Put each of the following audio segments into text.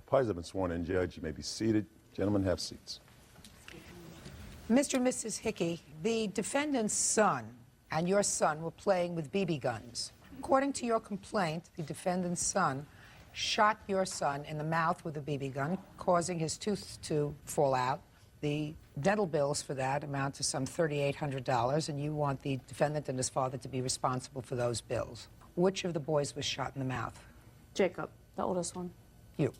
Parties have been sworn in. Judge, you may be seated. Gentlemen, have seats. Mr. and Mrs. Hickey, the defendant's son and your son were playing with BB guns. According to your complaint, the defendant's son shot your son in the mouth with a BB gun, causing his tooth to fall out. The dental bills for that amount to some $3,800, and you want the defendant and his father to be responsible for those bills. Which of the boys was shot in the mouth? Jacob, the oldest one. You.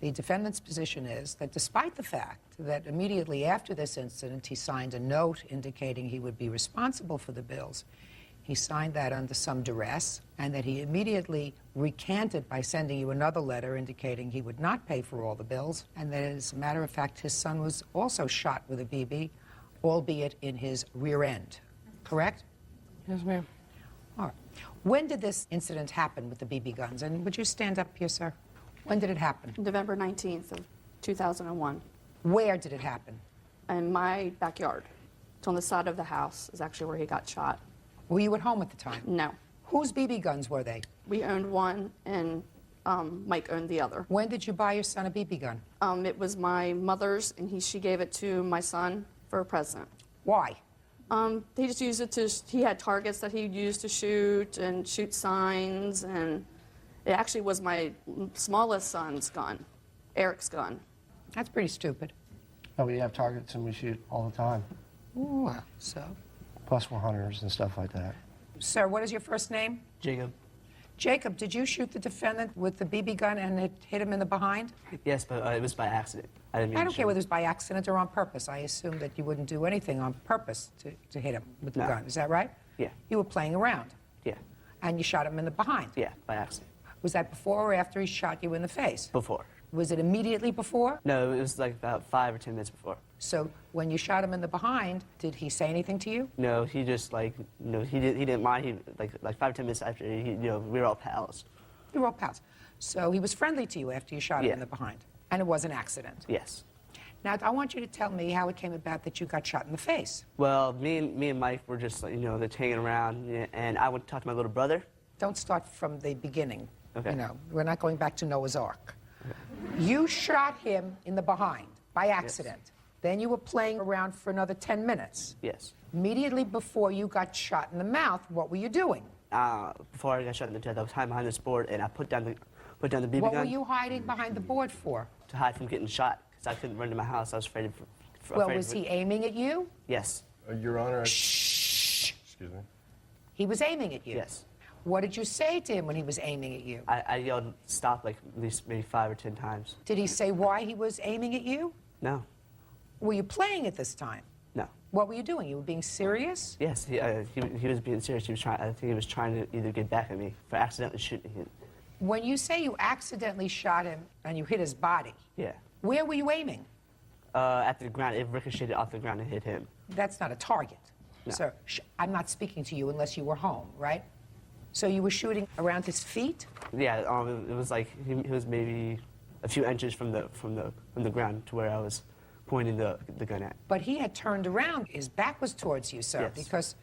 The defendant's position is that despite the fact that immediately after this incident he signed a note indicating he would be responsible for the bills, he signed that under some duress, and that he immediately recanted by sending you another letter indicating he would not pay for all the bills, and that as a matter of fact his son was also shot with a BB, albeit in his rear end. Correct? Yes, ma'am. All right. When did this incident happen with the BB guns? And would you stand up here, sir? When did it happen? November 19th of 2001. Where did it happen? In my backyard. It's on the side of the house is actually where he got shot. Were you at home at the time? No. Whose BB guns were they? We owned one, and Mike owned the other. When did you buy your son a BB gun? It was my mother's, and she gave it to my son for a present. Why? He just used it to, he had targets that he'd use to shoot and shoot signs, and it actually was my smallest son's gun, Eric's gun. That's pretty stupid. No, we have targets and we shoot all the time. Well, so. Plus we're hunters and stuff like that. Sir, what is your first name? Jacob. Jacob, did you shoot the defendant with the BB gun and it hit him in the behind? Yes, but it was by accident. I didn't mean I to don't shoot care whether him. it was by accident or on purpose. I assume that you wouldn't do anything on purpose to hit him with the No. gun. Is that right? Yeah. You were playing around. Yeah. And you shot him in the behind. Yeah, by accident. Was that before or after he shot you in the face? Before. Was it immediately before? No, it was like about 5 or 10 minutes before. So when you shot him in the behind, did he say anything to you? No, he just like, he didn't mind. He like 5 or 10 minutes after, we were all pals. You were all pals. So he was friendly to you after you shot him Yeah. in the behind. And it was an accident. Yes. Now, I want you to tell me how it came about that you got shot in the face. Well, me and Mike were just like, just hanging around, and I went to talk to my little brother. Don't start from the beginning. Okay. You know, we're not going back to Noah's Ark. You shot him in the behind by accident. Yes. Then you were playing around for another 10 minutes. Yes. Immediately before you got shot in the mouth, what were you doing? Before I got shot in the chest, I was hiding behind this board, and I put down the BB What gun. were you hiding behind the board for? To hide from getting shot, because I couldn't run to my house. I was afraid of. Well, was he aiming at you? Yes. Your Honor. Shh. Excuse me. He was aiming at you? Yes. What did you say to him when he was aiming at you? I yelled stop like at least maybe 5 or 10 times. Did he say why he was aiming at you? No. Were you playing at this time? No. What were you doing? You were being serious? Yes, he was being serious. I think he was trying to either get back at me for accidentally shooting him. When you say you accidentally shot him and you hit his body, Yeah. where were you aiming? At the ground, it ricocheted off the ground and hit him. That's not a target. No. Sir, I'm not speaking to you unless you were home, right? So you were shooting around his feet? Yeah, it was like he was maybe a few inches from the ground to where I was pointing the gun at. But he had turned around. His back was towards you, sir, Yes. because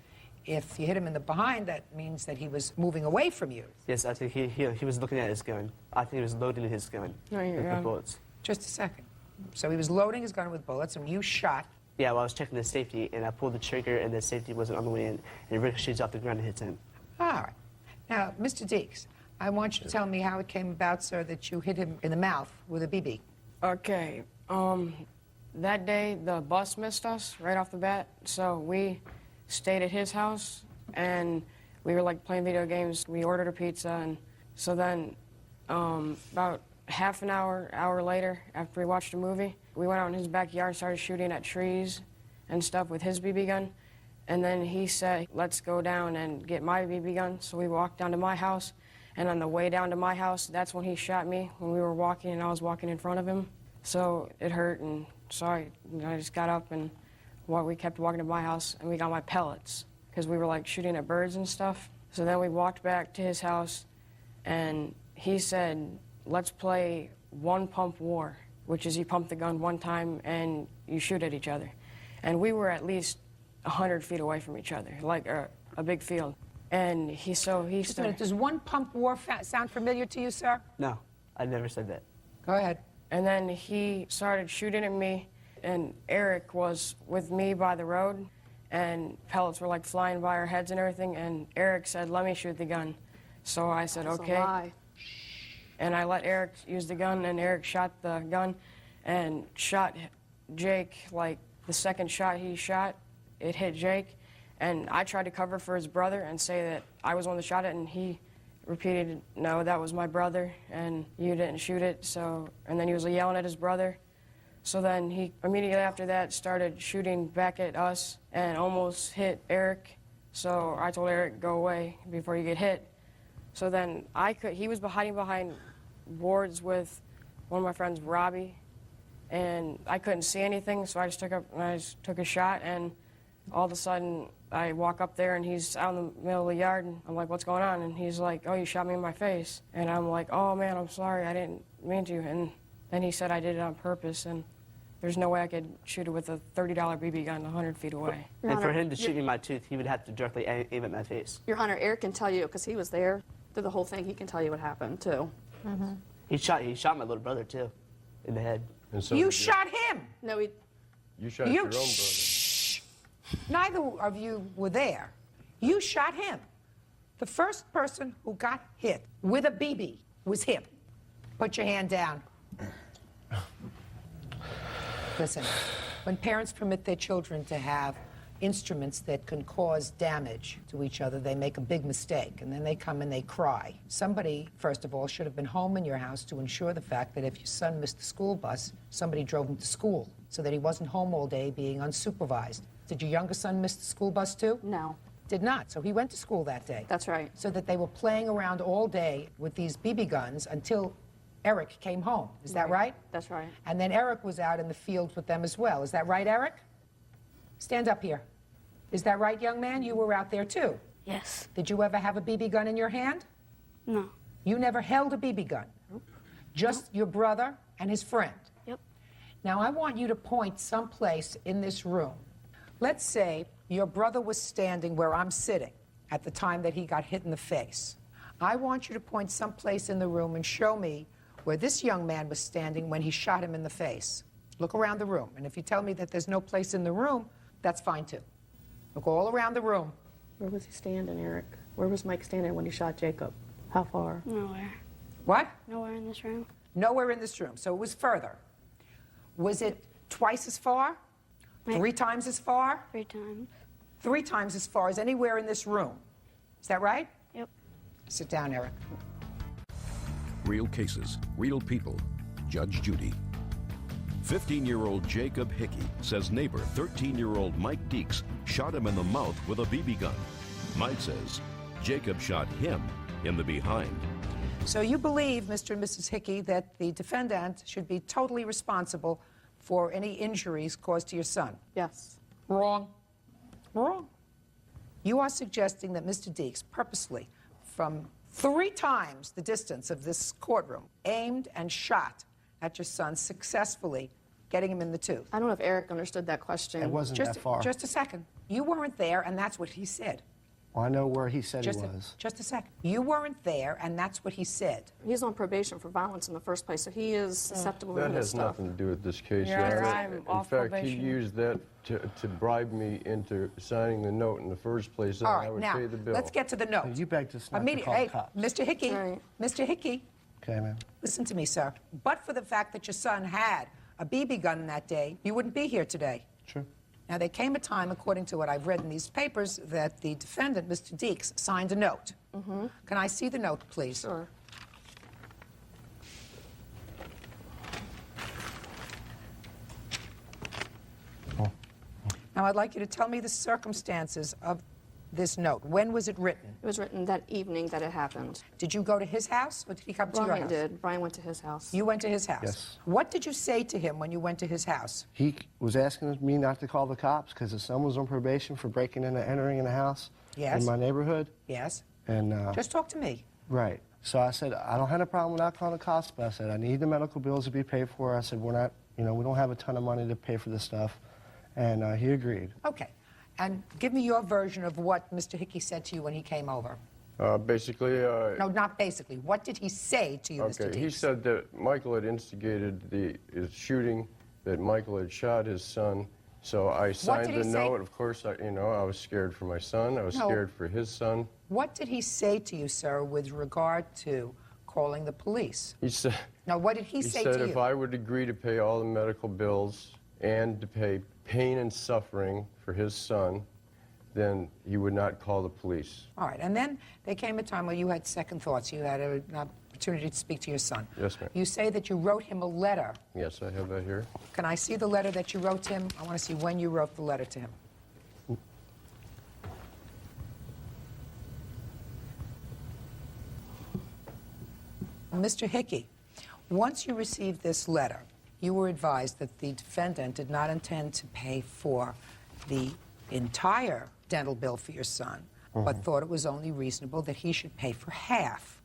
if you hit him in the behind, that means that he was moving away from you. Yes, I think he was looking at his gun. I think he was loading his gun with bullets. Just a second. So he was loading his gun with bullets, and you shot. Yeah, well, I was checking the safety, and I pulled the trigger, and the safety wasn't on the way in, and it ricochets off the ground and hits him. All right. Now, Mr. Deeks, I want you to tell me how it came about, sir, that you hit him in the mouth with a BB. Okay. That day, the bus missed us right off the bat, so we stayed at his house, and we were, like, playing video games. We ordered a pizza, and so then about half an hour later, after we watched a movie, we went out in his backyard and started shooting at trees and stuff with his BB gun. And then he said, let's go down and get my BB gun. So we walked down to my house, and on the way down to my house, that's when he shot me, when we were walking and I was walking in front of him. So it hurt, and so I just got up and we kept walking to my house, and we got my pellets, because we were like shooting at birds and stuff. So then we walked back to his house, and he said, let's play one pump war, which is you pump the gun one time and you shoot at each other. And we were at least 100 feet away from each other, like a big field. And he Just a minute, started... does one pump war sound familiar to you, sir? No, I never said that. Go ahead. And then he started shooting at me, and Eric was with me by the road, and pellets were like flying by our heads and everything, and Eric said, "Let me shoot the gun." So I said, That's a "Okay." lie. And I let Eric use the gun, and Eric shot the gun and shot Jake. Like the second shot he shot, it hit Jake, and I tried to cover for his brother and say that I was the one that shot it, and he repeated, "No, that was my brother, and you didn't shoot it." So, and then he was yelling at his brother. So then he immediately after that started shooting back at us and almost hit Eric. So I told Eric, "Go away before you get hit." So then he was hiding behind boards with one of my friends, Robbie, and I couldn't see anything, so I just took a shot, and all of a sudden I walk up there and he's out in the middle of the yard, and I'm like, "What's going on?" And he's like, "Oh, you shot me in my face." And I'm like, "Oh man, I'm sorry, I didn't mean to." And then he said I did it on purpose, and there's no way I could shoot it with a $30 BB gun 100 feet away. Your And for Honor, him to shoot me in my tooth, he would have to directly aim at my face. Your Honor, Eric can tell you, because he was there through the whole thing, he can tell you what happened, too. He shot my little brother too, in the head. And so You did shot him. No, he... You shot You your own brother. shh. Neither of you were there. You shot him. The first person who got hit with a BB was him. Put your hand down. Listen, when parents permit their children to have instruments that can cause damage to each other, they make a big mistake, and then they come and they cry. Somebody, first of all, should have been home in your house to ensure the fact that if your son missed the school bus, somebody drove him to school so that he wasn't home all day being unsupervised. Did your younger son miss the school bus too? No. Did not. So he went to school that day. That's right. So that they were playing around all day with these BB guns until Eric came home. Is that right? That's right. And then Eric was out in the field with them as well. Is that right, Eric? Stand up here. Is that right, young man? You were out there too. Yes. Did you ever have a BB gun in your hand? No. You never held a BB gun? Just your brother and his friend? Yep. Now, I want you to point someplace in this room. Let's say your brother was standing where I'm sitting at the time that he got hit in the face. I want you to point someplace in the room and show me where this young man was standing when he shot him in the face. Look around the room, and if you tell me that there's no place in the room, that's fine too. Look all around the room. Where was he standing, Eric? Where was Mike standing when he shot Jacob? How far? Nowhere. What? Nowhere in this room. Nowhere in this room, so it was further. Was it twice as far? Right. 3 times as far? 3 times. 3 times as far as anywhere in this room. Is that right? Yep. Sit down, Eric. Real cases, real people. Judge Judy. 15-year-old Jacob Hickey says neighbor 13-year-old Mike Deeks shot him in the mouth with a BB gun. Mike says Jacob shot him in the behind. So you believe, Mr. and Mrs. Hickey, that the defendant should be totally responsible for any injuries caused to your son? Yes. Wrong. Wrong. You are suggesting that Mr. Deeks purposely, from 3 times the distance of this courtroom, aimed and shot at your son successfully, getting him in the tooth. I don't know if Eric understood that question. It wasn't that far. Just a second. You weren't there, and that's what he said. Well, I know where he said Just he a, was. just a second. You weren't there, and that's what he said. He's on probation for violence in the first place, so he is susceptible to That this has stuff. nothing to do with this case. Your Honor, Your Honor. I'm In off fact, probation. he used that to bribe me into signing the note in the first place, and All I right, would now, pay the bill. let's get to the note. You begged us not to Immediate- call the hey, cops. Mr. Hickey, Right. Mr. Hickey, Okay, ma'am. listen to me, sir. But for the fact that your son had a BB gun that day, you wouldn't be here today. Sure. Now, there came a time, according to what I've read in these papers, that the defendant, Mr. Deeks, signed a note. Can I see the note, please? Sure. Now, I'd like you to tell me the circumstances of this note. When was it written? It was written that evening that it happened. Did you go to his house, or did he come to your Brian house? did. Brian went to his house. You went to his house? Yes. What did you say to him when you went to his house? He was asking me not to call the cops because his son was on probation for breaking in and entering in a house Yes. in my neighborhood. Yes? And Just talk to me. right. So I said, I don't have a problem with not calling the cops, but I said, I need the medical bills to be paid for. I said, we're not, we don't have a ton of money to pay for this stuff. And he agreed. Okay. And give me your version of what Mr. Hickey said to you when he came over. Basically, No, not basically. What did he say to you, Mr. okay, Deeks? he said that Michael had instigated the shooting, that Michael had shot his son. So I signed did the he say? note. Of course, I was scared for my son. I was No. scared for his son. What did he say to you, sir, with regard to calling the police? He said, Now, what did he say said to if you? I would agree to pay all the medical bills and to pay pain and suffering for his son, then he would not call the police. All right, and then there came a time where you had second thoughts. You had an opportunity to speak to your son. Yes, ma'am. You say that you wrote him a letter. Yes, I have that here. Can I see the letter that you wrote to him? I want to see when you wrote the letter to him. Mr. Hickey, once you received this letter, you were advised that the defendant did not intend to pay for the entire dental bill for your son, but thought it was only reasonable that he should pay for half.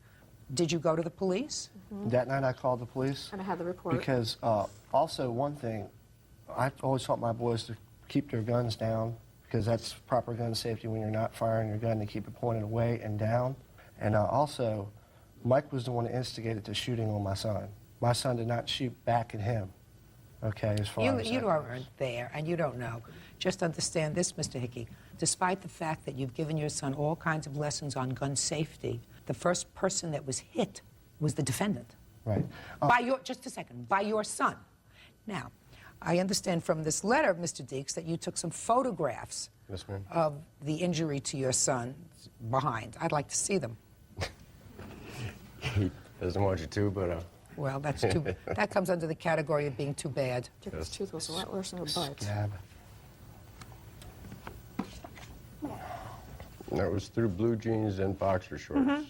Did you go to the police? That night I called the police. And I had the report. Because also one thing, I always taught my boys to keep their guns down because that's proper gun safety when you're not firing your gun to keep it pointed away and down. And also, Mike was the one that instigated the shooting on my son. My son did not shoot back at him, okay, as far as You that weren't there, and you don't know. Just understand this, Mr. Hickey. Despite the fact that you've given your son all kinds of lessons on gun safety, the first person that was hit was the defendant. Right. Just a second, by your son. Now, I understand from this letter, Mr. Deeks, that you took some photographs Yes, ma'am. of the injury to your son behind. I'd like to see them. He doesn't want you to, but Well, that's too. That comes under the category of being too bad. Jacob's tooth was a lot worse than her butt. Scab. that was through blue jeans and boxer shorts.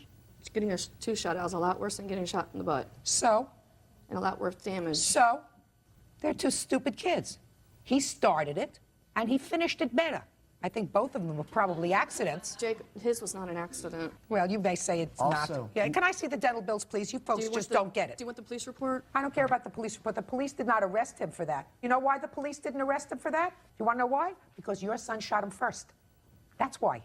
Getting a tooth shot out is a lot worse than getting shot in the butt, So, and a lot worse damage. they're two stupid kids. He started it, and he finished it better. I think both of them were probably accidents. Jake, his was not an accident. Well, you may say it's not. Also- Yeah, can I see the dental bills, please? You folks just don't get it. Do you want the police report? I don't care about the police report. The police did not arrest him for that. You know why the police didn't arrest him for that? You want to know why? Because your son shot him first. That's why.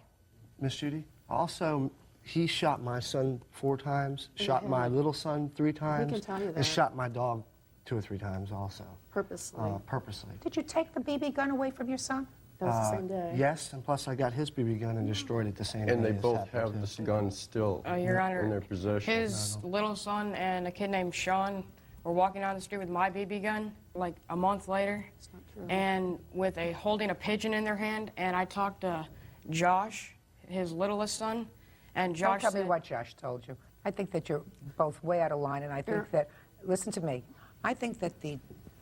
Miss Judy, also, he shot my son 4 times, shot my little son 3 times, can tell you that. and shot my dog 2 or 3 times also, Purposely. purposely. Did you take the BB gun away from your son? That was the same day. Yes, and plus I got his BB gun and destroyed it the same day. And they this both happened, have too. this gun still Your Honor, in their possession. his little son and a kid named Sean were walking down the street with my BB gun like a month later, and with holding a pigeon in their hand. And I talked to Josh, his littlest son, and Don't Josh tell me said, what Josh told you. I think that you're both way out of line, and I think that, listen to me, I think that the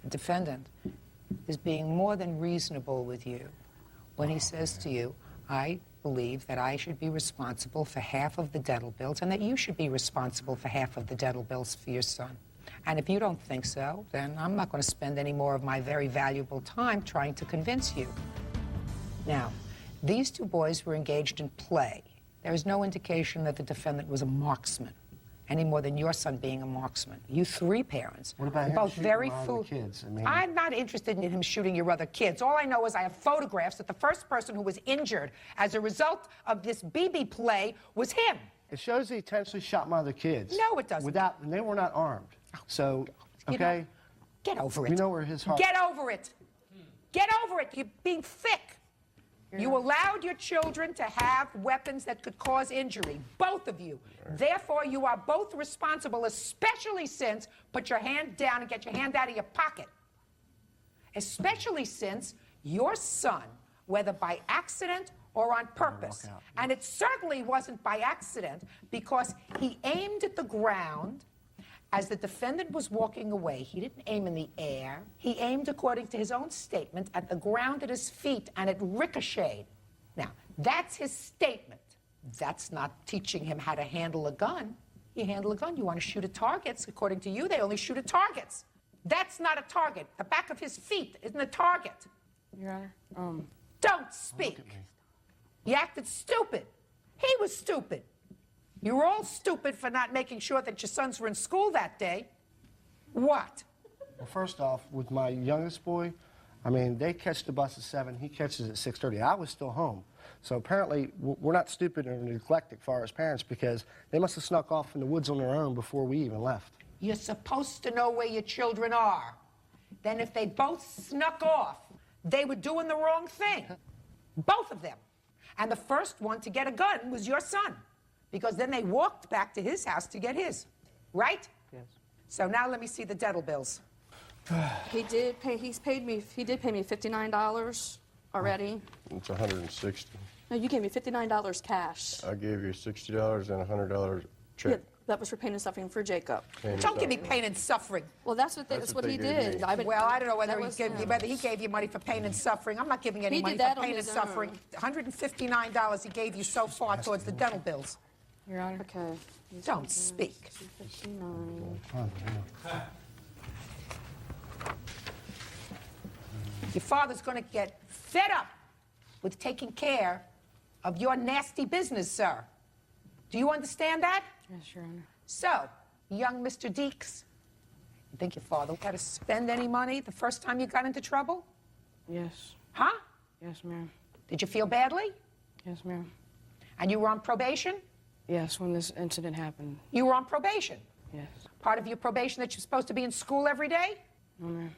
defendant is being more than reasonable with you when he says to you, I believe that I should be responsible for half of the dental bills and that you should be responsible for half of the dental bills for your son. And if you don't think so, then I'm not going to spend any more of my very valuable time trying to convince you. Now, these two boys were engaged in play. There is no indication that the defendant was a marksman, any more than your son being a marksman. You 3 parents, What about are him both shooting very my other fool. kids? I mean- I'm not interested in him shooting your other kids. All I know is I have photographs that the first person who was injured as a result of this BB play was him. It shows he intentionally shot my other kids. No, it doesn't. And they were not armed. So, You know, okay, get over it. we know where his heart... Get over it. Get over it. You're being thick. You allowed your children to have weapons that could cause injury, both of you. Therefore, you are both responsible, especially since, put your hand down and get your hand out of your pocket. Especially since your son, whether by accident or on purpose, and it certainly wasn't by accident because he aimed at the ground. As the defendant was walking away, he didn't aim in the air. He aimed, according to his own statement, at the ground at his feet, and it ricocheted. Now, that's his statement. That's not teaching him how to handle a gun. You handle a gun, you want to shoot at targets. According to you, they only shoot at targets. That's not a target. The back of his feet isn't a target. Your Honor, Don't speak. You acted stupid. He was stupid. You were all stupid for not making sure that your sons were in school that day. What? Well, first off, with my youngest boy, I mean, they catch the bus at 7, he catches at 6:30. I was still home. So apparently, we're not stupid or neglected far as parents because they must have snuck off in the woods on their own before we even left. You're supposed to know where your children are. Then if they both snuck off, they were doing the wrong thing. Both of them. And the first one to get a gun was your son, because then they walked back to his house to get his, right? Yes. So now let me see the dental bills. He did pay me $59 already. It's $160. No, you gave me $59 cash. I gave you $60 and a $100 check. Yeah, that was for pain and suffering for Jacob. Pain and Don't give me suffering. pain and suffering. Well, that's what That's what what he they gave did. me. Well, I don't know whether that he was gave you, him. whether he gave you money for pain and suffering. I'm not giving any He money did that for on pain and his suffering. own. $159 he gave you so far towards the dental bills. Your Honor. Okay. Don't speak. 59. Your father's going to get fed up with taking care of your nasty business, sir. Do you understand that? Yes, Your Honor. So, young Mr. Deeks, you think your father had to spend any money the first time you got into trouble? Yes. Huh? Yes, ma'am. Did you feel badly? Yes, ma'am. And you were on probation? Yes, when this incident happened. You were on probation. Yes. Part of your probation that you're supposed to be in school every day? No, ma'am.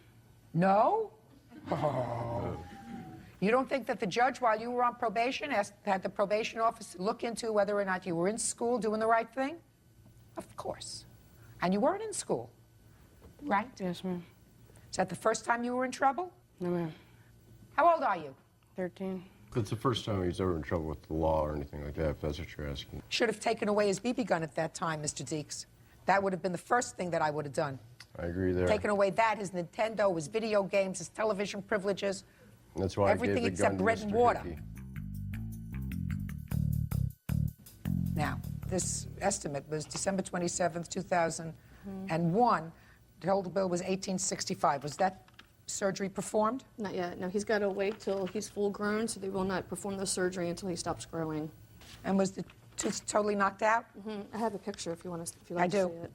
No? Oh. You don't think that the judge, while you were on probation, had the probation officer look into whether or not you were in school doing the right thing? Of course. And you weren't in school, right? Yes, ma'am. Is that the first time you were in trouble? No, ma'am. How old are you? 13. That's the first time he's ever in trouble with the law or anything like that, if that's what you're asking. Should have taken away his BB gun at that time, Mr. Deeks. That would have been the first thing that I would have done. I agree there. Taken away that, his Nintendo, his video games, his television privileges. That's why everything I gave the except gun to bread Mr. and water. Hickey. Now, this estimate was December 27th, 2001. The total bill was $1,865. Was that surgery performed? Not yet. No, he's got to wait till he's full grown, so they will not perform the surgery until he stops growing. And was the tooth totally knocked out? I have a picture if you want to. If you like I to do. see it.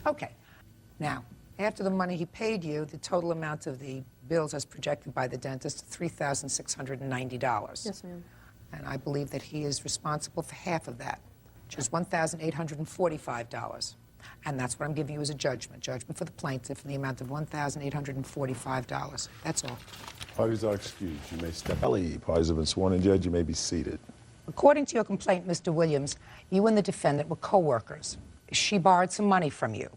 Okay. Now, after the money he paid you, the total amount of the bills as projected by the dentist, $3,690. Yes, ma'am. And I believe that he is responsible for half of that, which is $1,845. And that's what I'm giving you as a judgment for the plaintiff in the amount of $1,845. That's all. Parties are excused. You may step. Parties have been sworn in, Judge. You may be seated. According to your complaint, Mr. Williams, you and the defendant were co-workers. She borrowed some money from you,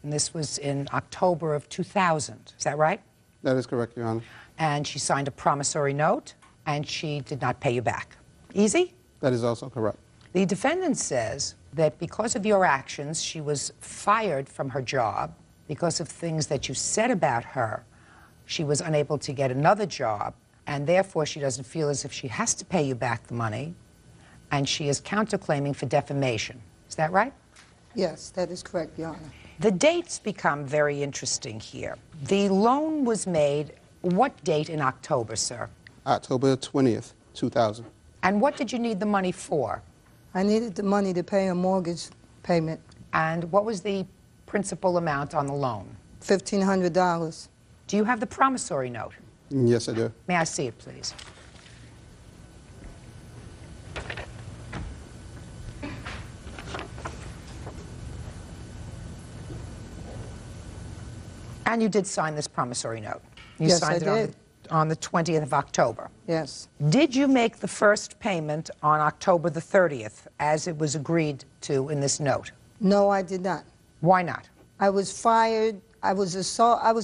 and this was in October of 2000. Is that right? That is correct, Your Honor. And she signed a promissory note, and she did not pay you back. Easy? That is also correct. The defendant says that because of your actions, she was fired from her job. Because of things that you said about her, she was unable to get another job, and therefore she doesn't feel as if she has to pay you back the money, and she is counterclaiming for defamation. Is that right? Yes, that is correct, Your Honor. The dates become very interesting here. The loan was made what date in October, sir? October 20th, 2000. And what did you need the money for? I needed the money to pay a mortgage payment, And what was the principal amount on the loan? $1,500. Do you have the promissory note? Yes, I do. May I see it, please? And you did sign this promissory note. You Yes, signed I it did. on the 20th of October. Yes. Did you make the first payment on October the 30th, as it was agreed to in this note? No, I did not. Why not? I was fired. I was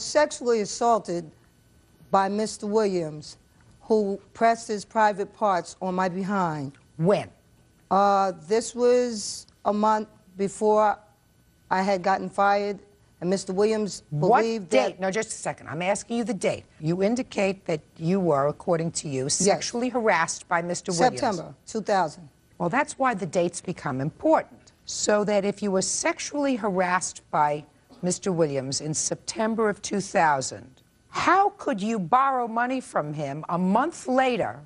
sexually assaulted by Mr. Williams, who pressed his private parts on my behind. When? This was a month before I had gotten fired, and Mr. Williams believed What date? that... No, just a second. I'm asking you the date. You indicate that you were, according to you, sexually harassed by Mr. Williams. September 2000. Well, that's why the dates become important. So that if you were sexually harassed by Mr. Williams in September of 2000, how could you borrow money from him a month later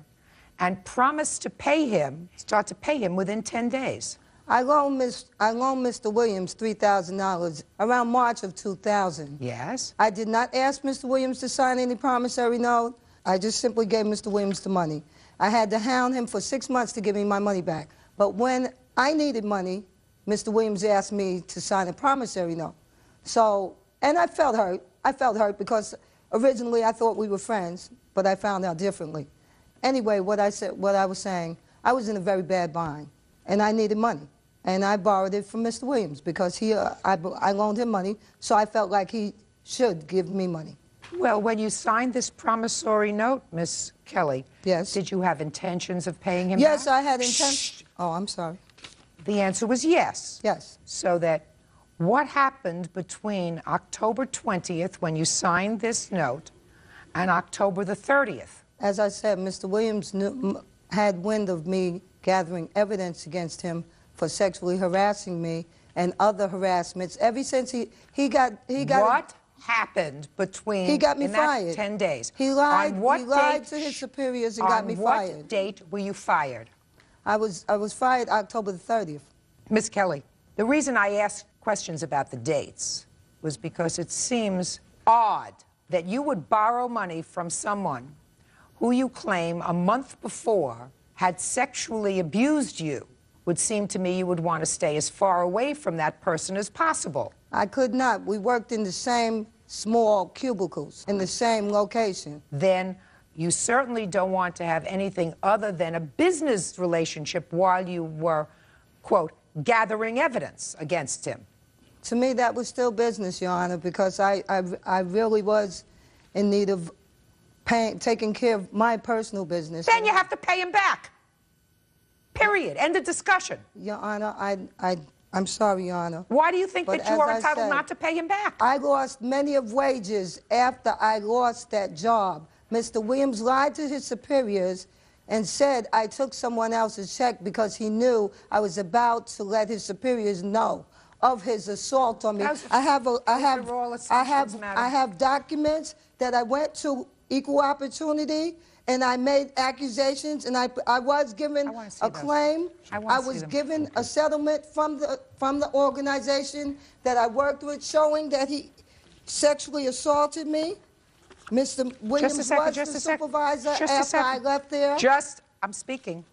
and promise to pay him, start to pay him within 10 days? I loaned Mr. Williams $3,000 around March of 2000. Yes. I did not ask Mr. Williams to sign any promissory note. I just simply gave Mr. Williams the money. I had to hound him for 6 months to give me my money back. But when I needed money, Mr. Williams asked me to sign a promissory note. So, and I felt hurt. I felt hurt because originally I thought we were friends, but I found out differently. Anyway, what I was saying, I was in a very bad bind, and I needed money. And I borrowed it from Mr. Williams because I loaned him money, so I felt like he should give me money. Well, when you signed this promissory note, Miss Kelly, yes, did you have intentions of paying him yes, back? I had intentions. Oh, I'm sorry. The answer was yes. Yes. So that what happened between October 20th, when you signed this note, and October the 30th? As I said, Mr. Williams had wind of me gathering evidence against him for sexually harassing me and other harassments. Ever since he got what happened between he got me in fired. That 10 days? He lied. On what he lied date, to his superiors and got me fired. On what date were you fired? I was fired October the 30th. Miss Kelly, the reason I asked questions about the dates was because it seems odd that you would borrow money from someone who you claim a month before had sexually abused you. Would seem to me you would want to stay as far away from that person as possible. I could not. We worked in the same small cubicles, in the same location. Then you certainly don't want to have anything other than a business relationship while you were, quote, gathering evidence against him. To me, that was still business, Your Honor, because I really was in need of taking care of my personal business. Then you have to pay him back. Period. End of discussion. Your Honor, I'm sorry, Your Honor. Why do you think But that you are as I entitled said, not to pay him back? I lost many of wages after I lost that job. Mr. Williams lied to his superiors and said I took someone else's check because he knew I was about to let his superiors know of his assault on me. I have documents that I went to Equal Opportunity and I made accusations, and I was given a claim. I was given a settlement from the organization that I worked with, showing that he sexually assaulted me. Mr. Williams was the supervisor after I left there. I'm speaking.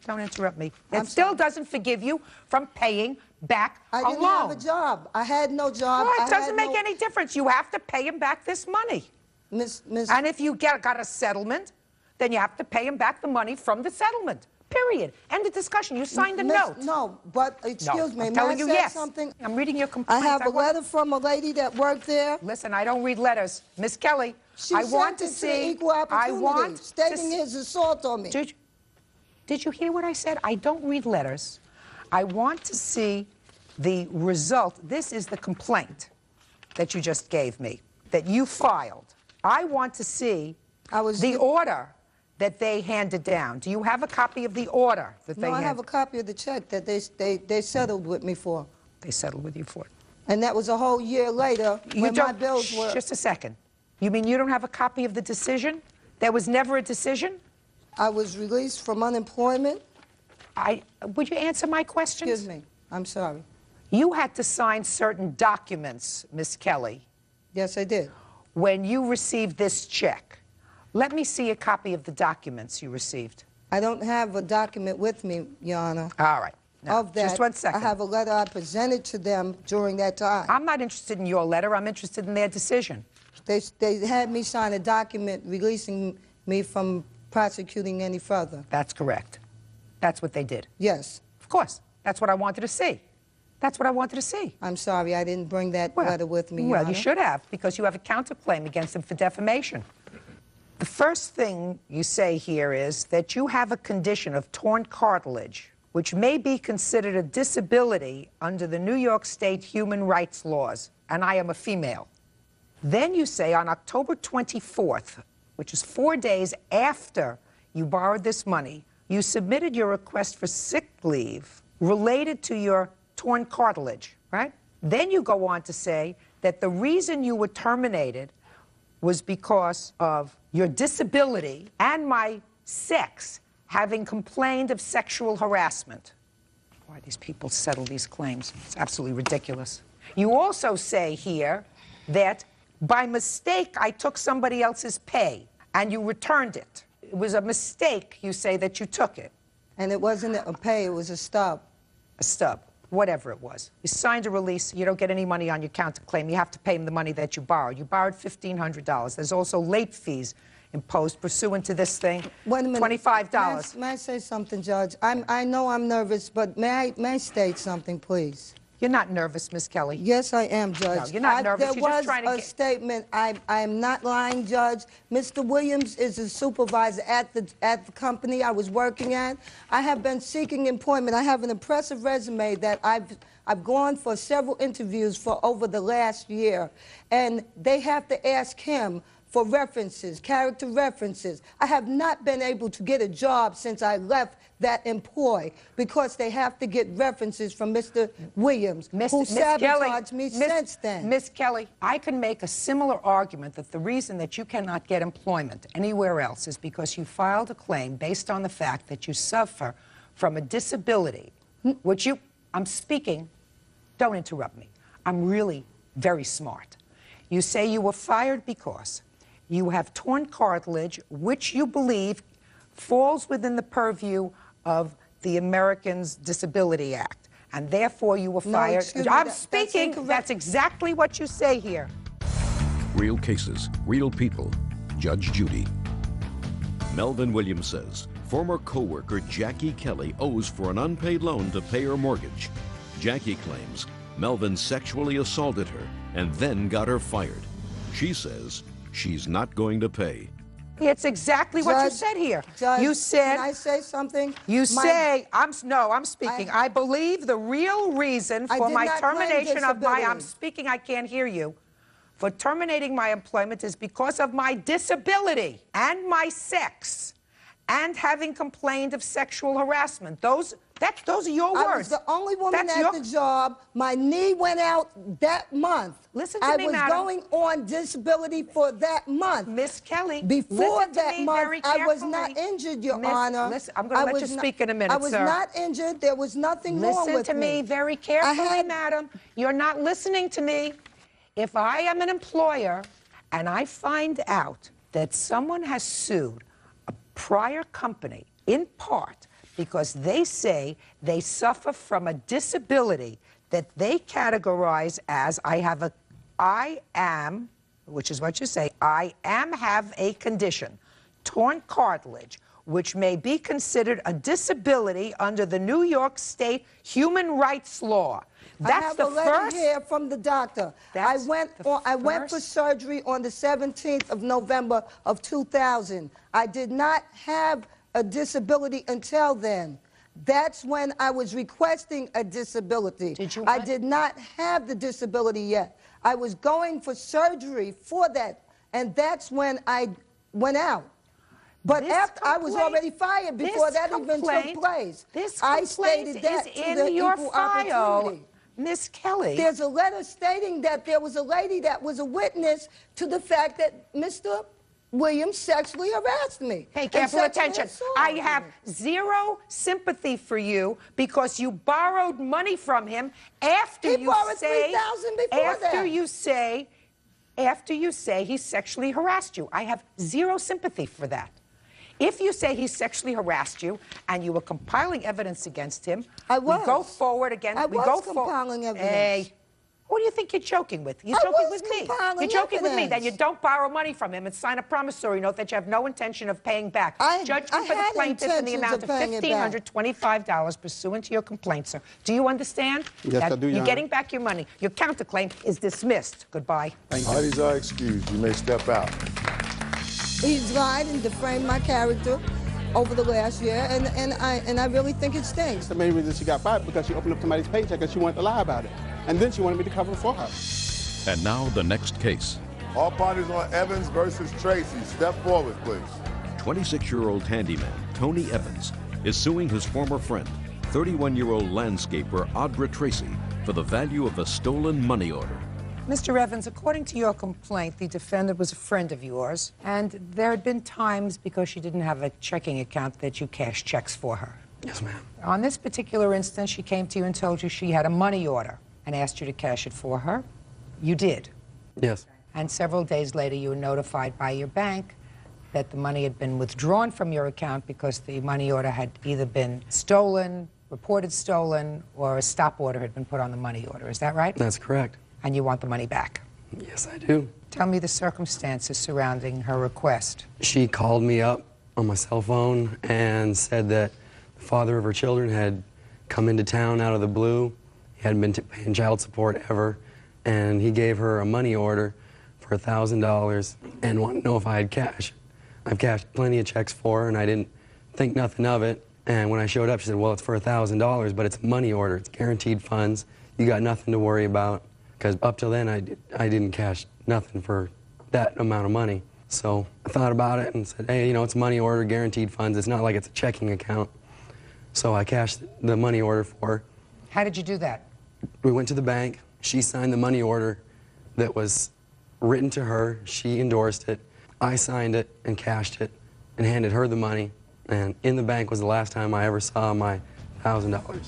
Don't interrupt me. It still doesn't forgive you from paying back a loan. I didn't have a job. I had no job. Well, it doesn't make any difference. You have to pay him back this money. And if you got a settlement, then you have to pay him back the money from the settlement. Period. End of discussion. You signed a note. No, but excuse me. I'm telling you yes. Something? I'm reading your complaint. I have a letter from a lady that worked there. Listen, I don't read letters. Miss Kelly, I want to see... Equal Opportunity, stating his assault on me. Did you hear what I said? I don't read letters. I want to see the result. This is the complaint that you just gave me, that you filed. I want to see the order that they handed down. Do you have a copy of the order that they handed? No, I have a copy of the check that they settled with me for. They settled with you for. And that was a whole year later when my bills were... Just a second. You mean you don't have a copy of the decision? There was never a decision? I was released from unemployment. Would you answer my questions? Excuse me. I'm sorry. You had to sign certain documents, Miss Kelly. Yes, I did. When you received this check. Let me see a copy of the documents you received. I don't have a document with me, Your Honor. All right. Now, of that, just 1 second. I have a letter I presented to them during that time. I'm not interested in your letter. I'm interested in their decision. They had me sign a document releasing me from prosecuting any further. That's correct. That's what they did. Yes. Of course. That's what I wanted to see. That's what I wanted to see. I'm sorry, I didn't bring that letter with me, Your Well, Honor. you should have, because you have a counterclaim against them for defamation. The first thing you say here is that you have a condition of torn cartilage, which may be considered a disability under the New York State human rights laws, and I am a female. Then you say on October 24th, which is 4 days after you borrowed this money, you submitted your request for sick leave related to your torn cartilage, right? Then you go on to say that the reason you were terminated was because of your disability and my sex having complained of sexual harassment. why these people settle these claims. It's absolutely ridiculous. You also say here that by mistake I took somebody else's pay and you returned it. It was a mistake, you say, that you took it. And it wasn't a pay, it was a stub. A stub, whatever it was. You signed a release, you don't get any money on your counterclaim. You have to pay him the money that you borrowed. You borrowed $1,500. There's also late fees imposed pursuant to this thing, Wait a minute. $25. May I say something, Judge? I know I'm nervous, but may I state something, please? You're not nervous, Miss Kelly. Yes, I am, Judge. No, you're not nervous. There You're just was trying to a statement. I am not lying, Judge. Mr. Williams is a supervisor at the company I was working at. I have been seeking employment. I have an impressive resume that I've gone for several interviews for over the last year, and they have to ask him for references, character references. I have not been able to get a job since I left that employ because they have to get references from Mr. Williams, who sabotaged me since then. Miss Kelly, I can make a similar argument that the reason that you cannot get employment anywhere else is because you filed a claim based on the fact that you suffer from a disability, which I'm speaking, don't interrupt me. I'm really very smart. You say you were fired because you have torn cartilage, which you believe falls within the purview of the Americans Disability Act, and therefore you were fired. Excuse me, I'm that's speaking. incorrect. That's exactly what you say here. Real cases, real people. Judge Judy. Melvin Williams says former co-worker Jackie Kelly owes for an unpaid loan to pay her mortgage. Jackie claims Melvin sexually assaulted her and then got her fired. She says she's not going to pay. It's exactly what you said here. Judge, you said. Can I say something? You say. I'm speaking. I believe the real reason for my termination of my. I'm speaking. I can't hear you. For terminating my employment is because of my disability and my sex, and having complained of sexual harassment. Those are your words. I was the only woman at the job. My knee went out that month. Listen to me, madam. I was going on disability for that month. Miss Kelly, before that month, very I was carefully. not injured, Your Honor. Listen, I'm going to let you speak in a minute, I was sir. not injured. There was nothing wrong with me. Listen to me very carefully, madam. You're not listening to me. If I am an employer and I find out that someone has sued a prior company in part because they say they suffer from a disability that they categorize as I am, which is what you say, have a condition, torn cartilage, which may be considered a disability under the New York State human rights law. That's I have a letter here from the doctor. I went for surgery on the 17th of November of 2000. I did not have a disability until then. That's when I was requesting a disability. I did not have the disability yet. I was going for surgery for that, and that's when I went out. But after I was already fired before that even took place. I stated that in to the your equal file, opportunity. Miss Kelly. There's a letter stating that there was a lady that was a witness to the fact that Mr. Williams sexually harassed me. Pay careful attention. I have zero sympathy for you because you borrowed money from him after He borrowed $3,000 before that. After you say he sexually harassed you. I have zero sympathy for that. If you say he sexually harassed you and you were compiling evidence against him, we go forward again. I was compiling evidence. Hey, who do you think you're joking with? You're joking with me. You're joking with me that you don't borrow money from him and sign a promissory note that you have no intention of paying back. Judgment for the plaintiff in the amount of $1,525 pursuant to your complaint, sir. Do you understand? Yes, I do, Your You're Honor. getting back your money. Your counterclaim is dismissed. Goodbye. Parties are excused. You may step out. He's lied and defamed my character over the last year, and I really think it stinks. The main reason she got fired because she opened up somebody's paycheck and she wanted to lie about it. And then she wanted me to cover it for her. And now the next case. All parties on Evans versus Tracy. Step forward, please. 26-year-old handyman Tony Evans is suing his former friend, 31-year-old landscaper Audra Tracy, for the value of a stolen money order. Mr. Evans, according to your complaint, the defendant was a friend of yours, and there had been times because she didn't have a checking account that you cashed checks for her. Yes, ma'am. On this particular instance, she came to you and told you she had a money order and asked you to cash it for her. You did. Yes. And several days later, you were notified by your bank that the money had been withdrawn from your account because the money order had either been stolen, reported stolen, or a stop order had been put on the money order. Is that right? That's correct. And you want the money back? Yes, I do. Tell me the circumstances surrounding her request. She called me up on my cell phone and said that the father of her children had come into town out of the blue. He hadn't been paying child support ever, and he gave her a money order for $1,000 and wanted to know if I had cash. I've cashed plenty of checks for her, and I didn't think nothing of it. And when I showed up, she said, well, it's for $1,000, but it's a money order. It's guaranteed funds. You got nothing to worry about. Because up till then, I didn't cash nothing for that amount of money. So I thought about it and said, hey, you know, it's a money order, guaranteed funds. It's not like it's a checking account. So I cashed the money order for her. How did you do that? We went to the bank. She signed the money order that was written to her. She endorsed it. I signed it and cashed it and handed her the money. And in the bank was the last time I ever saw my $1,000.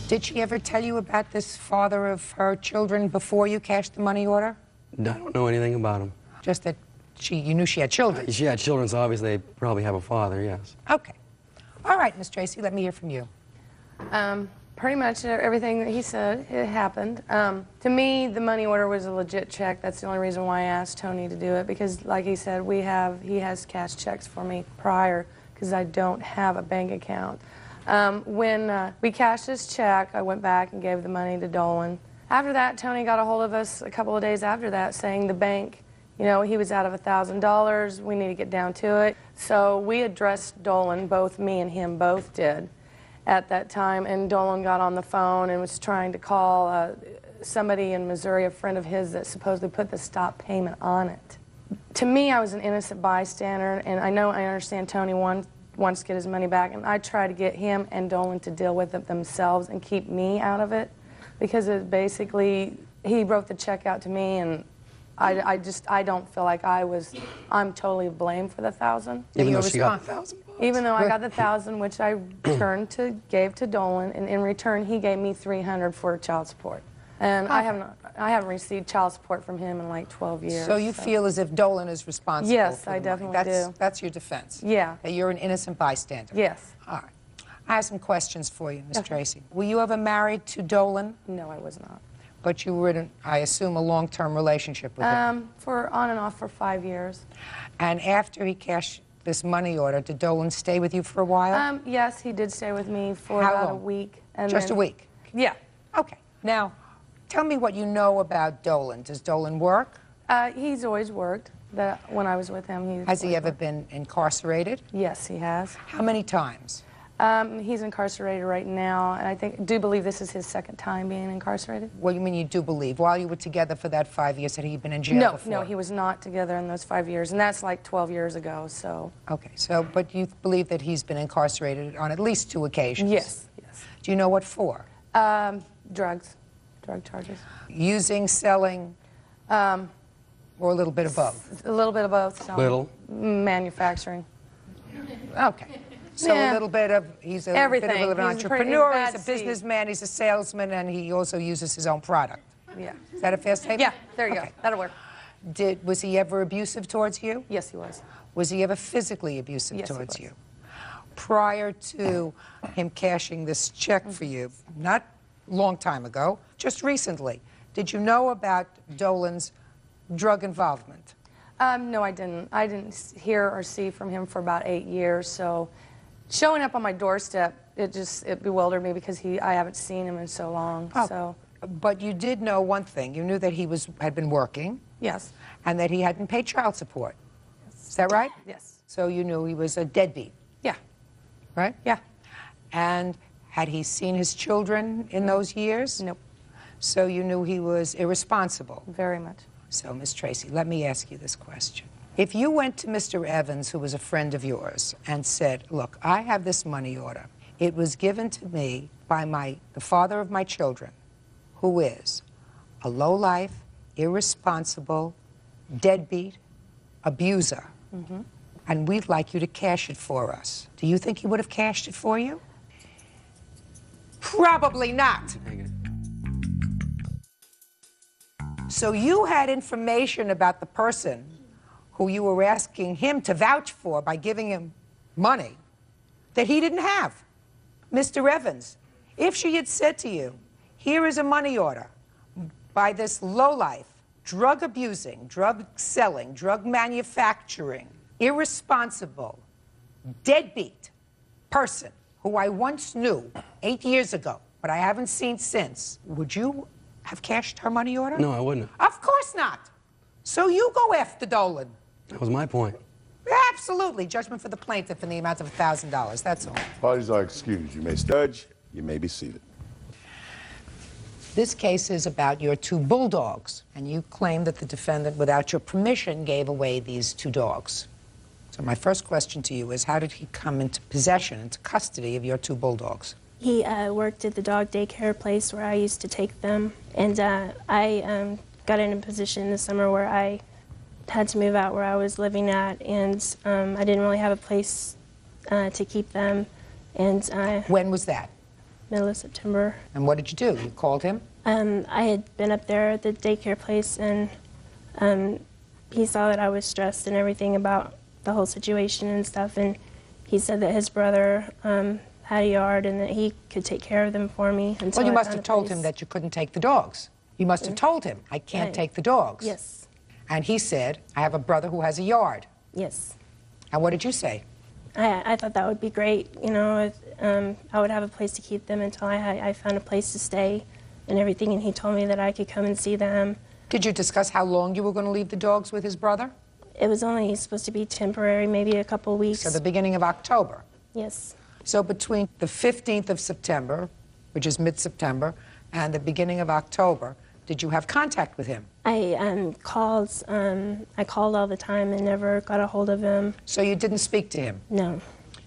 Did she ever tell you about this father of her children before you cashed the money order? I don't know anything about him. Just that you knew she had children? She had children, so obviously they probably have a father, yes. Okay. All right, Miss Tracy, let me hear from you. Pretty much everything that he said, it happened. To me, the money order was a legit check. That's the only reason why I asked Tony to do it, because like he said, he has cashed checks for me prior, because I don't have a bank account. When we cashed his check, I went back and gave the money to Dolan. After that, Tony got a hold of us a couple of days after that saying the bank, you know, he was out of $1,000, we need to get down to it. So we addressed Dolan, both me and him both did at that time, and Dolan got on the phone and was trying to call somebody in Missouri, a friend of his that supposedly put the stop payment on it. To me, I was an innocent bystander, and I understand Tony wants to get his money back, and I try to get him and Dolan to deal with it themselves and keep me out of it, because it basically, he wrote the check out to me, and I don't feel like I'm totally blamed for the $1,000. Even though she got the $1,000? Even though I got the $1,000, which I gave to Dolan, and in return he gave me $300 for child support. And I haven't received child support from him in like 12 years. So you feel as if Dolan is responsible? Yes, for I the money. definitely do. That's your defense? Yeah. That you're an innocent bystander? Yes. All right. I have some questions for you, Ms. Tracy. Were you ever married to Dolan? No, I was not. But you were in, I assume, a long-term relationship with him? For on and off for 5 years. And after he cashed this money order, did Dolan stay with you for a while? Yes, he did stay with me for How about long? a week. And Just a week? Yeah. Okay. Now, tell me what you know about Dolan. Does Dolan work? He's always worked. When I was with him, Has he ever been incarcerated? Yes, he has. How many times? He's incarcerated right now, and I do believe this is his second time being incarcerated. What do you mean you do believe? While you were together for that 5 years, had he been in jail before? No, he was not together in those 5 years, and that's like 12 years ago, so. Okay, but you believe that he's been incarcerated on at least 2 occasions? Yes, yes. Do you know what for? Drug charges. Using, selling, or a little bit of both? A little bit of both. So Little. Manufacturing. Okay. So a little bit of, he's a bit of an entrepreneur, he's a businessman, he's a salesman, and he also uses his own product. Yeah. Is that a fair statement? Yeah, there you go. That'll work. Was he ever abusive towards you? Yes, he was. Was he ever physically abusive Yes, he towards was. you? Prior to him cashing this check for you, not a long time ago, just recently, did you know about Dolan's drug involvement? No, I didn't. I didn't hear or see from him for about 8 years, so showing up on my doorstep, it bewildered me because I haven't seen him in so long. Oh, so. But you did know one thing. You knew that he had been working. Yes. And that he hadn't paid child support. Is that right? Yes. So you knew he was a deadbeat. Yeah. Right? Yeah. And had he seen his children in those years? Nope. So you knew he was irresponsible? Very much. So, Miss Tracy, let me ask you this question. If you went to Mr. Evans, who was a friend of yours, and said, look, I have this money order. It was given to me by the father of my children, who is a lowlife, irresponsible, deadbeat, abuser, and we'd like you to cash it for us. Do you think he would have cashed it for you? Probably not. Take it. So you had information about the person who you were asking him to vouch for by giving him money that he didn't have. Mr. Evans, if she had said to you, here is a money order by this lowlife, drug abusing, drug selling, drug manufacturing, irresponsible, deadbeat person who I once knew 8 years ago, but I haven't seen since, would you have cashed her money order? No, I wouldn't have. Of course not. So you go after Dolan. That was my point. Absolutely. Judgment for the plaintiff in the amount of $1,000. That's all. Parties are excused. You may judge. You may be seated. This case is about your two bulldogs, and you claim that the defendant, without your permission, gave away these two dogs. So my first question to you is, how did he come into possession, into custody of your two bulldogs? He worked at the dog daycare place where I used to take them, and I got in a position this summer where I had to move out where I was living at, and I didn't really have a place to keep them. And when was that? Middle of September. And what did you do? You called him? I had been up there at the daycare place, and he saw that I was stressed and everything about the whole situation and stuff, and he said that his brother had a yard and that he could take care of them for me. Well, you must have told him that you couldn't take the dogs. You must have told him, I can't take the dogs. Yes. And he said, I have a brother who has a yard. Yes. And what did you say? I thought that would be great. You know, I would have a place to keep them until I found a place to stay and everything, and he told me that I could come and see them. Did you discuss how long you were going to leave the dogs with his brother? It was only supposed to be temporary, maybe a couple of weeks. So the beginning of October? Yes. So between the 15th of September, which is mid-September, and the beginning of October, did you have contact with him? I called all the time and never got a hold of him. So you didn't speak to him? No.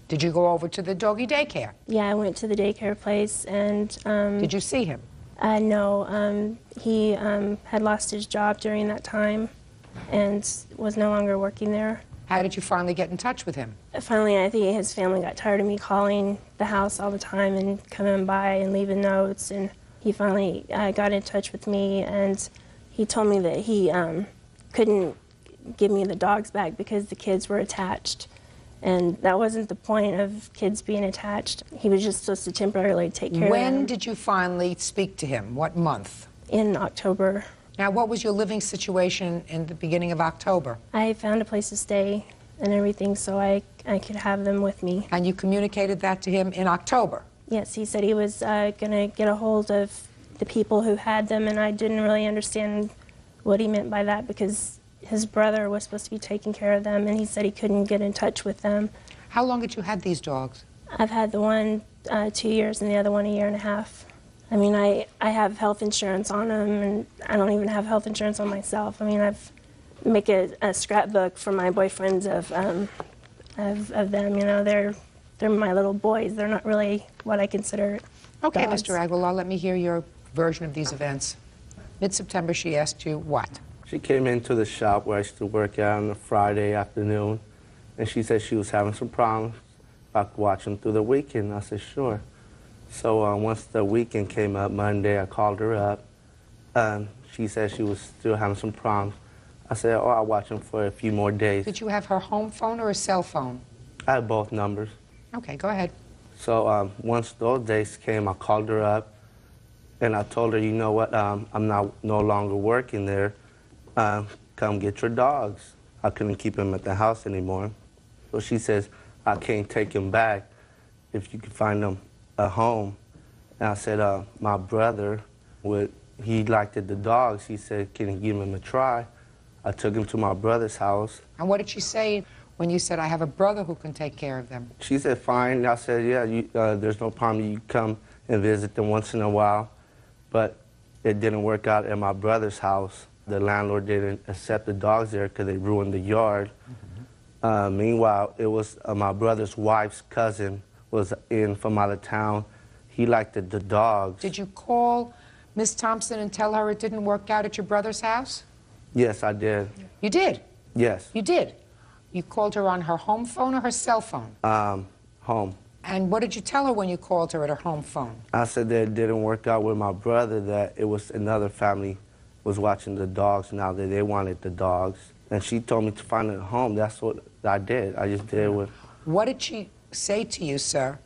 Did you go over to the doggy daycare? Yeah, I went to the daycare place and... did you see him? No. He had lost his job during that time and was no longer working there. How did you finally get in touch with him? Finally, I think his family got tired of me calling the house all the time and coming by and leaving notes, and he finally got in touch with me, and he told me that he couldn't give me the dogs back because the kids were attached. And that wasn't the point of kids being attached. He was just supposed to temporarily take care of them. When did you finally speak to him? What month? In October. Now, what was your living situation in the beginning of October? I found a place to stay and everything so I could have them with me. And you communicated that to him in October? Yes, he said he was going to get a hold of the people who had them, and I didn't really understand what he meant by that because his brother was supposed to be taking care of them, and he said he couldn't get in touch with them. How long had you had these dogs? I've had the one 2 years and the other one 1.5 years. I mean, I have health insurance on them, and I don't even have health insurance on myself. I mean, I've make a scrapbook for my boyfriends of them. You know, they're my little boys. They're not really what I consider Okay, dogs. Mr. Aguilar, let me hear your version of these events. Mid-September, she asked you what? She came into the shop where I used to work at on a Friday afternoon, and she said she was having some problems. If I could watch them through the weekend. I said, sure. So once the weekend came up, Monday, I called her up. She said she was still having some problems. I said, oh, I'll watch them for a few more days. Did you have her home phone or a cell phone? I had both numbers. Okay, go ahead. So once those days came, I called her up, and I told her, you know what, I'm no longer working there. Come get your dogs. I couldn't keep them at the house anymore. So she says, I can't take them back if you can find them a home. And I said, my brother, he liked the dogs. He said, can you give them a try? I took him to my brother's house. And what did she say when you said, I have a brother who can take care of them? She said, fine. I said, yeah, there's no problem. You come and visit them once in a while. But it didn't work out at my brother's house. The landlord didn't accept the dogs there because they ruined the yard. Meanwhile, it was my brother's wife's cousin was in from out of town. He liked the dogs. Did you call Miss Thompson and tell her it didn't work out at your brother's house? Yes, I did. You did? Yes. You did? You called her on her home phone or her cell phone? Home. And what did you tell her when you called her at her home phone? I said that it didn't work out with my brother, that it was another family was watching the dogs now, that they wanted the dogs. And she told me to find a home. That's what I did. I just did it. What did she say to you, sir,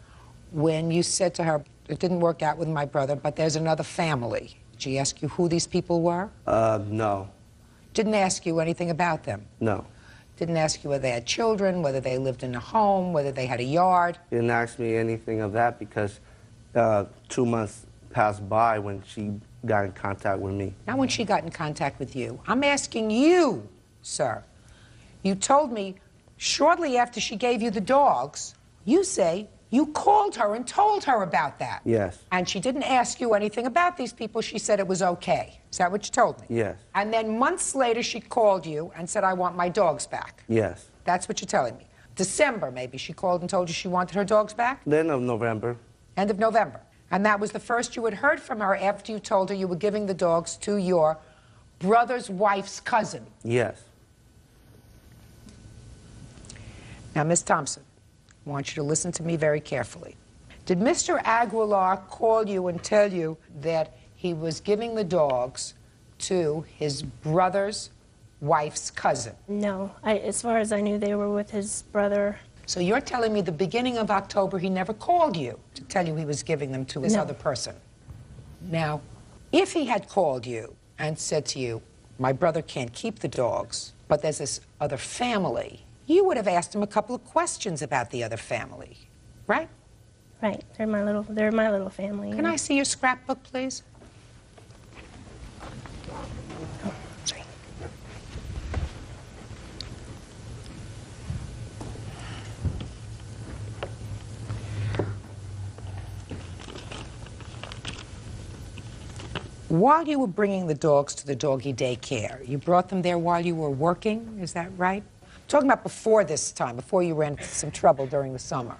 when you said to her, it didn't work out with my brother, but there's another family? Did she ask you who these people were? No. Didn't ask you anything about them? No. Didn't ask you whether they had children, whether they lived in a home, whether they had a yard? Didn't ask me anything of that because 2 months passed by when she got in contact with me. Not when she got in contact with you. I'm asking you, sir. You told me shortly after she gave you the dogs, you say you called her and told her about that. Yes. And she didn't ask you anything about these people. She said it was okay. Is that what you told me? Yes. And then months later, she called you and said, I want my dogs back. Yes. That's what you're telling me. December, maybe, she called and told you she wanted her dogs back? The end of November. End of November. And that was the first you had heard from her after you told her you were giving the dogs to your brother's wife's cousin. Yes. Now, Miss Thompson, I want you to listen to me very carefully. Did Mr. Aguilar call you and tell you that he was giving the dogs to his brother's wife's cousin? No. As far as I knew, they were with his brother. So you're telling me the beginning of October he never called you to tell you he was giving them to this No. other person? Now, if he had called you and said to you, my brother can't keep the dogs, but there's this other family, you would have asked him a couple of questions about the other family, right? Right. They're my little family. Can I see your scrapbook, please? Sorry. While you were bringing the dogs to the doggy daycare, you brought them there while you were working, is that right? Talking about before this time, before you ran into some trouble during the summer.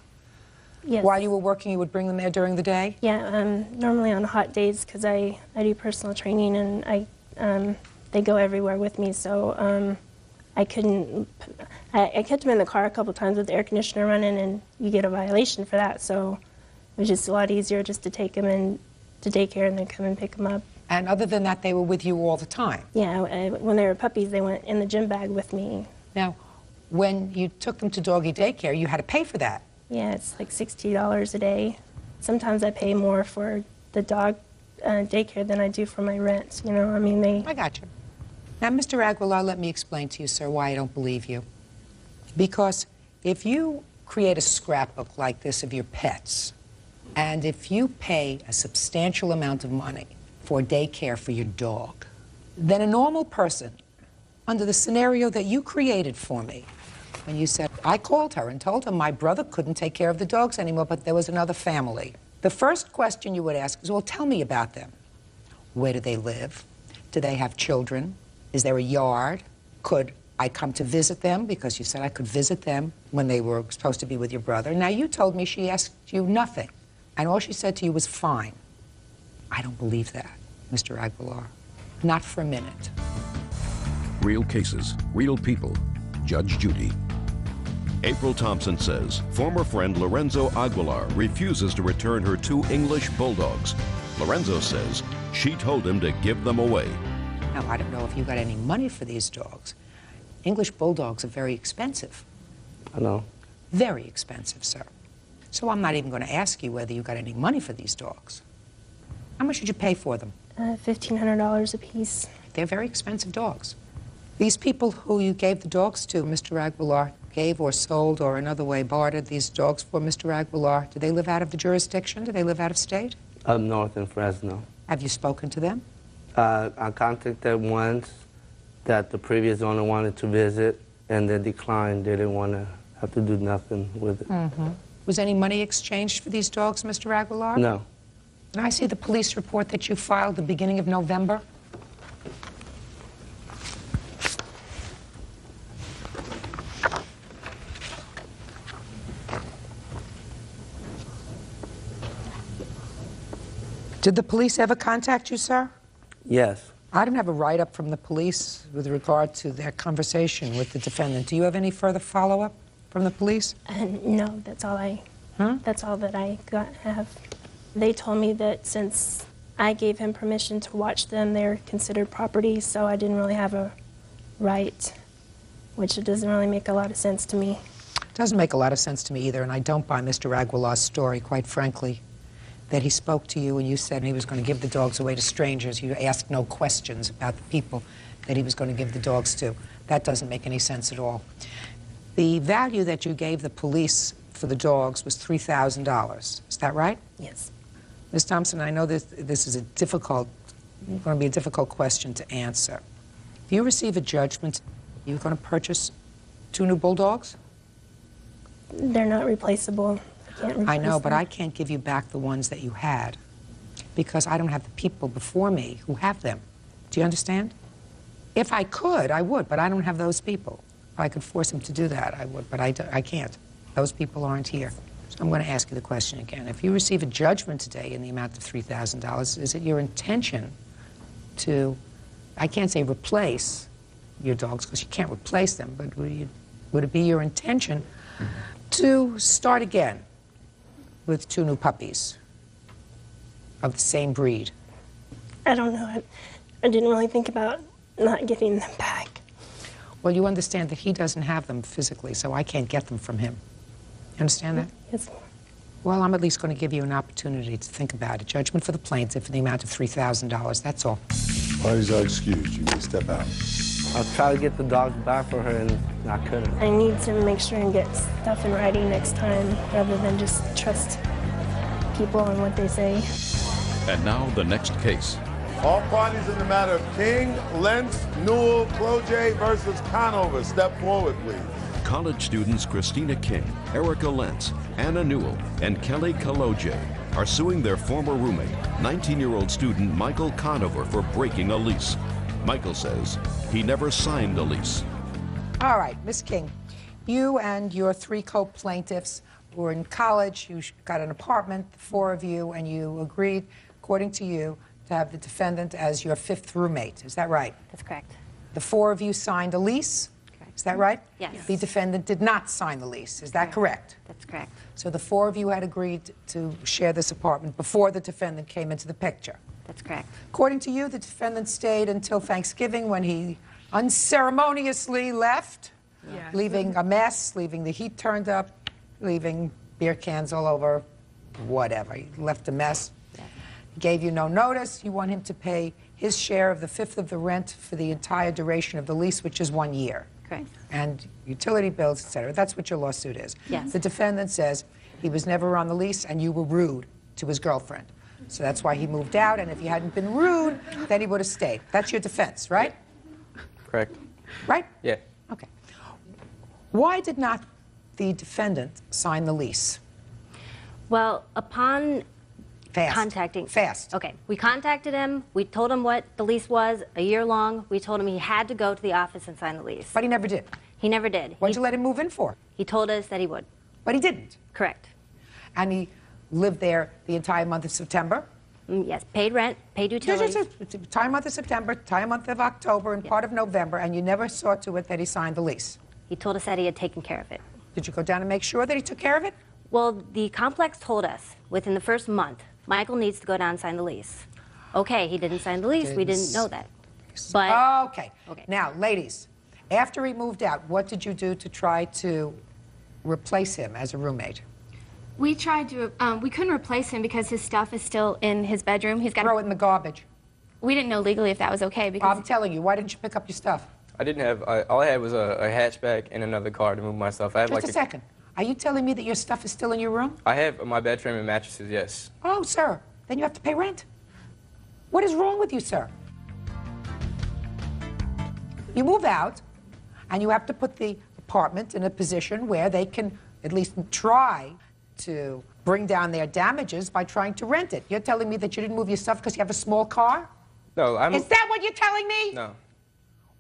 Yes. While you were working, you would bring them there during the day? Yeah, normally on hot days because I do personal training and they go everywhere with me, so I couldn't. I kept them in the car a couple times with the air conditioner running, and you get a violation for that. So it was just a lot easier just to take them in to daycare and then come and pick them up. And other than that, they were with you all the time? Yeah, when they were puppies, they went in the gym bag with me. Now, when you took them to doggy daycare, you had to pay for that. Yeah, it's like $60 a day. Sometimes I pay more for the dog daycare than I do for my rent. You know, I mean, I got you. Now, Mr. Aguilar, let me explain to you, sir, why I don't believe you. Because if you create a scrapbook like this of your pets, and if you pay a substantial amount of money for daycare for your dog, then a normal person, under the scenario that you created for me, when you said, I called her and told her my brother couldn't take care of the dogs anymore, but there was another family. The first question you would ask is, well, tell me about them. Where do they live? Do they have children? Is there a yard? Could I come to visit them? Because you said I could visit them when they were supposed to be with your brother. Now, you told me she asked you nothing, and all she said to you was fine. I don't believe that, Mr. Aguilar. Not for a minute. Real cases, real people. Judge Judy. April Thompson says former friend Lorenzo Aguilar refuses to return her 2 English bulldogs. Lorenzo says she told him to give them away. Now, I don't know if you got any money for these dogs. English bulldogs are very expensive. I know. Very expensive, sir. So I'm not even going to ask you whether you got any money for these dogs. How much did you pay for them? $1,500 a piece. They're very expensive dogs. These people who you gave the dogs to, Mr. Aguilar, gave or sold or another way bartered these dogs for Mr. Aguilar, do they live out of the jurisdiction? Do they live out of state? Up north in Fresno. Have you spoken to them? I contacted once that the previous owner wanted to visit, and they declined. They didn't want to have to do nothing with it. Mm-hmm. Was any money exchanged for these dogs, Mr. Aguilar? No. And I see the police report that you filed the beginning of November. Did the police ever contact you, sir? Yes. I don't have a write-up from the police with regard to their conversation with the defendant. Do you have any further follow-up from the police? No, that's all I That's all that I have. They told me that since I gave him permission to watch them, they're considered property, so I didn't really have a right, which it doesn't really make a lot of sense to me. It doesn't make a lot of sense to me either, and I don't buy Mr. Aguilar's story, quite frankly, that he spoke to you and you said he was going to give the dogs away to strangers. You asked no questions about the people that he was going to give the dogs to. That doesn't make any sense at all. The value that you gave the police for the dogs was $3,000. Is that right? Yes. Ms. Thompson, I know this is going to be a difficult question to answer. If you receive a judgment, are you going to purchase 2 new bulldogs? They're not replaceable. I can't replace I know, but them. I can't give you back the ones that you had because I don't have the people before me who have them. Do you understand? If I could, I would, but I don't have those people. If I could force them to do that, I would, but I can't. Those people aren't here. So I'm going to ask you the question again. If you receive a judgment today in the amount of $3,000, is it your intention to, I can't say replace your dogs because you can't replace them, but would it be your intention to start again with 2 new puppies of the same breed? I don't know. I didn't really think about not getting them back. Well, you understand that he doesn't have them physically, so I can't get them from him. You understand that? Yes. Well, I'm at least going to give you an opportunity to think about it. Judgment for the plaintiff in the amount of $3,000. That's all. Parties are excused. You may step out. I'll try to get the dogs back for her, and I couldn't. I need to make sure and get stuff in writing next time rather than just trust people on what they say. And now the next case. All parties in the matter of King, Lentz, Newell, Cloje versus Conover. Step forward, please. College students Christina King, Erica Lentz, Anna Newell, and Kelly Kaloje are suing their former roommate, 19-year-old student Michael Conover, for breaking a lease. Michael says he never signed the lease. All right, Miss King, you and your 3 co-plaintiffs were in college. You got an apartment, the 4 of you, and you agreed, according to you, to have the defendant as your 5th roommate. Is that right? That's correct. The 4 of you signed a lease. Is that right? Yes. The defendant did not sign the lease. Is that correct? That's correct. So the 4 of you had agreed to share this apartment before the defendant came into the picture. That's correct. According to you, the defendant stayed until Thanksgiving when he unceremoniously left, leaving a mess, leaving the heat turned up, leaving beer cans all over, whatever. He left a mess. He gave you no notice. You want him to pay his share of the 5th of the rent for the entire duration of the lease, which is 1 year. Correct. And utility bills, et cetera. That's what your lawsuit is. Yes. The defendant says he was never on the lease and you were rude to his girlfriend. So that's why he moved out, and if you hadn't been rude, then he would have stayed. That's your defense, right? Correct. Right? Yeah. Okay. Why did not the defendant sign the lease? Well, upon contacting... Fast. Okay. We contacted him. We told him what the lease was, a year long. We told him he had to go to the office and sign the lease. But he never did. He never did. What'd you let him move in for? He told us that he would. But he didn't. Correct. And he lived there the entire month of September? Yes. Paid rent, paid utilities. Entire month of September, entire month of October, and part of November, and you never saw to it that he signed the lease? He told us that he had taken care of it. Did you go down and make sure that he took care of it? Well, the complex told us within the first month, Michael needs to go down and sign the lease. Okay, he didn't sign the lease. We didn't know that. But okay. Now, ladies, after he moved out, what did you do to try to replace him as a roommate? We tried to, we couldn't replace him because his stuff is still in his bedroom. He's got Throw it in the garbage. We didn't know legally if that was okay because... I'm telling you, why didn't you pick up your stuff? I didn't have, all I had was a hatchback and another car to move my stuff. I had Just like a second. Are you telling me that your stuff is still in your room? I have my bed frame and mattresses, yes. Oh, sir, then you have to pay rent. What is wrong with you, sir? You move out, and you have to put the apartment in a position where they can at least try to bring down their damages by trying to rent it. You're telling me that you didn't move your stuff because you have a small car? No, Is that what you're telling me? No.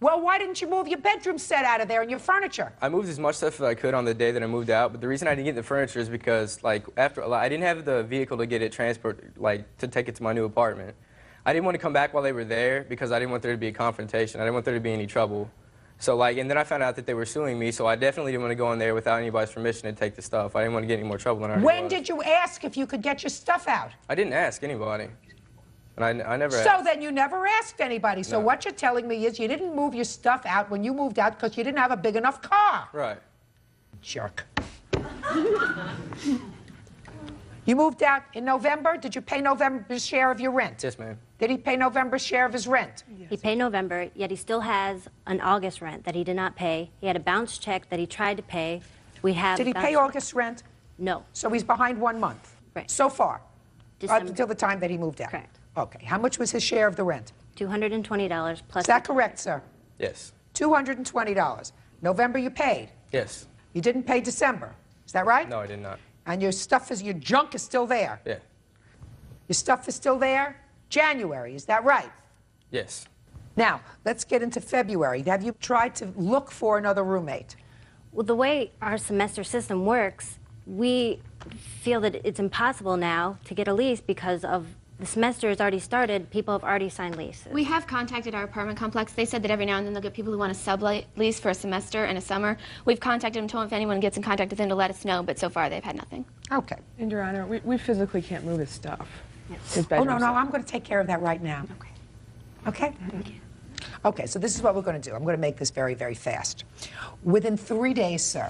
Well, why didn't you move your bedroom set out of there and your furniture? I moved as much stuff as I could on the day that I moved out, but the reason I didn't get the furniture is because, like, I didn't have the vehicle to get it transported, like, to take it to my new apartment. I didn't want to come back while they were there because I didn't want there to be a confrontation. I didn't want there to be any trouble. So like, and then I found out that they were suing me, so I definitely didn't want to go in there without anybody's permission to take the stuff. I didn't want to get any more trouble than I already When was. did you ask if you could get your stuff out? I didn't ask anybody. And I never So asked. then you never asked anybody. So No. what you're telling me is you didn't move your stuff out when you moved out because you didn't have a big enough car. Right. Jerk. You moved out in November. Did you pay November's share of your rent? Yes, ma'am. Did he pay November's share of his rent? He paid November, yet he still has an August rent that he did not pay. He had a bounce check that he tried to pay. We have. Did he pay August rent? No. So he's behind 1 month. Right. So far. December. Until the time that he moved out. Correct. Okay. How much was his share of the rent? $220 plus. Is that correct, sir? Yes. $220. November you paid. Yes. You didn't pay December. Is that right? No, I did not. And your stuff is, your junk is still there. Yeah. Your stuff is still there. January, is that right? Yes. Now, let's get into February. Have you tried to look for another roommate? Well, the way our semester system works, we feel that it's impossible now to get a lease because of the semester has already started. People have already signed leases. We have contacted our apartment complex. They said that every now and then they'll get people who want to sublease for a semester and a summer. We've contacted them, told them if anyone gets in contact with them to let us know, but so far they've had nothing. Okay. And Your Honor, we physically can't move his stuff. His Oh, bedroom no, stuff. I'm going to take care of that right now. Okay. Okay? Thank you. Okay, so this is what we're going to do. I'm going to make this very, very fast. Within 3 days, sir,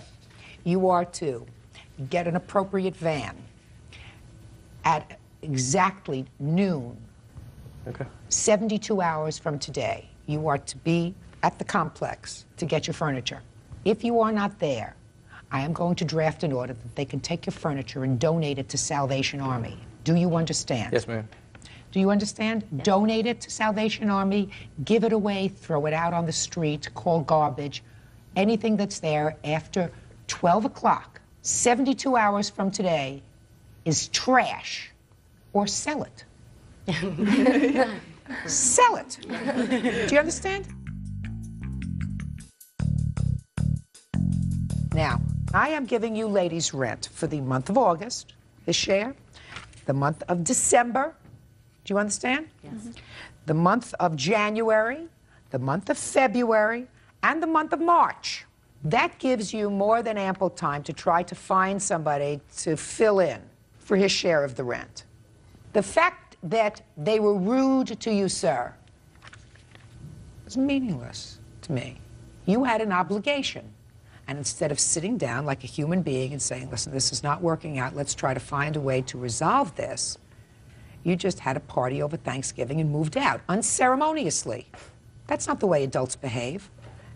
you are to get an appropriate van at exactly noon. Okay. 72 hours from today, you are to be at the complex to get your furniture. If you are not there, I am going to draft an order that they can take your furniture and donate it to Salvation Army. Do you understand? Yes, ma'am. Do you understand? Yes. Donate it to Salvation Army, give it away, throw it out on the street, call garbage. Anything that's there after 12 o'clock, 72 hours from today, is trash. Or sell it. Sell it. Do you understand? Now, I am giving you ladies rent for the month of August, his share, the month of December, do you understand? Yes. The month of January, the month of February, and the month of March. That gives you more than ample time to try to find somebody to fill in for his share of the rent. The fact that they were rude to you, sir, is meaningless to me. You had an obligation. And instead of sitting down like a human being and saying, listen, this is not working out, let's try to find a way to resolve this, you just had a party over Thanksgiving and moved out unceremoniously. That's not the way adults behave.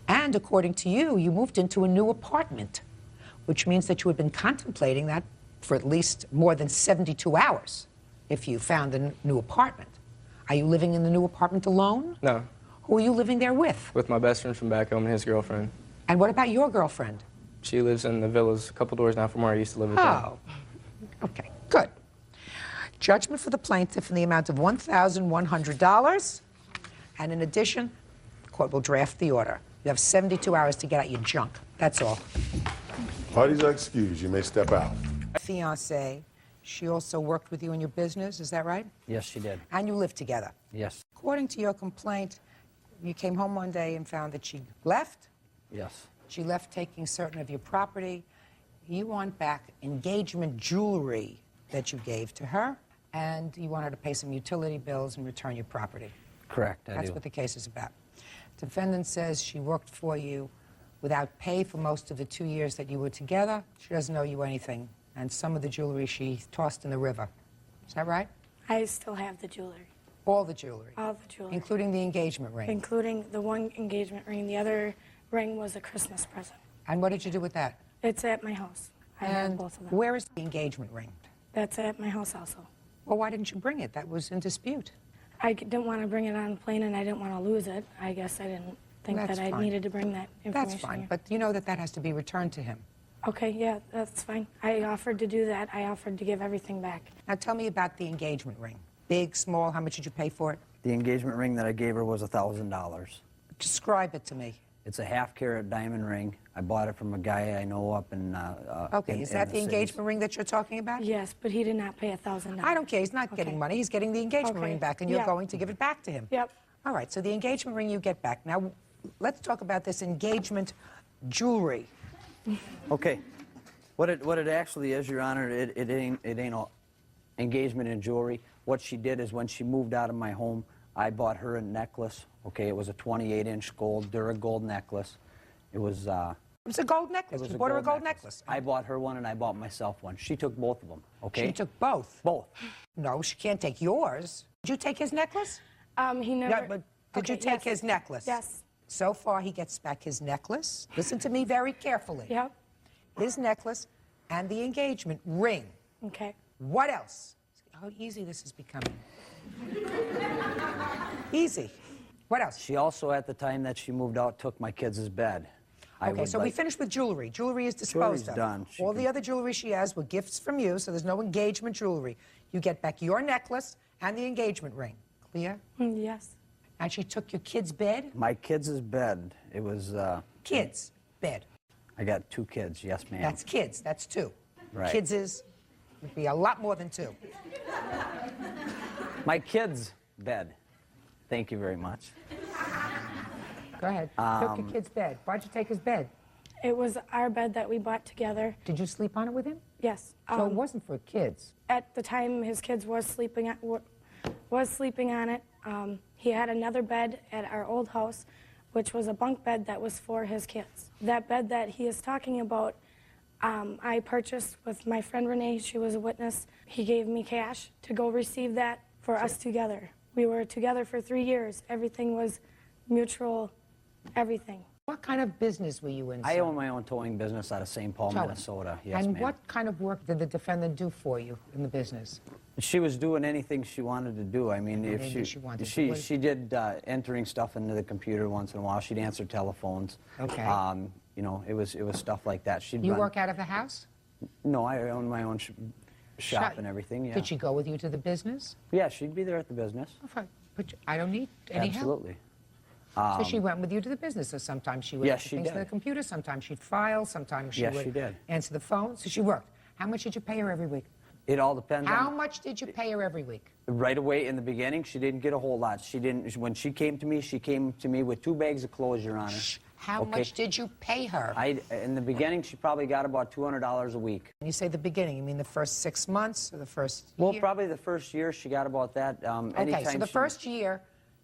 And according to you, you moved into a new apartment, which means that you had been contemplating that for at least more than 72 hours if you found a new apartment. Are you living in the new apartment alone? No. Who are you living there with? With my best friend from back home and his girlfriend. And what about your girlfriend? She lives in the villas a couple doors down from where I used to live with Oh, okay, good. Judgment for the plaintiff in the amount of $1,100. And in addition, the court will draft the order. You have 72 hours to get out your junk. That's all. Parties are excused. You may step out. Fiancée, she also worked with you in your business, is that right? Yes, she did. And you lived together? Yes. According to your complaint, you came home one day and found that she left? Yes. She left taking certain of your property. You want back engagement jewelry that you gave to her, and you want her to pay some utility bills and return your property. Correct, I That's do. what the case is about. Defendant says she worked for you without pay for most of the 2 years that you were together. She doesn't owe you anything, and some of the jewelry she tossed in the river. Is that right? I still have the jewelry. All the jewelry? All the jewelry. Including the engagement ring? Including the one engagement ring. The other ring was a Christmas present. And what did you do with that? It's at my house. I have And both of them. where is the engagement ring? That's at my house also. Well, why didn't you bring it? That was in dispute. I didn't want to bring it on a plane, and I didn't want to lose it. I guess I didn't think That's that I fine. needed to bring that information. That's fine, here. but you know that that has to be returned to him. Okay, yeah, that's fine. I offered to do that. I offered to give everything back. Now tell me about the engagement ring. Big, small, how much did you pay for it? The engagement ring that I gave her was $1,000. Describe it to me. It's a half-carat diamond ring. I bought it from a guy I know up in. Okay, is that the engagement ring that you're talking about? Yes, but he did not pay $1,000. I don't care. He's not getting money. He's getting the engagement Okay. ring back, and you're Yeah. going to give it back to him. Yep. All right, so the engagement ring you get back. Now, let's talk about this engagement jewelry. Okay. What it actually is, Your Honor, it ain't a engagement in jewelry. What she did is when she moved out of my home, I bought her a necklace. Okay, it was a 28-inch gold Duragold necklace. It was It's a gold necklace. You bought her a gold necklace. I bought her one and I bought myself one. She took both of them. Okay. She took both. Both. No, she can't take yours. Did you take his necklace? He never. No, but did you take his necklace? Yes. So far, he gets back his necklace. Listen to me very carefully. Yep. His necklace and the engagement ring. Okay. What else? How easy this is becoming. Easy. What else? She also, at the time that she moved out, took my kids' bed. Okay, so we finished with jewelry. Jewelry is disposed Jewelry's of. done. All the other jewelry she has were gifts from you, so there's no engagement jewelry. You get back your necklace and the engagement ring. Clear? Yes. And she took your kid's bed? My kids' bed. It was. Kids' bed. I got 2 kids. Yes, ma'am. That's kids. That's 2. Right. Kids would be a lot more than 2. My kids' bed. Thank you very much. Go ahead. Took your kid's bed. Why'd you take his bed? It was our bed that we bought together. Did you sleep on it with him? Yes. So it wasn't for kids. At the time, his kids was sleeping on it. He had another bed at our old house, which was a bunk bed that was for his kids. That bed that he is talking about, I purchased with my friend Renee. She was a witness. He gave me cash to go receive that for us together. We were together for 3 years. Everything was mutual, everything. What kind of business were you in, I sir? own my own towing business out of St. Paul, Towing. Minnesota. Yes, And ma'am. what kind of work did the defendant do for you in the business? She was doing anything she wanted to do. I mean, if Anything she she wanted to she do. she did entering stuff into the computer once in a while. She'd answer telephones. Okay. You know, it was stuff like that. She'd You run- work out of the house? No, I own my own shop and everything. Yeah. Did she go with you to the business? Yeah, she'd be there at the business. Oh, fine. But I don't need any help. Absolutely. So she went with you to the business. So sometimes she would Yes, enter she things to did. the computer. Sometimes she'd file. Sometimes she Yes, would she did. answer the phone. So she worked. How much did you pay her every week? It all depends How on. much did you pay her every week? Right away in the beginning, she didn't get a whole lot. She didn't. When she came to me with 2 bags of clothes, Your Honor. How Okay. much did you pay her? In the beginning, she probably got about $200 a week. When you say the beginning, you mean the first 6 months or the first Well, year? probably the first year she got about that. Okay, so the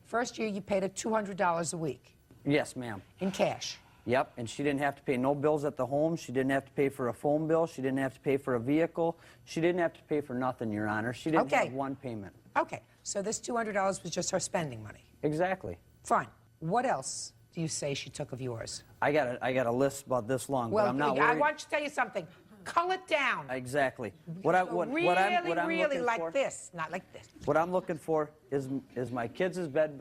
first year you paid her $200 a week Yes, ma'am. in cash. Yep, and she didn't have to pay no bills at the home. She didn't have to pay for a phone bill. She didn't have to pay for a vehicle. She didn't have to pay for nothing, Your Honor. She didn't Okay. have one payment. Okay, so this $200 was just her spending money. Exactly. Fine. What else do you say she took of yours? I got a list about this long, Well, but I'm not I worried. want you to tell you something. Cull it down. Exactly. Really, I'm really looking like for, this, not like this. What I'm looking for is my kids' bed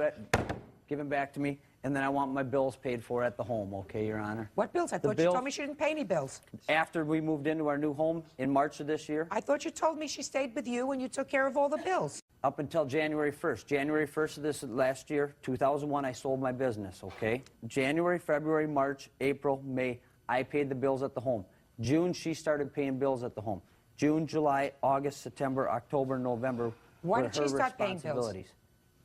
given back to me, and then I want my bills paid for at the home, okay, Your Honor? What bills? I The thought you bills- told me she didn't pay any bills. After we moved into our new home in March of this year, I thought you told me she stayed with you and you took care of all the bills. up until January 1st. January 1st of this last year, 2001, I sold my business, okay? January, February, March, April, May, I paid the bills at the home. June, she started paying bills at the home. June, July, August, September, October, November Why were did she her start paying bills? responsibilities.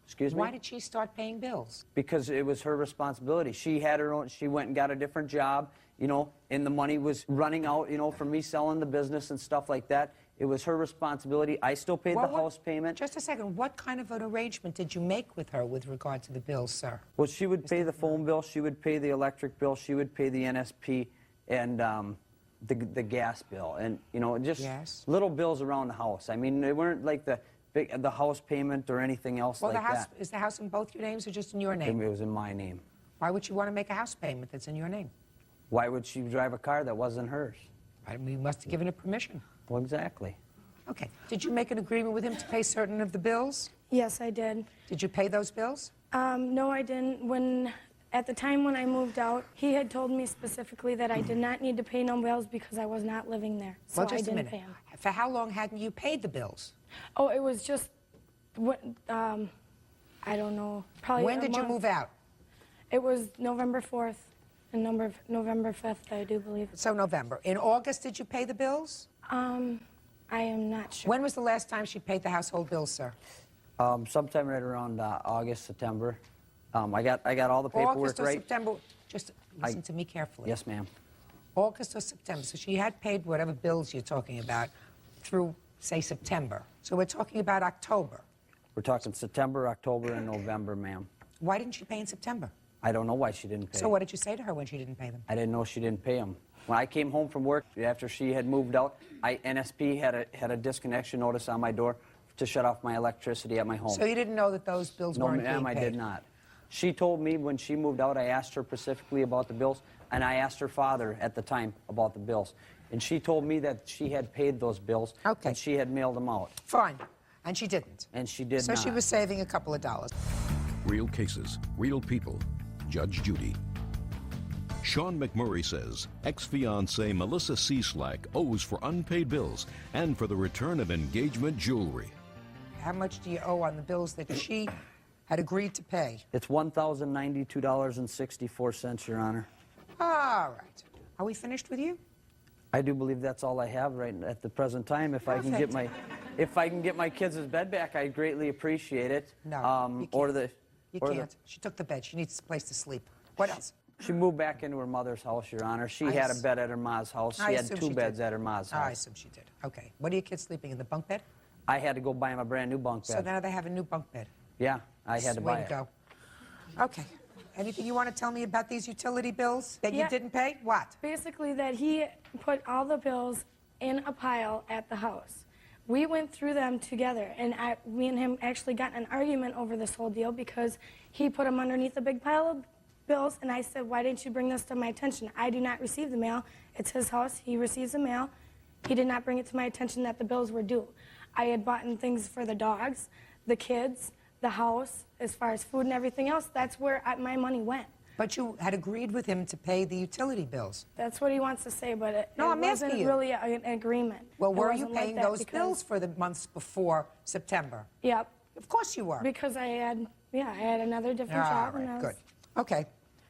Excuse me? Why did she start paying bills? Because it was her responsibility. She had her own, she went and got a different job, you know, and the money was running out, you know, from me selling the business and stuff like that. It was her responsibility. I still paid the house payment. Just a second. What kind of an arrangement did you make with her with regard to the bills, sir? Well, she would pay the phone bill, she would pay the electric bill, she would pay the NSP and the gas bill, and you know, just little bills around the house. I mean, they weren't like the house payment or anything else Well, like the house that. is the house in both your names or just in your name? It was in my name. Why would you want to make a house payment that's in your name? Why would she drive a car that wasn't hers? We must have given her permission. Well, exactly. Okay. Did you make an agreement with him to pay certain of the bills? Yes, I did. Did you pay those bills? No, I didn't. At the time when I moved out, he had told me specifically that I did not need to pay no bills because I was not living there. So Well, just I a didn't minute. pay him. For how long hadn't you paid the bills? Oh, it was just, I don't know, probably When a did you month. move out? It was November 4th and November 5th, I do believe. So November. In August, did you pay the bills? I am not sure. When was the last time she paid the household bills, sir? Sometime right around August, September. I got all the paperwork August or right. September? Just listen to me carefully. Yes, ma'am. August or September. So she had paid whatever bills you're talking about through, say, September. So we're talking about October. We're talking September, October, and November, ma'am. Why didn't she pay in September? I don't know why she didn't pay. So what did you say to her when she didn't pay them? I didn't know she didn't pay them. When I came home from work after she had moved out, NSP had a disconnection notice on my door to shut off my electricity at my home. So you didn't know that those bills weren't being paid? No, ma'am, I did not. She told me when she moved out, I asked her specifically about the bills, and I asked her father at the time about the bills. And she told me that she had paid those bills, and she had mailed them out. Fine. And she didn't? And she did so not. So she was saving a couple of dollars. Real cases, real people. Judge Judy. Sean McMurray says ex-fiancée Melissa Cieslak owes for unpaid bills and for the return of engagement jewelry. How much do you owe on the bills that she had agreed to pay? It's $1,092.64, Your Honor. All right. Are we finished with you? I do believe that's all I have right at the present time. If I can get my kids' bed back, I'd greatly appreciate it. No, you or can't. She took the bed. She needs a place to sleep. What else? She moved back into her mother's house, Your Honor. She had a bed at her ma's house. She had two beds at her ma's house. I assume she did. Okay. What are your kids sleeping in, the bunk bed? I had to go buy them a brand new bunk bed. So now they have a new bunk bed. Yeah, I had to buy it. Way to go. Okay. Anything you want to tell me about these utility bills that you didn't pay? What? Basically that he put all the bills in a pile at the house. We went through them together, and me and him actually got in an argument over this whole deal because he put them underneath a big pile of bills, and I said, why didn't you bring this to my attention? I do not receive the mail. It's his house. He receives the mail. He did not bring it to my attention that the bills were due. I had bought in things for the dogs, the kids, the house, as far as food and everything else. That's where my money went. But you had agreed with him to pay the utility bills. That's what he wants to say, but it I'm wasn't asking you. really an agreement. Well, It were you wasn't like paying that those because- bills for the months before September? Yep. Of course you were. Because I had another different job. All and I right, was- good. Okay,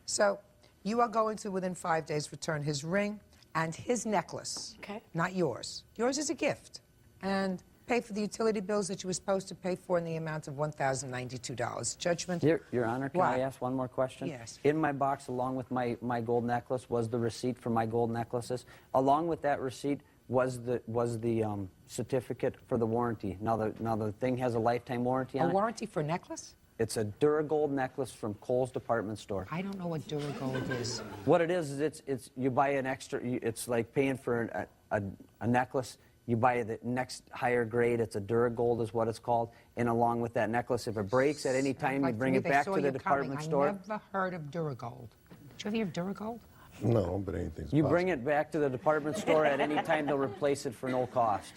so you are going to, within 5 days, return his ring and his necklace. Okay. Not yours. Yours is a gift. And pay for the utility bills that you were supposed to pay for in the amount of $1,092. Judgment? Your Honor, can I ask one more question? Yes. In my box, along with my gold necklace, was the receipt for my gold necklaces. Along with that receipt was the certificate for the warranty. Now the thing has a lifetime warranty on it. A warranty for a necklace? It's a Duragold necklace from Kohl's department store. I don't know what Duragold is. What it is it's you buy an extra. It's like paying for a necklace. You buy the next higher grade. It's a Duragold is what it's called. And along with that necklace, if it breaks at any time, you bring it back to the department store. I never heard of Duragold. Did you ever hear of Duragold? No, but anything's You possible. bring it back to the department store at any time. They'll replace it for no cost.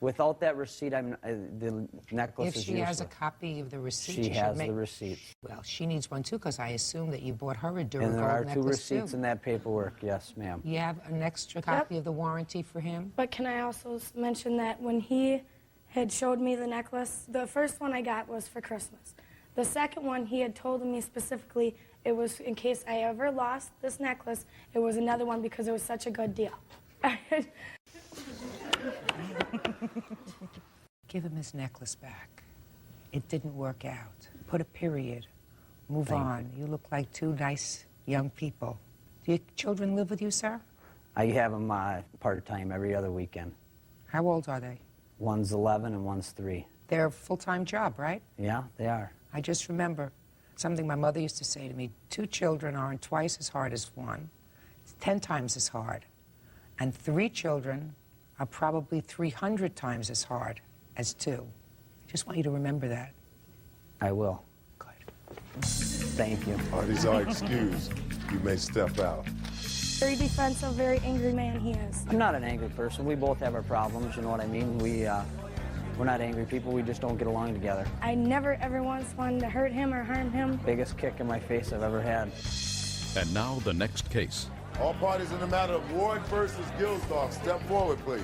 Without that receipt, the necklace If is she useless. has a copy of the receipt, She you should has make... the receipt. Well, she needs one too, because I assume that you bought her a Duragold And there are two necklace receipts too. in that paperwork. Yes, ma'am. You have an extra copy of the warranty for him? But can I also mention that when he had showed me the necklace, the first one I got was for Christmas. The second one, he had told me specifically it was in case I ever lost this necklace, it was another one because it was such a good deal. Give him his necklace back. It didn't work out. Put a period. Move Thank on. You look like two nice young people. Do your children live with you, sir? I have them part-time every other weekend. How old are they? One's 11 and one's 3. They're a full-time job, right? Yeah, they are. I just remember something my mother used to say to me. 2 children aren't twice as hard as 1. It's 10 times as hard. And 3 children are probably 300 times as hard as 2. I just want you to remember that. I will. Good. Thank you. Parties are excused. You may step out. Very defensive, very angry man he is. I'm not an angry person. We both have our problems, you know what I mean? We're not angry people. We just don't get along together. I never ever once wanted to hurt him or harm him. Biggest kick in my face I've ever had. And now the next case. All parties in the matter of Ward versus Gilsdorf, step forward, please.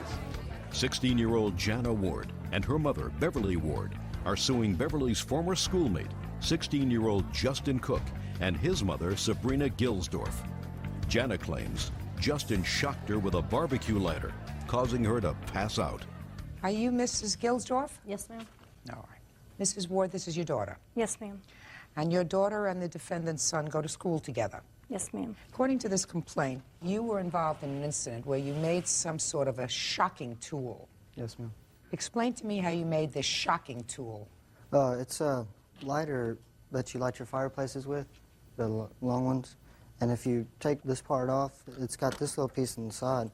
16-year-old Jana Ward and her mother, Beverly Ward, are suing Beverly's former schoolmate, 16-year-old Justin Cook, and his mother, Sabrina Gilsdorf. Jana claims Justin shocked her with a barbecue lighter, causing her to pass out. Are you Mrs. Gilsdorf? Yes, ma'am. All right. Mrs. Ward, this is your daughter. Yes, ma'am. And your daughter and the defendant's son go to school together. Yes, ma'am. According to this complaint, you were involved in an incident where you made some sort of a shocking tool. Yes, ma'am. Explain to me how you made this shocking tool. It's a lighter that you light your fireplaces with, the long ones. And if you take this part off, it's got this little piece inside.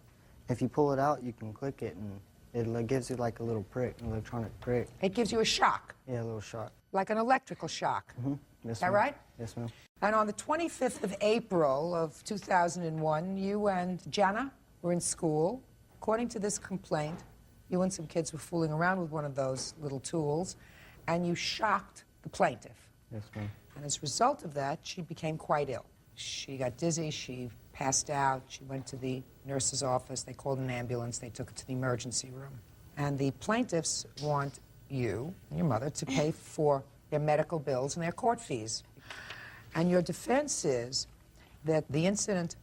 If you pull it out, you can click it, and it gives you like a little prick, an electronic prick. It gives you a shock. Yeah, a little shock. Like an electrical shock. Mm-hmm. Yes, Is that ma'am. right? Yes, ma'am. And on the 25th of April of 2001, you and Jana were in school. According to this complaint, you and some kids were fooling around with one of those little tools, and you shocked the plaintiff. Yes, ma'am. And as a result of that, she became quite ill. She got dizzy, she passed out, she went to the nurse's office, they called an ambulance, they took her to the emergency room. And the plaintiffs want you and your mother to pay for their medical bills and their court fees. And your defense is that the incident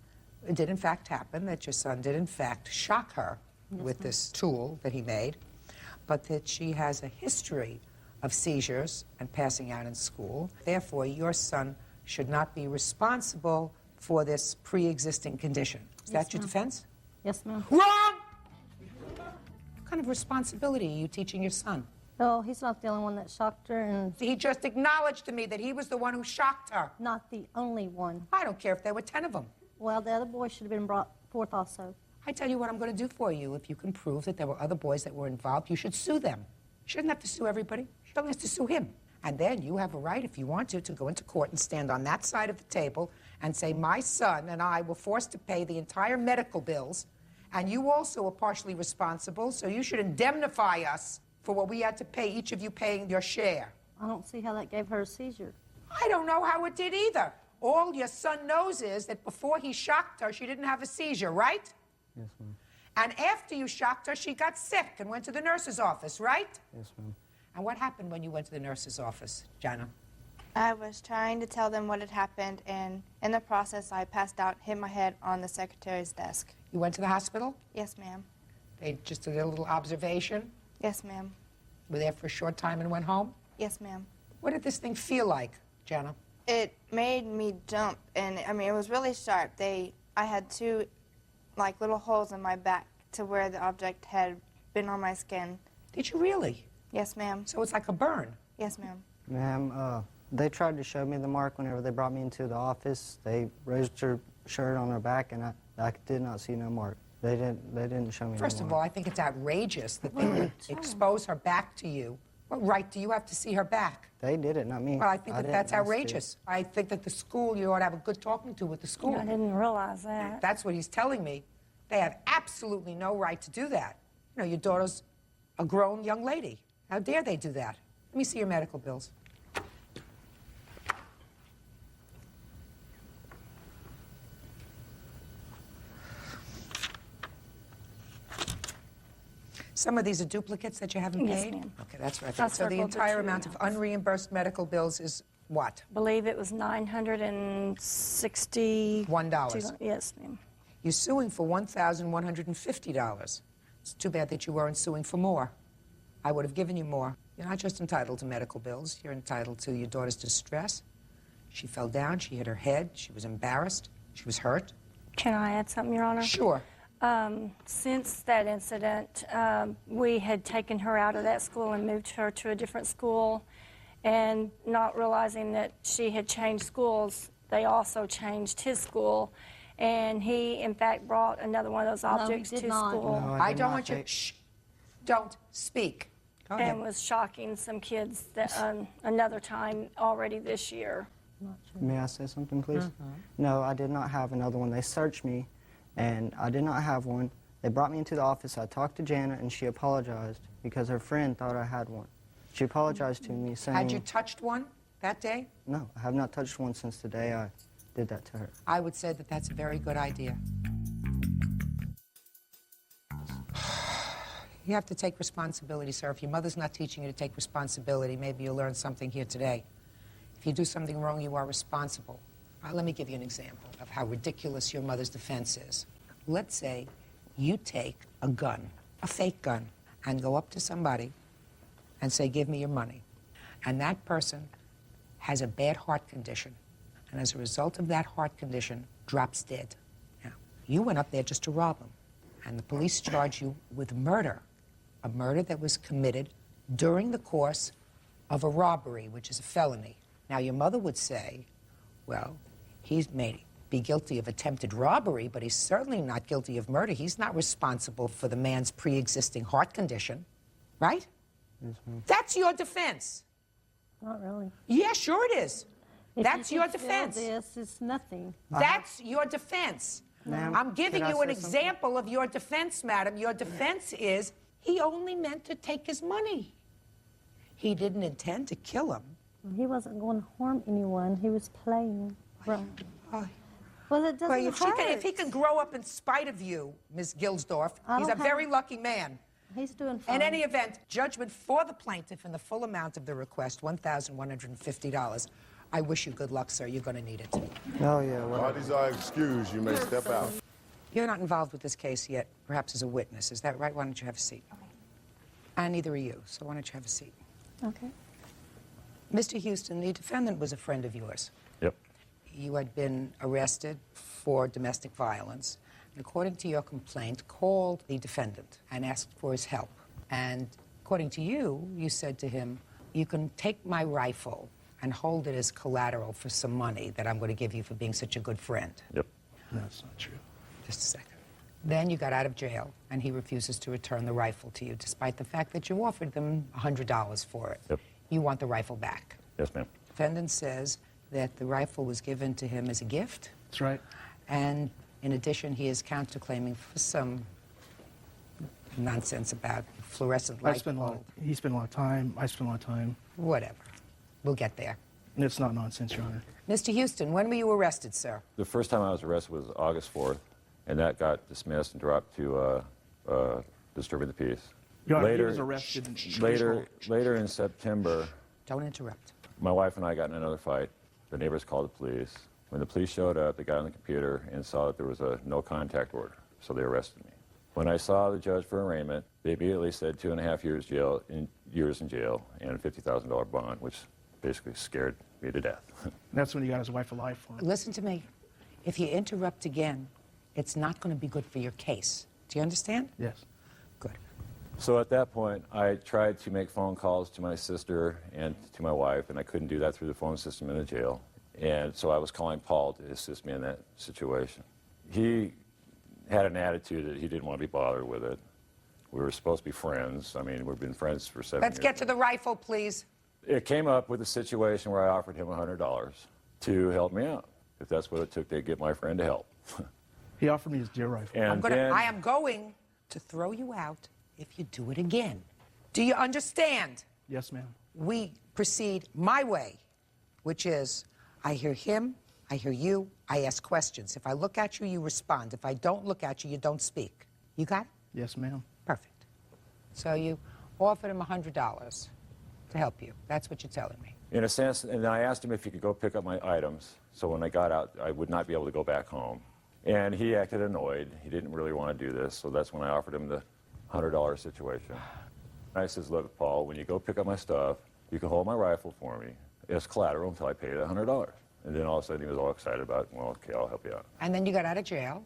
did in fact happen, that your son did in fact shock her with this tool that he made, but that she has a history of seizures and passing out in school. Therefore, your son should not be responsible for this pre-existing condition. Is that your defense? Yes, ma'am. Wrong! What kind of responsibility are you teaching your son? Oh, he's not the only one that shocked her, and He just acknowledged to me that he was the one who shocked her. not the only one. I don't care if there were 10 of them. Well, the other boy should have been brought forth also. I tell you what I'm going to do for you. If you can prove that there were other boys that were involved, you should sue them. You shouldn't have to sue everybody. You only have to sue him. And then you have a right, if you want to go into court and stand on that side of the table and say, my son and I were forced to pay the entire medical bills, and you also are partially responsible, so you should indemnify us for what we had to pay, each of you paying your share. I don't see how that gave her a seizure. I don't know how it did either. All your son knows is that before he shocked her, she didn't have a seizure, right? Yes, ma'am. And after you shocked her, she got sick and went to the nurse's office, right? Yes, ma'am. And what happened when you went to the nurse's office, Jana? I was trying to tell them what had happened, and in the process, I passed out, hit my head on the secretary's desk. You went to the hospital? Yes, ma'am. They just did a little observation? Yes, ma'am. Were there for a short time and went home? Yes, ma'am. What did this thing feel like, Jana? It made me jump, and I mean, it was really sharp. I had two, like, little holes in my back to where the object had been on my skin. Did you really? Yes, ma'am. So it's like a burn? Yes, ma'am. Ma'am, they tried to show me the mark whenever they brought me into the office. They raised her shirt on her back, and I did not see no mark. They didn't show me First no of mark. all, I think it's outrageous that they would expose her back to you. What right do you have to see her back? They did it, not me. Well, I think that didn't that's ask to. outrageous. I think that the school, you ought to have a good talking to with the school. I didn't realize that. That's what he's telling me. They have absolutely no right to do that. You know, your daughter's a grown young lady. How dare they do that? Let me see your medical bills. Some of these are duplicates that you haven't Yes, paid? ma'am. Okay, that's right. I So the circled the entire two amount of unreimbursed medical bills is what? I believe it was $961. Yes, ma'am. You're suing for $1,150. It's too bad that you weren't suing for more. I would have given you more. You're not just entitled to medical bills. You're entitled to your daughter's distress. She fell down. She hit her head. She was embarrassed. She was hurt. Can I add something, Your Honor? Sure. Since that incident, we had taken her out of that school and moved her to a different school, and not realizing that she had changed schools, they also changed his school, and he, in fact, brought another one of those objects to school. No, I did don't not want you... take- Shh. Don't speak. Go ahead. And was shocking some kids that, another time already this year. May I say something, please? No, I did not have another one. They searched me, and I did not have one. They brought me into the office. I talked to Janet, and she apologized because her friend thought I had one. She apologized to me, saying... Had you touched one that day? No, I have not touched one since the day I did that to her. I would say that that's a very good idea. You have to take responsibility, sir. If your mother's not teaching you to take responsibility, maybe you'll learn something here today. If you do something wrong, you are responsible. Let me give you an example of how ridiculous your mother's defense is. Let's say you take a gun, a fake gun, and go up to somebody and say, give me your money. And that person has a bad heart condition, and as a result of that heart condition, drops dead. Now, you went up there just to rob him, and the police charge you with murder, a murder that was committed during the course of a robbery, which is a felony. Now, your mother would say, well, he's may be guilty of attempted robbery, but he's certainly not guilty of murder. He's not responsible for the man's pre-existing heart condition, right? Yes, ma'am. That's your defense. Not really. Yeah, sure it is. If That's you your can feel defense. This is nothing. That's your defense. Ma'am, I'm giving can I you an say something? example of your defense, madam. Your defense is he only meant to take his money. He didn't intend to kill him. He wasn't going to harm anyone. He was playing. Right. Well, it doesn't Well, if hurt. he can grow up in spite of you, Miss Gilsdorf, I he's a don't very have- lucky man. He's doing fine. In any event, judgment for the plaintiff in the full amount of the request, $1,150. I wish you good luck, sir. You're going to need it. Oh, yeah. Well, Parties are excused. You may step out. You're not involved with this case yet, perhaps as a witness. Is that right? Why don't you have a seat? And neither are you, so why don't you have a seat? Okay. Mr. Houston, the defendant was a friend of yours. Yep. You had been arrested for domestic violence, and according to your complaint, called the defendant and asked for his help. And according to you, you said to him, you can take my rifle and hold it as collateral for some money that I'm going to give you for being such a good friend. Yep. that's not true. Just a second. Then you got out of jail, and he refuses to return the rifle to you, despite the fact that you offered them $100 for it. Yep. You want the rifle back. Yes, ma'am. Defendant says that the rifle was given to him as a gift. That's right. And in addition, he is counterclaiming for some nonsense about fluorescent light bulb. He spent a lot of time. I spent a lot of time. Whatever. We'll get there. It's not nonsense, Your Honor. Mr. Houston, when were you arrested, sir? The first time I was arrested was August 4th, and that got dismissed and dropped to disturbing the peace. Your Honor, he was arrested in later in September, Don't interrupt. my wife and I got in another fight. The neighbors called the police. When the police showed up, they got on the computer and saw that there was a no contact order, so they arrested me. When I saw the judge for arraignment, they immediately said 2.5 years in jail and a $50,000 bond, which basically scared me to death. That's when he got his wife alive for him. Listen to me. If you interrupt again, it's not going to be good for your case. Do you understand? Yes. Good. So at that point, I tried to make phone calls to my sister and to my wife, and I couldn't do that through the phone system in the jail. And so I was calling Paul to assist me in that situation. He had an attitude that he didn't want to be bothered with it. We were supposed to be friends. I mean, we've been friends for 7 years. Let's get to the rifle, please. It came up with a situation where I offered him $100 to help me out, if that's what it took to get my friend to help. He offered me his deer rifle. And I am going to throw you out if you do it again. Do you understand? Yes, ma'am. We proceed my way, which is I hear him, I hear you, I ask questions. If I look at you, you respond. If I don't look at you, you don't speak. You got it? Yes, ma'am. Perfect. So you offered him $100 to help you. That's what you're telling me. In a sense, and I asked him if he could go pick up my items, so when I got out, I would not be able to go back home. And he acted annoyed. He didn't really want to do this, so that's when I offered him the $100 situation. I says, look, Paul, when you go pick up my stuff, you can hold my rifle for me as collateral until I pay the $100. And then all of a sudden he was all excited about, well, okay, I'll help you out. And then you got out of jail,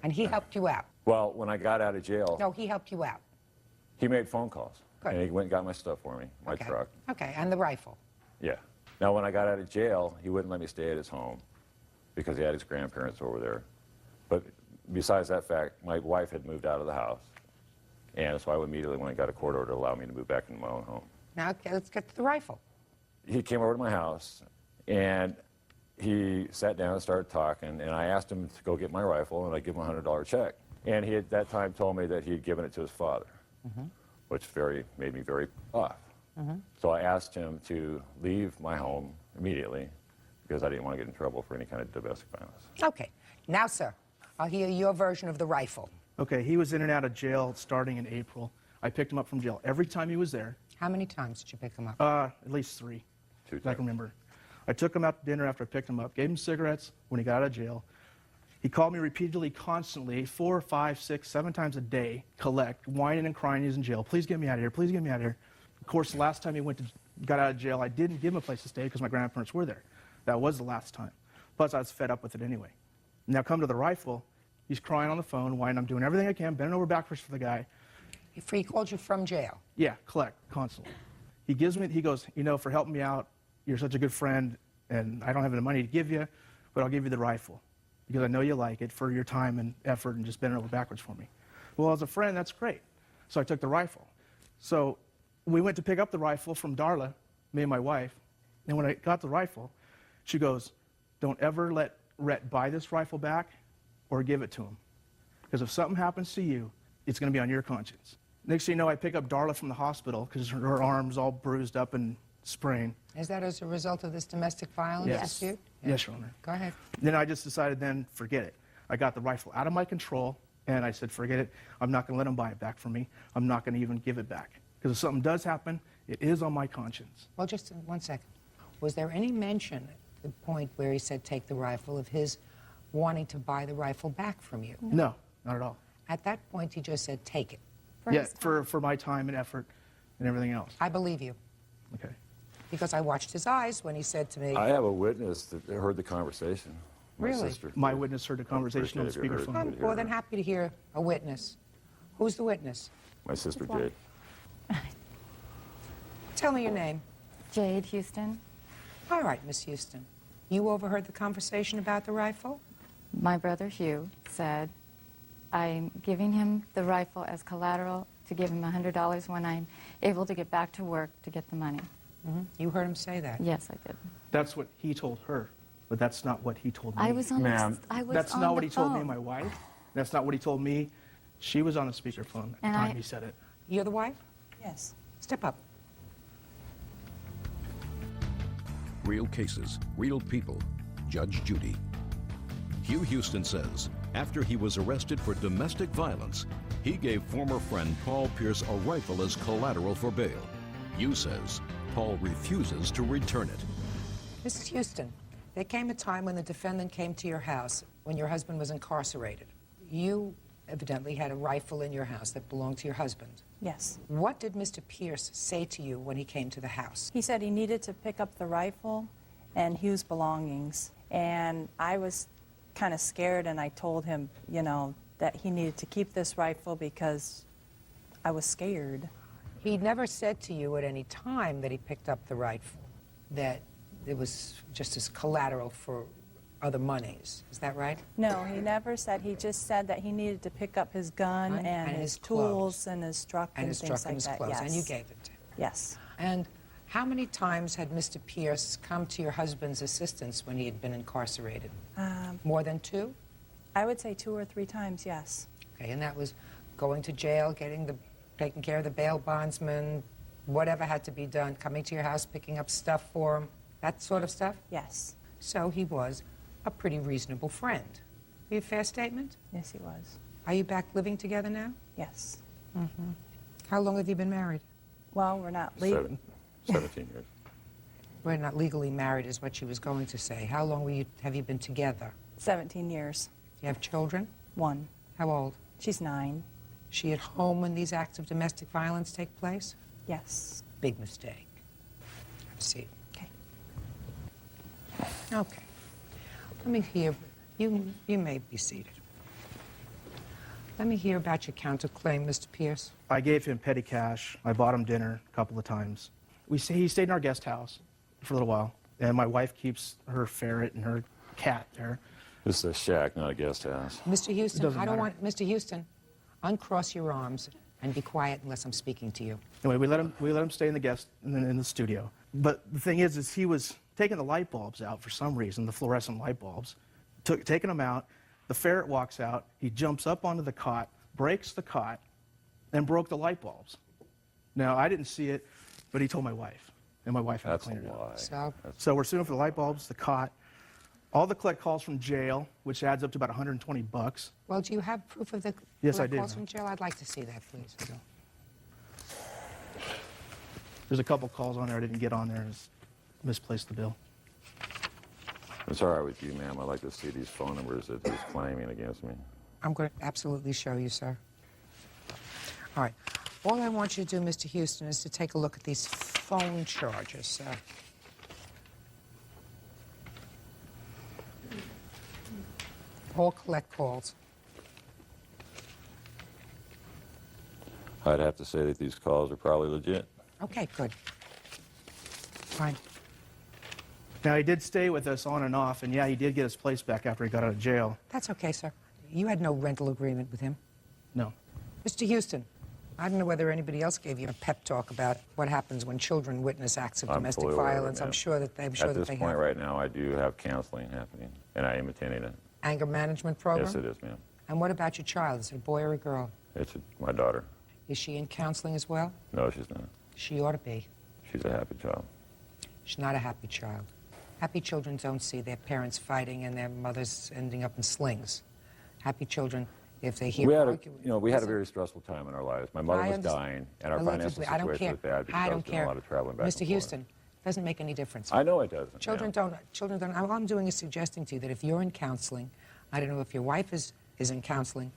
and he helped you out. Well, when I got out of jail, No, he helped you out. he made phone calls. Good. And he went and got my stuff for me, my truck. Okay, and the rifle. Yeah. Now, when I got out of jail, he wouldn't let me stay at his home because he had his grandparents over there. But besides that fact, my wife had moved out of the house. And so I immediately went and got a court order to allow me to move back into my own home. Now, okay, let's get to the rifle. He came over to my house, and he sat down and started talking, and I asked him to go get my rifle, and I gave him a $100 check. And he at that time told me that he had given it to his father, which made me very off. So I asked him to leave my home immediately because I didn't want to get in trouble for any kind of domestic violence. Okay. Now, sir, I'll hear your version of the rifle. Okay, he was in and out of jail starting in April. I picked him up from jail every time he was there. How many times did you pick him up? At least 3. 2 I can remember. I took him out to dinner after I picked him up, gave him cigarettes when he got out of jail. He called me repeatedly, constantly, 4, 5, 6, 7 times a day, whining and crying he's in jail. Please get me out of here, please get me out of here. Of course, the last time he went to got out of jail, I didn't give him a place to stay because my grandparents were there. That was the last time. Plus, I was fed up with it anyway. Now come to the rifle, he's crying on the phone, whining, I'm doing everything I can, bending over backwards for the guy. He called you from jail? Yeah, collect, constantly. He goes, you know, for helping me out, you're such a good friend, and I don't have any money to give you, but I'll give you the rifle because I know you like it for your time and effort and just bending over backwards for me. Well, as a friend, that's great. So I took the rifle. So we went to pick up the rifle from Darla, me and my wife, and when I got the rifle, she goes, don't ever let Rhett buy this rifle back or give it to him. Because if something happens to you, it's going to be on your conscience. Next thing you know, I pick up Darla from the hospital because her arm's all bruised up and sprained. Is that as a result of this domestic violence dispute? Yes, Your Honor. Go ahead. Then I just decided forget it. I got the rifle out of my control, and I said, forget it. I'm not going to let him buy it back from me. I'm not going to even give it back. Because if something does happen, it is on my conscience. Well, just 1 second. Was there any mention at the point where he said take the rifle of his wanting to buy the rifle back from you? No, not at all. At that point, he just said take it. For my time and effort and everything else. I believe you. Okay. Because I watched his eyes when he said to me... I have a witness that heard the conversation. Really? Sister. My witness heard the conversation on the speakerphone. I'm more than happy to hear a witness. Who's the witness? My sister, Jade. Tell me your name. Jade Houston. All right, Miss Houston. You overheard the conversation about the rifle? My brother Hugh said, I'm giving him the rifle as collateral to give him $100 when I'm able to get back to work to get the money. You heard him say that? Yes, I did. That's what he told her, but that's not what he told me. I was on Ma'am, that's not what he told me phone. and my wife. That's not what he told me. She was on the speakerphone at the time he said it. You're the wife? Yes. Step up. Real cases, real people. Judge Judy. Hugh Houston says after he was arrested for domestic violence, he gave former friend Paul Pierce a rifle as collateral for bail. Hugh says Paul refuses to return it. Mrs. Houston, there came a time when the defendant came to your house when your husband was incarcerated. You evidently had a rifle in your house that belonged to your husband. Yes. What did Mr. Pierce say to you when he came to the house? He said he needed to pick up the rifle and Hugh's belongings. And I was kind of scared, and I told him, you know, that he needed to keep this rifle because I was scared. He never said to you at any time that he picked up the rifle, that it was just as collateral for other monies. Is that right? No, he never said. He just said that he needed to pick up his gun and his tools and his truck and his things truck and like his that. clothes, Yes. and you gave it to him. Yes. And how many times had Mr. Pierce come to your husband's assistance when he had been incarcerated? More than 2? I would say 2 or 3 times, yes. Okay, and that was going to jail, taking care of the bail bondsman, whatever had to be done, coming to your house, picking up stuff for him, that sort of stuff? Yes. So he was a pretty reasonable friend. Be a fair statement? Yes, he was. Are you back living together now? Yes. Mm-hmm. How long have you been married? Well, we're not legal. 17 years. We're not legally married is what she was going to say. How long have you been together? 17 years. You have children? 1. How old? She's 9. She at home when these acts of domestic violence take place? Yes. Big mistake. Have a seat. Okay. Okay. Let me hear. You may be seated. Let me hear about your counterclaim, Mr. Pierce. I gave him petty cash. I bought him dinner a couple of times. He stayed in our guest house for a little while, and my wife keeps her ferret and her cat there. This is a shack, not a guest house. Mr. Houston, doesn't I don't matter. want Mr. Houston. Uncross your arms and be quiet unless I'm speaking to you. Anyway, we let him stay in the studio. But the thing is he was taking the light bulbs out for some reason, the fluorescent light bulbs, taking them out. The ferret walks out. He jumps up onto the cot, breaks the cot, and broke the light bulbs. Now, I didn't see it, but he told my wife, and my wife had to clean it up. So we're suing for the light bulbs, the cot, all the collect calls from jail, which adds up to about $120. Well, do you have proof of the Yes, I do. calls from jail? I'd like to see that, please. There's a couple calls on there I didn't get on there. I just misplaced the bill. It's all right with you, ma'am. I'd like to see these phone numbers that he's claiming against me. I'm going to absolutely show you, sir. All right. All I want you to do, Mr. Houston, is to take a look at these phone charges, sir. All collect calls. I'd have to say that these calls are probably legit. Okay, good. Fine. Now, he did stay with us on and off, and yeah, he did get his place back after he got out of jail. That's okay, sir. You had no rental agreement with him. No. Mr. Houston, I don't know whether anybody else gave you a pep talk about what happens when children witness acts of domestic fully aware of it, violence. ma'am. I'm sure that At they this point have. right now, I do have counseling happening, and I am attending it. Anger management program? Yes, it is, ma'am. And what about your child? Is it a boy or a girl? It's my daughter. Is she in counseling as well? No, she's not. She ought to be. She's a happy child. She's not a happy child. Happy children don't see their parents fighting and their mothers ending up in slings. Happy children, if they hear We had arguing... a very stressful time in our lives. My mother was dying, and our financial I don't situation care. was bad because I I don't was doing care. a lot of traveling back Mr. and Houston, doesn't make any difference. I know it doesn't. Children don't. All I'm doing is suggesting to you that if you're in counseling, I don't know if your wife is in counseling,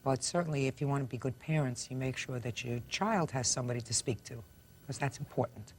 but certainly if you want to be good parents, you make sure that your child has somebody to speak to, because that's important.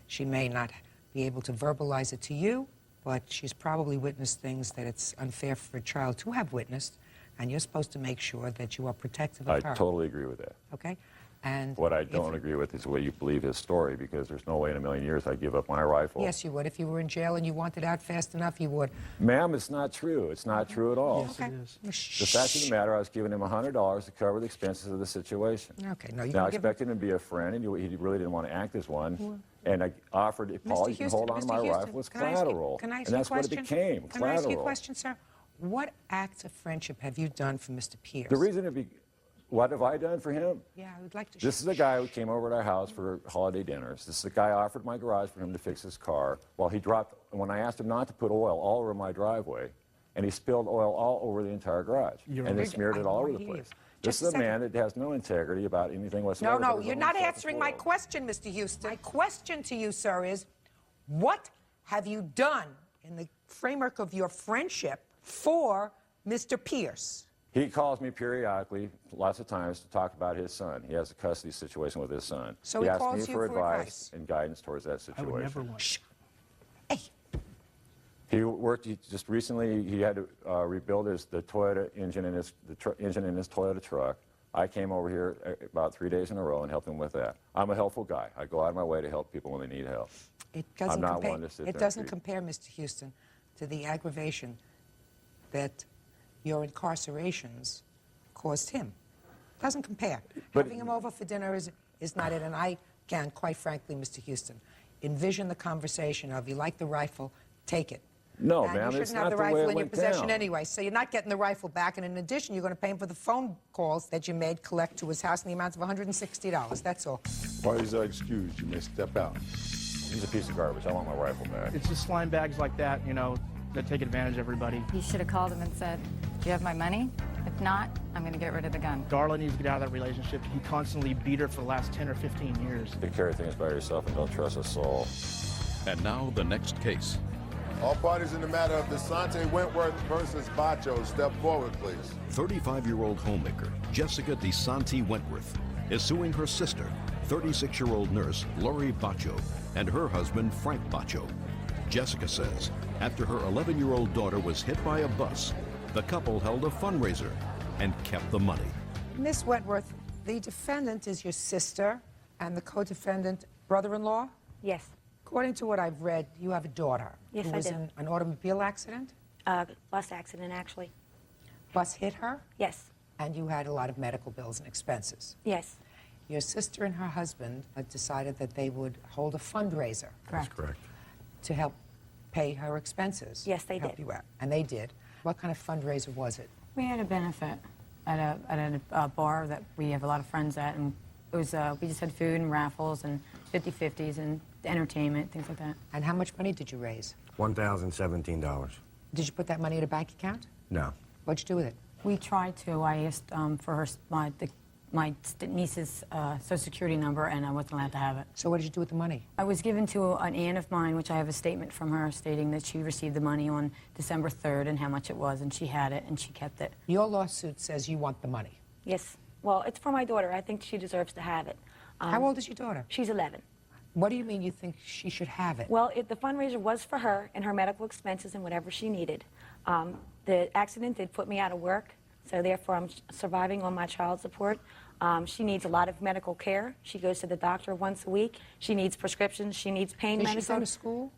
She may not be able to verbalize it to you, but she's probably witnessed things that it's unfair for a child to have witnessed, and you're supposed to make sure that you are protective of her. I totally agree with that. Okay? And What I don't agree with is the way you believe his story, because there's no way in a million years I'd give up my rifle. yes, you would. If you were in jail and you wanted out fast enough, you would. Ma'am, it's not true. It's not true at all. Yes, it is. The fact of the matter, I was giving him $100 to cover the expenses of the situation. Okay, no, you Now, I can give expected him to be a friend, and he really didn't want to act as one. And I offered, Paul, you can hold on to my rifle as collateral. Can I ask and you a that's what it question? became, Can I ask you a collateral. question, sir? What acts of friendship have you done for Mr. Pierce? The reason what have I done for him? Yeah, I would like to. This is the guy who came over to our house for holiday dinners. This is the guy I offered my garage for him to fix his car. Well, he dropped, when I asked him not to put oil all over my driveway, and he spilled oil all over the entire garage. And they smeared it all over the place. This is a man that has no integrity about anything whatsoever. No, you're not answering my question, Mr. Houston. My question to you, sir, is what have you done in the framework of your friendship for Mr. Pierce? He calls me periodically, lots of times, to talk about his son. He has a custody situation with his son. So he asks calls me you for for advice and guidance towards that situation. I would never want. Shh. He just recently, he had to rebuild the Toyota engine in his Toyota truck. I came over here about 3 days in a row and helped him with that. I'm a helpful guy. I go out of my way to help people when they need help. I'm not one to sit there It doesn't compare, Mr. Houston, to the aggravation that your incarcerations caused him. Doesn't compare. Having him over for dinner is not it. And I can, quite frankly, Mr. Houston, envision the conversation of, you like the rifle, take it. No, and ma'am, you it's shouldn't have not the the way rifle it in your went possession down. anyway, so you're not getting the rifle back, and in addition, you're going to pay him for the phone calls that you made collect to his house in the amount of $160. That's all. Parties are excused. You may step out. He's a piece of garbage. I want my rifle back. It's just slime bags like that, that take advantage of everybody. He should have called him and said, do you have my money? If not, I'm going to get rid of the gun. Darla needs to get out of that relationship. He constantly beat her for the last 10 or 15 years. You carry things by yourself and don't trust a soul. And now the next case. All parties in the matter of DeSante Wentworth versus Bacho, step forward, please. 35-year-old homemaker Jessica DeSante Wentworth is suing her sister, 36-year-old nurse Lori Bacho, and her husband Frank Bacho. Jessica says after her 11-year-old daughter was hit by a bus, the couple held a fundraiser and kept the money. Miss Wentworth, the defendant is your sister and the co-defendant brother-in-law? Yes. According to what I've read, you have a daughter Yes, who I was do. in an automobile accident? Bus accident, actually. Bus hit her? Yes. And you had a lot of medical bills and expenses? Yes. Your sister and her husband decided that they would hold a fundraiser. Correct. Correct. To help pay her expenses. Yes, they help did. you out. And they did. What kind of fundraiser was it? We had a benefit at a bar that we have a lot of friends at, and it was we just had food and raffles and 50-50s and entertainment, things like that. And how much money did you raise? $1,017. Did you put that money in a bank account? No. What'd you do with it? We tried to. I asked for her my niece's Social Security number, and I wasn't allowed to have it. So what did you do with the money? I was given to an aunt of mine, which I have a statement from her stating that she received the money on December 3rd and how much it was, and she had it, and she kept it. Your lawsuit says you want the money. Yes. Well, it's for my daughter. I think she deserves to have it. How old is your daughter? She's 11. What do you mean you think she should have it? Well, the fundraiser was for her and her medical expenses and whatever she needed. The accident did put me out of work, so therefore I'm surviving on my child support. She needs a lot of medical care. She goes to the doctor once a week. She needs prescriptions. She needs pain medicine. Did she go to school?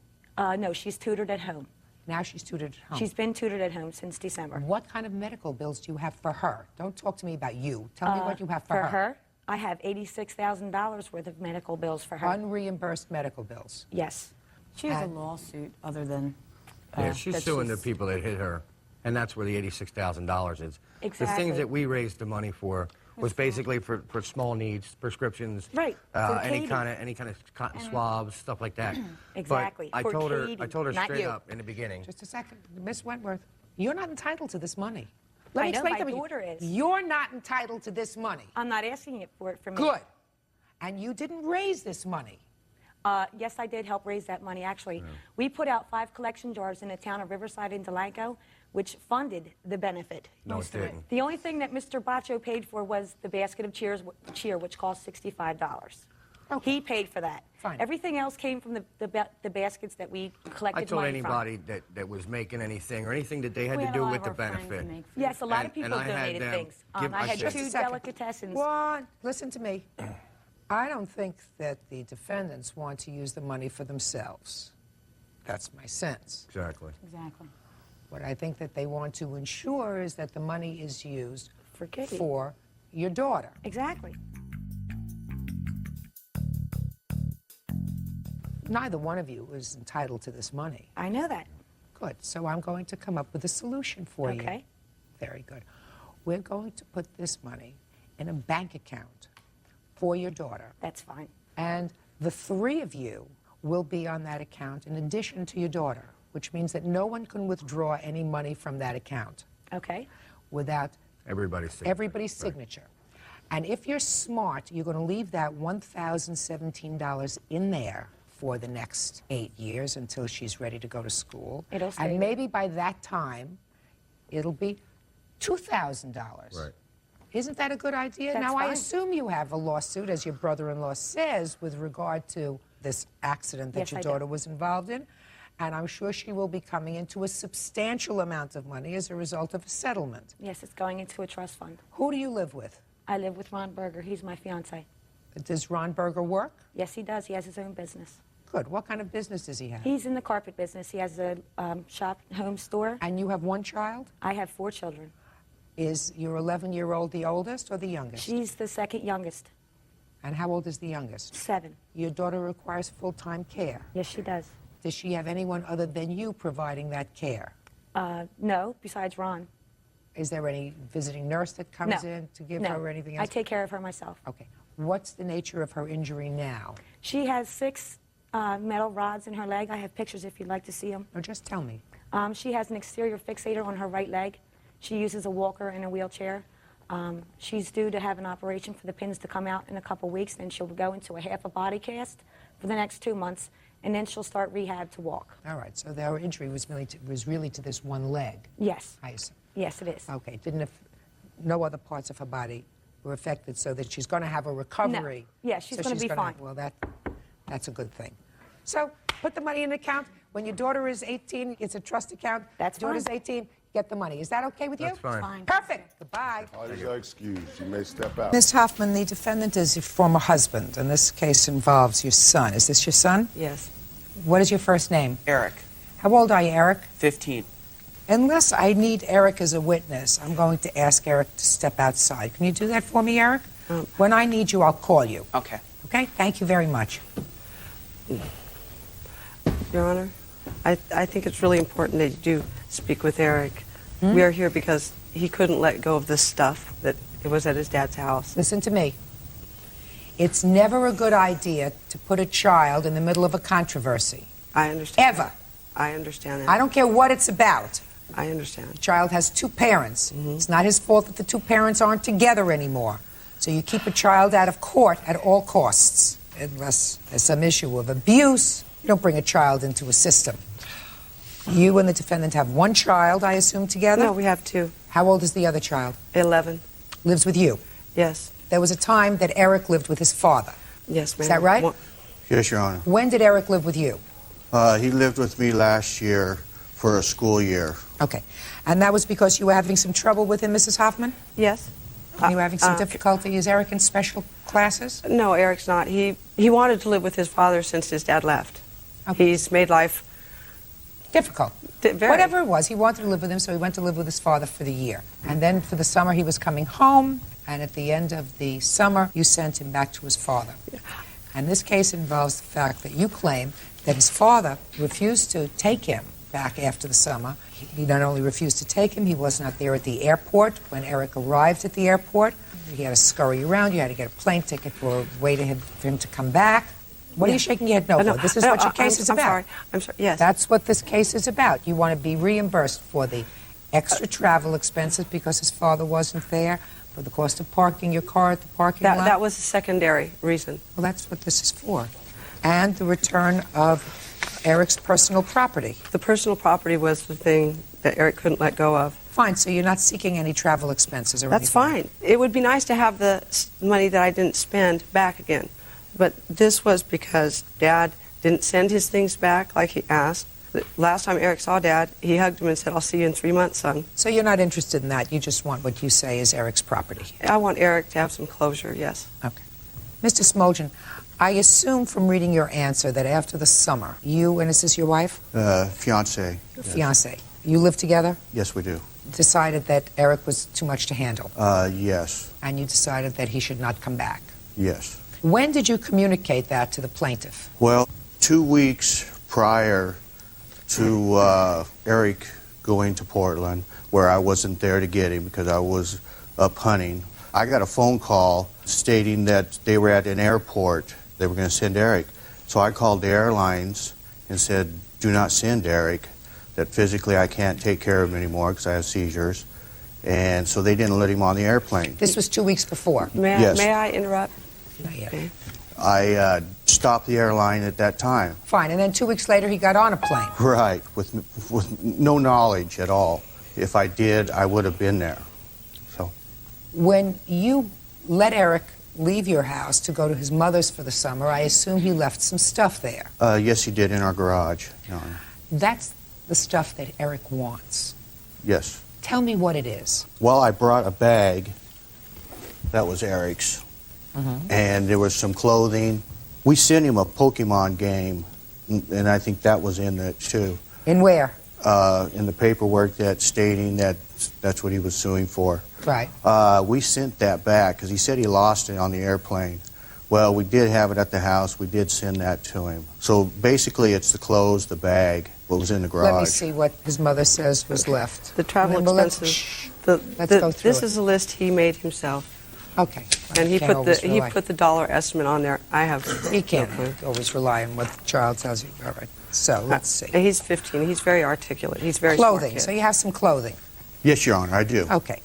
No, she's tutored at home. Now she's tutored at home. She's been tutored at home since December. What kind of medical bills do you have for her? Don't talk to me about you. Tell me what you have for her. For her, I have $86,000 worth of medical bills for her. Unreimbursed medical bills. Yes. She has a lawsuit other than... Yeah, she's suing the people that hit her, and that's where the $86,000 is. Exactly. The things that we raised the money for was basically for small needs, prescriptions, right? any kind of cotton swabs, stuff like that. Exactly. But I told her not straight you. up in the beginning. Just a second, Miss Wentworth, you're not entitled to this money. Let me I know, explain my something. daughter is. You're not entitled to this money. I'm not asking it for me. Good. And you didn't raise this money. Yes, I did help raise that money, actually. We put out 5 collection jars in the town of Riverside and Delanco, which funded the benefit. No, it didn't. The only thing that Mr. Baccio paid for was the basket of cheer, which cost $65. Okay. He paid for that. Fine. Everything else came from the baskets that we collected I told money anybody that was making anything or anything that they had We to had a do lot with of the our friends benefit. make food. Yes, a lot of And people I had donated them things. give- I I had said- 2 delicatessens. Juan, listen to me. I don't think that the defendants want to use the money for themselves. That's my sense. Exactly. Exactly. What I think that they want to ensure is that the money is used Kitty. for your daughter. Exactly. Neither one of you is entitled to this money. I know that. Good. So I'm going to come up with a solution for you. Okay. Very good. We're going to put this money in a bank account for your daughter. That's fine. And the 3 of you will be on that account in addition to your daughter, which means that no one can withdraw any money from that account Okay. without Everybody's signature. everybody's signature. And if you're smart, you're going to leave that $1,017 in there for the next 8 years until she's ready to go to school. It'll stay and there. maybe by that time, it'll be $2,000. Right. Isn't that a good idea? That's now, I fine. assume you have a lawsuit, as your brother-in-law says, with regard to this accident that Yes, your I do. daughter was involved in. And I'm sure she will be coming into a substantial amount of money as a result of a settlement. Yes, it's going into a trust fund. Who do you live with? I live with Ron Berger. He's my fiance. Does Ron Berger work? Yes, he does. He has his own business. Good. What kind of business does he have? He's in the carpet business. He has a shop, home store. And you have 1 child? I have 4 children. Is your 11-year-old the oldest or the youngest? She's the second youngest. And how old is the youngest? 7. Your daughter requires full-time care. Yes, she does. Does she have anyone other than you providing that care? No, besides Ron. Is there any visiting nurse that comes No. in to give No. her or anything I else? take care of her myself. Okay. What's the nature of her injury now? She has 6 metal rods in her leg. I have pictures if you'd like to see them. No, just tell me. She has an exterior fixator on her right leg. She uses a walker and a wheelchair. She's due to have an operation for the pins to come out in a couple weeks. Then she'll go into a half a body cast for the next 2 months, and then she'll start rehab to walk. All right. So her injury was really to this one leg. Yes. I assume. Yes, it is. Okay. No other parts of her body were affected, so that she's going to have a recovery. No. Yeah, she's gonna be fine. Well, that's a good thing. So put the money in an account. When your daughter is 18, it's a trust account. That's Daughter's fine. 18, get the money. Is that okay with you? That's fine. Perfect. Goodbye. Parties are excused. You may step out. Ms. Hoffman, the defendant is your former husband, and this case involves your son. Is this your son? Yes. What is your first name? Eric. How old are you, Eric? 15. Unless I need Eric as a witness, I'm going to ask Eric to step outside. Can you do that for me, Eric? When I need you, I'll call you. Okay. Okay? Thank you very much. Your Honor, I think it's really important that you do speak with Eric. We are here because he couldn't let go of this stuff that it was at his dad's house. Listen to me. It's never a good idea to put a child in the middle of a controversy. I understand. Ever. I understand that. I don't care what it's about. I understand. The child has 2 parents. It's not his fault that the 2 parents aren't together anymore. So you keep a child out of court at all costs. Unless there's some issue of abuse, you don't bring a child into a system. You and the defendant have 1 child, I assume, together? No, we have 2. How old is the other child? 11. Lives with you? Yes. There was a time that Eric lived with his father. Yes, ma'am. Is that right? Yes, Your Honor. When did Eric live with you? He lived with me last year for a school year. Okay. And that was because you were having some trouble with him, Mrs. Hoffman? Yes. You were having some difficulty. Is Eric in special classes? No, Eric's not. He wanted to live with his father since his dad left. Okay. He's made life difficult. Whatever it was, he wanted to live with him, so he went to live with his father for the year. And then for the summer, he was coming home, and at the end of the summer, you sent him back to his father. And this case involves the fact that you claim that his father refused to take him back after the summer. He not only refused to take him, he was not there at the airport when Eric arrived at the airport. He had to scurry around. You had to get a plane ticket for him to come back. What are you shaking your head no for? This is what your case is about. I'm sorry. Yes. That's what this case is about. You want to be reimbursed for the extra travel expenses because his father wasn't there, for the cost of parking your car at the parking lot. That was a secondary reason. Well, that's what this is for. And the return of Eric's personal property. The personal property was the thing that Eric couldn't let go of. Fine, so you're not seeking any travel expenses or That's anything? fine. It would be nice to have the money that I didn't spend back again. But this was because Dad didn't send his things back like he asked. The last time Eric saw Dad, he hugged him and said, "I'll see you in 3 months, son." So you're not interested in that. You just want what you say is Eric's property. I want Eric to have some closure, yes. Okay. Mr. Smoljan, I assume from reading your answer that after the summer, you, and is this your wife? Fiance. Fiance. You live together? Yes, we do. Decided that Eric was too much to handle? Yes. And you decided that he should not come back? Yes. When did you communicate that to the plaintiff? Well, 2 weeks prior to Eric going to Portland, where I wasn't there to get him because I was up hunting, I got a phone call stating that they were at an airport. They were going to send Eric. So I called the airlines and said, "Do not send Eric, that physically I can't take care of him anymore because I have seizures." And so they didn't let him on the airplane. This was 2 weeks before. May I interrupt? Not yet. Okay. I stopped the airline at that time. Fine, and then 2 weeks later he got on a plane. Right, with no knowledge at all. If I did, I would have been there. So when you let Eric leave your house to go to his mother's for the summer, I assume he left some stuff there. Yes, he did, in our garage. No. That's the stuff that Eric wants. Yes. Tell me what it is. Well, I brought a bag that was Eric's, and there was some clothing. We sent him a Pokemon game, and I think that was in it too. In where? In the paperwork that's stating that that's what he was suing for. Right. We sent that back because he said he lost it on the airplane. Well, we did have it at the house. We did send that to him. So basically it's the clothes, the bag, what was in the garage. Let me see what his mother says was left. The travel Well, expenses. let's go through This it. is a list he made himself. Okay. And he Can't always he rely. put the dollar estimate on there. I have You can't always rely on what the child tells you. All right. So let's see. And he's 15. He's very articulate. He's very smart Clothing. kid. So you have some clothing. Yes, Your Honor, I do. Okay.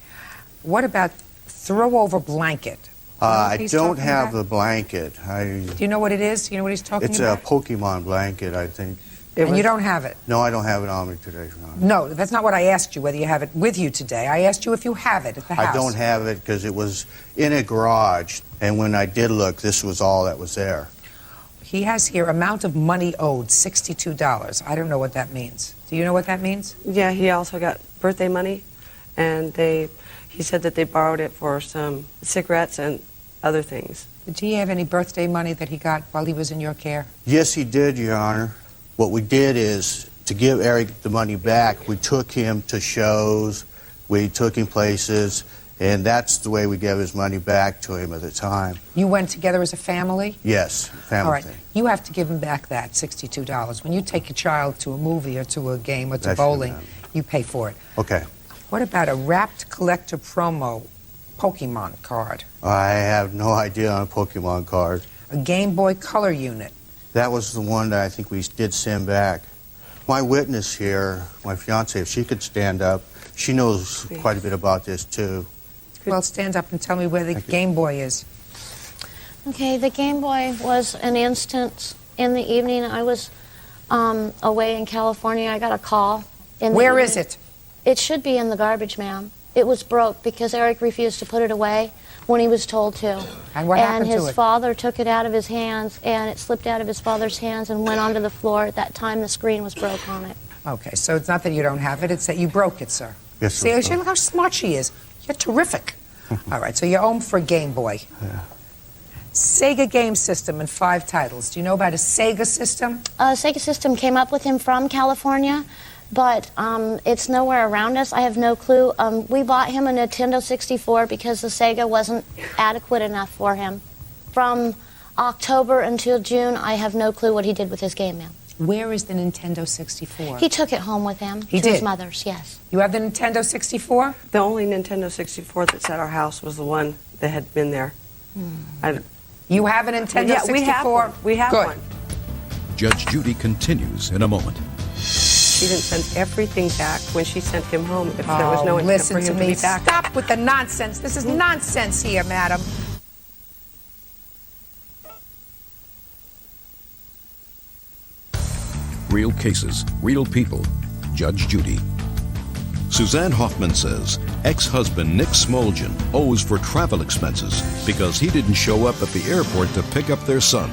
What about throw-over blanket? I he's don't talking have about? the blanket. Do you know what it is? Do you know what he's talking It's about? a Pokemon blanket, I think. And you don't have it? No, I don't have it on me today, Your Honor. No, that's not what I asked you, whether you have it with you today. I asked you if you have it at the house. I don't have it because it was in a garage, and when I did look, this was all that was there. He has here amount of money owed, $62. I don't know what that means. Do you know what that means? Yeah, he also got birthday money, and he said that they borrowed it for some cigarettes and other things. Did he have any birthday money that he got while he was in your care? Yes, he did, Your Honor. What we did is, to give Eric the money back, we took him to shows, we took him places, and that's the way we gave his money back to him at the time. You went together as a family? Yes, family All right. thing. You have to give him back that $62. When you take a child to a movie or to a game or to That's bowling, right. you pay for it. Okay. What about a wrapped collector promo Pokemon card? I have no idea on a Pokemon card. A Game Boy Color unit? That was the one that I think we did send back. My witness here, my fiance, if she could stand up, she knows quite a bit about this too. Well, stand up and tell me where the Game Boy is. Okay, the Game Boy was an instance in the evening. I was away in California. I got a call. Where is it? It should be in the garbage, ma'am. it was broke because Eric refused to put it away when he was told to. And what happened to it? And his father took it out of his hands, and it slipped out of his father's hands and went onto the floor. At that time, the screen was broke on it. Okay, so it's not that you don't have it, it's that you broke it, sir. Yes, See, sir. look how smart she is. You're terrific. All right, so you're home for a Game Boy. Sega game system and 5 titles. Do you know about a Sega system? Sega system came up with him from California, but it's nowhere around us. I have no clue. We bought him a Nintendo 64 because the Sega wasn't adequate enough for him. From October until June, I have no clue what he did with his game now. Where is the Nintendo 64? He took it home with him He to his did? mother's, yes. You have the Nintendo 64? The only Nintendo 64 that's at our house was the one that had been there. You have a Nintendo Yeah, 64? we have one. We have Good. one. Judge Judy continues in a moment. She didn't send everything back when she sent him home if there was no intent listen for him to to me. be back. Stop with the nonsense. This is nonsense here, madam. Real cases, real people. Judge Judy. Suzanne Hoffman says ex-husband Nick Smoljan owes for travel expenses because he didn't show up at the airport to pick up their son.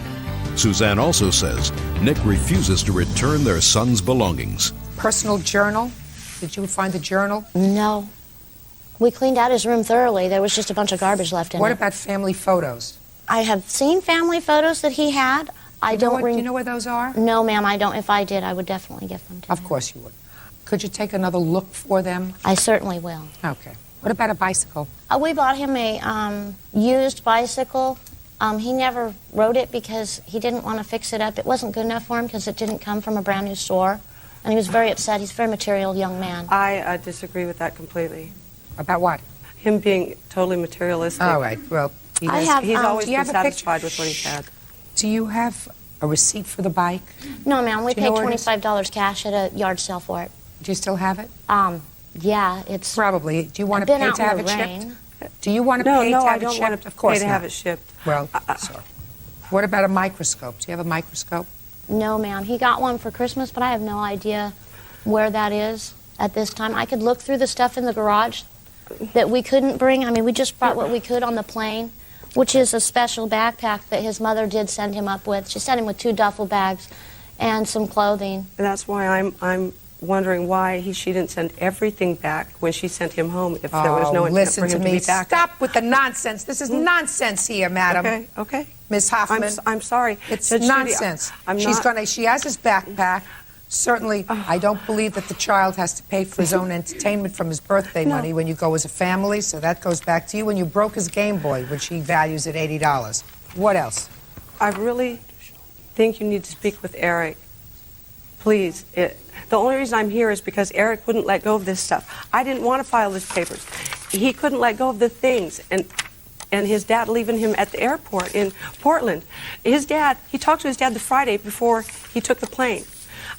Suzanne also says Nick refuses to return their son's belongings. Personal journal? Did you find the journal? No. We cleaned out his room thoroughly. There was just a bunch of garbage left in What it. about family photos? I have seen family photos that he had. I don't. Do you know where those are? No, ma'am, I don't. If I did, I would definitely give them to him. Of course you would. Could you take another look for them? I certainly will. Okay. What about a bicycle? We bought him a used bicycle. He never rode it because he didn't want to fix it up. It wasn't good enough for him because it didn't come from a brand new store. And he was very upset. He's a very material young man. I disagree with that completely. About what? Him being totally materialistic. All right. Well, he's always do you been have a picture? satisfied with what he's had. Do you have a receipt for the bike? No, ma'am. We Do you know paid where it is? $25 cash at a yard sale for it. Do you still have it? Yeah, it's probably. Do you want I've to been pay out to in have the it rain. shipped? Do you want to No, pay no, to I have it don't shipped? want to Of course pay to not. have it shipped. Well, sorry. What about a microscope? Do you have a microscope? No, ma'am. He got one for Christmas, but I have no idea where that is at this time. I could look through the stuff in the garage that we couldn't bring. I mean, we just brought what we could on the plane, which is a special backpack that his mother did send him up with. She sent him with 2 duffel bags and some clothing. And that's why I'm wondering why she didn't send everything back when she sent him home if there was no intent listen for him to to me. be back. Stop with the nonsense. This is nonsense here, madam. Okay, okay. Miss Hoffman. I'm sorry. It's Judge Judy, nonsense. I'm She's not- she has his backpack. Certainly, I don't believe that the child has to pay for his own entertainment from his birthday No. money when you go as a family, so that goes back to you when you broke his Game Boy, which he values at $80. What else? I really think you need to speak with Eric. Please. The only reason I'm here is because Eric wouldn't let go of this stuff. I didn't want to file his papers. He couldn't let go of the things, and his dad leaving him at the airport in Portland. His dad, he talked to his dad the Friday before he took the plane.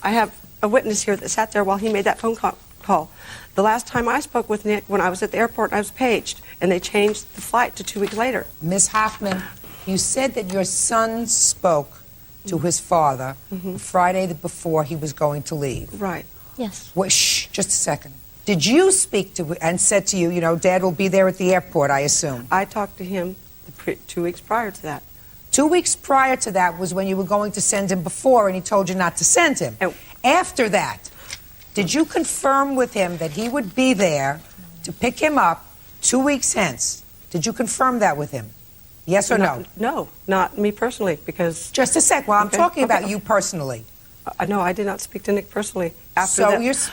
I have a witness here that sat there while he made that phone call. The last time I spoke with Nick, when I was at the airport, I was paged, and they changed the flight to 2 weeks later. Miss Hoffman, you said that your son spoke to his father the Friday before he was going to leave. Right. Yes. Well, shh, just a second. Did you speak to and said to you, Dad will be there at the airport, I assume? I talked to him 2 weeks prior to that. 2 weeks prior to that was when you were going to send him before, and he told you not to send him. After that, did you confirm with him that he would be there to pick him up 2 weeks hence? Did you confirm that with him? Yes or no? No, not me personally, because... Just a sec. Well, I'm Okay, talking okay. about you personally. No, I did not speak to Nick personally. After that.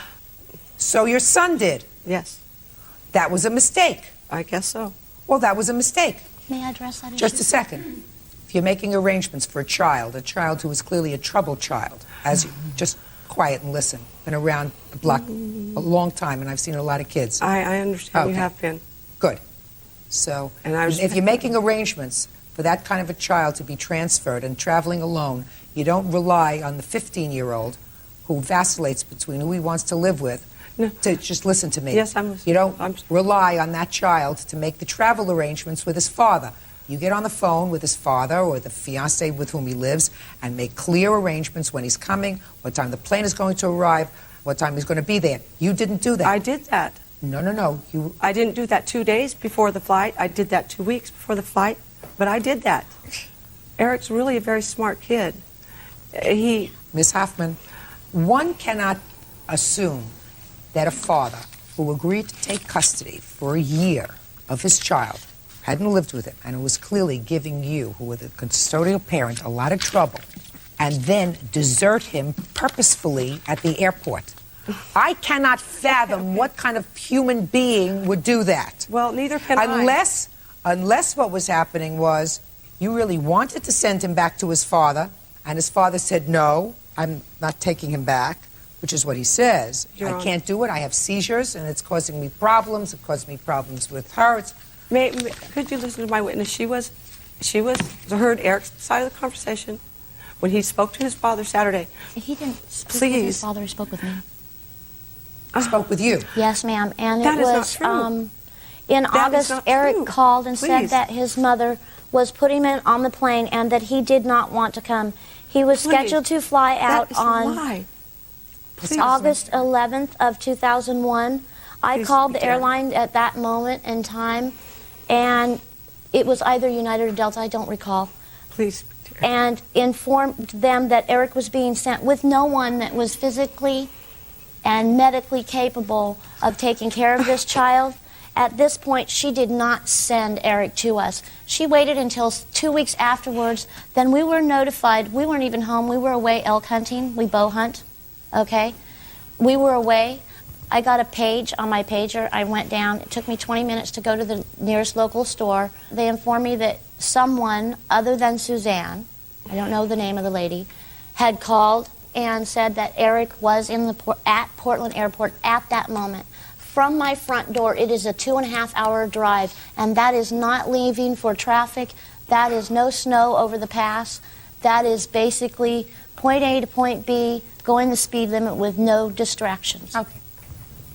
So your son did? Yes. That was a mistake. I guess so. Well, that was a mistake. May I address that Just issue? a second. If you're making arrangements for a child who is clearly a troubled child, as you just quiet and listen, been around the block a long time, and I've seen a lot of kids. I understand. You Okay. have been. Good. So And I was- if you're making arrangements for that kind of a child to be transferred and traveling alone, you don't rely on the 15-year-old who vacillates between who he wants to live with to just listen to me. Yes, I'm listening. You don't rely on that child to make the travel arrangements with his father. You get on the phone with his father or the fiancé with whom he lives and make clear arrangements when he's coming, what time the plane is going to arrive, what time he's going to be there. You didn't do that. I did that. No. I didn't do that 2 days before the flight. I did that 2 weeks before the flight, but I did that. Eric's really a very smart kid. Miss Hoffman, one cannot assume that a father who agreed to take custody for a year of his child, hadn't lived with him, and was clearly giving you, who were the custodial parent, a lot of trouble, and then desert him purposefully at the airport. I cannot fathom what kind of human being would do that. Well, neither can I. Unless what was happening was you really wanted to send him back to his father, and his father said, no, I'm not taking him back, which is what he says. I can't do it. I have seizures, and it's causing me problems. It caused me problems with her. Could you listen to my witness? She heard Eric's side of the conversation when he spoke to his father Saturday. He didn't speak with his father. He spoke with me. Spoke with you? Yes, ma'am. And that it was in August. Eric called and said that his mother was putting him on the plane and that he did not want to come. He was scheduled to fly out on August 11th of 2001. I called the airline at that moment in time, and it was either United or Delta, I don't recall. Please. And informed them that Eric was being sent with no one that was physically and medically capable of taking care of this child. At this point, she did not send Eric to us. She waited until 2 weeks afterwards. Then we were notified. We weren't even home. We were away elk hunting. We bow hunt, okay? We were away. I got a page on my pager. I went down. It took me 20 minutes to go to the nearest local store. They informed me that someone other than Suzanne, I don't know the name of the lady, had called and said that Eric was at Portland Airport at that moment. From my front door, it is a 2.5-hour drive, and that is not leaving for traffic. That is no snow over the pass. That is basically point A to point B, going the speed limit with no distractions. Okay.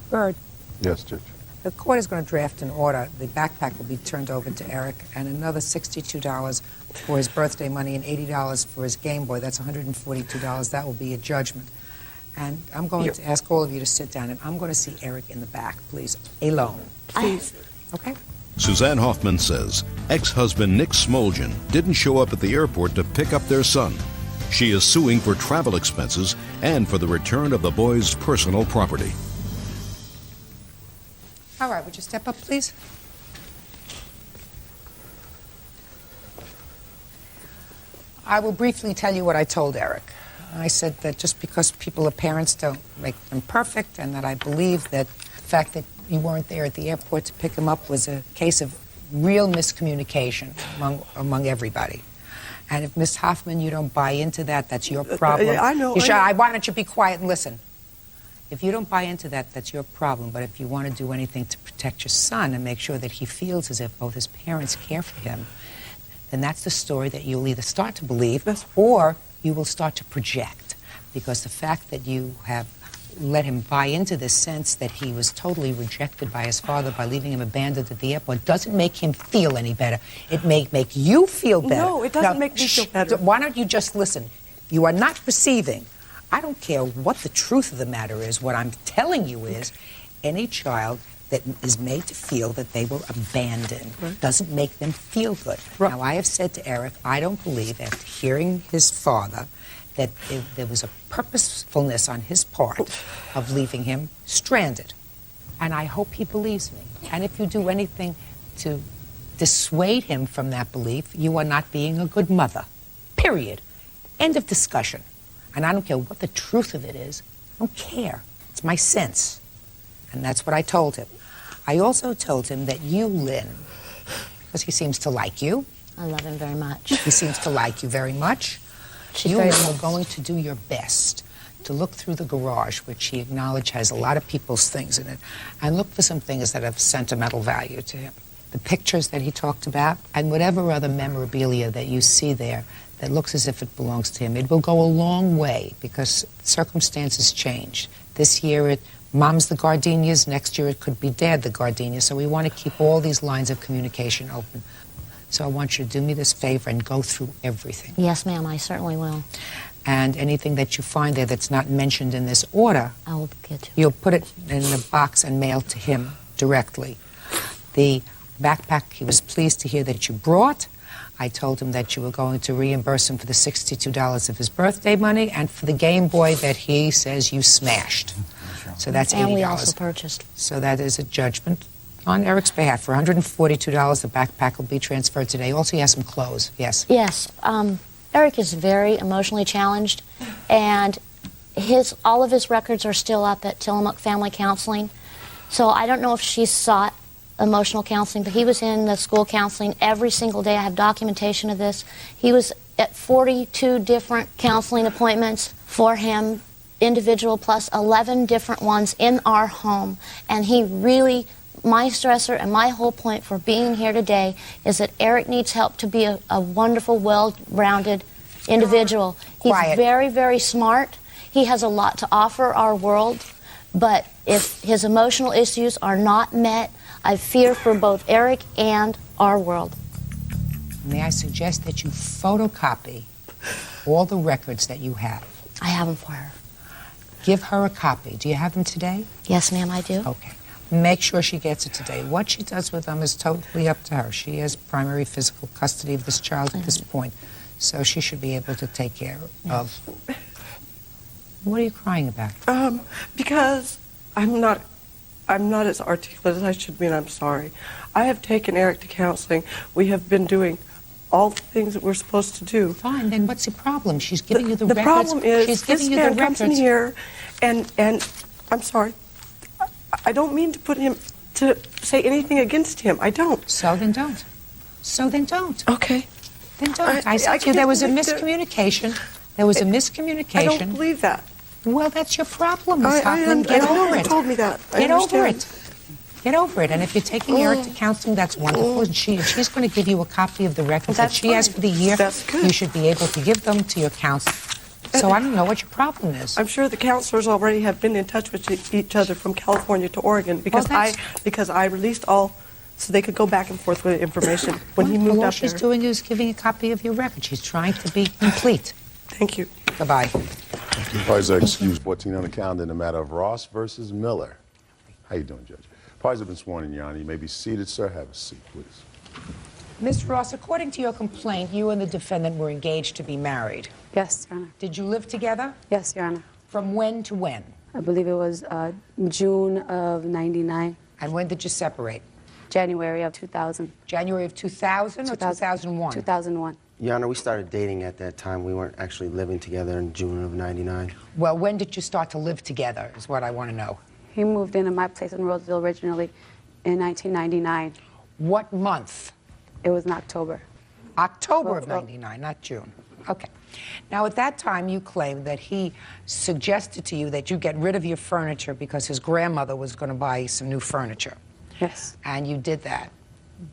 Bird. Yes, Judge. The court is going to draft an order. The backpack will be turned over to Eric, and another $62 for his birthday money and $80 for his Game Boy. That's $142. That will be a judgment. And I'm going to ask all of you to sit down, and I'm going to see Eric in the back, please, alone. Please. Okay? Suzanne Hoffman says ex-husband Nick Smoljan didn't show up at the airport to pick up their son. She is suing for travel expenses and for the return of the boy's personal property. All right, would you step up, please? I will briefly tell you what I told Eric. I said that just because people are parents don't make them perfect, and that I believe that the fact that you weren't there at the airport to pick him up was a case of real miscommunication among everybody. And if, Miss Hoffman, you don't buy into that, that's your problem. I know. Why don't you be quiet and listen? If you don't buy into that, that's your problem. But if you want to do anything to protect your son and make sure that he feels as if both his parents care for him, then that's the story that you'll either start to believe or you will start to project. Because the fact that you have let him buy into this sense that he was totally rejected by his father by leaving him abandoned at the airport doesn't make him feel any better. It may make you feel better. No, it doesn't make me feel better. Why don't you just listen? You are not perceiving. I don't care what the truth of the matter is. What I'm telling you is any child that is made to feel that they were abandoned doesn't make them feel good. Now, I have said to Eric, I don't believe, after hearing his father, that there was a purposefulness on his part of leaving him stranded. And I hope he believes me. And if you do anything to dissuade him from that belief, you are not being a good mother. Period. End of discussion. And I don't care what the truth of it is. I don't care. It's my sense. And that's what I told him. I also told him that you, Lynn, because he seems to like you. I love him very much. He seems to like you very much. You are going to do your best to look through the garage, which he acknowledged has a lot of people's things in it, and look for some things that have sentimental value to him. The pictures that he talked about, and whatever other memorabilia that you see there that looks as if it belongs to him. It will go a long way because circumstances change. This year, Mom's the gardenias. Next year, it could be Dad the gardenia. So we want to keep all these lines of communication open. So I want you to do me this favor and go through everything. Yes, ma'am, I certainly will. and anything that you find there that's not mentioned in this order, I will get you. You'll put it in a box and mail to him directly. The backpack, he was pleased to hear that you brought. I told him that you were going to reimburse him for the $62 of his birthday money and for the Game Boy that he says you smashed. So that's $80. And we also purchased. So that is a judgment on Eric's behalf. For $142, the backpack will be transferred today. Also, he has some clothes. Yes? Yes. Eric is very emotionally challenged, and all of his records are still up at Tillamook Family Counseling. So I don't know if she sought emotional counseling, but he was in the school counseling every single day. I have documentation of this. He was at 42 different counseling appointments for him, individual, plus 11 different ones in our home. And he really, my stressor and my whole point for being here today is that Eric needs help to be a wonderful, well-rounded individual. He's very, very smart. He has a lot to offer our world, but if his emotional issues are not met, I fear for both Eric and our world. May I suggest that you photocopy all the records that you have? I have them for her. Give her a copy. Do you have them today? Yes, ma'am, I do. Okay. Make sure she gets it today. What she does with them is totally up to her. She has primary physical custody of this child at this point, so she should be able to take care of. What are you crying about? Because I'm not as articulate as I should be, and I'm sorry. I have taken Eric to counseling. We have been doing all the things that we're supposed to do. Fine, then what's the problem? She's giving you the records. The problem is, she's this giving you the man comes in records. here, and I'm sorry. I don't mean to put him, to say anything against him. I don't. So then don't. So then don't. Okay. Then don't. I said to you there was a miscommunication. There was a miscommunication. I don't believe that. Well, that's your problem, Ms. Hoffman. Get over it. Told me that. Get over it. Get over it. And if you're taking Eric to counseling, that's wonderful. And she's going to give you a copy of the records that she has for the year. That's good. You should be able to give them to your counselor. So I don't know what your problem is. I'm sure the counselors already have been in touch with each other from California to Oregon because I released all so they could go back and forth with information when he moved all up she's there. doing is giving a copy of your record. She's trying to be complete. Thank you. Goodbye. Parties are excused. 14 on the calendar in the matter of Ross versus Miller. How you doing, Judge? Parties have been sworn in, Your Honor. You may be seated, sir. Have a seat, please. Ms. Ross, according to your complaint, you and the defendant were engaged to be married. Yes, Your Honor. Did you live together? Yes, Your Honor. From when to when? I believe it was June of '99. And when did you separate? January of 2000. January of 2000 or 2001? 2001. Your Honor, we started dating at that time. We weren't actually living together in June of '99. Well, when did you start to live together is what I want to know. He moved into my place in Roseville originally in 1999. What month? It was in October. October of '99, not June. Okay. Now, at that time, you claimed that he suggested to you that you get rid of your furniture because his grandmother was going to buy some new furniture. Yes. And you did that.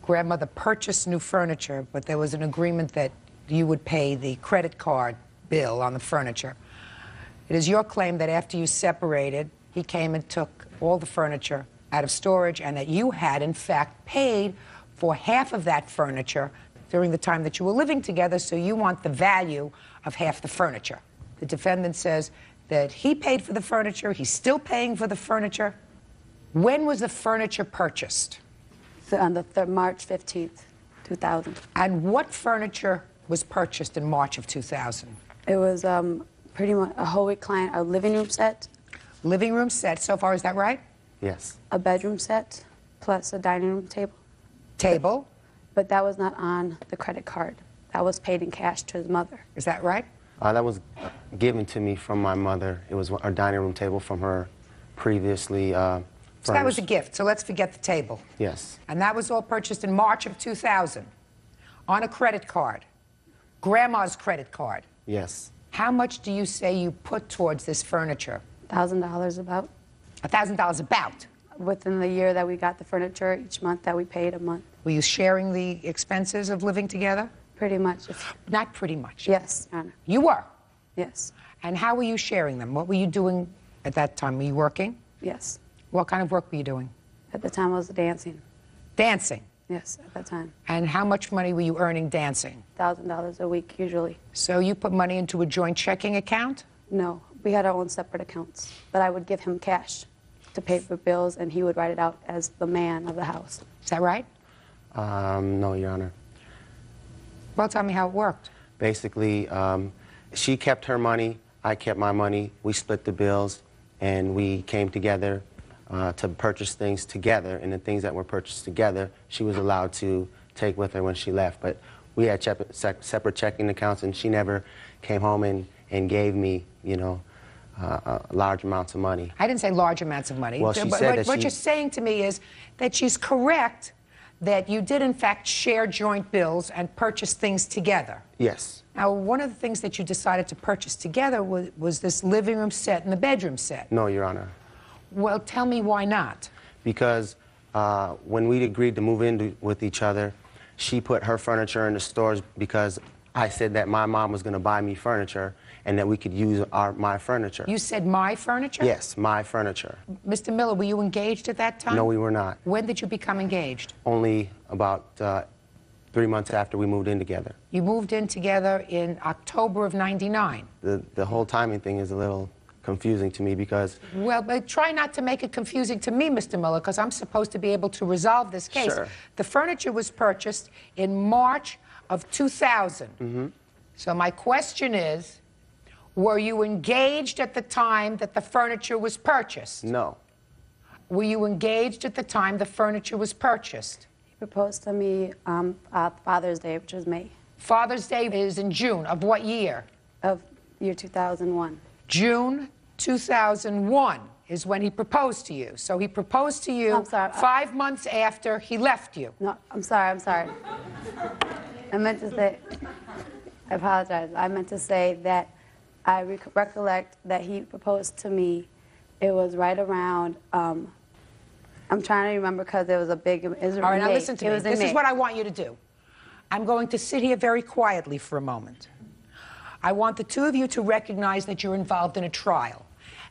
Grandmother purchased new furniture, but there was an agreement that you would pay the credit card bill on the furniture. It is your claim that after you separated, he came and took all the furniture out of storage and that you had, in fact, paid for half of that furniture during the time that you were living together, so you want the value of half the furniture. The defendant says that he paid for the furniture, he's still paying for the furniture. When was the furniture purchased? So on the March 15th, 2000. And what furniture was purchased in March of 2000? It was pretty much a whole recline, a living room set. Living room set, so far, is that right? Yes. A bedroom set, plus a dining room table. Table? But that was not on the credit card. That was paid in cash to his mother. Is that right? That was given to me from my mother. It was a dining room table from her previously So that was a gift, so let's forget the table. Yes. And that was all purchased in March of 2000 on a credit card, Grandma's credit card. Yes. How much do you say you put towards this furniture? $1,000 about. $1,000 about? Within the year that we got the furniture, each month that we paid a month. Were you sharing the expenses of living together? Pretty much. Not pretty much? Yes, Your Honor. You were? Yes. And how were you sharing them? What were you doing at that time? Were you working? Yes. What kind of work were you doing? At the time I was dancing. Dancing? Yes, at that time. And how much money were you earning dancing? $1,000 a week, usually. So you put money into a joint checking account? No, we had our own separate accounts. But I would give him cash to pay for bills, and he would write it out as the man of the house. Is that right? No, Your Honor. Well, tell me how it worked. Basically, she kept her money, I kept my money, we split the bills, and we came together to purchase things together, and the things that were purchased together, she was allowed to take with her when she left. But we had separate checking accounts, and she never came home and gave me, you know, large amounts of money. I didn't say large amounts of money. Well, she But said that what she... you're saying to me is that she's correct that you did, in fact, share joint bills and purchase things together. Yes. Now, one of the things that you decided to purchase together was this living room set and the bedroom set. No, Your Honor. Well, tell me why not. Because when we agreed to move in with each other, she put her furniture in the stores because I said that my mom was going to buy me furniture and that we could use my furniture. You said my furniture? Yes, my furniture. Mr. Miller, were you engaged at that time? No, we were not. When did you become engaged? Only about 3 months after we moved in together. You moved in together in October of '99. The whole timing thing is a little confusing to me because... Well, but try not to make it confusing to me, Mr. Miller, because I'm supposed to be able to resolve this case. Sure. The furniture was purchased in March of 2000. Mm-hmm. So my question is, were you engaged at the time that the furniture was purchased? No. Were you engaged at the time the furniture was purchased? He proposed to me on Father's Day, which is May. Father's Day is in June. Of what year? Of year 2001. June 2001 is when he proposed to you. So he proposed to you 5 months after he left you. No, I'm sorry. I meant to say, I apologize. I meant to say that I recollect that he proposed to me. It was right around, I'm trying to remember because it was a big, it was All right, now May. listen to me. It was in This is May. what I want you to do. I'm going to sit here very quietly for a moment. I want the two of you to recognize that you're involved in a trial.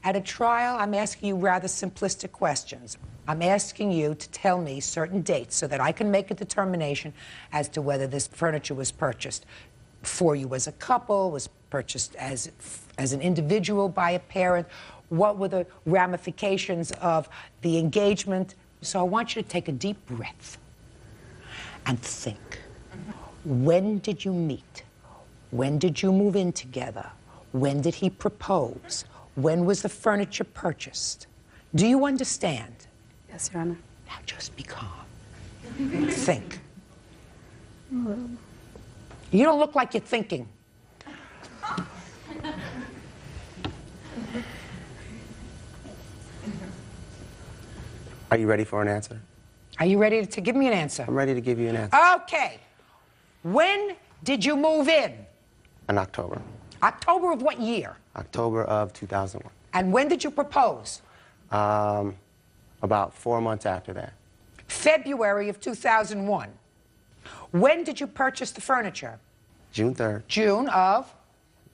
At a trial, I'm asking you rather simplistic questions. I'm asking you to tell me certain dates so that I can make a determination as to whether this furniture was purchased for you as a couple, was purchased as an individual by a parent. What were the ramifications of the engagement? So I want you to take a deep breath and think. When did you meet? When did you move in together? When did he propose? When was the furniture purchased? Do you understand? Yes, Your Honor. Now just be calm. Think. You don't look like you're thinking. Are you ready for an answer? Are you ready to give me an answer? I'm ready to give you an answer. Okay. When did you move in? In October. October of what year? October of 2001. And when did you propose? About 4 months after that. February of 2001. When did you purchase the furniture? June 3rd. June of?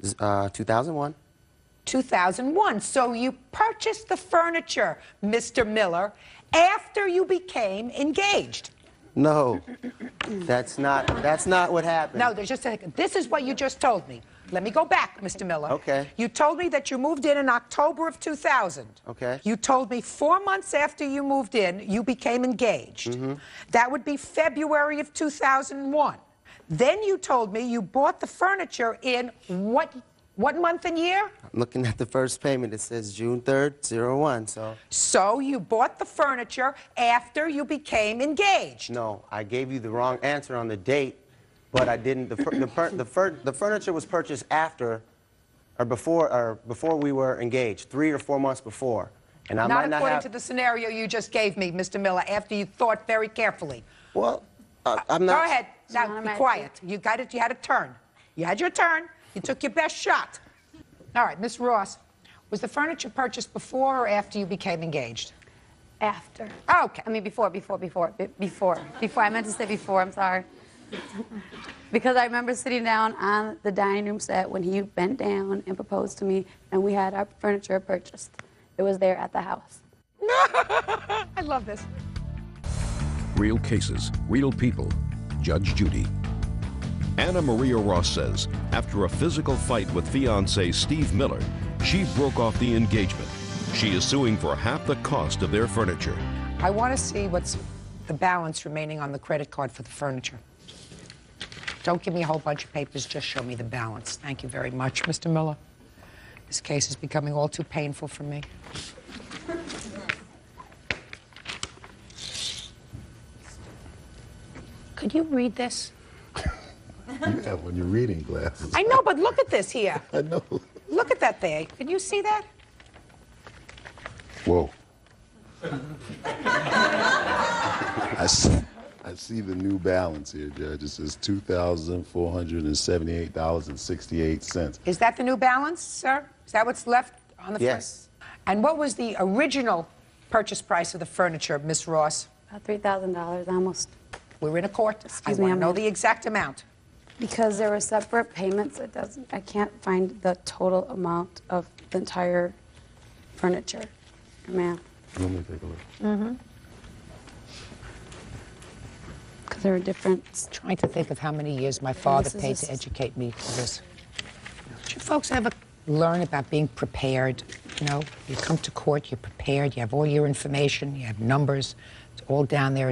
2001. 2001. So you purchased the furniture, Mr. Miller, after you became engaged. No, that's not what happened. No, there's just a second. This is what you just told me. Let me go back, Mr. Miller. Okay. You told me that you moved in October of 2000. Okay. You told me 4 months after you moved in, you became engaged. Mm-hmm. That would be February of 2001. Then you told me you bought the furniture in what month and year? I'm looking at the first payment. It says June 3rd, 01, so... So you bought the furniture after you became engaged. No, I gave you the wrong answer on the date, but I didn't... The furniture was purchased after, or before we were engaged, 3 or 4 months before. And I Not might not according have... to the scenario you just gave me, Mr. Miller, after you thought very carefully. Well, I'm not... Go ahead. Now, be quiet. You got it. You had a turn. You had your turn. You took your best shot. All right, Miss Ross, was the furniture purchased before or after you became engaged? After. Okay. I mean, before. I meant to say before, I'm sorry. Because I remember sitting down on the dining room set when he bent down and proposed to me, and we had our furniture purchased. It was there at the house. I love this. Real cases, real people. Judge Judy. Anna Maria Ross says after a physical fight with fiancé Steve Miller, she broke off the engagement. She is suing for half the cost of their furniture. I want to see what's the balance remaining on the credit card for the furniture. Don't give me a whole bunch of papers, just show me the balance. Thank you very much, Mr. Miller. This case is becoming all too painful for me. Could you read this? You have on your reading glasses. I know, but look at this here. I know. Look at that there. Can you see that? Whoa. I see the new balance here, Judge. It says $2,478.68. Is that the new balance, sir? Is that what's left on the Yes. And what was the original purchase price of the furniture, Miss Ross? About $3,000 almost. We're in a court. Excuse I me, want to know I'm- the exact amount. Because there were separate payments, I can't find the total amount of the entire furniture. Ma'am. Let me take a look. Mm-hmm. Because there were different... Trying to think of how many years my father this is paid a- to educate me for this. Did you folks ever learn about being prepared? You know, you come to court, you're prepared, you have all your information, you have numbers, it's all down there.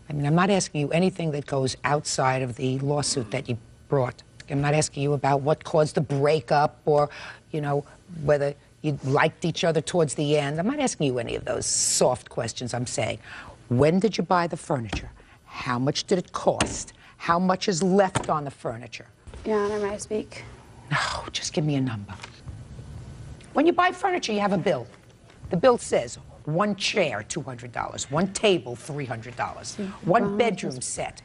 I mean, I'm not asking you anything that goes outside of the lawsuit that you brought. I'm not asking you about what caused the breakup or, you know, whether you liked each other towards the end. I'm not asking you any of those soft questions. I'm saying, when did you buy the furniture? How much did it cost? How much is left on the furniture? Your Honor, may I speak? No, just give me a number. When you buy furniture, you have a bill. The bill says one chair, $200, one table, $300, one bedroom set,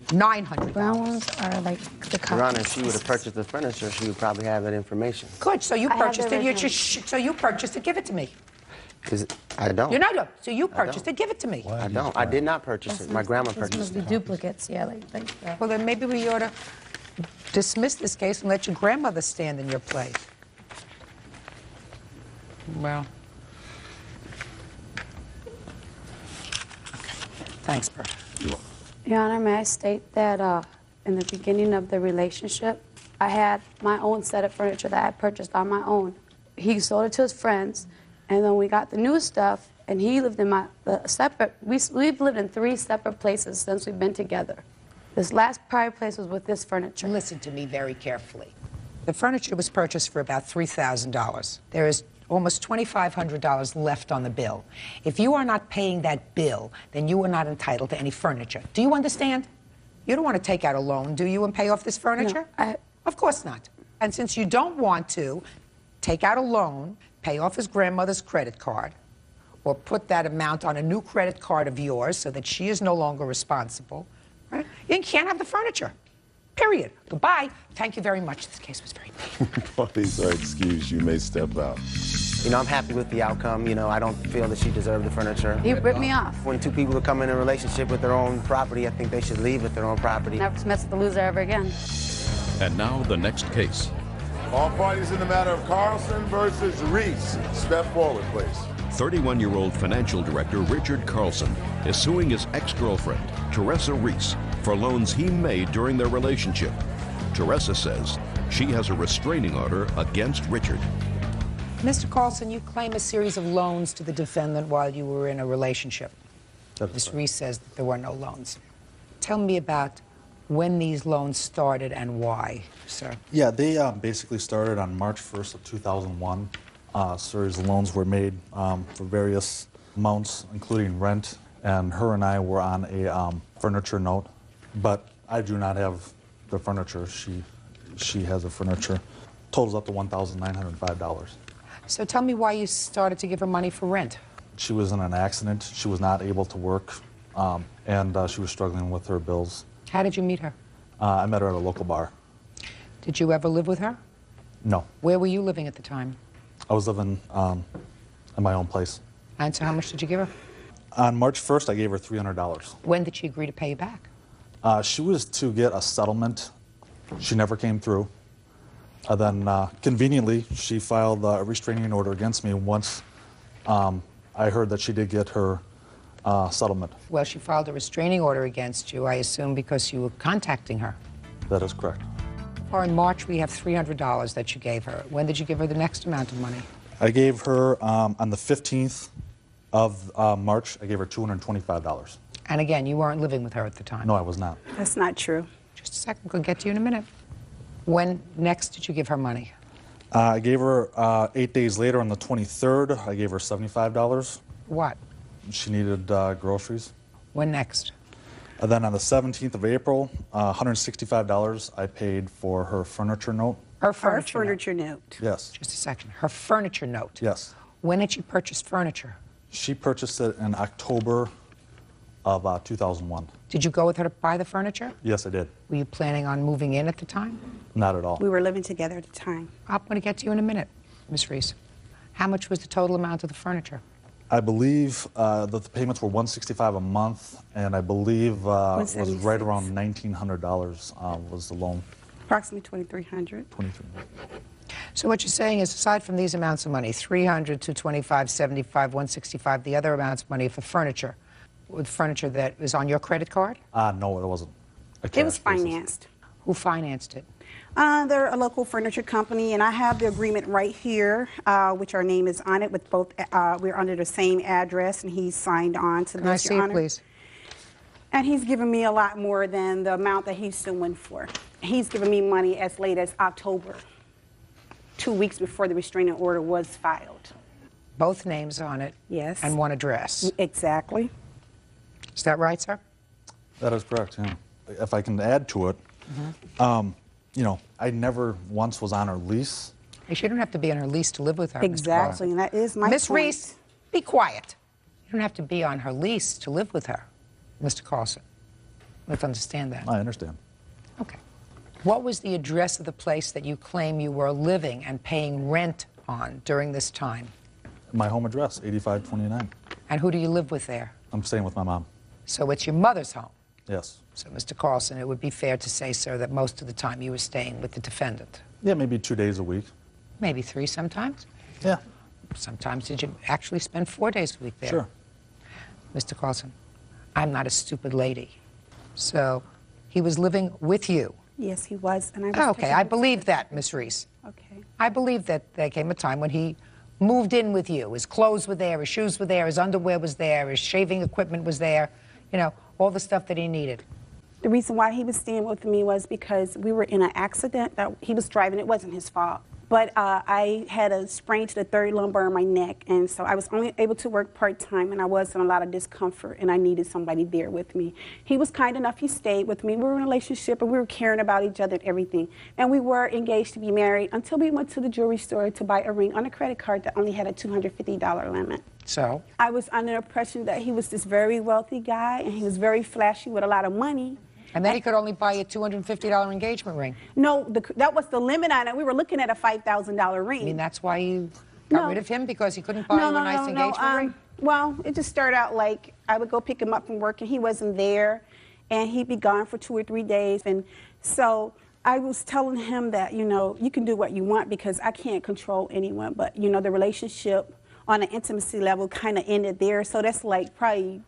$900. Brown ones are like the Your Honor, if she would have purchased the furniture, she would probably have that information. Good, so you I have purchased the it. original. So you purchased it. Give it to me. I don't. You know, no. So you purchased it. Give it to me. I don't. I did not purchase it. My grandma These purchased must be it. duplicates, yeah, like Well, then maybe we ought to dismiss this case and let your grandmother stand in your place. Well. Thanks, Bert. Your Honor, may I state that in the beginning of the relationship, I had my own set of furniture that I purchased on my own. He sold it to his friends, and then we got the new stuff, and he lived in we've lived in 3 separate places since we've been together. This last prior place was with this furniture. Listen to me very carefully. The furniture was purchased for about $3,000. There is almost $2,500 left on the bill. If you are not paying that bill, then you are not entitled to any furniture. Do you understand? You don't want to take out a loan, do you, and pay off this furniture? No, Of course not. And since you don't want to take out a loan, pay off his grandmother's credit card, or put that amount on a new credit card of yours so that she is no longer responsible, right? You can't have the furniture. Period. Goodbye. Thank you very much. This case was very painful. Parties are excused. You may step out. You know, I'm happy with the outcome. You know, I don't feel that she deserved the furniture. He ripped me off. When 2 people come in a relationship with their own property, I think they should leave with their own property. Never mess with the loser ever again. And now the next case. All parties in the matter of Carlson versus Reese. Step forward, please. 31-year-old financial director Richard Carlson is suing his ex-girlfriend, Teresa Reese, for loans he made during their relationship. Teresa says she has a restraining order against Richard. Mr. Carlson, you claim a series of loans to the defendant while you were in a relationship. Ms. Reese says that there were no loans. Tell me about when these loans started and why, sir. Yeah, they basically started on March 1st of 2001. A series of loans were made for various amounts, including rent, and her and I were on a furniture note, but I do not have the furniture. She has the furniture. Totals up to $1,905. So tell me why you started to give her money for rent. She was in an accident. She was not able to work, and she was struggling with her bills. How did you meet her? I met her at a local bar. Did you ever live with her? No, Where were you living at the time? I was living in my own place. And so how much did you give her? On March 1st, I gave her $300. When did she agree to pay you back? She was to get a settlement. She never came through. Then, conveniently, she filed a restraining order against me once I heard that she did get her settlement. Well, she filed a restraining order against you, I assume, because you were contacting her. That is correct. Or in March, we have $300 that you gave her. When did you give her the next amount of money? I gave her, on the 15th of March, I gave her $225. And again, you weren't living with her at the time. No, I was not. That's not true. Just a second, we'll get to you in a minute. When next did you give her money? I gave her 8 days later on the 23rd, I gave her $75. What? She needed groceries. When next? And then on the 17th of April, $165 I paid for her furniture note. Her furniture, note. Yes. Just a second. Her furniture note. Yes. When did she purchase furniture? She purchased it in October of 2001. Did you go with her to buy the furniture? Yes, I did. Were you planning on moving in at the time? Not at all. We were living together at the time. I'm going to get to you in a minute, Miss Reese. How much was the total amount of the furniture? I believe that the payments were $165 a month, and I believe it was right around $1,900 was the loan. Approximately $2,300. So what you're saying is, aside from these amounts of money, $300, $225, $75, $165, the other amounts of money for furniture, with furniture that was on your credit card? No, it wasn't. It was financed. Who financed it? They're a local furniture company, and I have the agreement right here, which our name is on it with both. We're under the same address, and he's signed on to this, Can I see Your it, Honor. please? And he's given me a lot more than the amount that he's suing for. He's given me money as late as October, 2 weeks before the restraining order was filed. Both names on it? Yes. And one address? Exactly. Is that right, sir? That is correct, yeah. If I can add to it, you know, I never once was on her lease. Hey, she didn't have to be on her lease to live with her. Exactly, and that is my Miss point. Reese, be quiet. You don't have to be on her lease to live with her, Mr. Carlson. Let's understand that. I understand. Okay. What was the address of the place that you claim you were living and paying rent on during this time? My home address, 8529. And who do you live with there? I'm staying with my mom. So it's your mother's home. Yes. So, Mr. Carlson, it would be fair to say, sir, that most of the time you were staying with the defendant. Yeah, maybe 2 days a week. Maybe 3 sometimes? Yeah. Sometimes did you actually spend 4 days a week there? Sure. Mr. Carlson, I'm not a stupid lady. So he was living with you. Yes, he was. And I was Okay, I believe that, Miss Reese. Okay. I believe that there came a time when he moved in with you. His clothes were there, his shoes were there, his underwear was there, his shaving equipment was there, you know, all the stuff that he needed. The reason why he was staying with me was because we were in an accident that he was driving. It wasn't his fault. But I had a sprain to the third lumbar in my neck, and so I was only able to work part-time, and I was in a lot of discomfort, and I needed somebody there with me. He was kind enough. He stayed with me. We were in a relationship, and we were caring about each other and everything. And we were engaged to be married until we went to the jewelry store to buy a ring on a credit card that only had a $250 limit. So? I was under the impression that he was this very wealthy guy, and he was very flashy with a lot of money. And then he could only buy a $250 engagement ring. No, that was the limit on it. We were looking at a $5,000 ring. I mean, that's why you got rid of him, because he couldn't buy you a nice engagement ring? Well, it just started out like I would go pick him up from work, and he wasn't there, and he'd be gone for 2 or 3 days. And so I was telling him that, you know, you can do what you want because I can't control anyone. But, you know, the relationship on an intimacy level kind of ended there. So that's like probably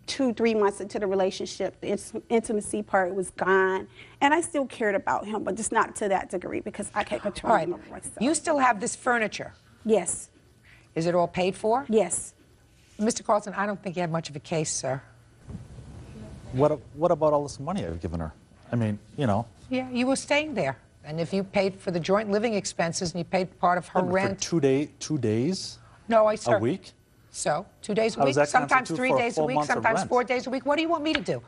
2-3 months into the relationship, the intimacy part was gone, and I still cared about him, but just not to that degree because I can't control him over myself. You still have this furniture? Yes. Is it all paid for? Yes. Mr. Carlson, I don't think you have much of a case, sir. What about all this money I've given her? I mean, you know. Yeah, you were staying there, and if you paid for the joint living expenses and you paid part of her rent. For 2 days? No, sir. A week? So, 2 days a How week, does that sometimes constitute 3 for a days a full week, month of sometimes rent? 4 days a week. What do you want me to do?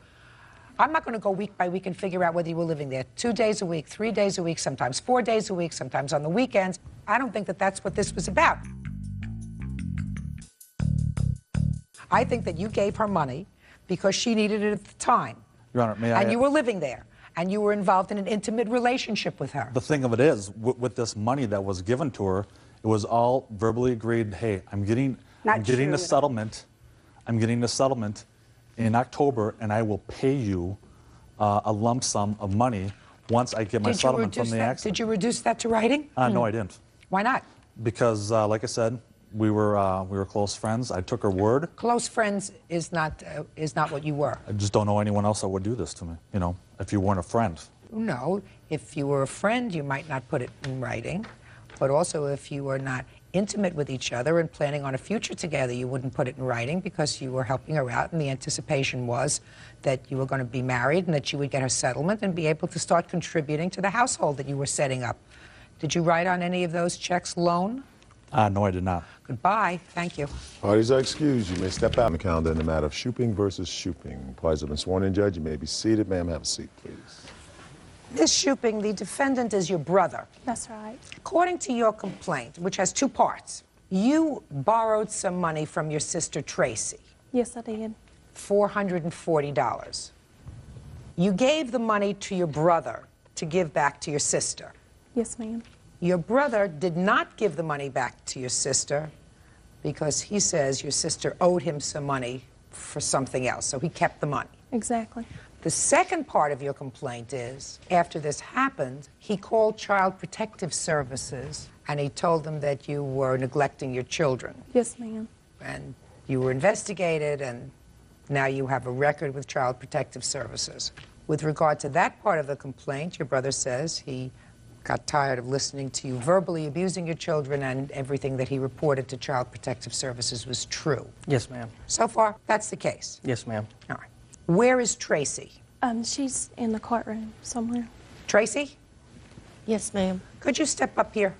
I'm not going to go week by week and figure out whether you were living there 2 days a week, 3 days a week, sometimes 4 days a week, sometimes on the weekends. I don't think that that's what this was about. I think that you gave her money because she needed it at the time. Your Honor, may I? And you were living there, and you were involved in an intimate relationship with her. The thing of it is, with this money that was given to her, it was all verbally agreed, hey, I'm getting the settlement. I'm getting the settlement in October, and I will pay you a lump sum of money once I get my settlement from the accident. Did you reduce that to writing? No, I didn't. Why not? Because, like I said, We were close friends. I took her word. Close friends is not what you were. I just don't know anyone else that would do this to me, you know, if you weren't a friend. No, if you were a friend, you might not put it in writing, but also if you were not intimate with each other and planning on a future together, you wouldn't put it in writing because you were helping her out and the anticipation was that you were going to be married and that she would get her settlement and be able to start contributing to the household that you were setting up. Did you write on any of those checks loan? No, I did not. Goodbye. Thank you. Parties are excused. You may step out on the calendar in the matter of Shooping versus Shooping. Parties have been sworn in, Judge. You may be seated. Ma'am, have a seat, please. Ms. Shooping, the defendant is your brother. That's right. According to your complaint, which has two parts, you borrowed some money from your sister Tracy. Yes, I did. $440. You gave the money to your brother to give back to your sister. Yes, ma'am. Your brother did not give the money back to your sister because he says your sister owed him some money for something else, so he kept the money. Exactly. The second part of your complaint is, after this happened, he called Child Protective Services and he told them that you were neglecting your children. Yes, ma'am. And you were investigated and now you have a record with Child Protective Services. With regard to that part of the complaint, your brother says he got tired of listening to you verbally abusing your children and everything that he reported to Child Protective Services was true. Yes, ma'am. So far, that's the case. Yes, ma'am. All right. Where is Tracy? She's in the courtroom somewhere. Tracy? Yes, ma'am. Could you step up here,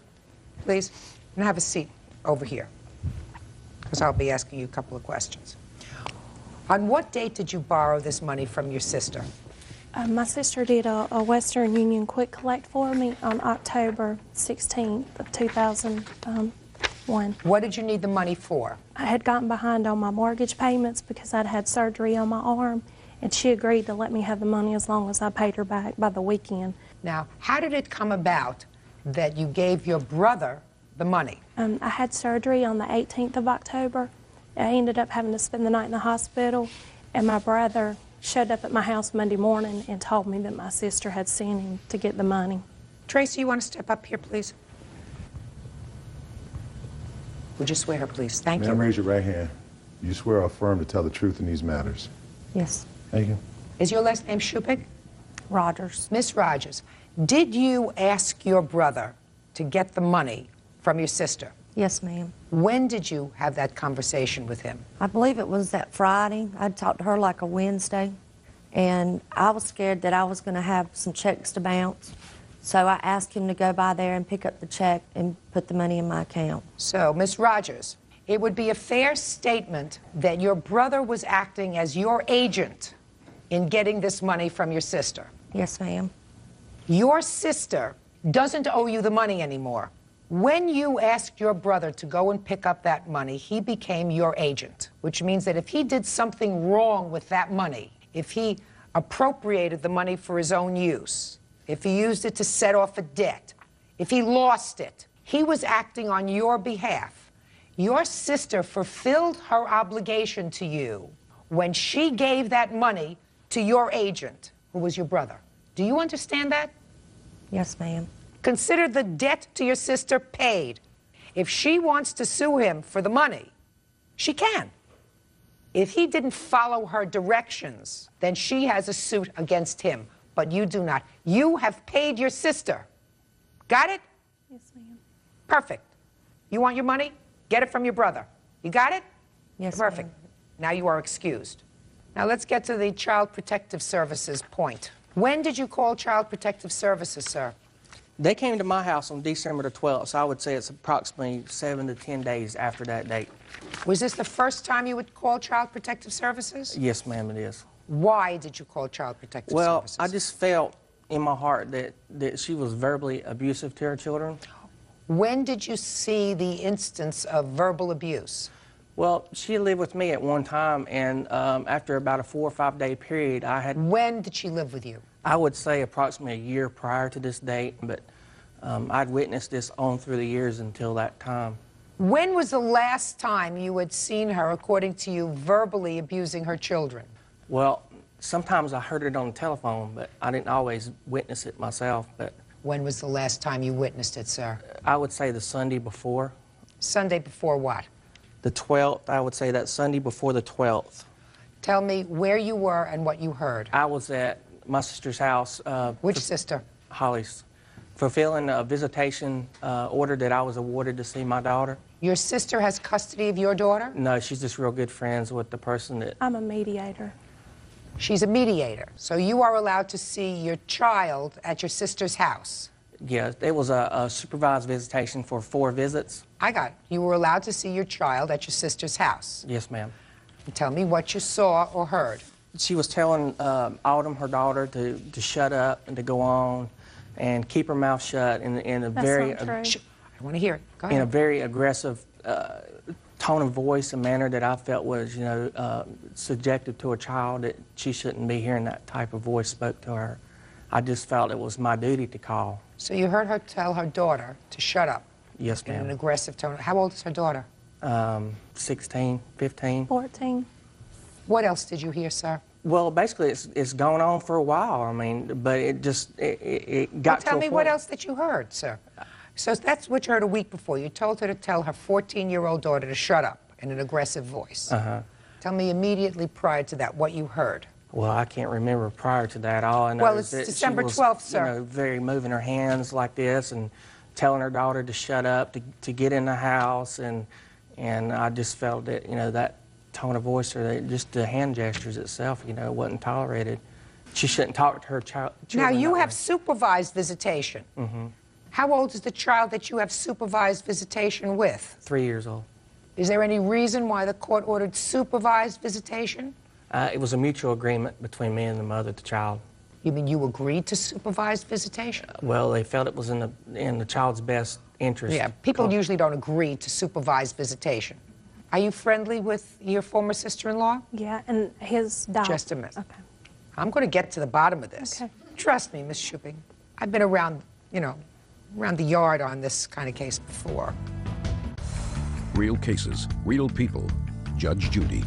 please, and have a seat over here? Because I'll be asking you a couple of questions. On what date did you borrow this money from your sister? My sister did a Western Union quick collect for me on October 16th of 2001. What did you need the money for? I had gotten behind on my mortgage payments because I'd had surgery on my arm, and she agreed to let me have the money as long as I paid her back by the weekend. Now, how did it come about that you gave your brother the money? I had surgery on the 18th of October. I ended up having to spend the night in the hospital, and my brother showed up at my house Monday morning and told me that my sister had sent him to get the money. Tracy, you want to step up here, please? Would you swear her, please? Thank you. Ma'am, raise your right hand. You swear or affirm to tell the truth in these matters? Yes. Thank you. Is your last name Shupik? Rogers. Miss Rogers, did you ask your brother to get the money from your sister? Yes, ma'am. When did you have that conversation with him? I believe it was that Friday. I'd talked to her like a Wednesday, and I was scared that I was going to have some checks to bounce. So I asked him to go by there and pick up the check and put the money in my account. So, Miss Rogers, it would be a fair statement that your brother was acting as your agent in getting this money from your sister. Yes, ma'am. Your sister doesn't owe you the money anymore. When you asked your brother to go and pick up that money, he became your agent, which means that if he did something wrong with that money, if he appropriated the money for his own use, if he used it to set off a debt, if he lost it, he was acting on your behalf. Your sister fulfilled her obligation to you when she gave that money to your agent, who was your brother. Do you understand that? Yes, ma'am. Consider the debt to your sister paid. If she wants to sue him for the money, she can. If he didn't follow her directions, then she has a suit against him, but you do not. You have paid your sister. Got it? Yes, ma'am. Perfect. You want your money? Get it from your brother. You got it? Yes, Perfect. ma'am. Now you are excused. Now let's get to the Child Protective Services point. When did you call Child Protective Services, sir? They came to my house on December the 12th, so I would say it's approximately 7 to 10 days after that date. Was this the first time you would call Child Protective Services? Yes, ma'am, it is. Why did you call Child Protective Services? Well, I just felt in my heart that she was verbally abusive to her children. When did you see the instance of verbal abuse? Well, she lived with me at one time, and after about a 4 or 5 day period, I had... When did she live with you? I would say approximately a year prior to this date, but I'd witnessed this on through the years until that time. When was the last time you had seen her, according to you, verbally abusing her children? Well, sometimes I heard it on the telephone, but I didn't always witness it myself. But when was the last time you witnessed it, sir? I would say the Sunday before. Sunday before what? The 12th, I would say that Sunday before the 12th. Tell me where you were and what you heard. I was at my sister's house. Which sister? Holly's. Fulfilling a visitation order that I was awarded to see my daughter. Your sister has custody of your daughter? No, she's just real good friends with the person that... I'm a mediator. She's a mediator. So you are allowed to see your child at your sister's house? Yeah, it was a supervised visitation for 4 visits. I got it. You were allowed to see your child at your sister's house? Yes, ma'am. Tell me what you saw or heard. She was telling Autumn, her daughter, to shut up and to go on and keep her mouth shut in a very... I want to hear it. Go ahead. In a very aggressive tone of voice and manner that I felt was, subjective to a child, that she shouldn't be hearing that type of voice spoke to her. I just felt it was my duty to call. So you heard her tell her daughter to shut up? Yes, in an ma'am. aggressive tone. How old is her daughter? 16, 15. 14. What else did you hear, sir? Well, basically, it's gone on for a while. I mean, but it just it got to a Tell me point. what else that you heard, sir. So that's what you heard a week before. You told her to tell her 14-year-old daughter to shut up in an aggressive voice. Uh-huh. Tell me immediately prior to that what you heard. Well, I can't remember prior to that. All I know Well, is it's that December she was, 12th, sir. very moving her hands like this and telling her daughter to shut up, to get in the house, and I just felt that, that tone of voice or just the hand gestures itself, wasn't tolerated. She shouldn't talk to her child. Now, you have supervised visitation. Mm-hmm. How old is the child that you have supervised visitation with? 3 years old. Is there any reason why the court ordered supervised visitation? It was a mutual agreement between me and the mother of the child. You mean you agreed to supervised visitation? Well, they felt it was in the child's best interest. Yeah, people usually don't agree to supervised visitation. Are you friendly with your former sister-in-law? Yeah, and his dog. Just a minute. Okay. I'm going to get to the bottom of this. Okay. Trust me, Miss Shuping. I've been around, around the yard on this kind of case before. Real cases, real people. Judge Judy.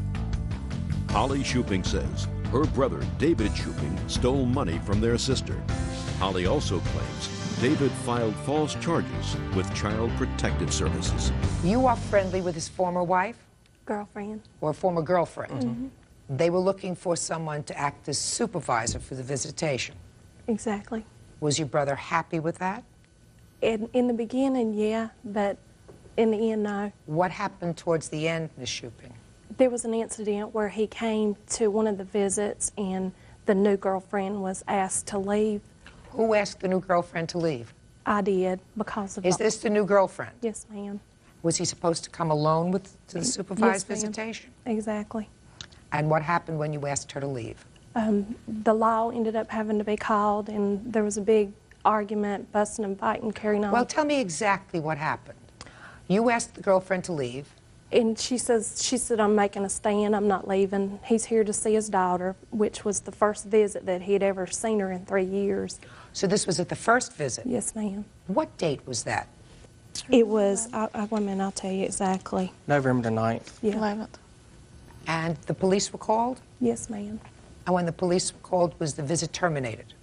Holly Shuping says her brother, David Shuping, stole money from their sister. Holly also claims David filed false charges with Child Protective Services. You are friendly with his former wife? Girlfriend. Or former girlfriend? Mm-hmm. They were looking for someone to act as supervisor for the visitation. Exactly. Was your brother happy with that? In the beginning, yeah, but in the end, no. What happened towards the end, Miss Shuping? There was an incident where he came to one of the visits and the new girlfriend was asked to leave. Who asked the new girlfriend to leave? I did, because of... Is this the new girlfriend? Yes, ma'am. Was he supposed to come alone to the supervised Yes, ma'am. visitation? Exactly. And what happened when you asked her to leave? The law ended up having to be called, and there was a big argument, fussing and fighting, carrying on. Well, tell me exactly what happened. You asked the girlfriend to leave. And she said, I'm making a stand, I'm not leaving. He's here to see his daughter, which was the first visit that he'd ever seen her in 3 years. So this was at the first visit? Yes, ma'am. What date was that? It was, wait a minute, I'll tell you exactly. November the 9th. Yeah. 11th. And the police were called? Yes, ma'am. And when the police were called, was the visit terminated?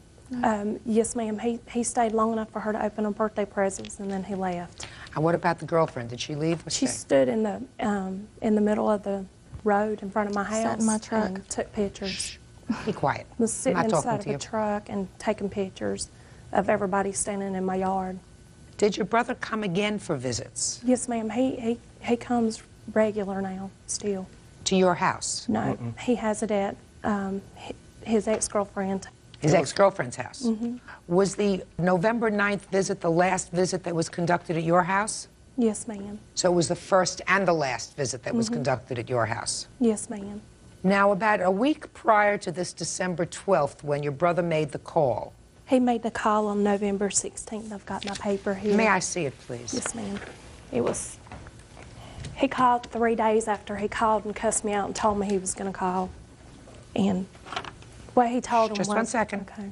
Yes, ma'am. He stayed long enough for her to open her birthday presents, and then he left. And what about the girlfriend? Did she leave or She stay? stood in the middle of the road in front of my house. Sat in my truck. And took pictures. Be quiet. Was sitting I'm not inside talking of to a you. truck and taking pictures of everybody standing in my yard. Did your brother come again for visits? Yes, ma'am. He comes regular now, still. To your house? No, he has it at his ex-girlfriend. His ex-girlfriend's house? Mm-hmm. Was the November 9th visit the last visit that was conducted at your house? Yes, ma'am. So it was the first and the last visit that was conducted at your house? Yes, ma'am. Now, about a week prior to this December 12th, when your brother made the call, He made the call on November 16th. I've got my paper here. may I see it, please? Yes, ma'am. He called 3 days after he called and cussed me out and told me he was going to call. And what he told him was... Just 1 second. Okay.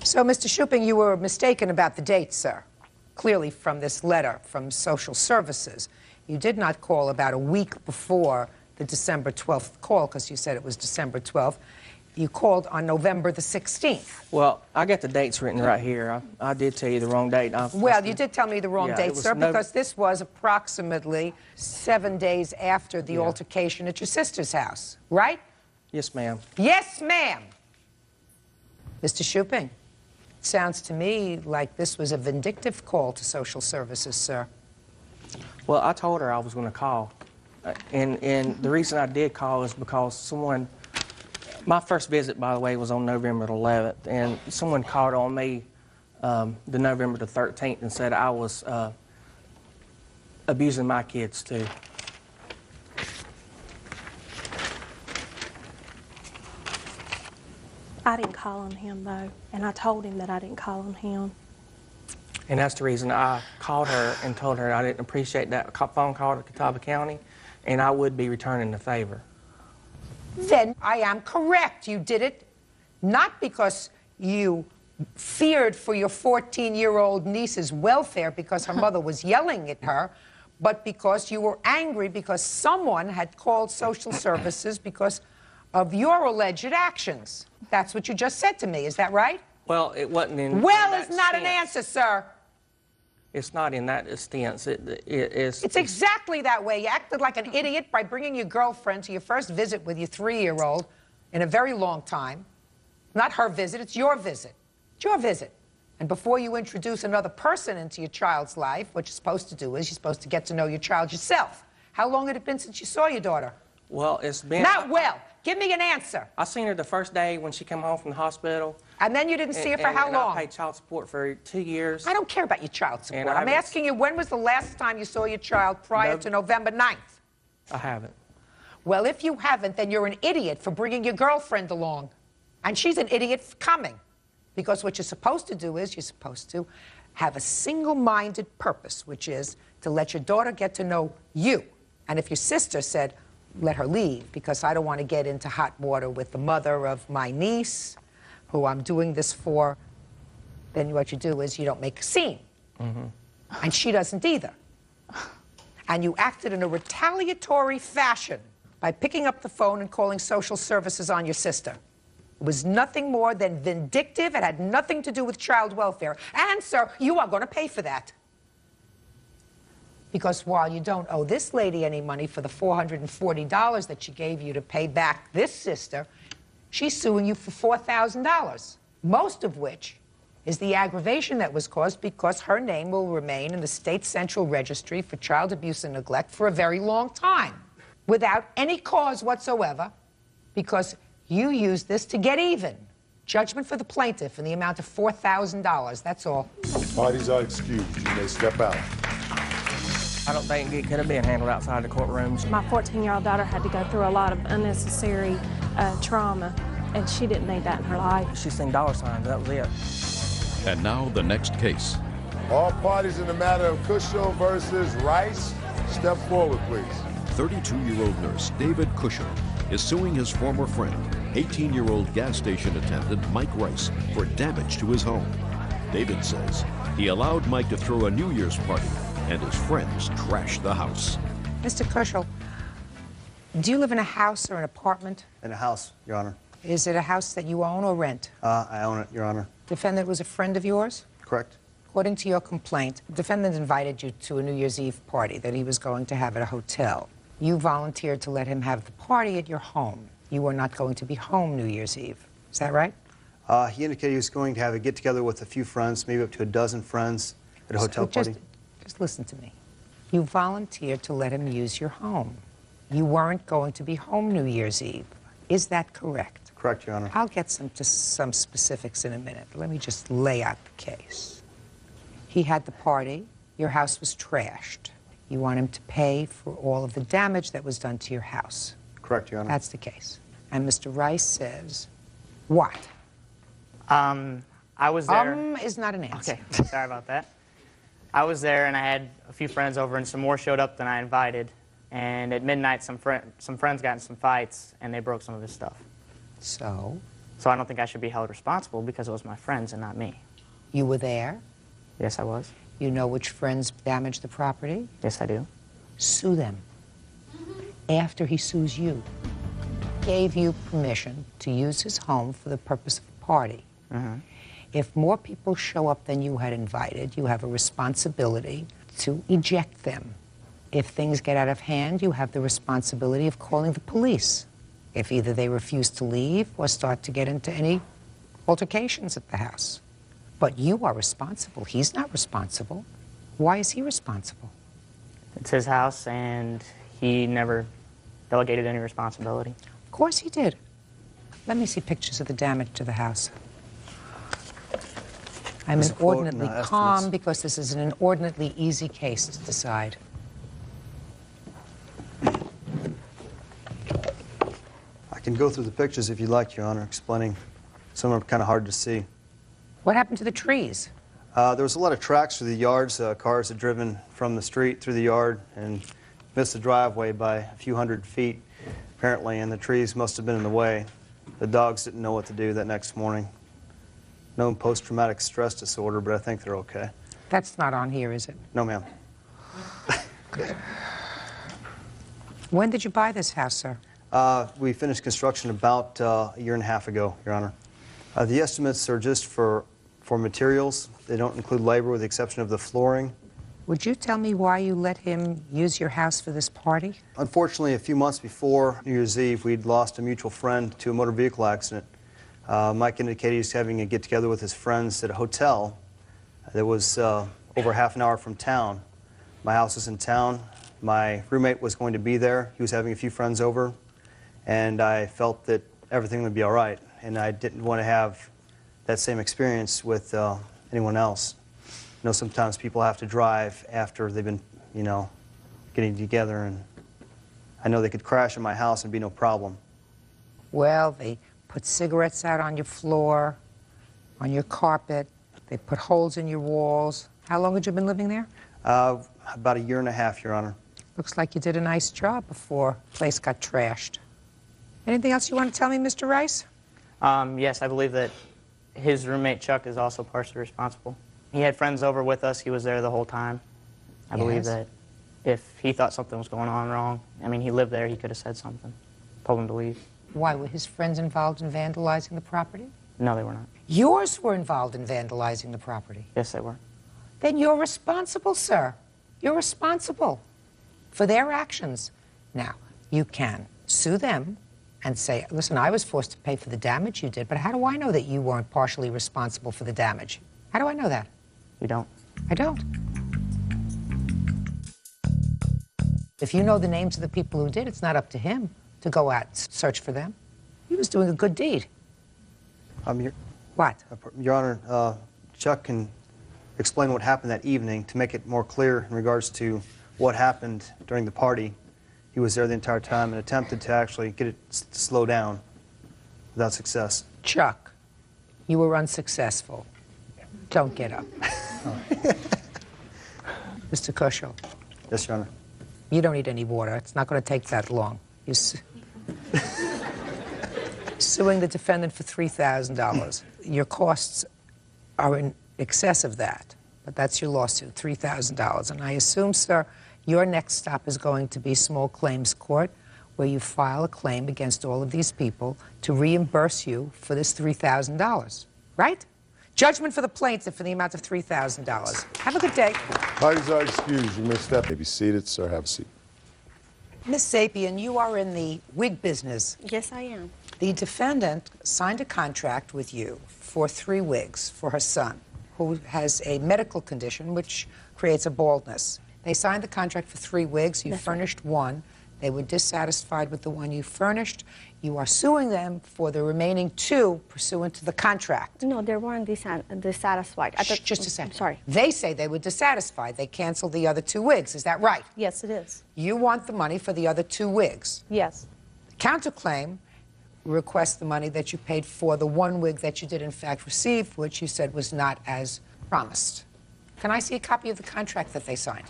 So, Mr. Shuping, you were mistaken about the date, sir. Clearly from this letter from Social Services. You did not call about a week before the December 12th call, because you said it was December 12th. You called on November the 16th. Well, I got the dates written right here. I did tell you the wrong date. Well, you did tell me the wrong Yeah, date, it was sir, because this was approximately 7 days after the altercation at your sister's house, right? Yes, ma'am. Yes, ma'am. Mr. Shuping, sounds to me like this was a vindictive call to social services, sir. Well, I told her I was going to call. And the reason I did call is because someone, my first visit, by the way, was on November the 11th, and someone called on me the November the 13th and said I was abusing my kids, too. I didn't call on him, though, and I told him that I didn't call on him. And that's the reason I called her and told her I didn't appreciate that phone call to Catawba County, and I would be returning the favor. Then I am correct. You did it not because you feared for your 14-year-old niece's welfare because her mother was yelling at her, but because you were angry because someone had called social services because of your alleged actions. That's what you just said to me. Is that right? Well, it wasn't in Well that is not an stance. answer, sir. It's not in that stance. It's exactly that way. You acted like an idiot by bringing your girlfriend to your first visit with your 3-year-old in a very long time. Not her visit, it's your visit. It's your visit. And before you introduce another person into your child's life, what you're supposed to do is you're supposed to get to know your child yourself. How long had it been since you saw your daughter? Well, it's been... Not well. Give me an answer. I seen her the first day when she came home from the hospital. And then you didn't see her for how long? I paid child support for 2 years. I don't care about your child support. And I'm asking you, when was the last time you saw your child prior to November 9th? I haven't. Well, if you haven't, then you're an idiot for bringing your girlfriend along. And she's an idiot for coming. Because what you're supposed to do is you're supposed to have a single-minded purpose, which is to let your daughter get to know you. And if your sister said, let her leave because I don't want to get into hot water with the mother of my niece, who I'm doing this for, then what you do is you don't make a scene. Mm-hmm. And she doesn't either. And you acted in a retaliatory fashion by picking up the phone and calling social services on your sister. It was nothing more than vindictive. It had nothing to do with child welfare. And, sir, you are going to pay for that. Because while you don't owe this lady any money for the $440 that she gave you to pay back this sister, she's suing you for $4,000, most of which is the aggravation that was caused because her name will remain in the state central registry for child abuse and neglect for a very long time, without any cause whatsoever, because you used this to get even. Judgment for the plaintiff in the amount of $4,000, that's all. Parties are excused. You may step out. I don't think it could have been handled outside the courtrooms. My 14-year-old daughter had to go through a lot of unnecessary trauma, and she didn't need that in her life. She seen dollar signs, that was it. And now the next case. All parties in the matter of Cushel versus Rice, step forward, please. 32-year-old nurse David Cushel is suing his former friend, 18-year-old gas station attendant Mike Rice, for damage to his home. David says he allowed Mike to throw a New Year's party, and his friends trashed the house. Mr. Cushel, do you live in a house or an apartment? In a house, Your Honor. Is it a house that you own or rent? I own it, Your Honor. Defendant was a friend of yours? Correct. According to your complaint, the defendant invited you to a New Year's Eve party that he was going to have at a hotel. You volunteered to let him have the party at your home. You were not going to be home New Year's Eve. Is that right? He indicated he was going to have a get-together with a few friends, maybe up to a dozen friends at a hotel party. Just listen to me. You volunteered to let him use your home. You weren't going to be home New Year's Eve. Is that correct? Correct, Your Honor. I'll get to some specifics in a minute. Let me just lay out the case. He had the party. Your house was trashed. You want him to pay for all of the damage that was done to your house. Correct, Your Honor. That's the case. And Mr. Rice says, what? I was there. Is not an answer. Okay, sorry about that. I was there, and I had a few friends over, and some more showed up than I invited. And at midnight, some friends got in some fights, and they broke some of his stuff. So? So I don't think I should be held responsible because it was my friends and not me. You were there? Yes, I was. You know which friends damaged the property? Yes, I do. Sue them after he sues you. gave you permission to use his home for the purpose of a party. If more people show up than you had invited, you have a responsibility to eject them. If things get out of hand, you have the responsibility of calling the police. If either they refuse to leave or start to get into any altercations at the house. But you are responsible. He's not responsible. Why is he responsible? It's his house, and he never delegated any responsibility. Of course he did. Let me see pictures of the damage to the house. I'm There's a quote in inordinately the calm estimates. because this is an inordinately easy case to decide. I can go through the pictures if you'd like, Your Honor, explaining. Some are kind of hard to see. What happened to the trees? There was a lot of tracks through the yards. Cars had driven from the street through the yard and missed the driveway by a few hundred feet, apparently, and the trees must have been in the way. The dogs didn't know what to do that next morning. No post-traumatic stress disorder, but I think they're okay. That's not on here, is it? No, ma'am. When did you buy this house, sir? We finished construction about a year and a half ago, Your Honor. The estimates are just for materials. They don't include labor with the exception of the flooring. Would you tell me why you let him use your house for this party? Unfortunately, a few months before New Year's Eve, we'd lost a mutual friend to a motor vehicle accident. Mike indicated he's having a get-together with his friends at a hotel that was over half an hour from town. My house was in town. My roommate was going to be there. He was having a few friends over, and I felt that everything would be all right, and I didn't want to have that same experience with anyone else. You know, sometimes people have to drive after they've been, you know, getting together, and I know they could crash in my house and be no problem. Well, they put cigarettes out on your floor, on your carpet. They put holes in your walls. How long had you been living there? About a year and a half, Your Honor. Looks like you did a nice job before the place got trashed. Anything else you want to tell me, Mr. Rice? Yes, I believe that his roommate Chuck is also partially responsible. He had friends over with us. He was there the whole time. I believe Yes. that if he thought something was going on wrong, I mean, he lived there, he could have said something, told him to leave. Why, were his friends involved in vandalizing the property? No, they were not. Yours were involved in vandalizing the property. Yes, they were. Then you're responsible, sir. You're responsible for their actions. Now, you can sue them and say, listen, I was forced to pay for the damage you did, but how do I know that you weren't partially responsible for the damage? How do I know that? You don't. I don't. If you know the names of the people who did, it's not up to him to go out and search for them. He was doing a good deed. What? Your Honor, Chuck can explain what happened that evening to make it more clear in regards to what happened during the party. He was there the entire time and attempted to actually get it to slow down without success. Chuck, you were unsuccessful. Don't get up. Mr. Kushel. Yes, Your Honor. You don't need any water. It's not going to take that long. You're suing the defendant for $3,000. Your costs are in excess of that, but that's your lawsuit, $3,000. And I assume, sir, your next stop is going to be small claims court, where you file a claim against all of these people to reimburse you for this $3,000, right? Judgment for the plaintiff for the amount of $3,000. Have a good day. Parties are excused. You may step. Be seated, sir. Have a seat. Miss Sapien, you are in the wig business. Yes, I am. The defendant signed a contract with you for 3 wigs for her son, who has a medical condition which creates a baldness. They signed the contract for 3 wigs. You furnished one. They were dissatisfied with the one you furnished. You are suing them for the remaining 2 pursuant to the contract. No, they weren't dissatisfied. Just a second. Sorry. They say they were dissatisfied. They canceled the other 2 wigs. Is that right? Yes, it is. You want the money for the other 2 wigs. Yes. The counterclaim requests the money that you paid for the 1 wig that you did in fact receive, which you said was not as promised. Can I see a copy of the contract that they signed?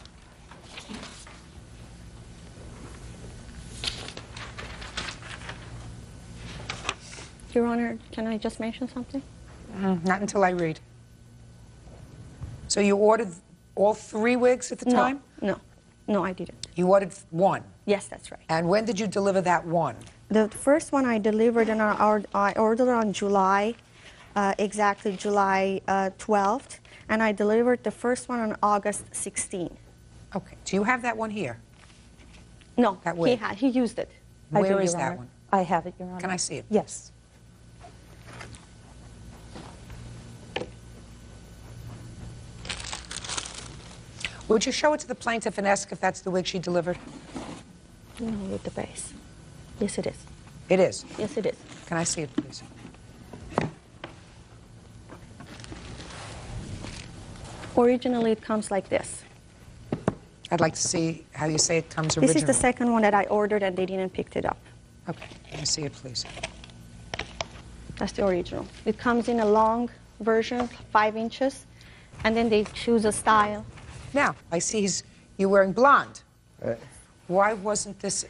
Your Honor, can I just mention something? Not until I read. So you ordered all 3 wigs at the time? No, I didn't. You ordered 1? Yes, that's right. And when did you deliver that 1? The first one I delivered and I ordered on July, exactly July 12th, and I delivered the first one on August 16th. Okay. Do you have that one here? No, That he wig? had. He used it. Where is that Honor. one? I have it, Your Honor. Can I see it? Yes. Would you show it to the plaintiff and ask if that's the wig she delivered? No, with the base. Yes, it is. It is? Yes, it is. Can I see it, please? Originally, it comes like this. I'd like to see how you say it comes originally. This is the second one that I ordered and they didn't pick it up. Okay. Can I see it, please? That's the original. It comes in a long version, 5 inches, and then they choose a style. Now, I see you're wearing blonde. Why wasn't this...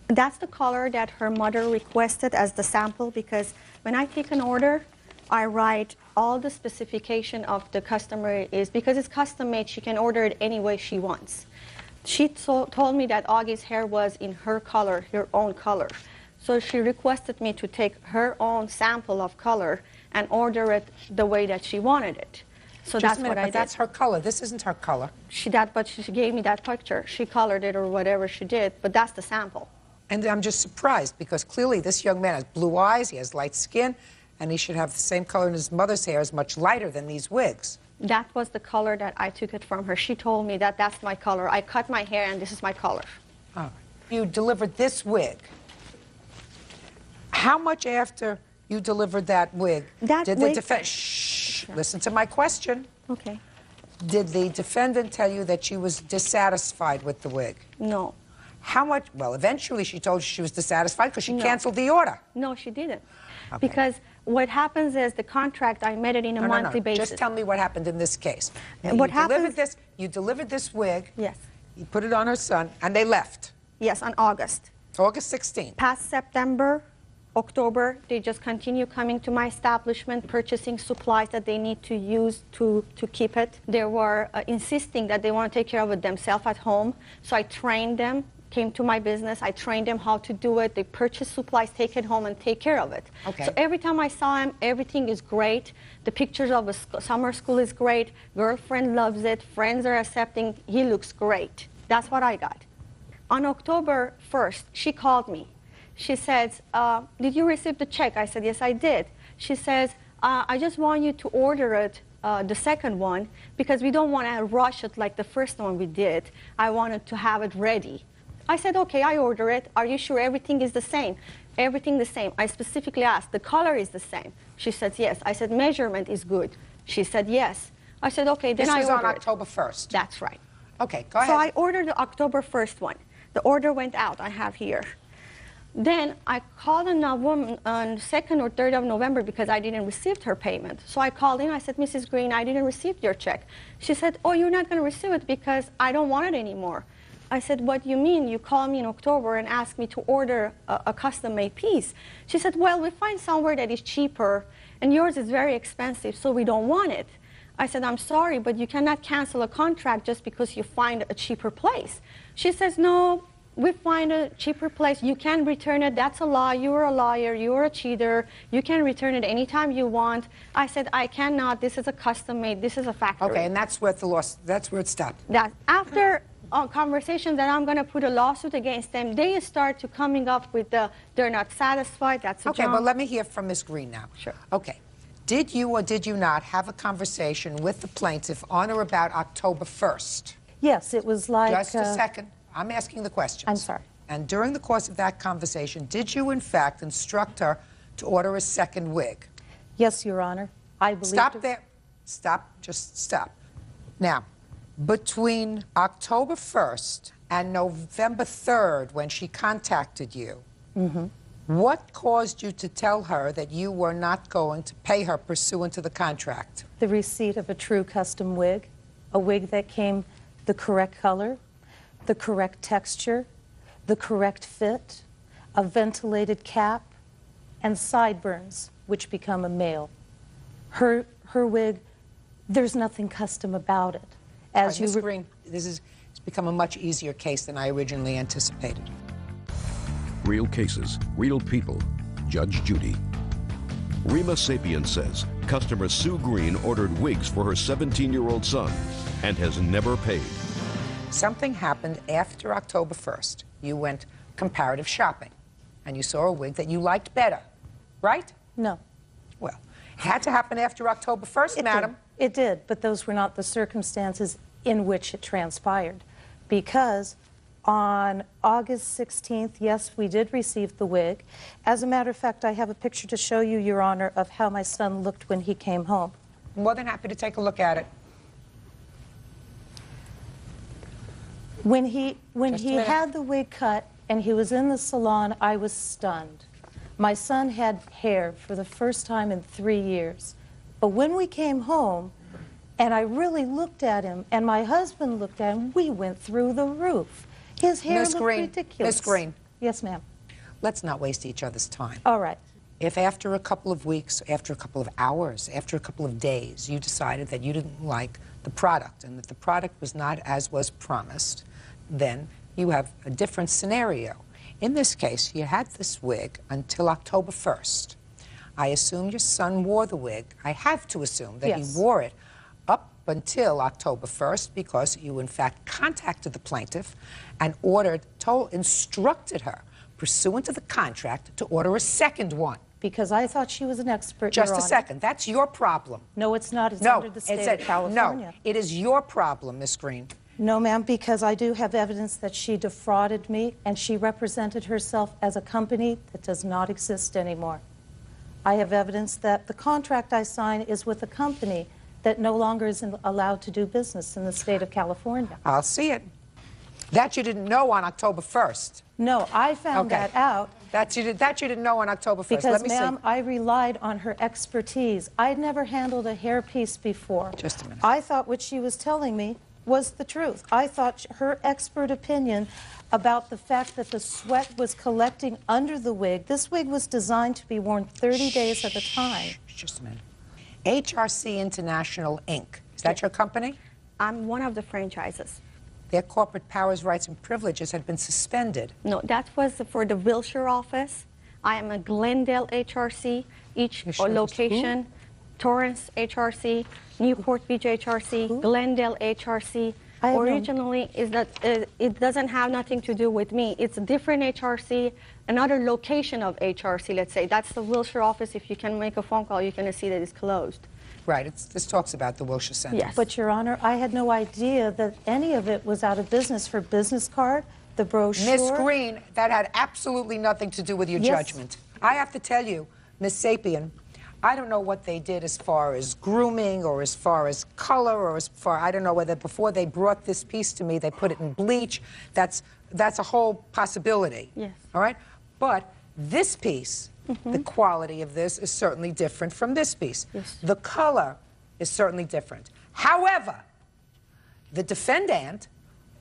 That's the color that her mother requested as the sample, because when I take an order, I write all the specification of the customer is, because it's custom made, she can order it any way she wants. She told me that Augie's hair was in her color, her own color. So she requested me to take her own sample of color and order it the way that she wanted it. So Just that's a minute, what I but did. that's her color. This isn't her color. But she gave me that picture. She colored it or whatever she did, but that's the sample. And I'm just surprised because clearly this young man has blue eyes, he has light skin, and he should have the same color, and his mother's hair is much lighter than these wigs. That was the color that I took it from her. She told me that that's my color. I cut my hair and this is my color. All right. You delivered this wig. How much after you delivered that wig did the defendant... Shh, listen to my question. Okay. Did the defendant tell you that she was dissatisfied with the wig? No. How much? Well, eventually she told you she was dissatisfied because she No. canceled the order. No, she didn't. Okay. Because what happens is the contract, I made it in a monthly basis. Just tell me what happened in this case. Now, What happens- you delivered this wig. Yes. You put it on her son, and they left. Yes, on August. August 16th. Past September, October, they just continue coming to my establishment, purchasing supplies that they need to use to keep it. They were insisting that they want to take care of it themselves at home. So I trained them, came to my business. I trained them how to do it. They purchase supplies, take it home, and take care of it. Okay. So every time I saw him, everything is great. The pictures of a summer school is great. Girlfriend loves it. Friends are accepting. He looks great. That's what I got. On October 1st, she called me. She says, did you receive the check? I said, yes, I did. She says, I just want you to order it, the second one, because we don't want to rush it like the first one we did. I wanted to have it ready. I said, okay, I order it. Are you sure everything is the same? Everything the same. I specifically asked, the color is the same? She said, yes. I said, measurement is good. She said, yes. I said, okay, then I order it. This was on October 1st. That's right. Okay, go ahead. So I ordered the October 1st one. The order went out, I have here. Then I called on 2nd or 3rd of November because I didn't receive her payment. So I called in, I said, Mrs. Green, I didn't receive your check. She said, oh, you're not going to receive it because I don't want it anymore. I said, what do you mean? You called me in October and asked me to order a custom-made piece. She said, well, we find somewhere that is cheaper, and yours is very expensive, so we don't want it. I said, I'm sorry, but you cannot cancel a contract just because you find a cheaper place. She says, no, we find a cheaper place. You can return it. That's a lie. You're a liar. You're a cheater. You can return it anytime you want. I said, I cannot. This is a custom-made. This is a factory. Okay, and that's where it stopped. That after a conversation that I'm going to put a lawsuit against them, they start to coming up with they're not satisfied. That's a Okay, junk. well, let me hear from Ms. Green now. Sure. Okay. Did you or did you not have a conversation with the plaintiff on or about October 1st? Yes, it was like... Just a second. I'm asking the questions. I'm sorry. And during the course of that conversation, did you, in fact, instruct her to order a second wig? Yes, Your Honor. I believe... Stop there. Stop. Just stop. Now, between October 1st and November 3rd, when she contacted you, what caused you to tell her that you were not going to pay her pursuant to the contract? The receipt of a true custom wig, a wig that came the correct color, the correct texture, the correct fit, a ventilated cap, and sideburns, which become a male. Her wig, there's nothing custom about it. As Ms. Green, it's become a much easier case than I originally anticipated. Real cases, real people. Judge Judy. Rima Sapien says customer Sue Green ordered wigs for her 17-year-old son and has never paid. Something happened after October 1st. You went comparative shopping, and you saw a wig that you liked better, right? No. Well, it had to happen after October 1st, madam. It did, but those were not the circumstances in which it transpired. Because on August 16th, yes, we did receive the wig. As a matter of fact, I have a picture to show you, Your Honor, of how my son looked when he came home. More than happy to take a look at it. When he had the wig cut and he was in the salon, I was stunned. My son had hair for the first time in 3 years. But when we came home, and I really looked at him, and my husband looked at him, we went through the roof. His hair looked ridiculous. Miss Green. Yes, ma'am. Let's not waste each other's time. All right. If after a couple of weeks, after a couple of hours, after a couple of days, you decided that you didn't like the product and that the product was not as was promised, then you have a different scenario. In this case, you had this wig until October 1st. I assume your son wore the wig. I have to assume that Yes. he wore it up until October 1st because you, in fact, contacted the plaintiff and instructed her, pursuant to the contract, to order a second one. Because I thought she was an expert, Just Your a Honor. second. That's your problem. No, it's not. It's No, under the state of California. No, it is your problem, Miss Green. No, ma'am, because I do have evidence that she defrauded me and she represented herself as a company that does not exist anymore. I have evidence that the contract I signed is with a company that no longer is allowed to do business in the state of California. I'll see it. That you didn't know on October 1st. No, I found that out. That you didn't know on October 1st. Because, Let me ma'am, see. I relied on her expertise. I'd never handled a hairpiece before. Just a minute. I thought what she was telling me was the truth. I thought her expert opinion about the fact that the sweat was collecting under the wig. This wig was designed to be worn 30 days at a time. Just a minute. HRC International, Inc. Is that your company? I'm one of the franchises. Their corporate powers, rights, and privileges had been suspended. No, that was for the Wilshire office. I am a Glendale HRC, each location, Torrance HRC, Newport Beach HRC, Glendale HRC. Originally, it doesn't have nothing to do with me. It's a different HRC, another location of HRC, let's say. That's the Wilshire office. If you can make a phone call, you're going to see that it's closed. Right. This talks about the Wilshire Center. Yes. But, Your Honor, I had no idea that any of it was out of business. Her business card, the brochure. Miss Green, that had absolutely nothing to do with your Yes. judgment. I have to tell you, Miss Sapien, I don't know what they did as far as grooming or as far as color or as far, I don't know whether before they brought this piece to me, they put it in bleach. That's a whole possibility. Yes. All right? But this piece, the quality of this is certainly different from this piece. Yes. The color is certainly different. However, the defendant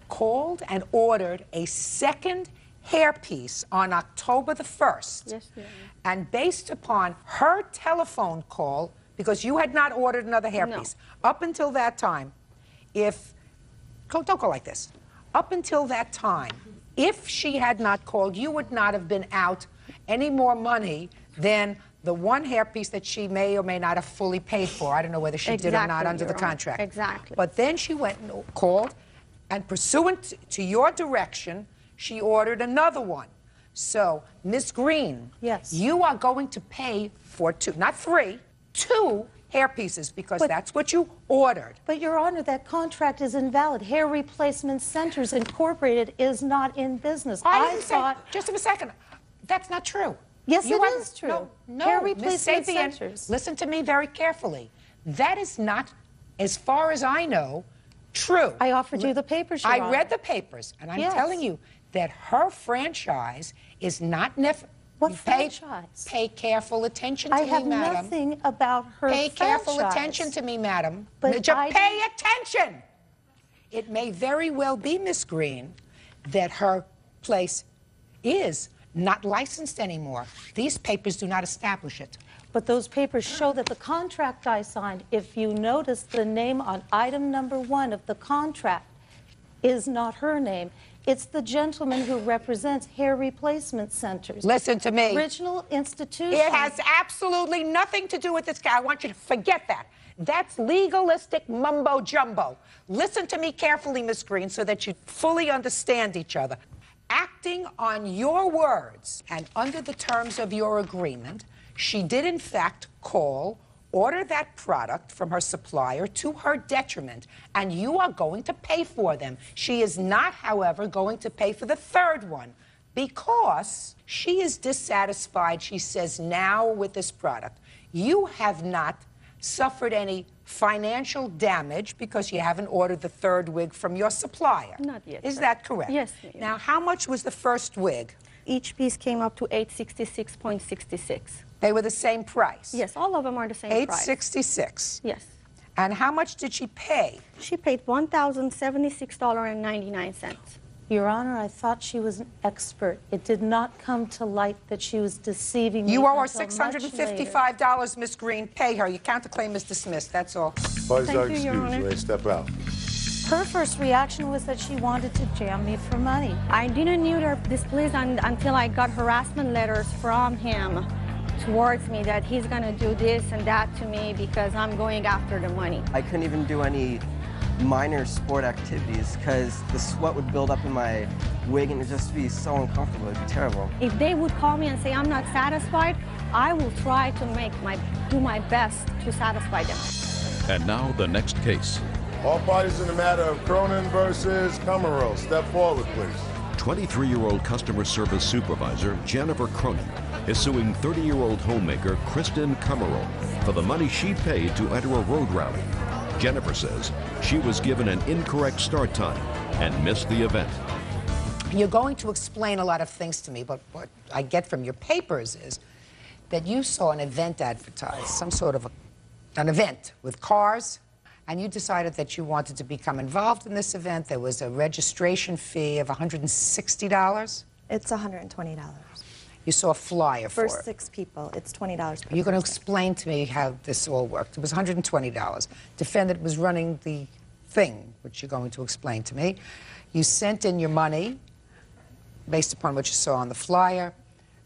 called and ordered a second hairpiece on October the 1st. Yes, Your Honor. And based upon her telephone call, because you had not ordered another hairpiece, up until that time, don't go like this. Up until that time, if she had not called, you would not have been out any more money than the one hairpiece that she may or may not have fully paid for. I don't know whether she did or not Exactly, under the Your Honor. contract. Exactly. But then she went and called, and pursuant to your direction, she ordered another one. So, Miss Green, yes, you are going to pay for two, not three, two hairpieces because that's what you ordered. But, Your Honor, that contract is invalid. Hair Replacement Centers Incorporated is not in business. I thought... Just a second. That's not true. Yes, You it haven't- is true. No, Hair Miss Replacement Sapien, Centers. listen to me very carefully. That is not, as far as I know, true. I offered you the papers, Your I Honor. read the papers, and I'm Yes. telling you that her franchise is not What franchise? Pay careful attention to I me, have madam. nothing about her Pay careful franchise. attention to me, madam. But Just I pay attention. It may very well be, Miss Green, that her place is not licensed anymore. These papers do not establish it. But those papers show that the contract I signed, if you notice the name on item number 1 of the contract, is not her name. It's the gentleman who represents hair replacement centers. Listen to me. Original institution. It has absolutely nothing to do with this guy. I want you to forget that. That's legalistic mumbo jumbo. Listen to me carefully, Miss Green, so that you fully understand each other. Acting on your words and under the terms of your agreement, she did in fact call, order that product from her supplier to her detriment, and you are going to pay for them. She is not, however, going to pay for the third one because she is dissatisfied, she says, now with this product. You have not suffered any financial damage because you haven't ordered the third wig from your supplier. Not yet. Is sir. that correct? Yes. Now, how much was the first wig? Each piece came up to $866.66. They were the same price? Yes, all of them are the same price. $866. Yes. And how much did she pay? She paid $1,076.99. Your Honor, I thought she was an expert. It did not come to light that she was deceiving me. You owe her until much later. $655, Miss Green. Pay her. Your counterclaim is dismissed. That's all. Parties are excused. Let's step out. Her first reaction was that she wanted to jam me for money. I didn't knew her displeased until I got harassment letters from him towards me that he's going to do this and that to me because I'm going after the money. I couldn't even do any minor sport activities because the sweat would build up in my wig and it'd just be so uncomfortable. It'd be terrible. If they would call me and say I'm not satisfied, I will try to do my best to satisfy them. And now the next case. All parties in the matter of Cronin versus Cummerell. Step forward, please. 23-year-old customer service supervisor Jennifer Cronin is suing 30-year-old homemaker Kristen Cummerell for the money she paid to enter a road rally. Jennifer says she was given an incorrect start time and missed the event. You're going to explain a lot of things to me, but what I get from your papers is that you saw an event advertised, some sort of an event with cars, and you decided that you wanted to become involved in this event. There was a registration fee of $160. It's $120. You saw a flyer for For it. 6 people, it's $20 per You're going to person. explain to me how this all worked. It was $120. Defendant was running the thing, which you're going to explain to me. You sent in your money based upon what you saw on the flyer.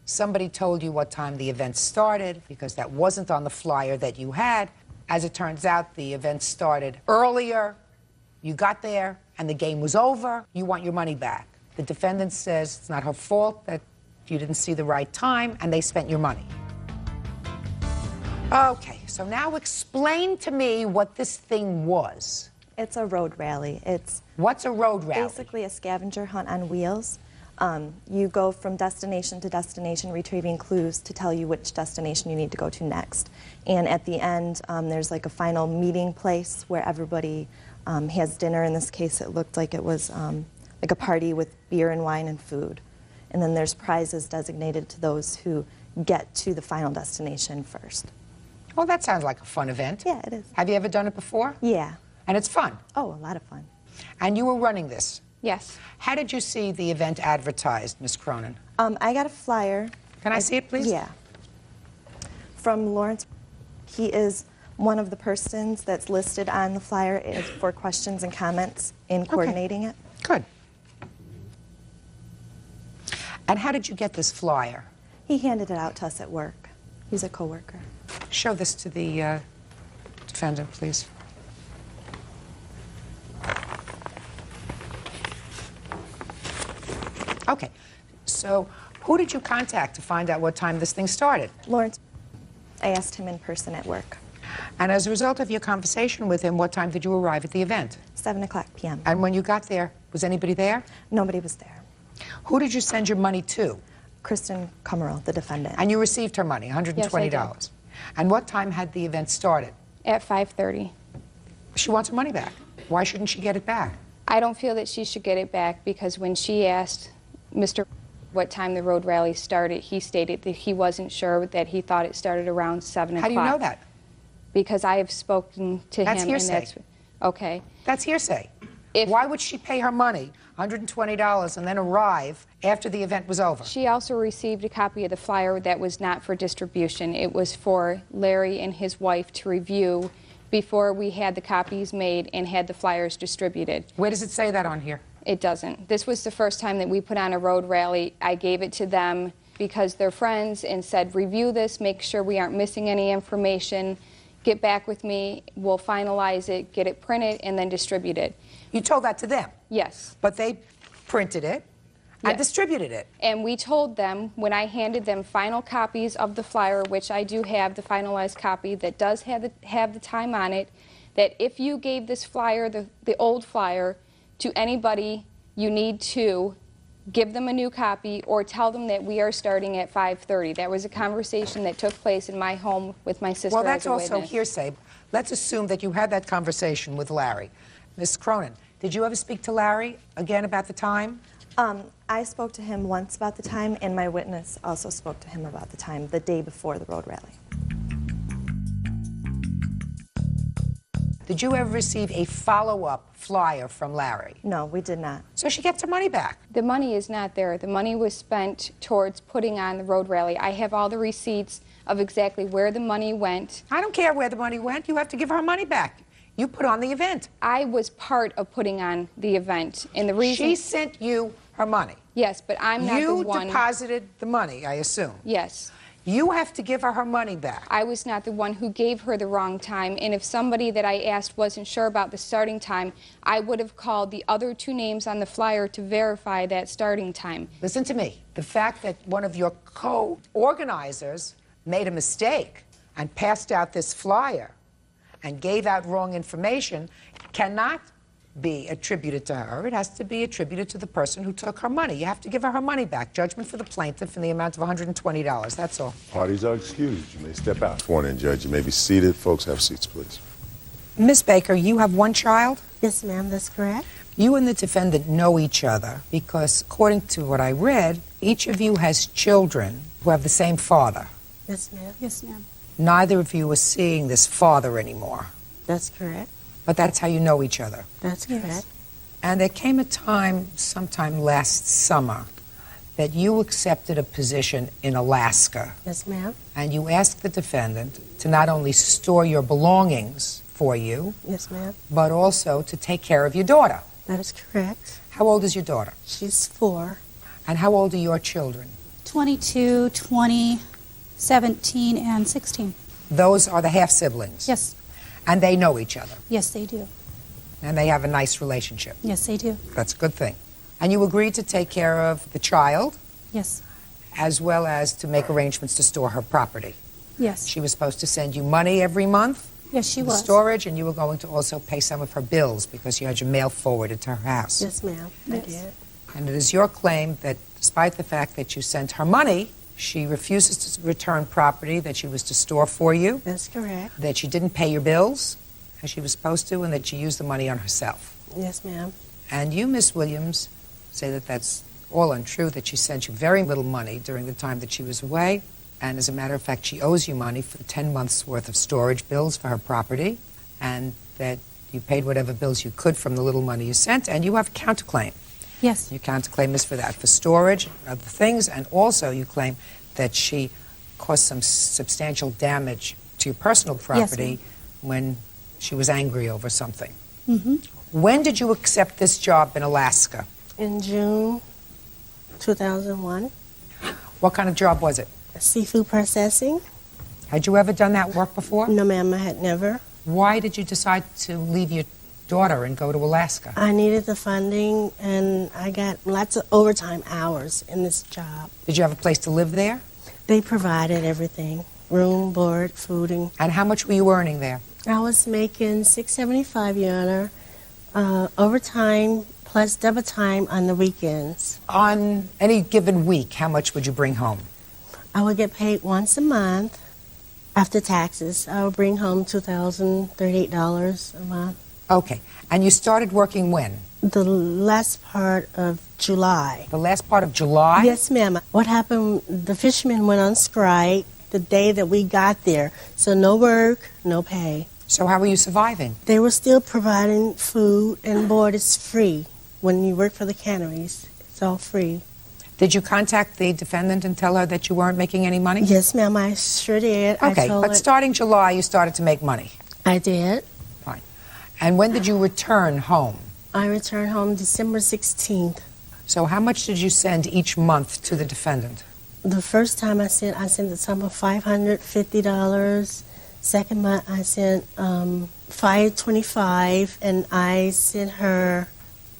Somebody told you what time the event started because that wasn't on the flyer that you had. As it turns out, the event started earlier. You got there and the game was over. You want your money back. The defendant says it's not her fault that you didn't see the right time and they spent your money. Okay, so now explain to me what this thing was. It's a road rally. What's a road rally? Basically a scavenger hunt on wheels. You go from destination to destination retrieving clues to tell you which destination you need to go to next. And at the end, there's like a final meeting place where everybody has dinner. In this case, it looked like it was like a party with beer and wine and food. And then there's prizes designated to those who get to the final destination first. Well, that sounds like a fun event. Yeah, it is. Have you ever done it before? Yeah. And it's fun? Oh, a lot of fun. And you were running this? Yes. How did you see the event advertised, Ms. Cronin? I got a flyer. Can I see it, please? Yeah. From Lawrence. He is one of the persons that's listed on the flyer for questions and comments in coordinating it. Good. And how did you get this flyer? He handed it out to us at work. He's a coworker. Show this to the defendant, please. Okay, so who did you contact to find out what time this thing started? Lawrence. I asked him in person at work. And as a result of your conversation with him, what time did you arrive at the event? 7:00 p.m. And when you got there, was anybody there? Nobody was there. Who did you send your money to? Kristen Cummerell, the defendant. And you received her money, $120. Yes, I did. And what time had the event started? At 5:30. She wants her money back. Why shouldn't she get it back? I don't feel that she should get it back because when she asked Mr. what time the road rally started, he stated that he wasn't sure, that he thought it started around 7 o'clock. How do you know that? Because I have spoken to That's him. hearsay. And that's okay. That's hearsay. Why would she pay her money, $120, and then arrive after the event was over? She also received a copy of the flyer that was not for distribution. It was for Larry and his wife to review before we had the copies made and had the flyers distributed. Where does it say that on here? it doesn't. This was the first time that we put on a road rally. I gave it to them because they're friends and said, review this, make sure we aren't missing any information, get back with me, we'll finalize it, get it printed, and then distribute it. You told that to them? Yes. But they printed it and distributed it. And we told them, when I handed them final copies of the flyer, which I do have, the finalized copy that does have the time on it, that if you gave this flyer, the old flyer, to anybody, you need to give them a new copy or tell them that we are starting at 5:30. That was a conversation that took place in my home with my sister. Well, that's as a also witness. hearsay. Let's assume that you had that conversation with Larry. Ms. Cronin, did you ever speak to Larry again about the time? I spoke to him once about the time, and my witness also spoke to him about the time the day before the road rally. Did you ever receive a follow-up flyer from Larry? No, we did not. So she gets her money back. The money is not there. The money was spent towards putting on the road rally. I have all the receipts of exactly where the money went. I don't care where the money went. You have to give her money back. You put on the event. I was part of putting on the event, and the reason... She sent you her money. Yes, but I'm not the one... You deposited the money, I assume. Yes. You have to give her money back. I was not the one who gave her the wrong time, and if somebody that I asked wasn't sure about the starting time, I would have called the other two names on the flyer to verify that starting time. Listen to me. The fact that one of your co-organizers made a mistake and passed out this flyer and gave out wrong information cannot be attributed to her. It has to be attributed to the person who took her money. You have to give her money back. Judgment for the plaintiff in the amount of $120. That's all. Parties are excused. You may step out. Sworn in, Judge. You may be seated. Folks, have seats, please. Miss Baker, you have one child? Yes, ma'am, that's correct. You and the defendant know each other because, according to what I read, each of you has children who have the same father. Yes, ma'am. Yes, ma'am. Neither of you are seeing this father anymore. That's correct. But that's how you know each other. That's correct. And there came a time, sometime last summer, that you accepted a position in Alaska. Yes, ma'am. And you asked the defendant to not only store your belongings for you, Yes, ma'am. but also to take care of your daughter. That is correct. How old is your daughter? She's 4. And how old are your children? 22, 20, 17, and 16. Those are the half-siblings? Yes. And they know each other? Yes, they do. And they have a nice relationship? Yes, they do. That's a good thing. And you agreed to take care of the child? Yes. As well as to make arrangements to store her property? Yes. She was supposed to send you money every month? Yes, she for was. Storage, and you were going to also pay some of her bills because you had your mail forwarded to her house. Yes, ma'am. I did. And it is your claim that despite the fact that you sent her money, she refuses to return property that she was to store for you. That's correct. That she didn't pay your bills as she was supposed to, and that she used the money on herself. Yes, ma'am. And you, Miss Williams, say that that's all untrue, that she sent you very little money during the time that she was away. And as a matter of fact, she owes you money for 10 months' worth of storage bills for her property, and that you paid whatever bills you could from the little money you sent, and you have a counterclaim. Yes. Your counterclaim is for that, for storage, other things, and also you claim that she caused some substantial damage to your personal property when she was angry over something. Mm-hmm. When did you accept this job in Alaska? In June 2001. What kind of job was it? Seafood processing. Had you ever done that work before? No, ma'am, I had never. Why did you decide to leave your daughter and go to Alaska? I needed the funding, and I got lots of overtime hours in this job. Did you have a place to live there? They provided everything. Room, board, fooding. And how much were you earning there? I was making $6.75, Your Honor, overtime plus double time on the weekends. On any given week, how much would you bring home? I would get paid once a month after taxes. I would bring home $2,038 a month. Okay. And you started working when? The last part of July. The last part of July? Yes, ma'am. What happened, the fishermen went on strike the day that we got there. So no work, no pay. So how were you surviving? They were still providing food, and board is free. When you work for the canneries, it's all free. Did you contact the defendant and tell her that you weren't making any money? Yes, ma'am, I sure did. Okay, I told but her, starting July, you started to make money. I did. Fine. And when did you return home? I returned home December 16th. So how much did you send each month to the defendant? The first time I sent the sum of $550. Second month I sent $525, and I sent her,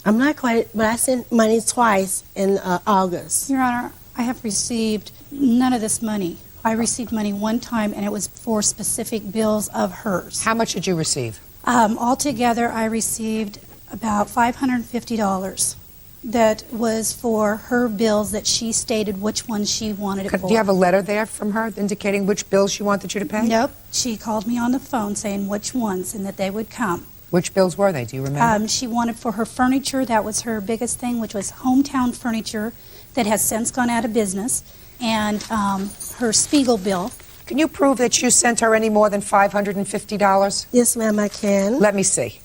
I'm not quite, but I sent money twice in August. Your Honor, I have received none of this money. I received money one time, and it was for specific bills of hers. How much did you receive? Altogether, I received about $550. That was for her bills that she stated which ones she wanted it for. Do you have a letter there from her indicating which bills she wanted you to pay? Nope. She called me on the phone saying which ones and that they would come. Which bills were they? Do you remember? She wanted for her furniture. That was her biggest thing, which was Hometown Furniture that has since gone out of business, and her Spiegel bill. Can you prove that you sent her any more than $550? Yes, ma'am, I can. Let me see.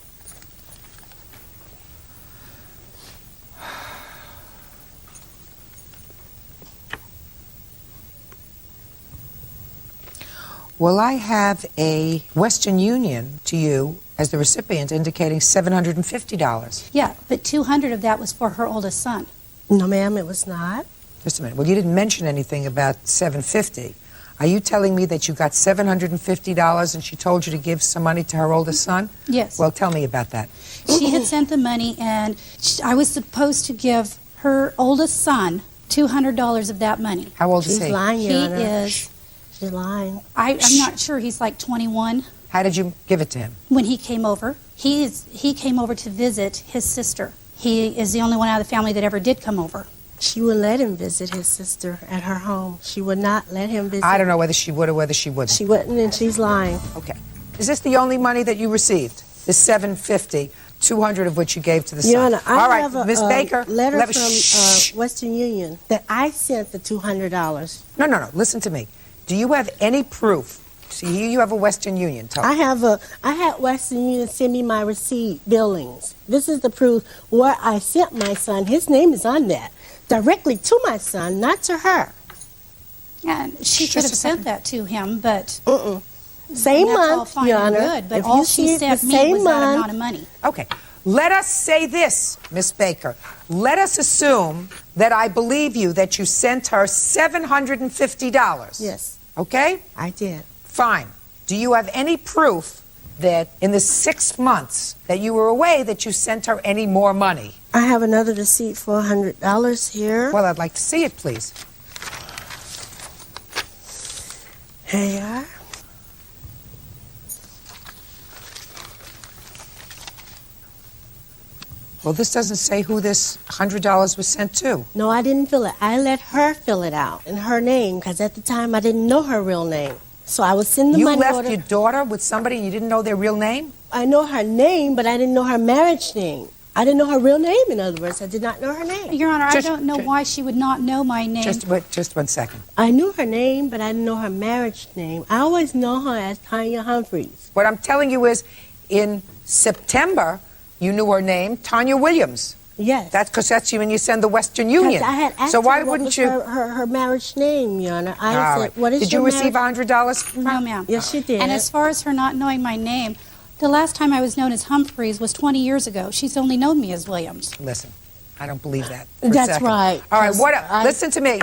Well, I have a Western Union to you as the recipient indicating $750. Yeah, but 200 of that was for her oldest son. No, ma'am, it was not. Just a minute. Well, you didn't mention anything about $750. Are you telling me that you got $750 and she told you to give some money to her oldest son? Yes. Well, tell me about that. She had sent the money, and I was supposed to give her oldest son $200 of that money. How old is he? She's lying, Your Honor. He is. She's lying. I'm not sure. He's like 21. How did you give it to him? When he came over, he came over to visit his sister. He is the only one out of the family that ever did come over. She wouldn't let him visit his sister at her home. She would not let him visit. I don't know whether she would or whether she wouldn't. She wouldn't, and she's lying. Okay. Is this the only money that you received? The $750, 200 of which you gave to the son? Your Honor, All right, have a Miss Baker, letter let me- from Western Union that I sent the $200. No. Listen to me. Do you have any proof? See, here you have a Western Union. Tell me. I had Western Union send me my receipt billings. This is the proof where I sent my son. His name is on that. Directly to my son, not to her. And she could have sent that to him, but Same that's all month, fine Your and Honor. good, but If all you she see sent the me same was that month- amount of money. Okay. Let us say this, Miss Baker. Let us assume that I believe you that you sent her $750. Yes. Okay? I did. Fine. Do you have any proof that in the 6 months that you were away that you sent her any more money? I have another receipt for $100 here. Well, I'd like to see it, please. Here you are. Well, this doesn't say who this $100 was sent to. No, I didn't fill it. I let her fill it out in her name because at the time I didn't know her real name. So I would send the You money left order. your daughter with somebody and you didn't know their real name? I know her name, but I didn't know her marriage name. I didn't know her real name, in other words. I did not know her name. Your Honor, I don't know why she would not know my name. Just 1 second. I knew her name, but I didn't know her marriage name. I always know her as Tanya Humphreys. What I'm telling you is, in September, you knew her name, Tanya Williams. Yes. That's because that's when you send the Western Union. I had asked so why her what wouldn't was you? her marriage name, Your Honor. I All said, right. what is Did your you receive marriage? $100? No, ma'am. Yes, she did. And as far as her not knowing my name, the last time I was known as Humphreys was 20 years ago. She's only known me as Williams. Listen, I don't believe that. for a That's second. right, All right, 'cause listen to me.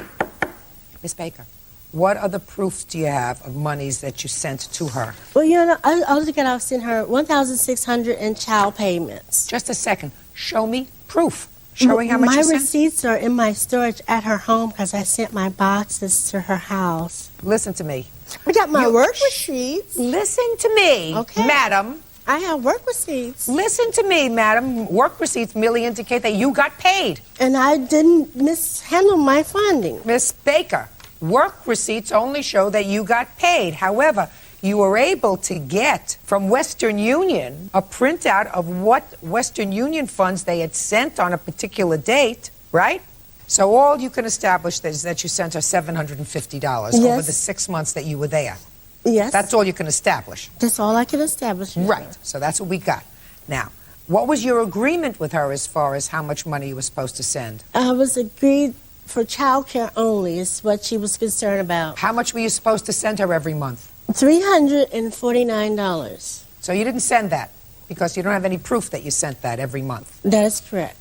Miss Baker, what other proofs do you have of monies that you sent to her? Well, Your Honor, I was going to send her $1,600 in child payments. Just a second. Show me proof showing how much my you sent. receipts are in my storage at her home because I sent my boxes to her house. Listen to me. I got my work receipts. Listen to me, madam. I have work receipts. Listen to me, madam. Work receipts merely indicate that you got paid. And I didn't mishandle my funding. Miss Baker, work receipts only show that you got paid. However, you were able to get from Western Union a printout of what Western Union funds they had sent on a particular date, right? So all you can establish is that you sent her $750 over Yes. the 6 months that you were there. Yes. That's all you can establish. That's all I can establish. Your Right. Honor. So that's what we got. Now, what was your agreement with her as far as how much money you were supposed to send? I was agreed for child care only is what she was concerned about. How much were you supposed to send her every month? $349. So you didn't send that. because you don't have any proof that you sent that every month. That is correct.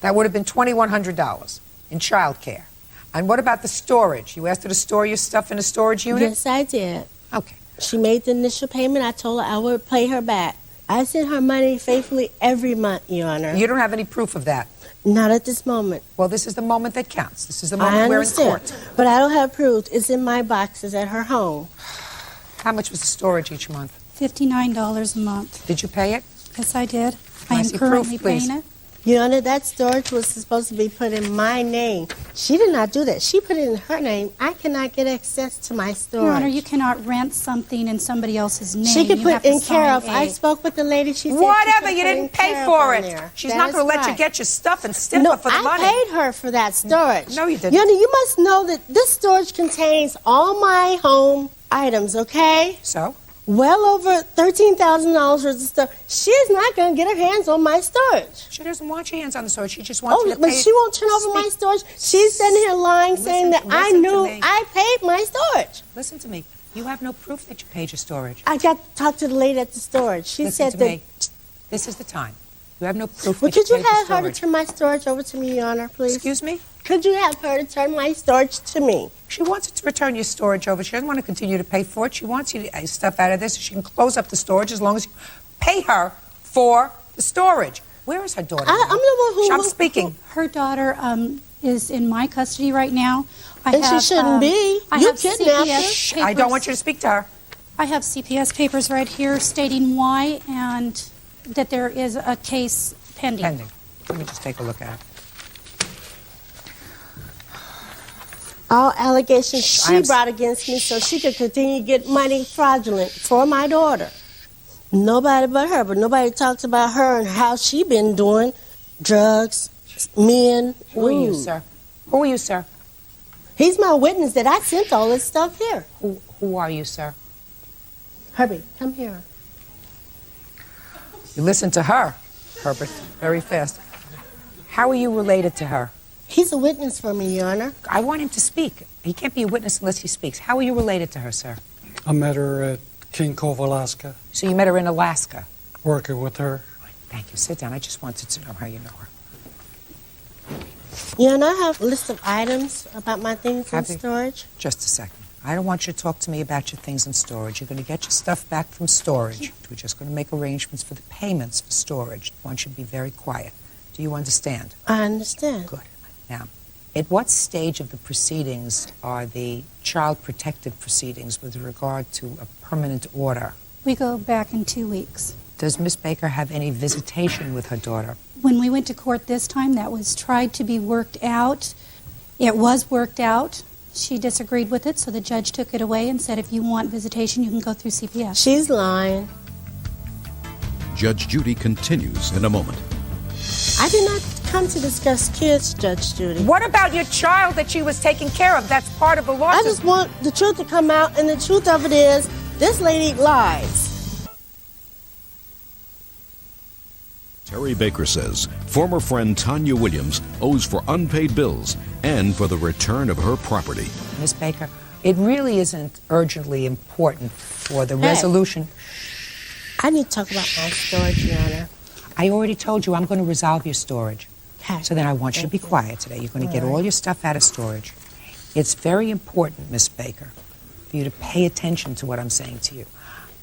That would have been $2,100 in child care. And what about the storage? You asked her to store your stuff in a storage unit? Yes, I did. Okay. She made the initial payment. I told her I would pay her back. I sent her money faithfully every month, Your Honor. You don't have any proof of that? Not at this moment. Well, this is the moment that counts. This is the I moment we're in understand, court. but I don't have proof. It's in my boxes at her home. How much was the storage each month? $59 a month. Did you pay it? Yes, I did. Can I I am see currently proof, please? paying it. Your Honor, that storage was supposed to be put in my name. She did not do that. She put it in her name. I cannot get access to my storage. Your Honor, you cannot rent something in somebody else's name. She could You put have to in care of. sign I a- spoke with the lady. She said Whatever, she you could put didn't in pay care for of it. on there. She's That not is going to let you right. get your stuff and stiffer No, for the money. I paid her for that storage. No, you didn't. Your Honor, you must know that this storage contains all my home items, okay? So? Well over $13,000 worth of stuff. She's not going to get her hands on my storage. She doesn't want your hands on the storage. She just wants Oh, you to but pay. she won't turn over my storage. She's sitting here lying, saying that I listen to knew me. I paid my storage. Listen to me. You have no proof that you paid your storage. I got to talk to the lady at the storage. She Listen said to that. me. This is the time. You have no proof Well, that could you paid your have her to storage. turn my storage over to me, Your Honor, please? Excuse me? Could you have her to turn my storage to me? She wants to return your storage over. She doesn't want to continue to pay for it. She wants you to stuff out of this so she can close up the storage as long as you pay her for the storage. Where is her daughter? I'm the one who. I'm speaking. Her daughter is in my custody right now. And she shouldn't be. I You have kidnapped her. CPS I don't papers. want you to speak to her. I have CPS papers right here stating why and that there is a case pending. Pending. Let me just take a look at it. All allegations I she am- brought against me so she could continue to get money fraudulent for my daughter. Nobody but her, but nobody talks about her and how she been doing drugs, men. Who are you, Ooh. sir? Who are you, sir? He's my witness that I sent all this stuff here. Who are you, sir? Herbie, come here. You listen to her, Herbert, very fast. How are you related to her? He's a witness for me, Your Honor. I want him to speak. He can't be a witness unless he speaks. How are you related to her, sir? I met her at King Cove, Alaska, So you met her in Alaska. working with her. Thank you. Sit down. I just wanted to know how you know her. Your Honor, I have a list of items about my things in Have you? storage. Just a second. I don't want you to talk to me about your things in storage. You're going to get your stuff back from storage. We're just going to make arrangements for the payments for storage. I want you to be very quiet. Do you understand? I understand. Good. Now, at what stage of the proceedings are the child protective proceedings with regard to a permanent order? We go back in 2 weeks. Does Miss Baker have any visitation with her daughter? When we went to court this time, that was tried to be worked out. It was worked out. She disagreed with it, so the judge took it away and said, if you want visitation, you can go through CPS. She's lying. Judge Judy continues in a moment. I did not come to discuss kids, Judge Judy. What about your child that she was taking care of? That's part of the I lawsuit. just want the truth to come out, and the truth of it is, this lady lies. Terry Baker says former friend Tanya Williams owes for unpaid bills and for the return of her property. Miss Baker, it really isn't urgently important for the Hey. resolution. I need to talk about my storage, Your Honor. I already told you I'm going to resolve your storage. Okay. So then I want you to be quiet today. You're going to get All all right. your stuff out of storage. It's very important, Miss Baker, for you to pay attention to what I'm saying to you.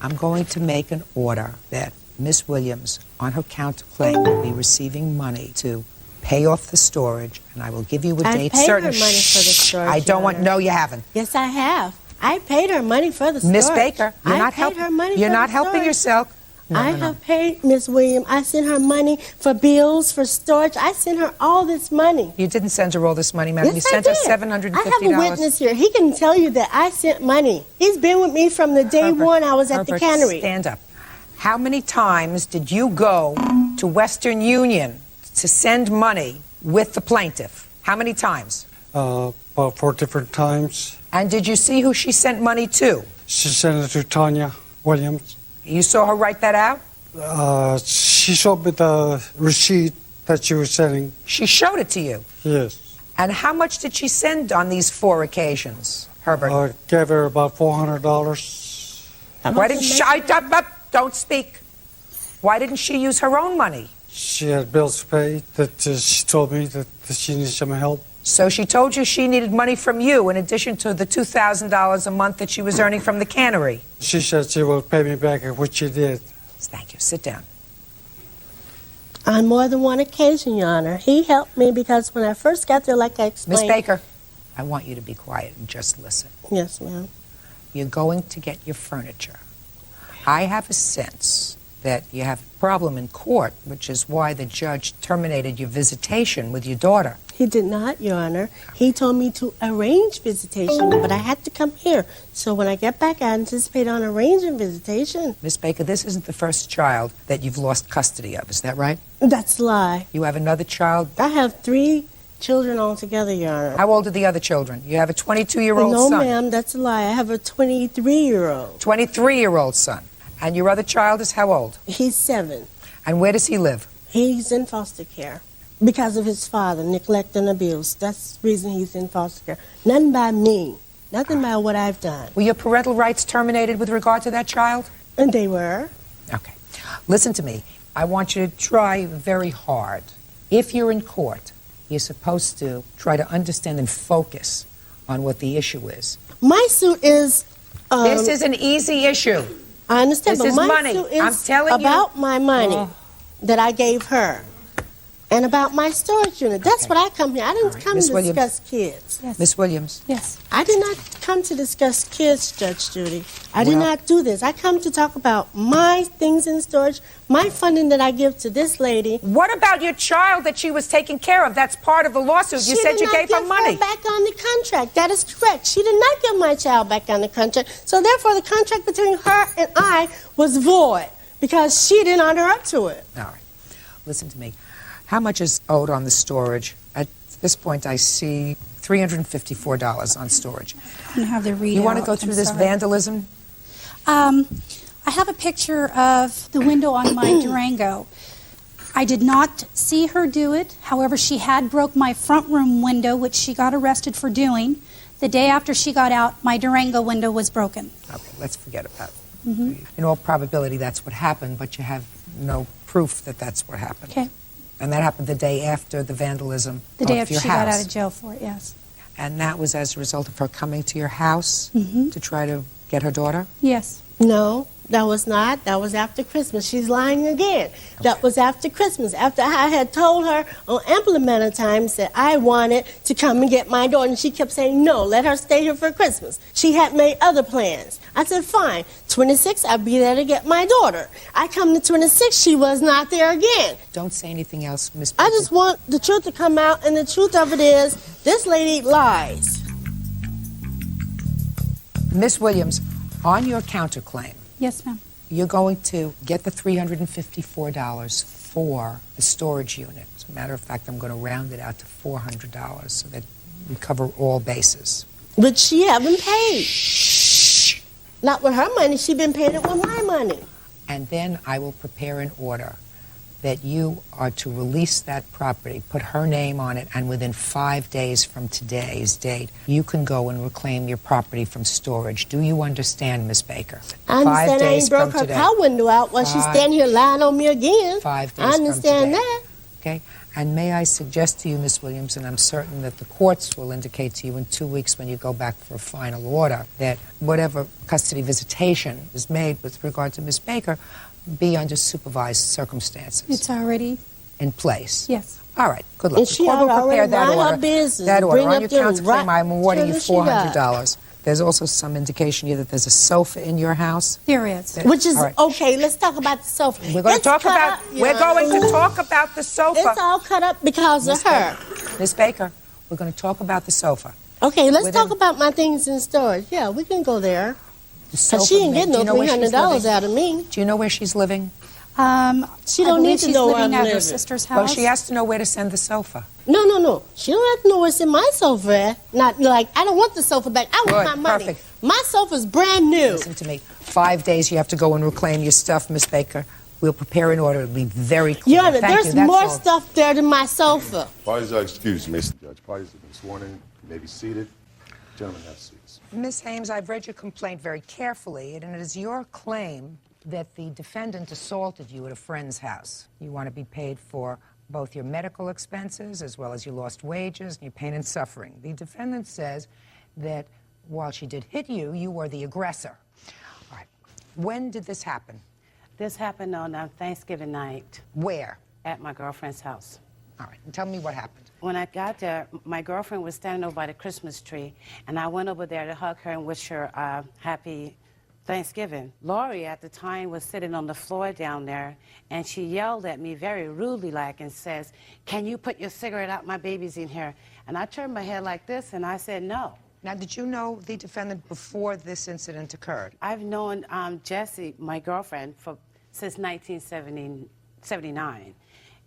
I'm going to make an order that Miss Williams, on her counterclaim, will be receiving money to pay off the storage, and I will give you a I date paid certain. her money for the storage, I don't Your want. Honor. No, you haven't. Yes, I have. I paid her money for the storage. Miss Baker, you're I not paid helping. her money You're for not the helping storage. yourself. No, I no, no. have paid Miss Williams. I sent her money for bills, for storage. I sent her all this money. You didn't send her all this money, madam. Yes, You sent I her did. $750. I have a witness here. He can tell you that I sent money. He's been with me from the day Herbert, one I was at the Herbert, cannery. Stand up. How many times did you go to Western Union to send money with the plaintiff? How many times? About 4 different times. And did you see who she sent money to? She sent it to Tanya Williams. You saw her write that out? She showed me the receipt that she was sending. She showed it to you. Yes. And how much did she send on these 4 occasions, Herbert? I gave her about $400. Why didn't she? Don't speak. Why didn't she use her own money? She had bills to pay that she told me that she needed some help. So she told you she needed money from you in addition to the $2,000 a month that she was earning from the cannery. She said she will pay me back, which she did. Thank you. Sit down. On more than one occasion, Your Honor. He helped me because when I first got there, like I explained... Miss Baker, I want you to be quiet and just listen. Yes, ma'am. You're going to get your furniture. I have a sense that you have a problem in court, which is why the judge terminated your visitation with your daughter. He did not, Your Honor. He told me to arrange visitation, but I had to come here. So when I get back, I anticipate on arranging visitation. Miss Baker, this isn't the first child that you've lost custody of, is that right? That's a lie. You have another child? I have 3 children altogether, Your Honor. How old are the other children? You have a 22-year-old son? No, ma'am, that's a lie. I have a 23-year-old. 23-year-old son. And your other child is how old? He's 7. And where does he live? He's in foster care because of his father, neglect and abuse. That's the reason he's in foster care. Nothing by me. Nothing by what I've done. Were your parental rights terminated with regard to that child? And they were. Okay. Listen to me. I want you to try very hard. If you're in court, you're supposed to try to understand and focus on what the issue is. My suit is... this is an easy issue. I understand, this but is my money. suit is I'm telling about my money that I gave her and about my storage unit. That's what I come here. I didn't come Miss to Williams. discuss kids. Yes. Miss Williams. Yes. I did not come to discuss kids, Judge Judy. I did not do this. I come to talk about my things in storage, my funding that I give to this lady. What about your child that she was taking care of? That's part of the lawsuit. You said you gave her money. She did not give her back on the contract. That is correct. She did not give my child back on the contract. So therefore, the contract between her and I was void because she didn't honor up to it. All right. Listen to me. How much is owed on the storage? At this point, I see $354 on storage. I don't have the readout. You want to go through I'm this sorry. vandalism? I have a picture of the window on my Durango. I did not see her do it. However, she had broke my front room window, which she got arrested for doing. The day after she got out, my Durango window was broken. Okay, let's forget about it. Mm-hmm. In all probability, that's what happened, but you have no proof that that's what happened. Okay. And that happened the day after the vandalism The day of after your she house. got out of jail for it, yes. And that was as a result of her coming to your house Mm-hmm. to try to get her daughter? Yes. No, that was not. That was after Christmas. She's lying again. That was after Christmas. After I had told her on ample amount of times that I wanted to come and get my daughter, and she kept saying, no, let her stay here for Christmas. She had made other plans. I said, fine. 26, I'll be there to get my daughter. I come to 26, she was not there again. Don't say anything else, Miss. I just want the truth to come out, and the truth of it is, this lady lies. Miss Williams, on your counterclaim, Yes, ma'am. you're going to get the $354 for the storage unit. As a matter of fact, I'm going to round it out to $400 so that we cover all bases. But she haven't paid. Not with her money. She been paying it with my money. And then I will prepare an order that you are to release that property, put her name on it, and within 5 days from today's date, you can go and reclaim your property from storage. Do you understand, Miss Baker? I understand 5 I days ain't broke from her today. car window out while she's standing here lying on me again. 5 days I understand from today. that. Okay? And may I suggest to you, Miss Williams, and I'm certain that the courts will indicate to you in 2 weeks when you go back for a final order, that whatever custody visitation is made with regard to Miss Baker be under supervised circumstances. It's already in place. Yes. All right. Good luck. And The she court will ought to prepare already that mind her order. business. That order Bring on up your them counterclaim, right I'm awarding you till she got. $400. There's also some indication here that there's a sofa in your house. There is. Which is All right. okay. Let's talk about the sofa. We're going to It's talk cut about. up, We're going to talk about the sofa. It's all cut up because of her. Miss Baker, we're going to talk about the sofa. Okay, let's Within- talk about my things in storage. Yeah, we can go there. The Cause sofa she ain't may- getting do no you know where she's $300 living? out of me. Do you know where she's living? She I don't believe need to she's know where living I'm at her living. sister's Well, house. she has to know where to send the sofa. No. She don't have to know what's in my sofa at. Not like I don't want the sofa back. I want Good, my money. perfect. My sofa's brand new. Listen to me. 5 days you have to go and reclaim your stuff, Miss Baker. We'll prepare an order. It'll be very clear. Your Honor, Thank there's you. That's more all. stuff there than my sofa. Parties are excused, Mr. Judge. Parties have been sworn in. You may be seated. Gentlemen, have seats. Ms. Hames, I've read your complaint very carefully, and it is your claim that the defendant assaulted you at a friend's house. You want to be paid for both your medical expenses as well as your lost wages and your pain and suffering. The defendant says that while she did hit you, you were the aggressor. All right. When did this happen? This happened on Thanksgiving night. Where? At my girlfriend's house. All right. And tell me what happened. When I got there, my girlfriend was standing over by the Christmas tree, and I went over there to hug her and wish her happy Thanksgiving. Lori, at the time, was sitting on the floor down there, and she yelled at me very rudely like and says, "Can you put your cigarette out? My baby's in here." And I turned my head like this, and I said, "No." Now, did you know the defendant before this incident occurred? I've known Jessie, my girlfriend, since 1979.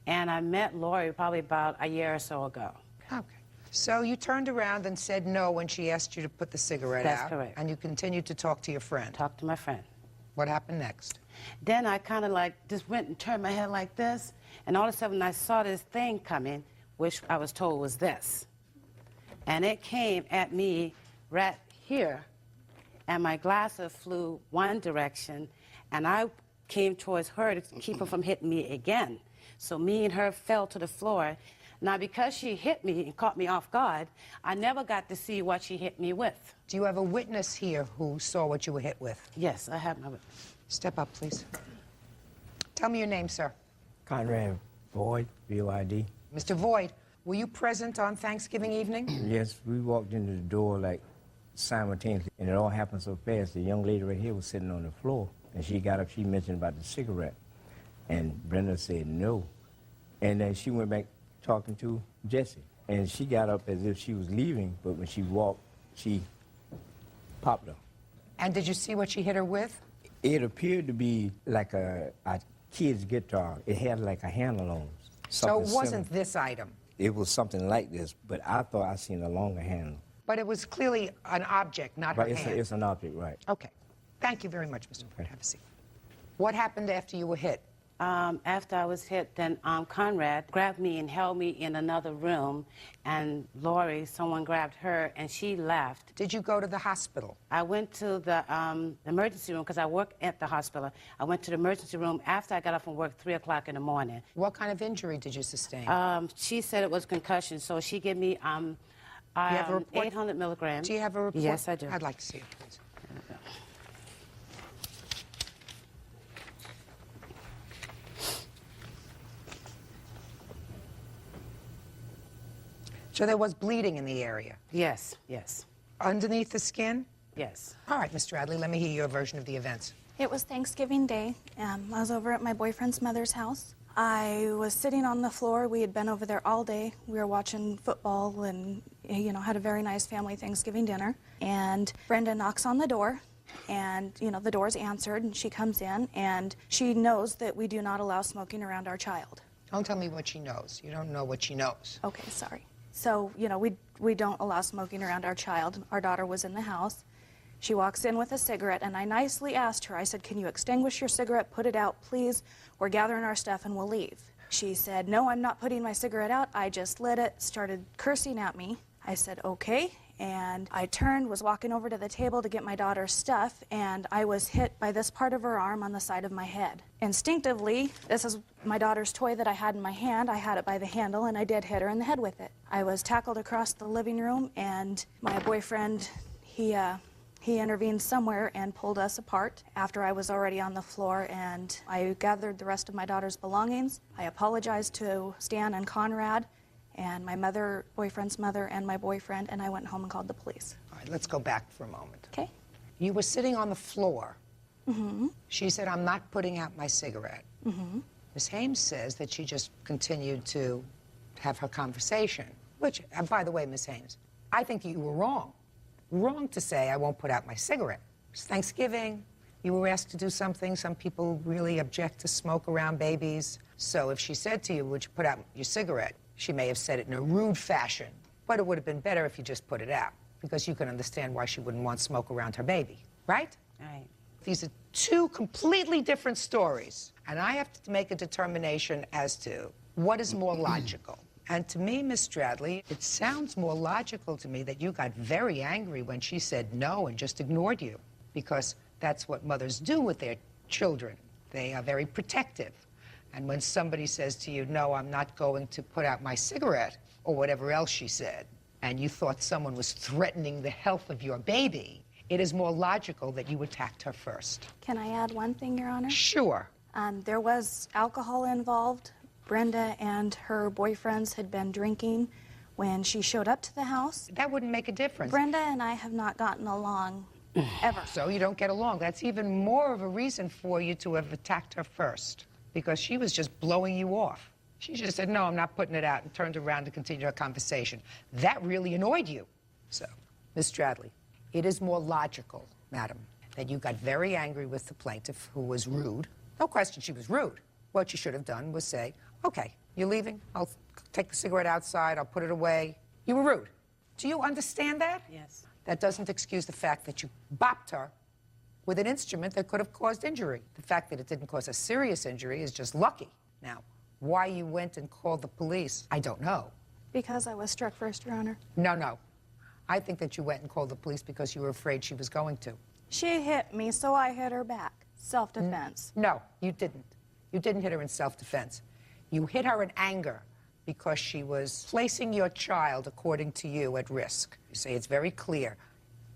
And I met Lori probably about a year or so ago. Okay. So you turned around and said no when she asked you to put the cigarette out. That's correct. And you continued to talk to your friend. Talk to my friend. What happened next? Then I kind of like just went and turned my head like this, and all of a sudden I saw this thing coming, which I was told was this. And it came at me right here, and my glasses flew one direction, and I came towards her to keep her from hitting me again. So me and her fell to the floor. Now, because she hit me and caught me off guard, I never got to see what she hit me with. Do you have a witness here who saw what you were hit with? Yes, I have my witness. Step up, please. Tell me your name, sir. Conrad Boyd, B-O-I-D. Mr. Voigt, were you present on Thanksgiving evening? Yes, we walked into the door like simultaneously, and it all happened so fast. The young lady right here was sitting on the floor, and she got up, she mentioned about the cigarette, and Brenda said no. And then she went back talking to Jessie, and she got up as if she was leaving, but when she walked, she popped her. And did you see what she hit her with? It appeared to be like a kid's guitar. It had like a handle on it. So it Something wasn't similar. this item? It was something like this, but I thought I seen a longer handle. But it was clearly an object, not Right, her hand. it's an object, right. Okay. Thank you very much, Mr. Voigt. Have a seat. What happened after you were hit? After I was hit, then Conrad grabbed me and held me in another room, and Lori, someone grabbed her, and she left. Did you go to the hospital? I went to the emergency room because I work at the hospital. I went to the emergency room after I got off from work 3 o'clock in the morning. What kind of injury did you sustain? She said it was concussion, so she gave me Do you have a report? 800 milligrams. Do you have a report? Yes, I do. I'd like to see it, please. So there was bleeding in the area? Yes, yes. Underneath the skin? Yes. All right, Mr. Radley, let me hear your version of the events. It was Thanksgiving Day. I was over at my boyfriend's mother's house. I was sitting on the floor. We had been over there all day. We were watching football and, had a very nice family Thanksgiving dinner. And Brenda knocks on the door, and, the door's answered, and she comes in, and she knows that we do not allow smoking around our child. Don't tell me what she knows. You don't know what she knows. Okay, sorry. So, we don't allow smoking around our child. Our daughter was in the house. She walks in with a cigarette, and I nicely asked her, I said, "Can you extinguish your cigarette, put it out, please? We're gathering our stuff and we'll leave." She said, "No, I'm not putting my cigarette out. I just lit it," started cursing at me. I said, "Okay." And I turned, was walking over to the table to get my daughter's stuff, and I was hit by this part of her arm on the side of my head. Instinctively, this is my daughter's toy that I had in my hand. I had it by the handle, and I did hit her in the head with it. I was tackled across the living room, and my boyfriend, he intervened somewhere and pulled us apart after I was already on the floor, and I gathered the rest of my daughter's belongings. I apologized to Stan and Conrad and my mother, boyfriend's mother, and my boyfriend, and I went home and called the police. All right, let's go back for a moment. Okay. You were sitting on the floor. Mm-hmm. She said, "I'm not putting out my cigarette." Mm-hmm. Ms. Hames says that she just continued to have her conversation, which, by the way, Ms. Hames, I think you were wrong. Wrong to say, "I won't put out my cigarette." It's Thanksgiving. You were asked to do something. Some people really object to smoke around babies. So if she said to you, "Would you put out your cigarette?" she may have said it in a rude fashion, but it would have been better if you just put it out, because you can understand why she wouldn't want smoke around her baby, right? Right. These are two completely different stories, and I have to make a determination as to what is more logical. And to me, Miss Stradley, it sounds more logical to me that you got very angry when she said no and just ignored you, because that's what mothers do with their children. They are very protective. And when somebody says to you, no, I'm not going to put out my cigarette, or whatever else she said, and you thought someone was threatening the health of your baby, it is more logical that you attacked her first. Can I add one thing, Your Honor? Sure. There was alcohol involved. Brenda and her boyfriends had been drinking when she showed up to the house. That wouldn't make a difference. Brenda and I have not gotten along ever. So you don't get along. That's even more of a reason for you to have attacked her first, because she was just blowing you off. She just said, no, I'm not putting it out, and turned around to continue our conversation. That really annoyed you. So, Ms. Stradley, it is more logical, madam, that you got very angry with the plaintiff, who was rude. No question she was rude. What you should have done was say, okay, you're leaving, I'll take the cigarette outside, I'll put it away. You were rude. Do you understand that? Yes. That doesn't excuse the fact that you bopped her with an instrument that could have caused injury. The fact that it didn't cause a serious injury is just lucky. Now, why you went and called the police, I don't know. Because I was struck first, Your Honor. No. I think that you went and called the police because you were afraid she was going to. She hit me, so I hit her back. Self-defense. No, you didn't. You didn't hit her in self-defense. You hit her in anger because she was placing your child, according to you, at risk. You say it's very clear.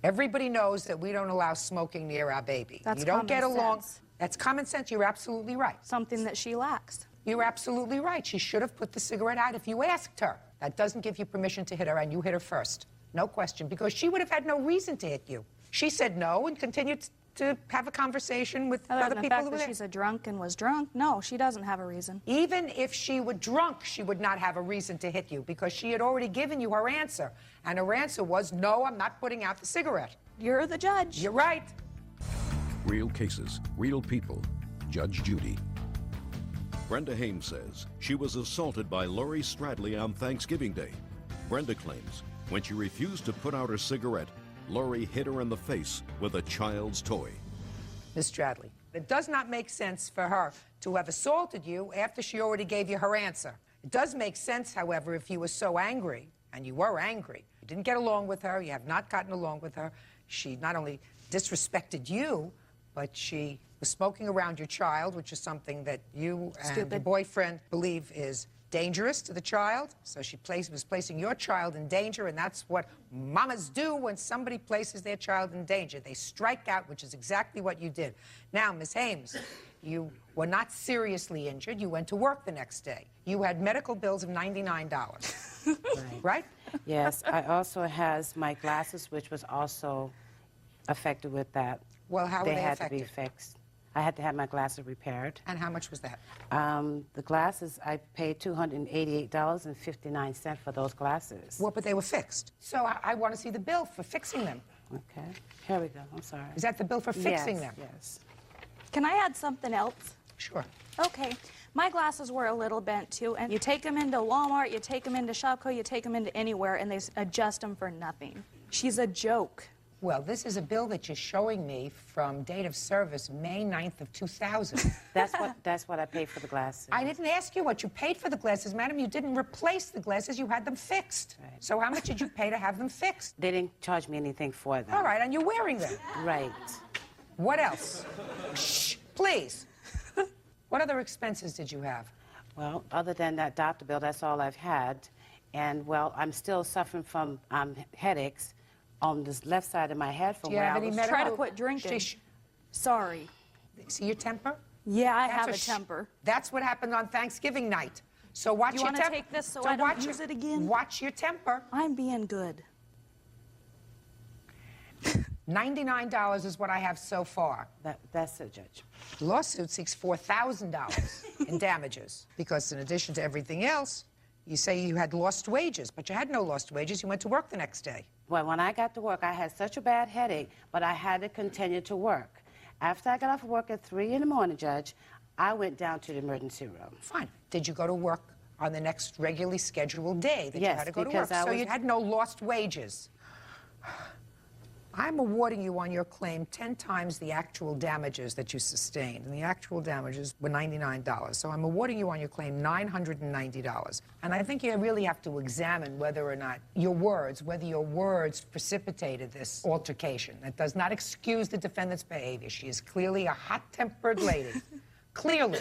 Everybody knows that we don't allow smoking near our baby. That's you don't get common along. sense. That's common sense. You're absolutely right. Something that she lacks. You're absolutely right. She should have put the cigarette out if you asked her. That doesn't give you permission to hit her, and you hit her first. No question, because she would have had no reason to hit you. She said no and continued to have a conversation with other the people fact who were that there. she's a drunk and was drunk, no, she doesn't have a reason. Even if she were drunk, she would not have a reason to hit you, because she had already given you her answer. And her answer was, no, I'm not putting out the cigarette. You're the judge. You're right. Real cases, real people. Judge Judy. Brenda Hames says she was assaulted by Lori Stradley on Thanksgiving Day. Brenda claims when she refused to put out her cigarette, Lori hit her in the face with a child's toy. Ms. Stradley, it does not make sense for her to have assaulted you after she already gave you her answer. It does make sense, however, if you were so angry, and you were angry, you didn't get along with her, you have not gotten along with her, she not only disrespected you, but she was smoking around your child, which is something that you and your boyfriend believe is dangerous to the child. So she was placing your child in danger, and that's what mamas do when somebody places their child in danger. They strike out, which is exactly what you did. Now, Ms. Hames, you were not seriously injured. You went to work the next day. You had medical bills of $99, right? Yes, I also has my glasses, which was also affected with that. Well, how were they had affected? to be fixed. I had to have my glasses repaired. And how much was that? The glasses, I paid $288.59 for those glasses. Well, but they were fixed. So I want to see the bill for fixing them. Okay, here we go, I'm sorry. Is that the bill for fixing them? Yes. Can I add something else? Sure. Okay, my glasses were a little bent too, and you take them into Walmart, you take them into Shopko, you take them into anywhere, and they adjust them for nothing. She's a joke. Well, this is a bill that you're showing me from date of service, May 9th of 2000. That's what I paid for the glasses. I didn't ask you what you paid for the glasses, madam. You didn't replace the glasses. You had them fixed. Right. So how much did you pay to have them fixed? They didn't charge me anything for them. All right, and you're wearing them. Right. What else? Shh, please. What other expenses did you have? Well, other than that doctor bill, that's all I've had. And, well, I'm still suffering from headaches on this left side of my head from where I was. Try to quit drinking. Sorry. See your temper? Yeah, I have a temper. That's what happened on Thanksgiving night. So watch You your want to temper. take this so I don't use it again? Watch your temper. I'm being good. $99 is what I have so far. That's it, Judge. The lawsuit seeks $4,000 in damages because in addition to everything else, you say you had lost wages, but you had no lost wages. You went to work the next day. Well, when I got to work, I had such a bad headache, but I had to continue to work. After I got off of work at 3 in the morning, Judge, I went down to the emergency room. Fine. Did you go to work on the next regularly scheduled day that you Yes, had to go to work? because I So was- you had no lost wages. I'm awarding you on your claim 10 times the actual damages that you sustained, and the actual damages were $99. So I'm awarding you on your claim $990. And I think you really have to examine whether or not whether your words precipitated this altercation. That does not excuse the defendant's behavior. She is clearly a hot-tempered lady. Clearly.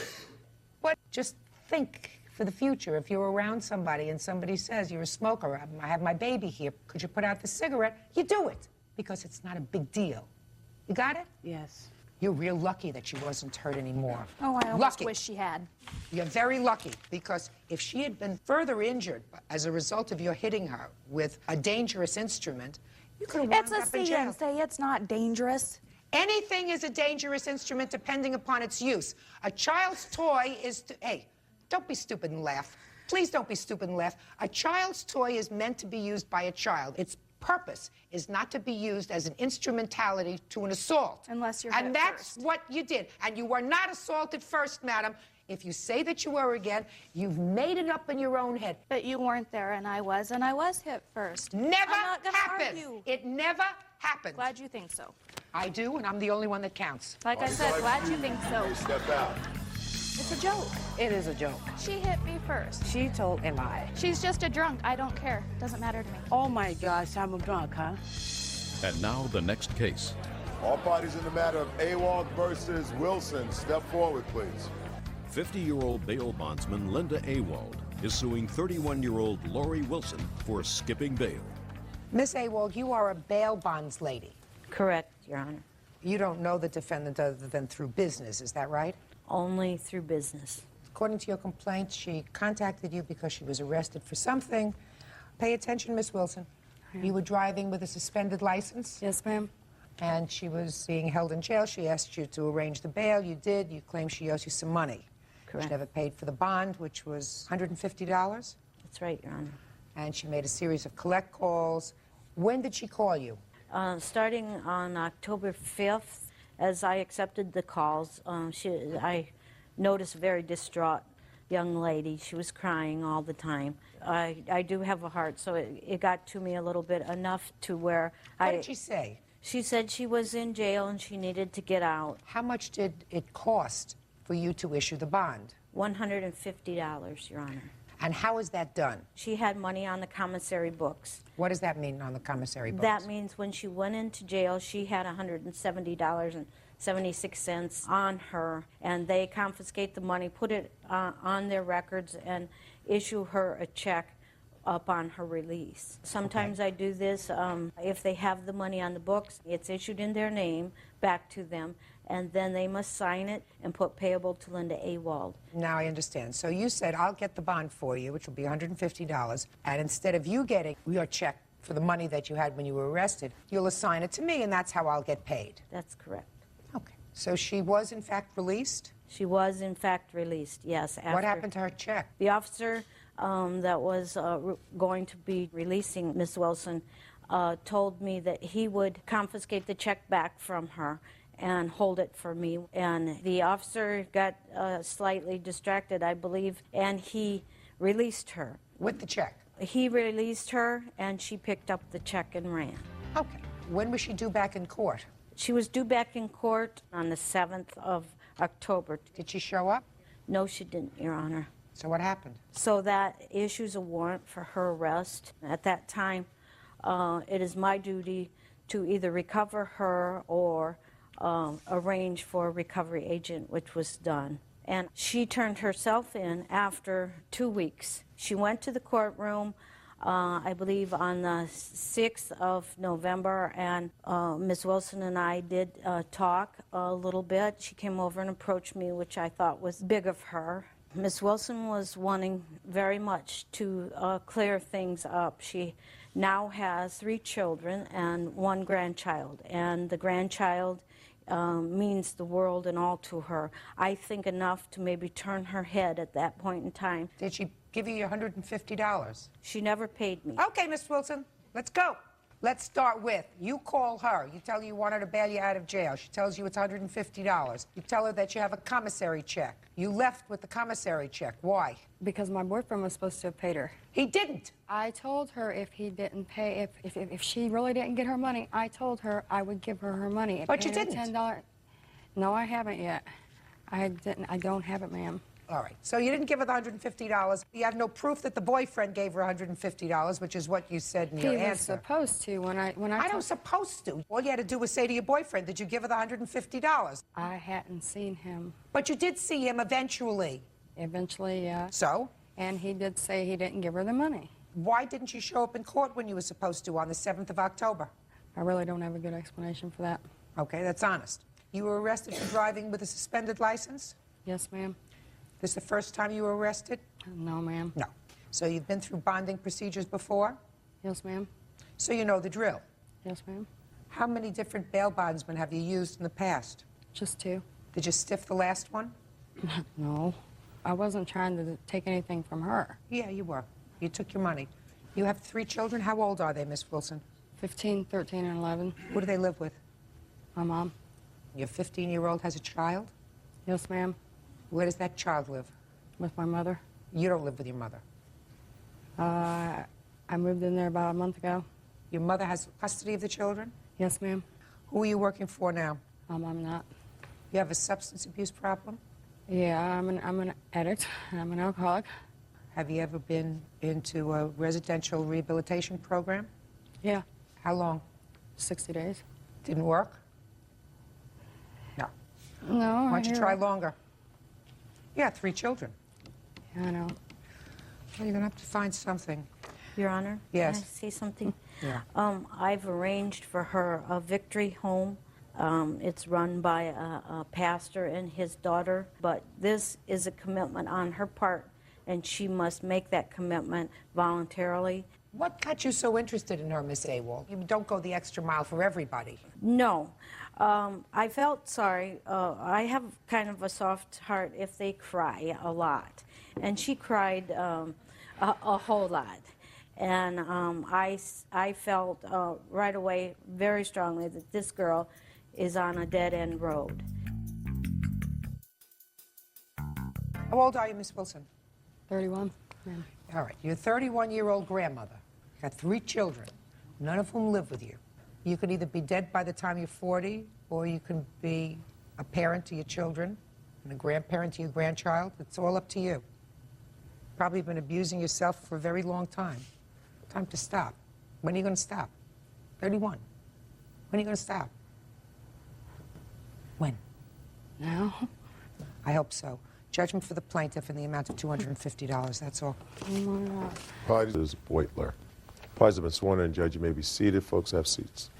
But just think for the future, if you're around somebody and somebody says, you're a smoker, I have my baby here, could you put out the cigarette? You do it, because it's not a big deal. You got it? Yes. You're real lucky that she wasn't hurt anymore. Oh, I almost wish she had. You're very lucky, because if she had been further injured as a result of your hitting her with a dangerous instrument, you could have wound It's a up in jail. CNC. It's not dangerous. Anything is a dangerous instrument depending upon its use. A child's toy is hey, don't be stupid and laugh. Please don't be stupid and laugh. A child's toy is meant to be used by a child. Its purpose is not to be used as an instrumentality to an assault. Unless you're And hit that's first. what you did. And you were not assaulted first, madam. If you say that you were again, you've made it up in your own head. But you weren't there, and I was hit first. Never I'm not gonna happened. argue. It never happened. Glad you think so. I do, and I'm the only one that counts. Like I said, glad you think so. Step out. It's a joke. It is a joke. She hit me first. She told a lie. She's just a drunk. I don't care. Doesn't matter to me. Oh my gosh, I'm a drunk, huh? And now the next case. All parties in the matter of Awald versus Wilson, step forward, please. 50-year-old bail bondsman Linda Awald is suing 31-year-old Lori Wilson for skipping bail. Miss Awald, you are a bail bonds lady. Correct, Your Honor. You don't know the defendant other than through business, is that right? Only through business. According to your complaint, she contacted you because she was arrested for something. Pay attention, Miss Wilson. You were driving with a suspended license? Yes, ma'am. And she was being held in jail. She asked you to arrange the bail. You did. You claim she owes you some money. Correct. She never paid for the bond, which was $150. That's right, Your Honor. And she made a series of collect calls. When did she call you? Starting on October 5th, as I accepted the calls, I noticed a very distraught young lady. She was crying all the time. I do have a heart, so it got to me a little bit, enough to where What did she say? She said she was in jail and she needed to get out. How much did it cost for you to issue the bond? $150, Your Honor. And how is that done? She had money on the commissary books. What does that mean on the commissary books? That means when she went into jail, she had $170.76 on her, and they confiscate the money, put it on their records, and issue her a check upon her release. Sometimes I do this, if they have the money on the books, it's issued in their name back to them, and then they must sign it and put payable to Linda Awald. Now I understand. So you said, I'll get the bond for you, which will be $150, and instead of you getting your check for the money that you had when you were arrested, you'll assign it to me, and that's how I'll get paid. That's correct. Okay. So she was, in fact, released? She was, in fact, released, yes. What happened to her check? The officer that was going to be releasing Miss Wilson told me that he would confiscate the check back from her and hold it for me. And the officer got slightly distracted, I believe, and he released her. With the check? He released her, and she picked up the check and ran. Okay. When was she due back in court? She was due back in court on the 7th of October. Did she show up? No, she didn't, Your Honor. So what happened? So that issues a warrant for her arrest. At that time, it is my duty to either recover her or arrange for a recovery agent, which was done. And she turned herself in after 2 weeks. She went to the courtroom, I believe, on the 6th of November, and Ms. Wilson and I did talk a little bit. She came over and approached me, which I thought was big of her. Ms. Wilson was wanting very much to clear things up. She now has 3 children and 1 grandchild, and the grandchild means the world and all to her. I think enough to maybe turn her head at that point in time. Did she give you your $150? She never paid me. Okay, Miss Wilson, let's go. Let's start with, you call her. You tell her you want her to bail you out of jail. She tells you it's $150. You tell her that you have a commissary check. You left with the commissary check. Why? Because my boyfriend was supposed to have paid her. He didn't. I told her if he didn't pay, if she really didn't get her money, I told her I would give her her money. But you Paid her didn't. $10. No, I haven't yet. I didn't. I don't have it, ma'am. All right. So you didn't give her the $150. You have no proof that the boyfriend gave her $150, which is what you said in your He was answer. supposed to when I I don't supposed to. All you had to do was say to your boyfriend, did you give her the $150? I hadn't seen him. But you did see him eventually. Eventually, yeah. So? And he did say he didn't give her the money. Why didn't you show up in court when you were supposed to on the 7th of October? I really don't have a good explanation for that. Okay, that's honest. You were arrested for driving with a suspended license? Yes, ma'am. This the first time you were arrested? No, ma'am. No. So you've been through bonding procedures before? Yes, ma'am. So you know the drill? Yes, ma'am. How many different bail bondsmen have you used in the past? Just 2. Did you stiff the last one? No. I wasn't trying to take anything from her. Yeah, you were. You took your money. You have 3 children. How old are they, Miss Wilson? 15, 13, and 11. Who do they live with? My mom. Your 15-year-old has a child? Yes, ma'am. Where does that child live? With my mother. You don't live with your mother. I moved in there about a month ago. Your mother has custody of the children? Yes, ma'am. Who are you working for now? I'm not. You have a substance abuse problem? Yeah, I'm an addict. I'm an alcoholic. Have you ever been into a residential rehabilitation program? Yeah. How long? 60 days. Didn't work? No. No. Why don't you try longer? You got 3 children. Yeah, I know. Well, you're going to have to find something. Your Honor? Yes. Can I say something? Yeah. I've arranged for her a victory home. It's run by a pastor and his daughter, but this is a commitment on her part, and she must make that commitment voluntarily. What got you so interested in her, Miss Awol? You don't go the extra mile for everybody. No. I felt sorry. I have kind of a soft heart if they cry a lot. And she cried a whole lot. And I felt right away very strongly that this girl is on a dead-end road. How old are you, Miss Wilson? 31. Yeah. All right. You're a 31-year-old grandmother. You got 3 children, none of whom live with you. You could either be dead by the time you're 40, or you can be a parent to your children and a grandparent to your grandchild. It's all up to you. Probably been abusing yourself for a very long time. Time to stop. When are you going to stop? 31. When are you going to stop? When? Now? I hope so. Judgment for the plaintiff in the amount of $250. That's all. Oh, my God. Parties is Boitler. Parties have been sworn in, Judge. You may be seated. Folks, have seats.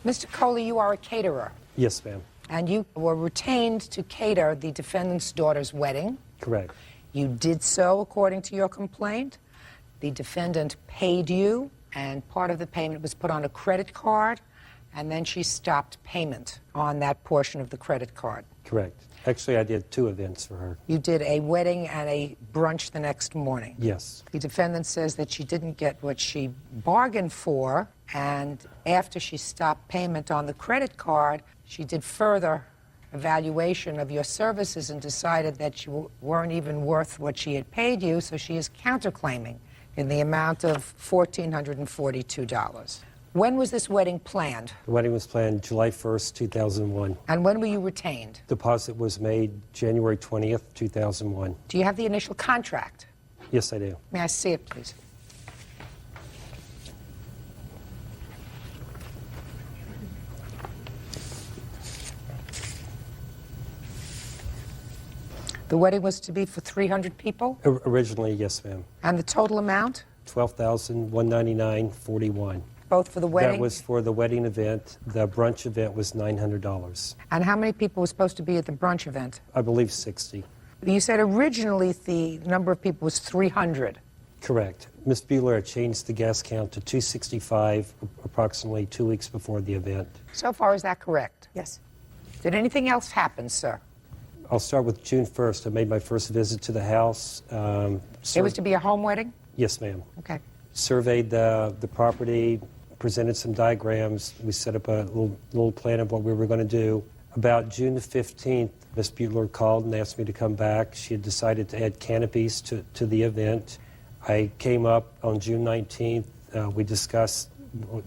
Mr. Coley, you are a caterer, Yes, ma'am. and you were retained to cater the defendant's daughter's wedding. Correct. You did so according to your complaint. The defendant paid you, and part of the payment was put on a credit card, and then she stopped payment on that portion of the credit card. Correct. Actually, I did 2 events for her. You did a wedding and a brunch the next morning. Yes. The defendant says that she didn't get what she bargained for, and after she stopped payment on the credit card, she did further evaluation of your services and decided that you weren't even worth what she had paid you, so she is counterclaiming in the amount of $1,442. When was this wedding planned? The wedding was planned July 1st, 2001. And when were you retained? Deposit was made January 20th, 2001. Do you have the initial contract? Yes, I do. May I see it, please? The wedding was to be for 300 people? Originally, yes, ma'am. And the total amount? $12,199.41. Both for the wedding? That was for the wedding event. The brunch event was $900. And how many people were supposed to be at the brunch event? I believe 60. You said originally the number of people was 300. Correct. Ms. Bueller had changed the guest count to 265 approximately 2 weeks before the event. So far, is that correct? Yes. Did anything else happen, sir? I'll start with June 1st. I made my first visit to the house. It was to be a home wedding? Yes, ma'am. Okay. Surveyed the property, presented some diagrams. We set up a little plan of what we were going to do. About June the 15th, Ms. Butler called and asked me to come back. She had decided to add canopies to the event. I came up on June 19th. We discussed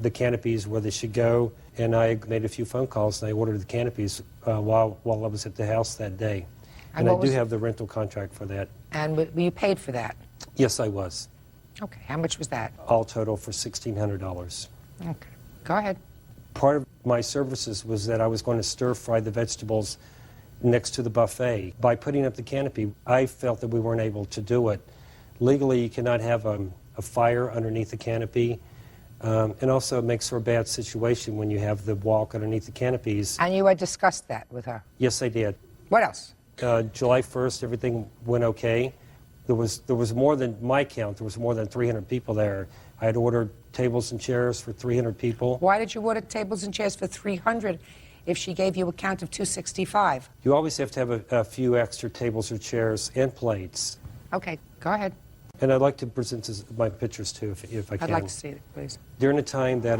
the canopies, where they should go, and I made a few phone calls and I ordered the canopies while I was at the house that day. And I do have the rental contract for that. And were you paid for that? Yes, I was. Okay. How much was that? All total for $1,600. Okay. Go ahead. Part of my services was that I was going to stir fry the vegetables next to the buffet. By putting up the canopy, I felt that we weren't able to do it. Legally, you cannot have a fire underneath the canopy. And also it makes for a bad situation when you have the walk underneath the canopies. And you had discussed that with her? Yes, I did. What else? July 1st, everything went okay. There was more than my count. There was more than 300 people there. I had ordered tables and chairs for 300 people. Why did you order tables and chairs for 300 if she gave you a count of 265? You always have to have a few extra tables or chairs and plates. Okay, go ahead. And I'd like to present my pictures too, if I can. I'd like to see it, please. During the time that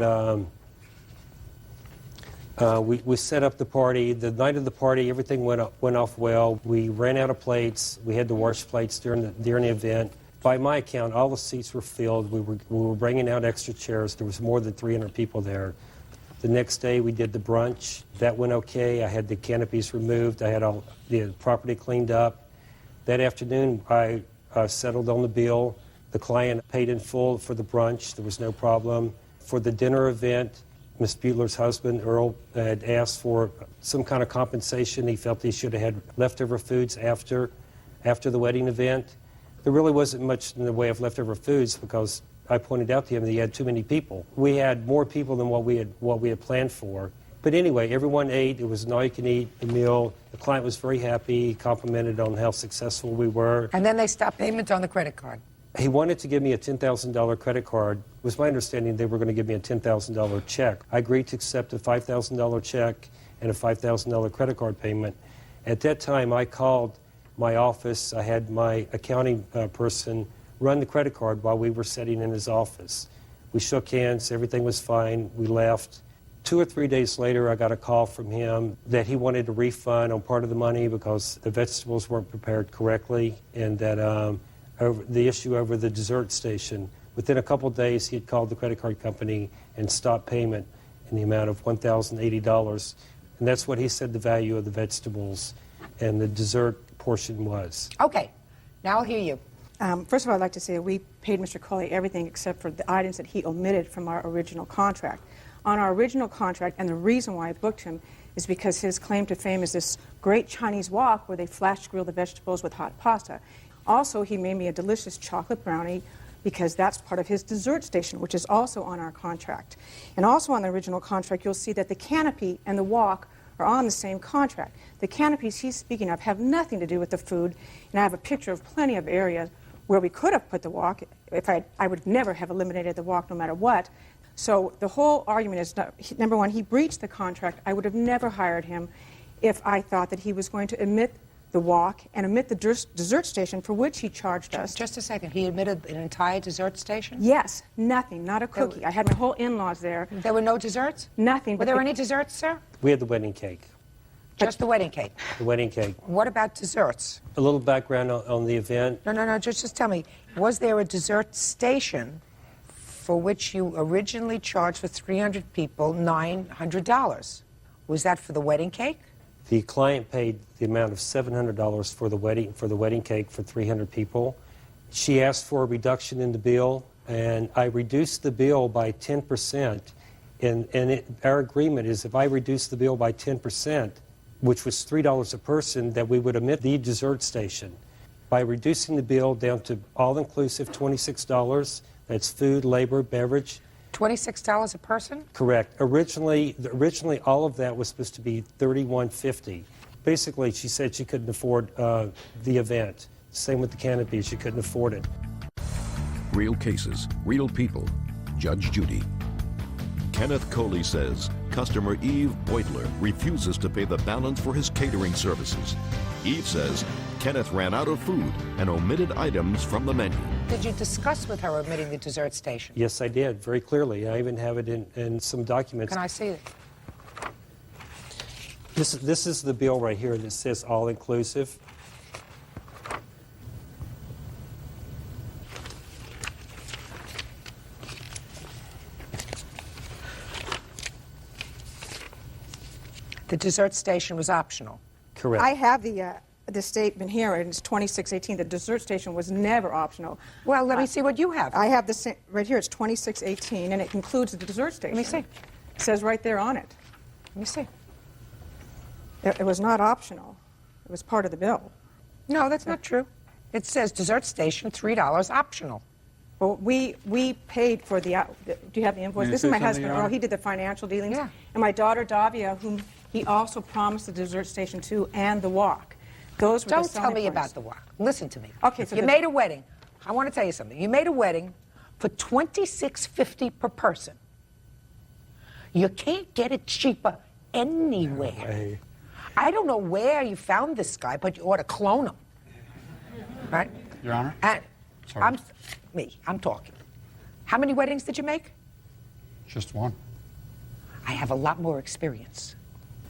we set up the party, the night of the party, everything went off well. We ran out of plates. We had to wash plates during the event. By my account, all the seats were filled. We were bringing out extra chairs. There was more than 300 people there. The next day, we did the brunch. That went okay. I had the canopies removed. I had all the property cleaned up. That afternoon, I settled on the bill. The client paid in full for the brunch. There was no problem. For the dinner event, Miss Butler's husband, Earl, had asked for some kind of compensation. He felt he should have had leftover foods after the wedding event. There really wasn't much in the way of leftover foods because I pointed out to him that he had too many people. We had more people than what we had planned for. But anyway, everyone ate. It was an all-you-can-eat meal. The client was very happy. He complimented on how successful we were. And then they stopped payment on the credit card. He wanted to give me a $10,000 credit card. It was my understanding they were going to give me a $10,000 check. I agreed to accept a $5,000 check and a $5,000 credit card payment. At that time, I called my office. I had my accounting person run the credit card while we were sitting in his office. We shook hands. Everything was fine. We left. 2 or 3 days later, I got a call from him that he wanted a refund on part of the money because the vegetables weren't prepared correctly, and that over the issue over the dessert station. Within a couple of days, he had called the credit card company and stopped payment in the amount of $1,080. And that's what he said the value of the vegetables and the dessert portion was. Okay, now I'll hear you. First of all, I'd like to say we paid Mr. Coley everything except for the items that he omitted from our original contract. On our original contract, and the reason why I booked him is because his claim to fame is this great Chinese wok where they flash grill the vegetables with hot pasta. Also, he made me a delicious chocolate brownie because that's part of his dessert station, which is also on our contract. And also on the original contract, you'll see that the canopy and the wok are on the same contract. The canopies he's speaking of have nothing to do with the food, and I have a picture of plenty of areas where we could have put the wok. If I would never have eliminated the wok no matter what. So the whole argument is, number one, he breached the contract. I would have never hired him if I thought that he was going to omit the wok and omit the dessert station for which he charged us. Just a second. He omitted an entire dessert station? Yes, nothing, not a cookie. I had my whole in-laws there. There were no desserts? Nothing. Were there any desserts, sir? We had the wedding cake. Just the wedding cake? The wedding cake. What about desserts? A little background on the event. No, just tell me. Was there a dessert station for which you originally charged for 300 people $900? Was that for the wedding cake? The client paid the amount of $700 for the wedding cake for 300 people. She asked for a reduction in the bill, and I reduced the bill by 10%. And our agreement is if I reduce the bill by 10%, which was $3 a person, that we would omit the dessert station. By reducing the bill down to all-inclusive $26, that's food, labor, beverage. $26 a person? Correct. Originally, all of that was supposed to be $31.50. Basically, she said she couldn't afford the event. Same with the canopy, she couldn't afford it. Real cases, real people. Judge Judy. Kenneth Coley says customer Eve Beutler refuses to pay the balance for his catering services. Eve says Kenneth ran out of food and omitted items from the menu. Did you discuss with her omitting the dessert station? Yes, I did, very clearly. I even have it in some documents. Can I see it? This is the bill right here that says all-inclusive. The dessert station was optional. Correct. I have the statement here, and it's 2618. The dessert station was never optional. Well, let me see what you have. I have the right here. It's 2618, and it includes the dessert station. Let me see. It says right there on it. Let me see. It was not optional. It was part of the bill. No, that's not true. It says dessert station, $3 optional. Well, we paid for the. Do you have the invoice? This is my husband, Earl. He did the financial dealings. Yeah. And my daughter, Davia, whom he also promised the dessert station to, and the walk. Those were Don't the tell selling me points. about the walk. Listen to me. Okay, so you made a wedding. I want to tell you something. You made a wedding for $26.50 per person. You can't get it cheaper anywhere. Hey. I don't know where you found this guy, but you ought to clone him. Right? Your Honor? And Sorry. I'm talking. How many weddings did you make? Just one. I have a lot more experience.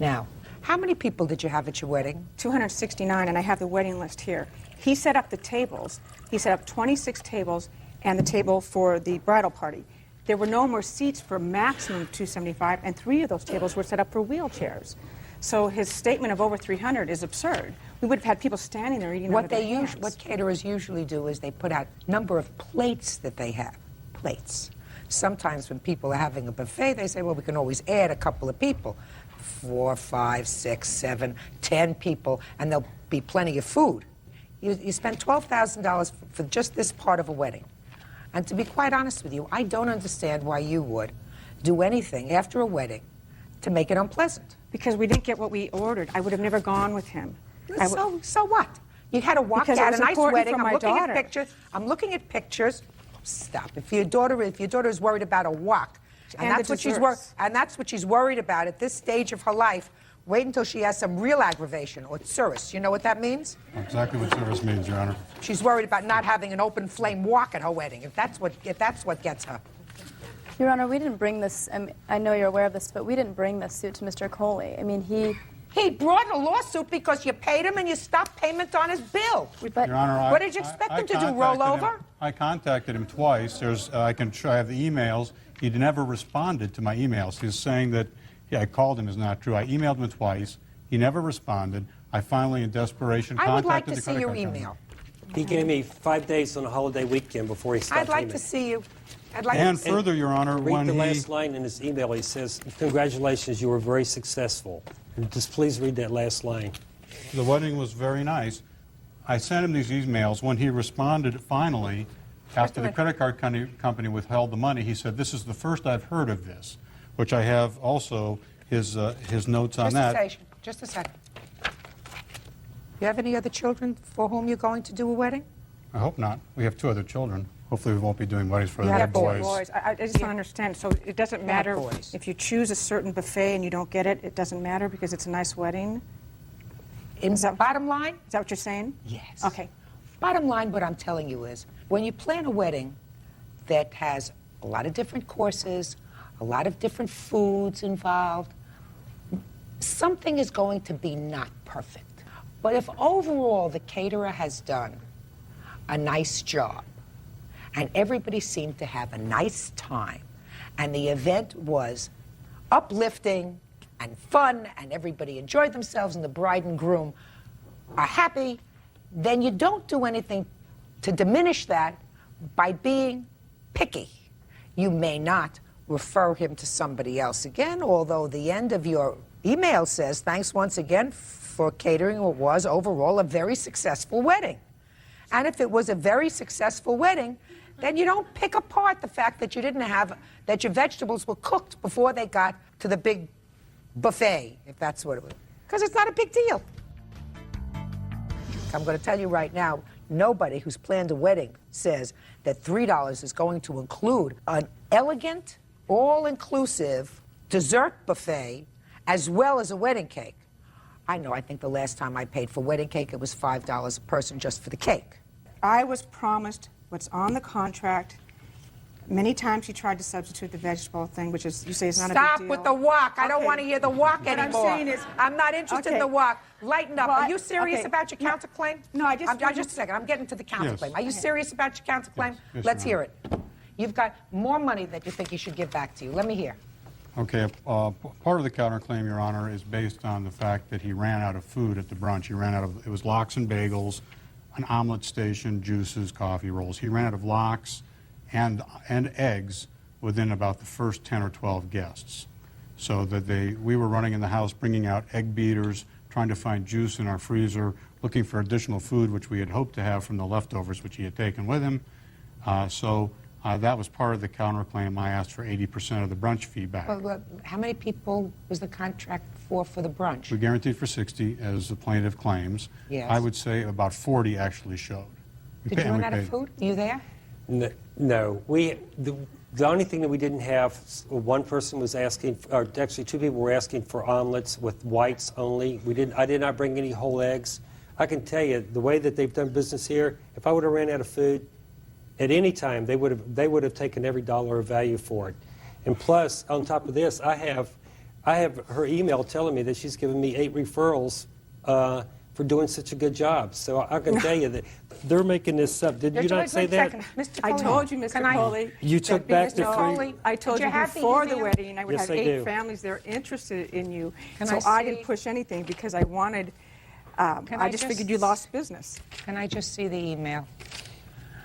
Now, how many people did you have at your wedding? 269, and I have the wedding list here. He set up the tables. He set up 26 tables and the table for the bridal party. There were no more seats for maximum 275, and 3 of those tables were set up for wheelchairs. So his statement of over 300 is absurd. We would have had people standing there eating out of their hands. What caterers usually do is they put out number of plates that they have. Plates. Sometimes when people are having a buffet, they say, well, we can always add a couple of people. 4, 5, 6, 7, 10 people, and there'll be plenty of food. You spend $12,000 for just this part of a wedding. And to be quite honest with you, I don't understand why you would do anything after a wedding to make it unpleasant. Because we didn't get what we ordered. I would have never gone with him. So what? You had to walk Because it out was a nice important wedding. for I'm my looking daughter. at pictures. I'm looking at pictures. Stop. If your daughter is worried about a walk, and And that's the what she's desserts. and that's what she's worried about at this stage of her life. Wait until she has some real aggravation or tsuris. You know what that means? Exactly what service means, Your Honor. She's worried about not having an open flame walk at her wedding. If that's what gets her. Your Honor, we didn't bring this. I know you're aware of this, but we didn't bring this suit to Mr. Coley. I mean, He brought a lawsuit because you paid him and you stopped payment on his bill. But Your Honor, what did you expect him to do? Roll over? I contacted him twice. I have the emails. He never responded to my emails. He's saying that I called him is not true. I emailed him twice. He never responded. I finally, in desperation, I would like contacted to the see credit your card company. email. He gave me 5 days on a holiday weekend before he stopped I'd like payment. to see you. I'd like And to see further, Your Honor, Read when the he... last line in his email. He says, congratulations, you were very successful. And just please read that last line. The wedding was very nice. I sent him these emails. When he responded finally, after the credit card company withheld the money, he said, this is the first I've heard of this, which I have also his notes on that. Just a second. You have any other children for whom you're going to do a wedding? I hope not. We have 2 other children. Hopefully we won't be doing weddings for You the have boys. I just don't understand. So it doesn't matter if you choose a certain buffet and you don't get it, it doesn't matter because it's a nice wedding? Bottom line? Is that what you're saying? Yes. Okay. Bottom line, what I'm telling you is, when you plan a wedding that has a lot of different courses, a lot of different foods involved, something is going to be not perfect. But if overall the caterer has done a nice job, and everybody seemed to have a nice time, and the event was uplifting and fun, and everybody enjoyed themselves, and the bride and groom are happy, then you don't do anything to diminish that by being picky. You may not refer him to somebody else again, although the end of your email says, thanks once again for catering what was overall a very successful wedding. And if it was a very successful wedding, then you don't pick apart the fact that you didn't have, that your vegetables were cooked before they got to the big buffet, if that's what it was. Because it's not a big deal. I'm going to tell you right now, nobody who's planned a wedding says that $3 is going to include an elegant, all-inclusive dessert buffet as well as a wedding cake. I know, I think the last time I paid for wedding cake, it was $5 a person just for the cake. I was promised what's on the contract. Many times he tried to substitute the vegetable thing, which is, you say, is not a big deal. Stop with the walk. I don't Okay. want to hear the walk What anymore. I'm saying is, I'm not interested in okay. the walk. Lighten up. Well, Are you serious okay. about your counterclaim? No, I just just a second. I'm getting to the counterclaim. Yes. Are you serious about your counterclaim? Yes, Let's Your hear it. You've got more money that you think he should give back to you. Let me hear. Okay, part of the counterclaim, Your Honor, is based on the fact that he ran out of food at the brunch. He ran out of, it was lox and bagels, an omelet station, juices, coffee rolls. He ran out of lox and eggs within about the first 10 or 12 guests. So that we were running in the house, bringing out egg beaters, trying to find juice in our freezer, looking for additional food, which we had hoped to have from the leftovers, which he had taken with him. That was part of the counterclaim. I asked for 80% of the brunch fee back. Well, how many people was the contract for the brunch? We guaranteed for 60, as the plaintiff claims. Yes. I would say about 40 actually showed. Did you run out of food? Are you there? No. The only thing that we didn't have, one person was asking, or actually two people were asking for omelets with whites only. I did not bring any whole eggs. I can tell you, the way that they've done business here, if I would have ran out of food, at any time, they would have taken every dollar of value for it. And plus, on top of this, I have her email telling me that she's given me 8 referrals for doing such a good job. So I can tell you that they're making this up. Did you not say that? Mr. I told you, Mr. Coley. You took back the free. I told you have the before the email? wedding I would Yes, have I 8 do. families that are interested in you. Can So I I didn't see- push anything because I wanted, I just figured you lost business. Can I just see the email?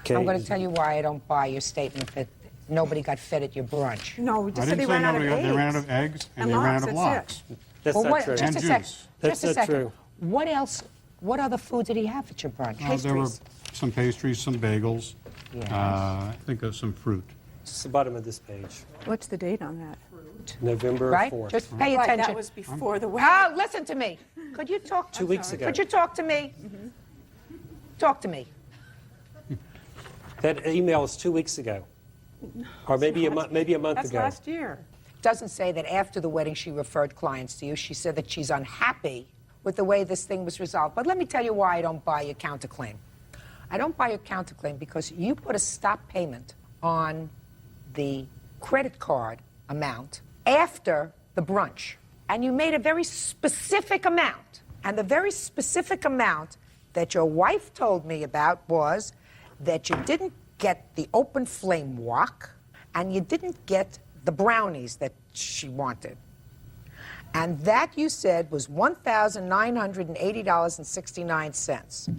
Okay. I'm going to tell you why I don't buy your statement that nobody got fed at your brunch. No, we I just said didn't they say ran out of nobody eggs. they ran out of eggs and they ran out of lox. That's Well, not what- true. Just a And second. juice. That's Just a not second. true. What else? What other food did he have at your brunch? There were some pastries, some bagels, Yes. I think of some fruit. It's the bottom of this page. What's the date on that? November Right? 4th. Just pay Right, attention. that was before the wedding. Oh, listen to me. Could you talk? 2 weeks ago. Could you talk to me? Talk to me. That email is 2 weeks ago. Or maybe a month That's ago. last year. Doesn't say that after the wedding she referred clients to you. She said that she's unhappy with the way this thing was resolved. But let me tell you why I don't buy your counterclaim. I don't buy your counterclaim because you put a stop payment on the credit card amount after the brunch. And you made a very specific amount. And the very specific amount that your wife told me about was that you didn't get the open flame wok and you didn't get the brownies that she wanted. And that, you said, was $1,980.69.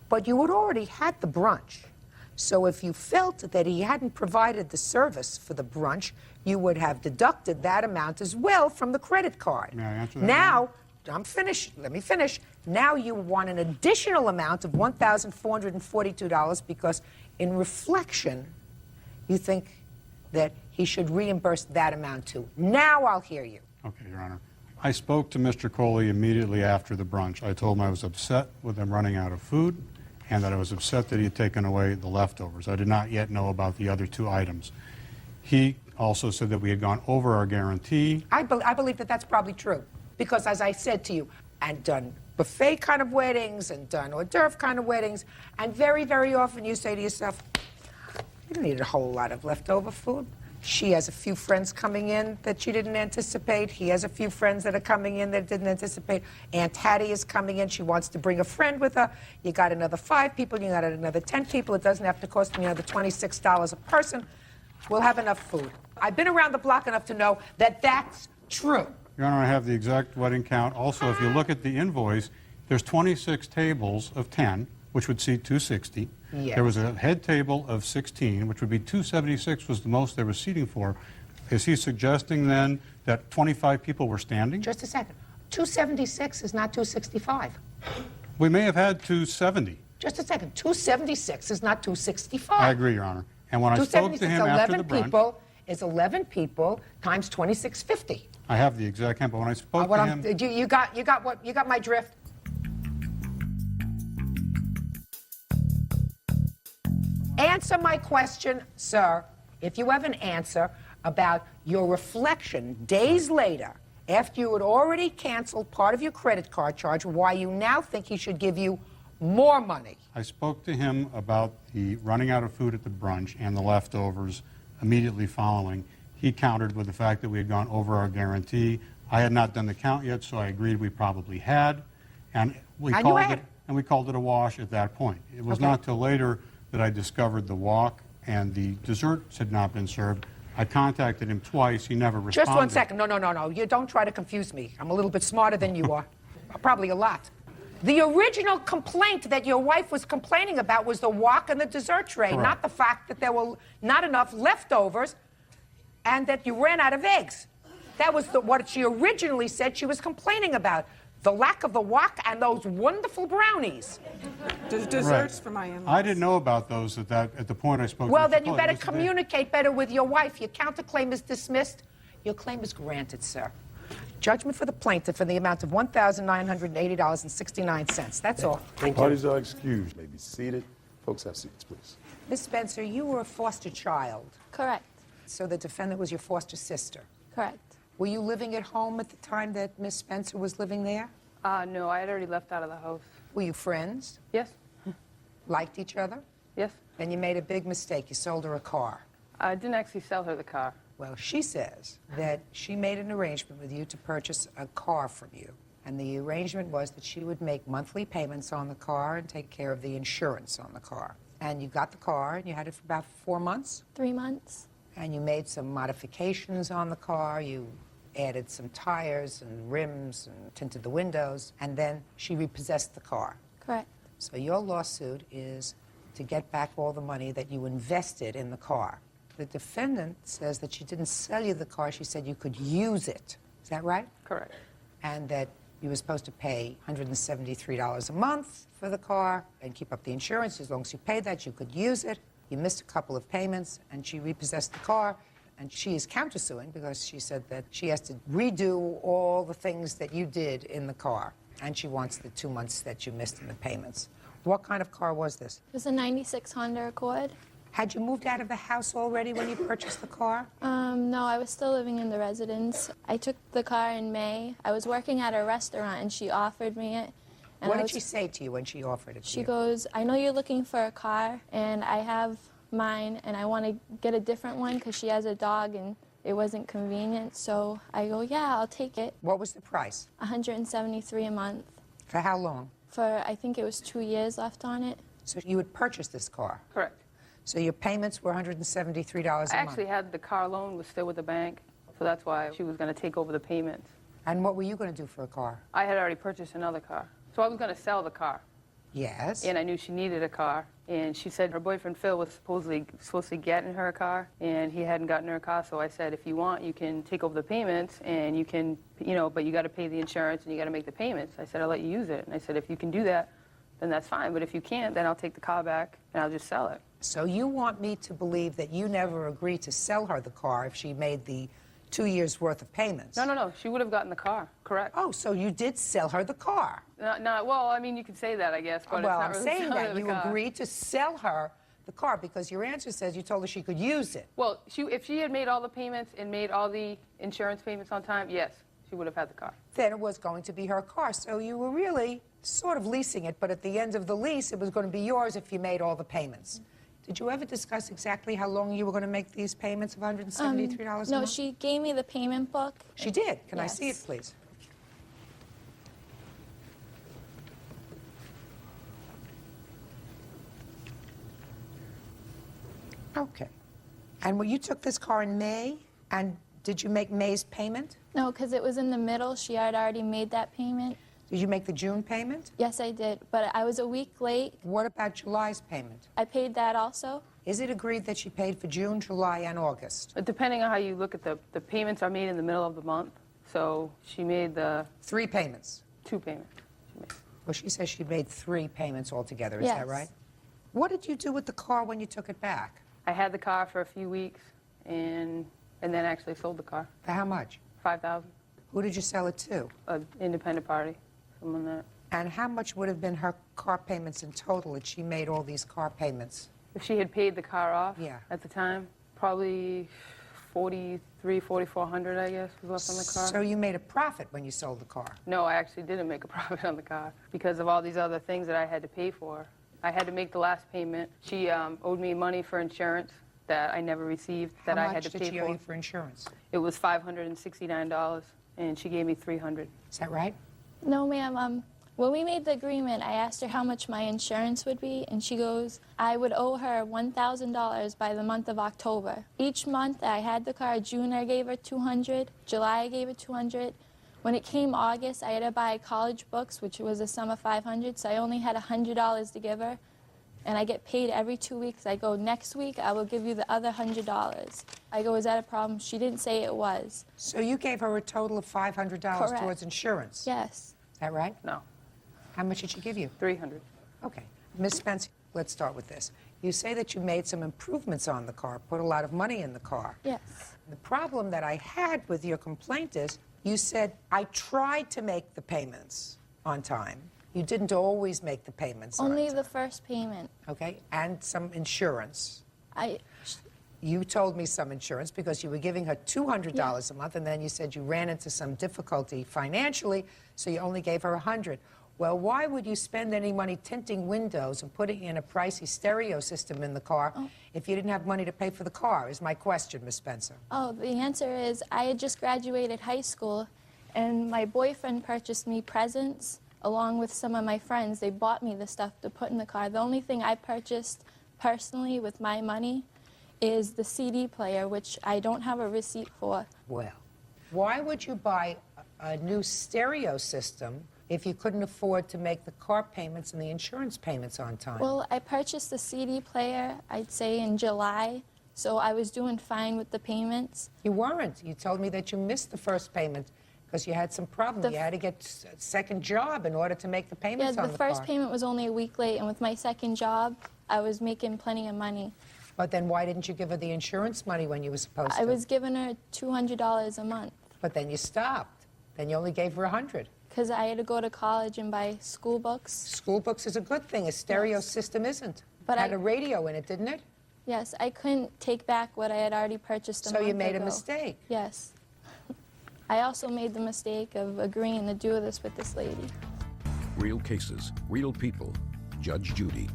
But you had already had the brunch. So if you felt that he hadn't provided the service for the brunch, you would have deducted that amount as well from the credit card. May I answer that? Now, I'm finished. Let me finish. Now you want an additional amount of $1,442 because in reflection, you think that he should reimburse that amount too. Now I'll hear you. Okay, Your Honor. I spoke to Mr. Coley immediately after the brunch. I told him I was upset with them running out of food and that I was upset that he had taken away the leftovers. I did not yet know about the other 2 items. He also said that we had gone over our guarantee. I believe that that's probably true because, as I said to you, and done buffet kind of weddings and done hors d'oeuvre kind of weddings, and very, very often you say to yourself, you don't need a whole lot of leftover food. She has a few friends coming in that she didn't anticipate. He has a few friends that are coming in that didn't anticipate. Aunt Hattie is coming in. She wants to bring a friend with her. You got another 5 people. You got another 10 people. It doesn't have to cost me another $26 a person. We'll have enough food. I've been around the block enough to know that that's true. Your Honor, I have the exact wedding count. Also, if you look at the invoice, there's 26 tables of 10, which would seat 260. Yes. There was a head table of 16, which would be 276 was the most they were seating for. Is he suggesting then that 25 people were standing? Just a second. 276 is not 265. We may have had 270. Just a second. 276 is not 265. I agree, Your Honor. And when I spoke to 276, him after the 11 brunch, people is 11 people times 2650. I have the exact count, but when I spoke to him, You got my drift. Answer my question, sir. If you have an answer about your reflection days later, after you had already canceled part of your credit card charge, why you now think he should give you More money. I spoke to him about the running out of food at the brunch and the leftovers immediately following. He countered with the fact that we had gone over our guarantee. I had not done the count yet, so I agreed we probably had. And we called it a wash at that point. It was not till later that I discovered the walk and the desserts had not been served. I contacted him twice. He never responded. Just one second. No. You don't try to confuse me. I'm a little bit smarter than you are. Probably a lot. The original complaint that your wife was complaining about was the wok and the dessert tray, Correct. not the fact that there were not enough leftovers and that you ran out of eggs. That was what she originally said she was complaining about. The lack of the wok and those wonderful brownies. Desserts for my in-laws. I didn't know about those at the point I spoke to Well, Mr. then you Cole. better It was the day- communicate better with your wife. Your counterclaim is dismissed. Your claim is granted, sir. Judgment for the plaintiff in the amount of $1,980.69. That's all. Parties are excused. You may be seated. Folks, have seats, please. Miss Spencer, you were a foster child. Correct. So the defendant was your foster sister. Correct. Were you living at home at the time that Miss Spencer was living there? No, I had already left out of the house. Were you friends? Yes. Liked each other? Yes. Then you made a big mistake. You sold her a car. I didn't actually sell her the car. Well, she says that she made an arrangement with you to purchase a car from you. And the arrangement was that she would make monthly payments on the car and take care of the insurance on the car. And you got the car, and you had it for about 4 months? 3 months. And you made some modifications on the car. You added some tires and rims and tinted the windows. And then she repossessed the car. Correct. So your lawsuit is to get back all the money that you invested in the car. The defendant says that she didn't sell you the car. She said you could use it. Is that right? Correct. And that you were supposed to pay $173 a month for the car and keep up the insurance. As long as you paid that, you could use it. You missed a couple of payments, and she repossessed the car. And she is countersuing because she said that she has to redo all the things that you did in the car. And she wants the 2 months that you missed in the payments. What kind of car was this? It was a 96 Honda Accord. Had you moved out of the house already when you purchased the car? No, I was still living in the residence. I took the car in May. I was working at a restaurant and she offered me it. And What did she say to you when she offered it to She you? goes, I know you're looking for a car and I have mine and I want to get a different one because she has a dog and it wasn't convenient. So I go, yeah, I'll take it. What was the price? $173 a month. For how long? For, I think it was 2 years left on it. So you had purchased this car? Correct. So your payments were $173 a I month? actually had the car loan was still with the bank, so that's why she was going to take over the payments. And what were you going to do for a car? I had already purchased another car, so I was going to sell the car. Yes. And I knew she needed a car, and she said her boyfriend Phil was supposed to get in her a car, and he hadn't gotten her a car. So I said, if you want, you can take over the payments, and you can, but you got to pay the insurance and you got to make the payments. I said, I'll let you use it, and I said, if you can do that, then that's fine. But if you can't, then I'll take the car back and I'll just sell it. So you want me to believe that you never agreed to sell her the car if she made the 2 years' worth of payments? No. She would have gotten the car, correct. Oh, so you did sell her the car? Well, I mean, you could say that, I guess, but Well, it's not I'm really saying selling that the you car. agreed to sell her the car because your answer says you told her she could use it. Well, if she had made all the payments and made all the insurance payments on time, yes, she would have had the car. Then it was going to be her car. So you were really sort of leasing it, but at the end of the lease, it was going to be yours if you made all the payments. Did you ever discuss exactly how long you were going to make these payments of $173 a month? No, she gave me the payment book. She did. Can I Yes. see it, please? Okay. And when you took this car in May, and did you make May's payment? No, because it was in the middle. She had already made that payment. Did you make the June payment? Yes, I did, but I was a week late. What about July's payment? I paid that also. Is it agreed that she paid for June, July, and August? Depending on how you look at the payments are made in the middle of the month. So she made the 3 payments. 2 payments. Well, she says she made 3 payments altogether. Is Yes. that right? What did you do with the car when you took it back? I had the car for a few weeks and then actually sold the car. For how much? $5,000. Who did you sell it to? An independent party, someone that. And how much would have been her car payments in total if she made all these car payments? If she had paid the car off Yeah. at the time, probably $4,400, I guess, was left on the car. So you made a profit when you sold the car? No, I actually didn't make a profit on the car because of all these other things that I had to pay for. I had to make the last payment. She owed me money for insurance that I never received that I had to pay for. How much did she owe you for insurance? It was $569, and she gave me $300. Is that right? No, ma'am. When we made the agreement, I asked her how much my insurance would be, and she goes, I would owe her $1,000 by the month of October. Each month I had the car. June I gave her $200, July I gave her $200. When it came August, I had to buy college books, which was a sum of $500, so I only had $100 to give her. And I get paid every 2 weeks. I go, next week I will give you the other $100. I go, is that a problem? She didn't say it was. So you gave her a total of $500 Correct. towards insurance? Yes. Is that right? No. How much did she give you? $300. Okay. Ms. Spence, let's start with this. You say that you made some improvements on the car, put a lot of money in the car. Yes. The problem that I had with your complaint is you said, I tried to make the payments on time. You didn't always make the payments on Only time. the first payment. Okay, and some insurance. I You told me some insurance because you were giving her $200 a month, and then you said you ran into some difficulty financially, so you only gave her $100. Well, why would you spend any money tinting windows and putting in a pricey stereo system in the car if you didn't have money to pay for the car, is my question, Ms. Spencer. Oh, the answer is I had just graduated high school, and my boyfriend purchased me presents along with some of my friends. They bought me the stuff to put in the car. The only thing I purchased personally with my money is the CD player, which I don't have a receipt for. Well, why would you buy a new stereo system if you couldn't afford to make the car payments and the insurance payments on time? Well, I purchased the CD player, I'd say, in July, so I was doing fine with the payments. You weren't. You told me that you missed the first payment because you had some problem. You had to get a second job in order to make the payments on The the first car. payment was only a week late, and with my second job, I was making plenty of money. But then why didn't you give her the insurance money when you were supposed to? I was giving her $200 a month. But then you stopped. Then you only gave her $100. Because I had to go to college and buy school books. School books is a good thing. A stereo system isn't. But It had a radio in it, didn't it? Yes, I couldn't take back what I had already purchased a month So you made a ago. mistake. Yes. I also made the mistake of agreeing to do this with this lady. Real cases, real people. Judge Judy.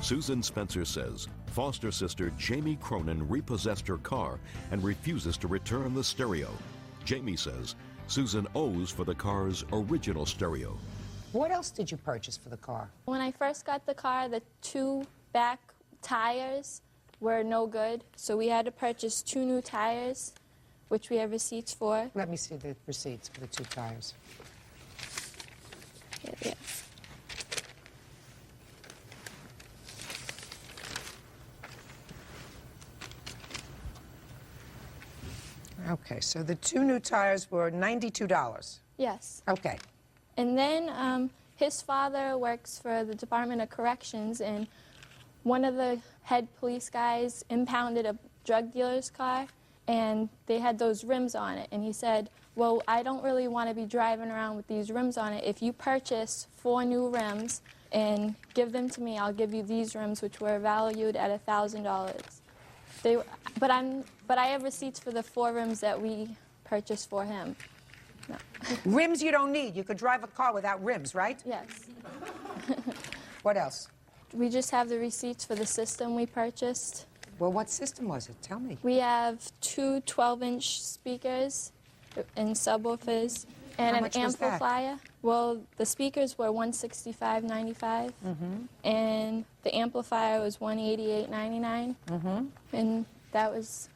Susan Spencer says foster sister Jamie Cronin repossessed her car and refuses to return the stereo. Jamie says Susan owes for the car's original stereo. What else did you purchase for the car? When I first got the car, the two back tires were no good, so we had to purchase 2 new tires, which we have receipts for. Let me see the receipts for the 2 tires. Yeah. Okay, so the 2 new tires were $92. Yes. Okay. And then his father works for the Department of Corrections, and one of the head police guys impounded a drug dealer's car, and they had those rims on it. And he said, well, I don't really want to be driving around with these rims on it. If you purchase 4 new rims and give them to me, I'll give you these rims, which were valued at $1,000. But I have receipts for the 4 rims that we purchased for him. No. Rims you don't need. You could drive a car without rims, right? Yes. What else? We just have the receipts for the system we purchased. Well, what system was it? Tell me. We have 2 12-inch speakers and subwoofers and How an much was that? amplifier. Well, the speakers were $165.95, and the amplifier was $188.99, and that was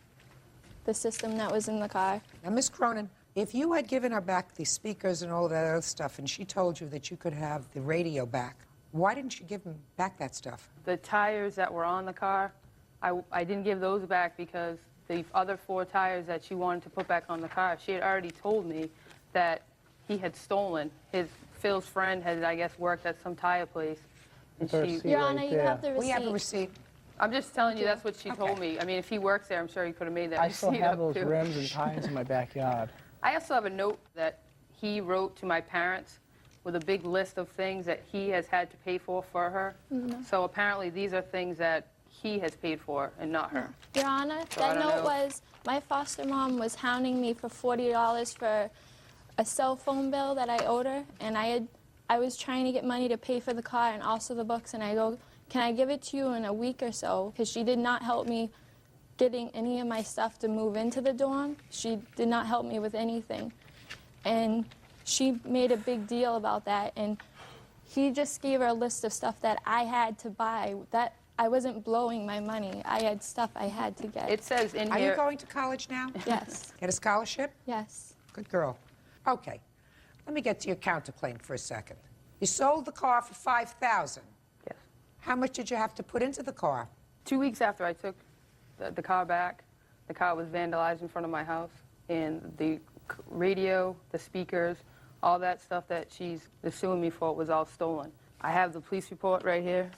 the system that was in the car. Now, Miss Cronin, if you had given her back the speakers and all that other stuff, and she told you that you could have the radio back, why didn't you give them back that stuff? The tires that were on the car, I didn't give those back because the other 4 tires that she wanted to put back on the car, she had already told me that he had stolen. Phil's friend had, I guess, worked at some tire place. And Your Honor, you have the receipt. We have a receipt. I'm just telling you that's what she told me. I mean, if he works there, I'm sure he could have made that I receipt still have up, those too. rims and tires in my backyard. I also have a note that he wrote to my parents with a big list of things that he has had to pay for her. So apparently these are things that he has paid for and not her. Your Honor, So I that don't note know. was my foster mom was hounding me for $40 for a cell phone bill that I owed her, and I was trying to get money to pay for the car and also the books, and I go, can I give it to you in a week or so? Because she did not help me getting any of my stuff to move into the dorm. She did not help me with anything. And she made a big deal about that, and he just gave her a list of stuff that I had to buy. That I wasn't blowing my money. I had stuff I had to get. It says in Are here. you going to college now? Yes. Get a scholarship? Yes. Good girl. Okay. Let me get to your counterclaim for a second. You sold the car for $5,000. Yes. How much did you have to put into the car? 2 weeks after I took the car back, the car was vandalized in front of my house, and the radio, the speakers, all that stuff that she's suing me for was all stolen. I have the police report right here.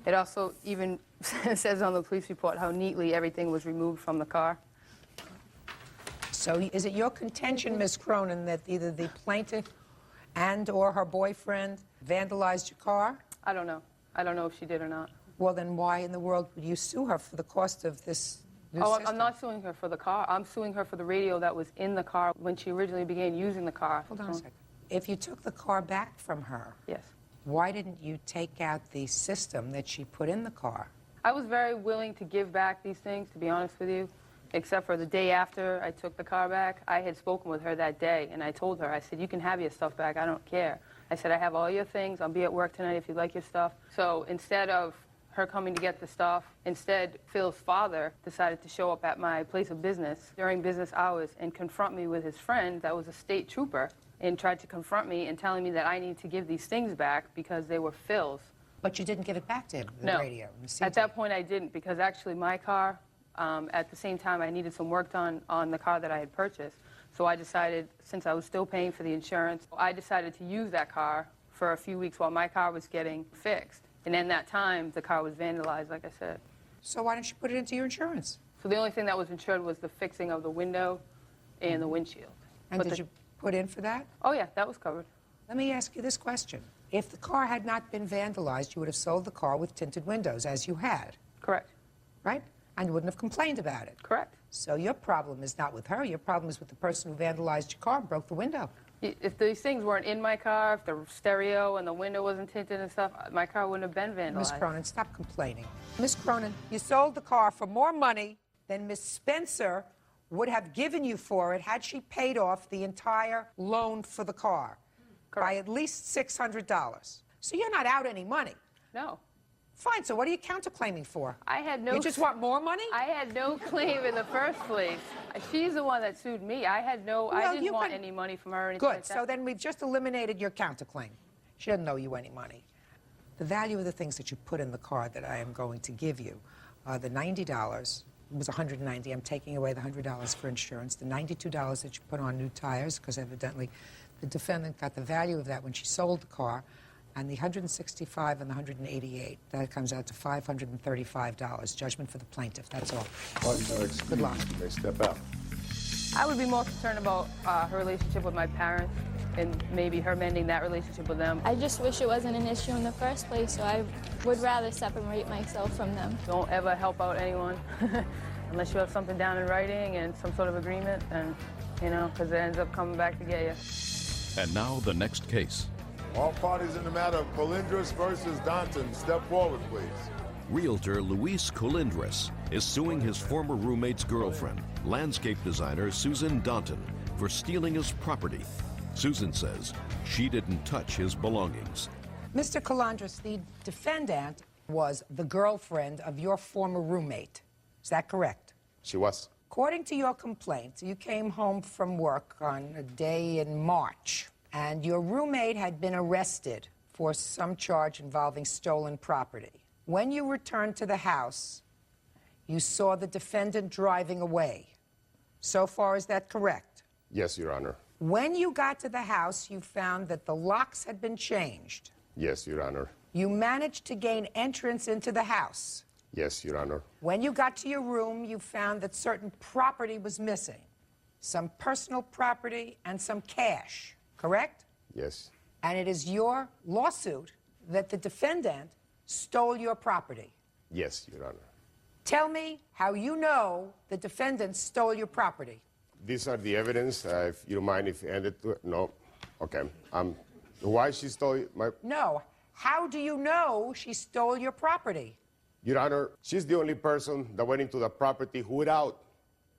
It also even says on the police report how neatly everything was removed from the car. So is it your contention, Ms. Cronin, that either the plaintiff and or her boyfriend vandalized your car? I don't know. I don't know if she did or not. Well, then why in the world would you sue her for the cost of this new system? I'm not suing her for the car. I'm suing her for the radio that was in the car when she originally began using the car. Hold on a second. If you took the car back from her, yes, why didn't you take out the system that she put in the car? I was very willing to give back these things, to be honest with you, except for the day after I took the car back. I had spoken with her that day, and I told her, I said, you can have your stuff back. I don't care. I said, I have all your things. I'll be at work tonight if you'd like your stuff. So instead of her coming to get the stuff, instead, Phil's father decided to show up at my place of business during business hours and confront me with his friend that was a state trooper and tried to confront me and telling me that I need to give these things back because they were Phil's. But you didn't give it back to him, the No. radio and the CD. At that point, I didn't, because actually my car, at the same time, I needed some work done on the car that I had purchased. So I decided, since I was still paying for the insurance, I decided to use that car for a few weeks while my car was getting fixed. And in that time, the car was vandalized, like I said. So why don't you put it into your insurance? So the only thing that was insured was the fixing of the window and the windshield. And did you put in for that? Oh, yeah, that was covered. Let me ask you this question. If the car had not been vandalized, you would have sold the car with tinted windows, as you had. Correct. Right? And you wouldn't have complained about it. Correct. So your problem is not with her. Your problem is with the person who vandalized your car and broke the window. If these things weren't in my car, if the stereo and the window wasn't tinted and stuff, my car wouldn't have been vandalized. Miss Cronin, stop complaining. Miss Cronin, you sold the car for more money than Miss Spencer would have given you for it had she paid off the entire loan for the car by at least $600. So you're not out any money. No. Fine, so what are you counterclaiming for? I had no... You just want more money? I had no claim in the first place. She's the one that sued me. I had no... I didn't want any money from her or anything Good, like that. so then we've just eliminated your counterclaim. She doesn't owe you any money. The value of the things that you put in the car that I am going to give you, the $90, it was $190. I'm taking away the $100 for insurance. The $92 that you put on new tires, because evidently the defendant got the value of that when she sold the car, and the $165 and the $188. That comes out to $535. Judgment for the plaintiff. That's all. Good luck. You may step out. I would be more concerned about her relationship with my parents and maybe her mending that relationship with them. I just wish it wasn't an issue in the first place, so I would rather separate myself from them. Don't ever help out anyone unless you have something down in writing and some sort of agreement, and, you know, because it ends up coming back to get you. And now the next case. All parties in the matter of Colindres versus Danton, step forward, please. Realtor Luis Colindres is suing his former roommate's girlfriend, landscape designer Susan Danton, for stealing his property. Susan says she didn't touch his belongings. Mr. Colindres, the defendant was the girlfriend of your former roommate. Is that correct? She was. According to your complaint, you came home from work on a day in March, and your roommate had been arrested for some charge involving stolen property. When you returned to the house, you saw the defendant driving away. So far, is that correct? Yes, Your Honor. When you got to the house, you found that the locks had been changed. Yes, Your Honor. You managed to gain entrance into the house. Yes, Your Honor. When you got to your room, you found that certain property was missing. Some personal property and some cash, correct? Yes. And it is your lawsuit that the defendant stole your property. Yes, Your Honor. Tell me how you know the defendant stole your property. These are the evidence. If you don't mind if you end it to... No? Okay. Why she stole my... No. How do you know she stole your property? Your Honor, she's the only person that went into the property without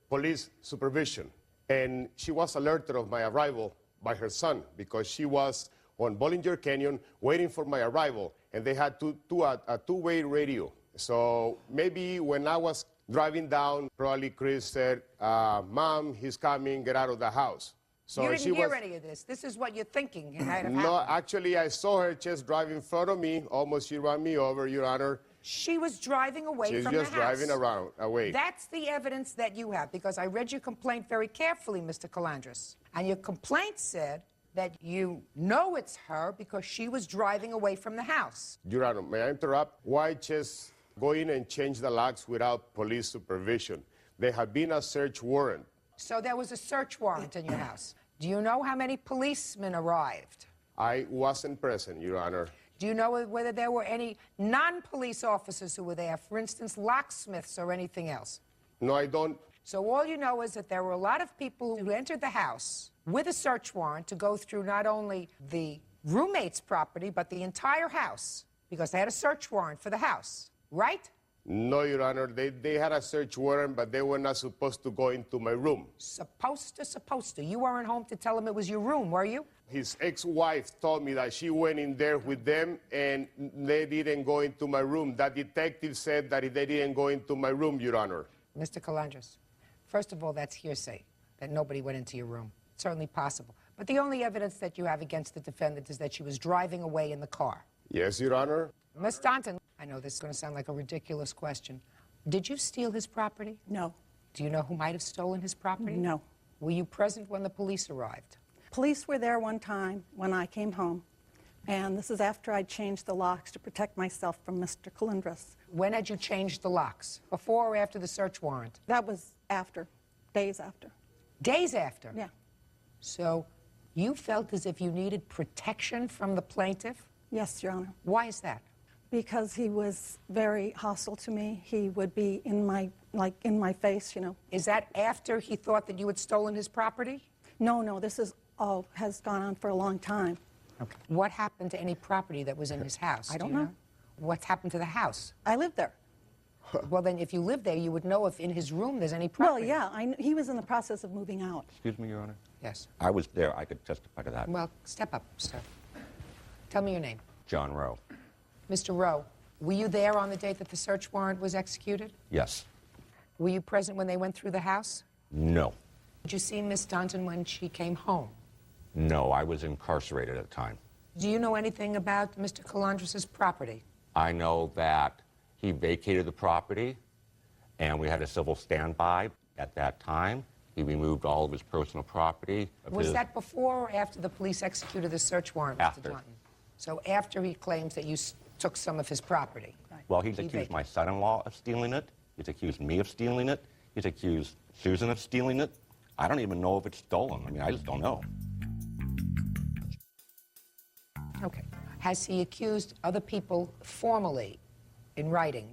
police supervision. And she was alerted of my arrival by her son because she was on Bollinger Canyon waiting for my arrival, and they had a two-way radio. So maybe when I was driving down, probably Chris said, Mom, he's coming, get out of the house. So you didn't hear any of this. This is what you're thinking. No, actually, I saw her just driving in front of me. Almost she ran me over, Your Honor. She was driving away She's from the house. just driving away. That's the evidence that you have, because I read your complaint very carefully, Mr. Calandras. And your complaint said that you know it's her because she was driving away from the house. Your Honor, may I interrupt? Why just go in and change the locks without police supervision? There had been a search warrant. So there was a search warrant in your house. Do you know how many policemen arrived? I wasn't present, Your Honor. Do you know whether there were any non-police officers who were there, for instance, locksmiths or anything else? No, I don't. So all you know is that there were a lot of people who entered the house with a search warrant to go through not only the roommate's property, but the entire house, because they had a search warrant for the house, right? No, Your Honor. They had a search warrant, but they were not supposed to go into my room. Supposed to. You weren't home to tell him it was your room, were you? His ex-wife told me that she went in there with them and they didn't go into my room. That detective said that they didn't go into my room, Your Honor. Mr. Calandras, first of all, that's hearsay, that nobody went into your room. It's certainly possible. But the only evidence that you have against the defendant is that she was driving away in the car. Yes, Your Honor. Miss Danton, I know this is going to sound like a ridiculous question. Did you steal his property? No. Do you know who might have stolen his property? No. Were you present when the police arrived? Police were there one time when I came home, and this is after I'd changed the locks to protect myself from Mr. Calandras. When had you changed the locks? Before or after the search warrant? That was after, days after. Days after? Yeah. So you felt as if you needed protection from the plaintiff? Yes, Your Honor. Why is that? Because he was very hostile to me. He would be in my face, you know. Is that after he thought that you had stolen his property? No, this is all has gone on for a long time. Okay. What happened to any property that was in his house? I don't Do you know. What's happened to the house? I lived there. Well, then, if you live there, you would know if in his room there's any property. Well, yeah, he was in the process of moving out. Excuse me, Your Honor? Yes. I was there. I could testify to that. Well, step up, sir. Tell me your name. John Rowe. Mr. Rowe, were you there on the date that the search warrant was executed? Yes. Were you present when they went through the house? No. Did you see Miss Danton when she came home? No, I was incarcerated at the time. Do you know anything about Mr. Calandras' property? I know that he vacated the property, and we had a civil standby at that time. He removed all of his personal property. Was that before or after the police executed the search warrant, Mr. After. Johnson? So after he claims that you took some of his property? Well, he's accused my son-in-law of stealing it. He's accused me of stealing it. He's accused Susan of stealing it. I don't even know if it's stolen. I mean, I just don't know. Okay. Has he accused other people formally in writing?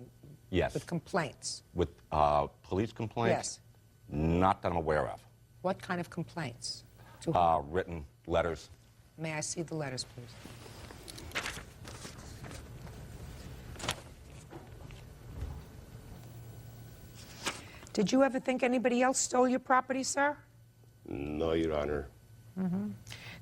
Yes. With complaints? With police complaints? Yes. Not that I'm aware of. What kind of complaints? Written letters. May I see the letters, please? Did you ever think anybody else stole your property, sir? No, Your Honor. Mm-hmm.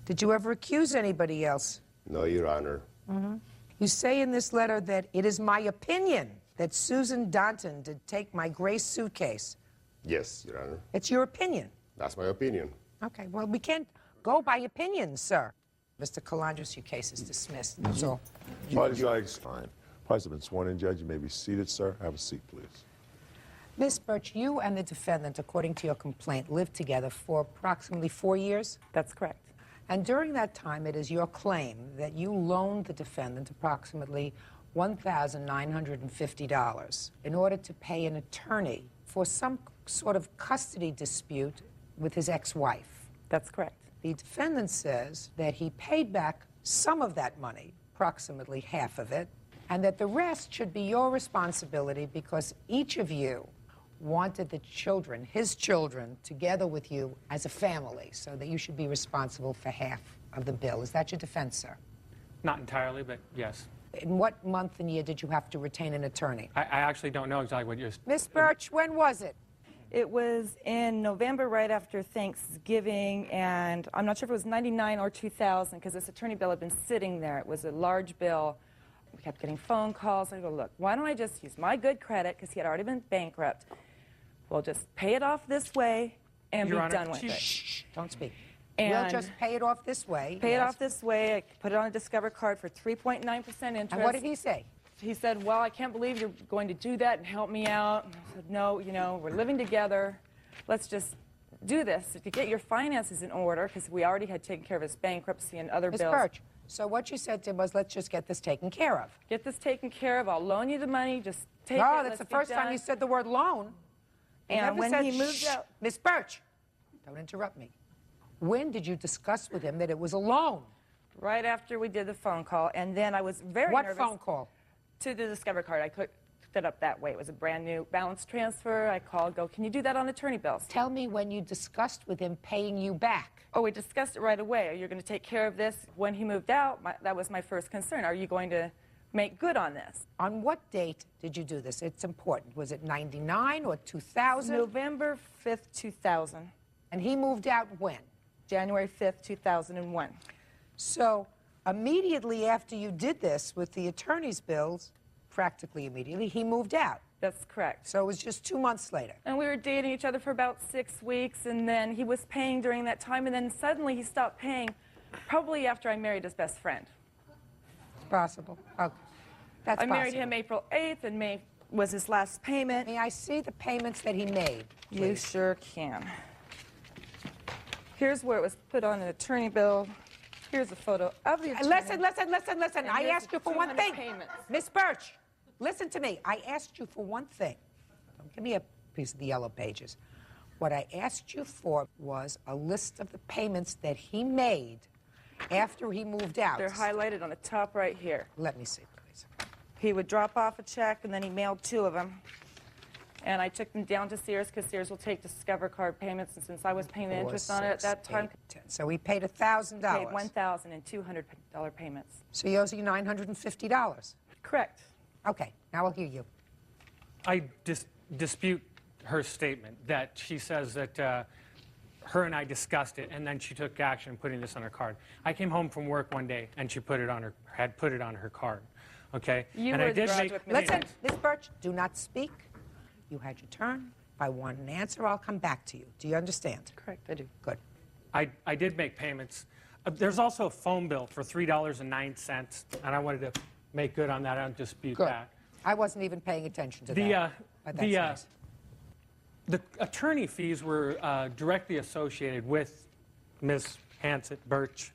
Did you ever accuse anybody else? No, Your Honor. Mm-hmm. You say in this letter that it is my opinion that Susan Danton did take my gray suitcase. Yes, Your Honor. It's your opinion. That's my opinion. Okay, well, we can't go by opinions, sir. Mr. Calandras, your case is dismissed. That's all. Parties fine. Parties have been sworn in, Judge. You may be seated, sir. Have a seat, please. Ms. Birch, you and the defendant, according to your complaint, lived together for approximately 4 years? That's correct. And during that time, it is your claim that you loaned the defendant approximately $1,950 in order to pay an attorney for some sort of custody dispute with his ex-wife. That's correct. The defendant says that he paid back some of that money, approximately half of it, And that the rest should be your responsibility because each of you wanted the children, his children, together with you as a family, so that you should be responsible for half of the bill. Is that your defense, sir? Not entirely, but yes. In what month and year did you have to retain an attorney? I actually don't know exactly what you're... Miss Birch, when was it? It was in November, right after Thanksgiving, and I'm not sure if it was 99 or 2000, because this attorney bill had been sitting there. It was a large bill. We kept getting phone calls. I go, look, why don't I just use my good credit, because he had already been bankrupt. We'll just pay it off this way and Your be Honor, done with it. Shh, don't speak. And we'll just pay it off this way. Pay it off this way. I put it on a Discover card for 3.9% interest. And what did he say? He said, well, I can't believe you're going to do that and help me out. And I said, no, you know, we're living together. Let's just do this to get your finances in order, because we already had taken care of his bankruptcy and other Ms. bills. Birch, so what you said to him was, let's just get this taken care of. Get this taken care of. I'll loan you the money. Just take it. No, that's Let's the be first time done. you said the word loan. You And never when said, he moved shh, out... Miss Birch, don't interrupt me. When did you discuss with him that it was a loan? Right after we did the phone call, and then I was very nervous. What phone call? To the Discover card. I hooked it up that way. It was a brand new balance transfer. I called, can you do that on attorney bills? Tell me when you discussed with him paying you back. Oh, we discussed it right away. You're going to take care of this. When he moved out, that was my first concern. Are you going to make good on this? On what date did you do this? It's important. Was it 99 or 2000? November 5th, 2000. And he moved out when? January 5th, 2001. So immediately after you did this with the attorney's bills, practically immediately, he moved out. That's correct. So it was just 2 months later. And we were dating each other for about 6 weeks, and then he was paying during that time, and then suddenly he stopped paying, probably after I married his best friend. It's possible. Okay. That's I married possible. him April 8th, and May was his last payment. May I see the payments that he made, please? You sure can. Here's where it was put on an attorney bill. Here's a photo of the attorney. Listen. And I here's asked the you for one 200 thing. payments. Miss Birch, listen to me. I asked you for one thing. Don't give me a piece of the yellow pages. What I asked you for was a list of the payments that he made after he moved out. They're highlighted on the top right here. Let me see, please. He would drop off a check, and then he mailed 2 of them. And I took them down to Sears, because Sears will take Discover card payments, and since I was paying the 4, interest on it at 6, that time, 8, 10. So he paid $1,000. paid $1,200 payments. So he owes you $950. Correct. Okay, now I'll hear you. I dispute her statement that she says that her and I discussed it, and then she took action putting this on her card. I came home from work one day, and she had put it on her card. Okay? You and were I the did garage make with me. Listen, Miss Birch, do not speak. You had your turn. If I want an answer, I'll come back to you. Do you understand? Correct, I do. Good. I did make payments. There's also a phone bill for $3.09, and I wanted to make good on that. I don't dispute Good. that. I wasn't even paying attention to that. But that's nice. The attorney fees were directly associated with Ms. Hansett Birch.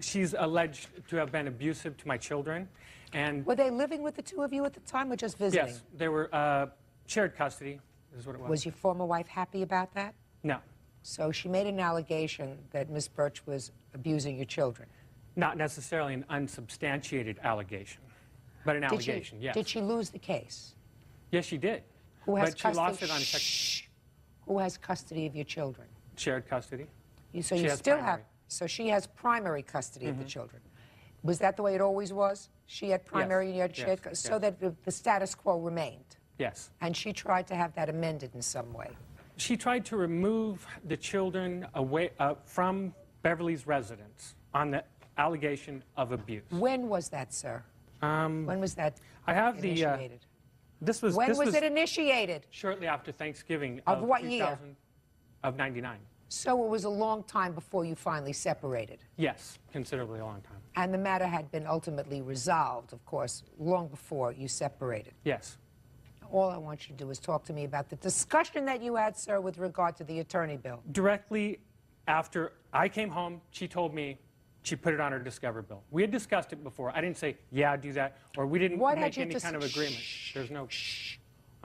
She's alleged to have been abusive to my children. And were they living with the two of you at the time or just visiting? Yes, they were shared custody is what it was. Was your former wife happy about that? No. So she made an allegation that Ms. Birch was abusing your children. Not necessarily an unsubstantiated allegation, but an allegation, yes. Did she lose the case? Yes, she did. Who has but custody? she lost it on a Who has custody of your children? shared custody. So She you has still primary. have. So she has primary custody of the children. Was that the way it always was? She had primary and you had shared custody, so that the status quo remained. Yes. And she tried to have that amended in some way. She tried to remove the children away from Beverly's residence on the allegation of abuse. When was that, sir? When was that I have initiated? This was. When this was it initiated? Shortly after Thanksgiving Of what year? 2000 Of '99. So it was a long time before you finally separated. Yes, considerably a long time. And the matter had been ultimately resolved, of course, long before you separated. Yes. All I want you to do is talk to me about the discussion that you had, sir, with regard to the attorney bill. Directly after I came home, she told me she put it on her Discover bill. We had discussed it before. I didn't say, yeah, do that, or we didn't make any kind of agreement. There's no shh.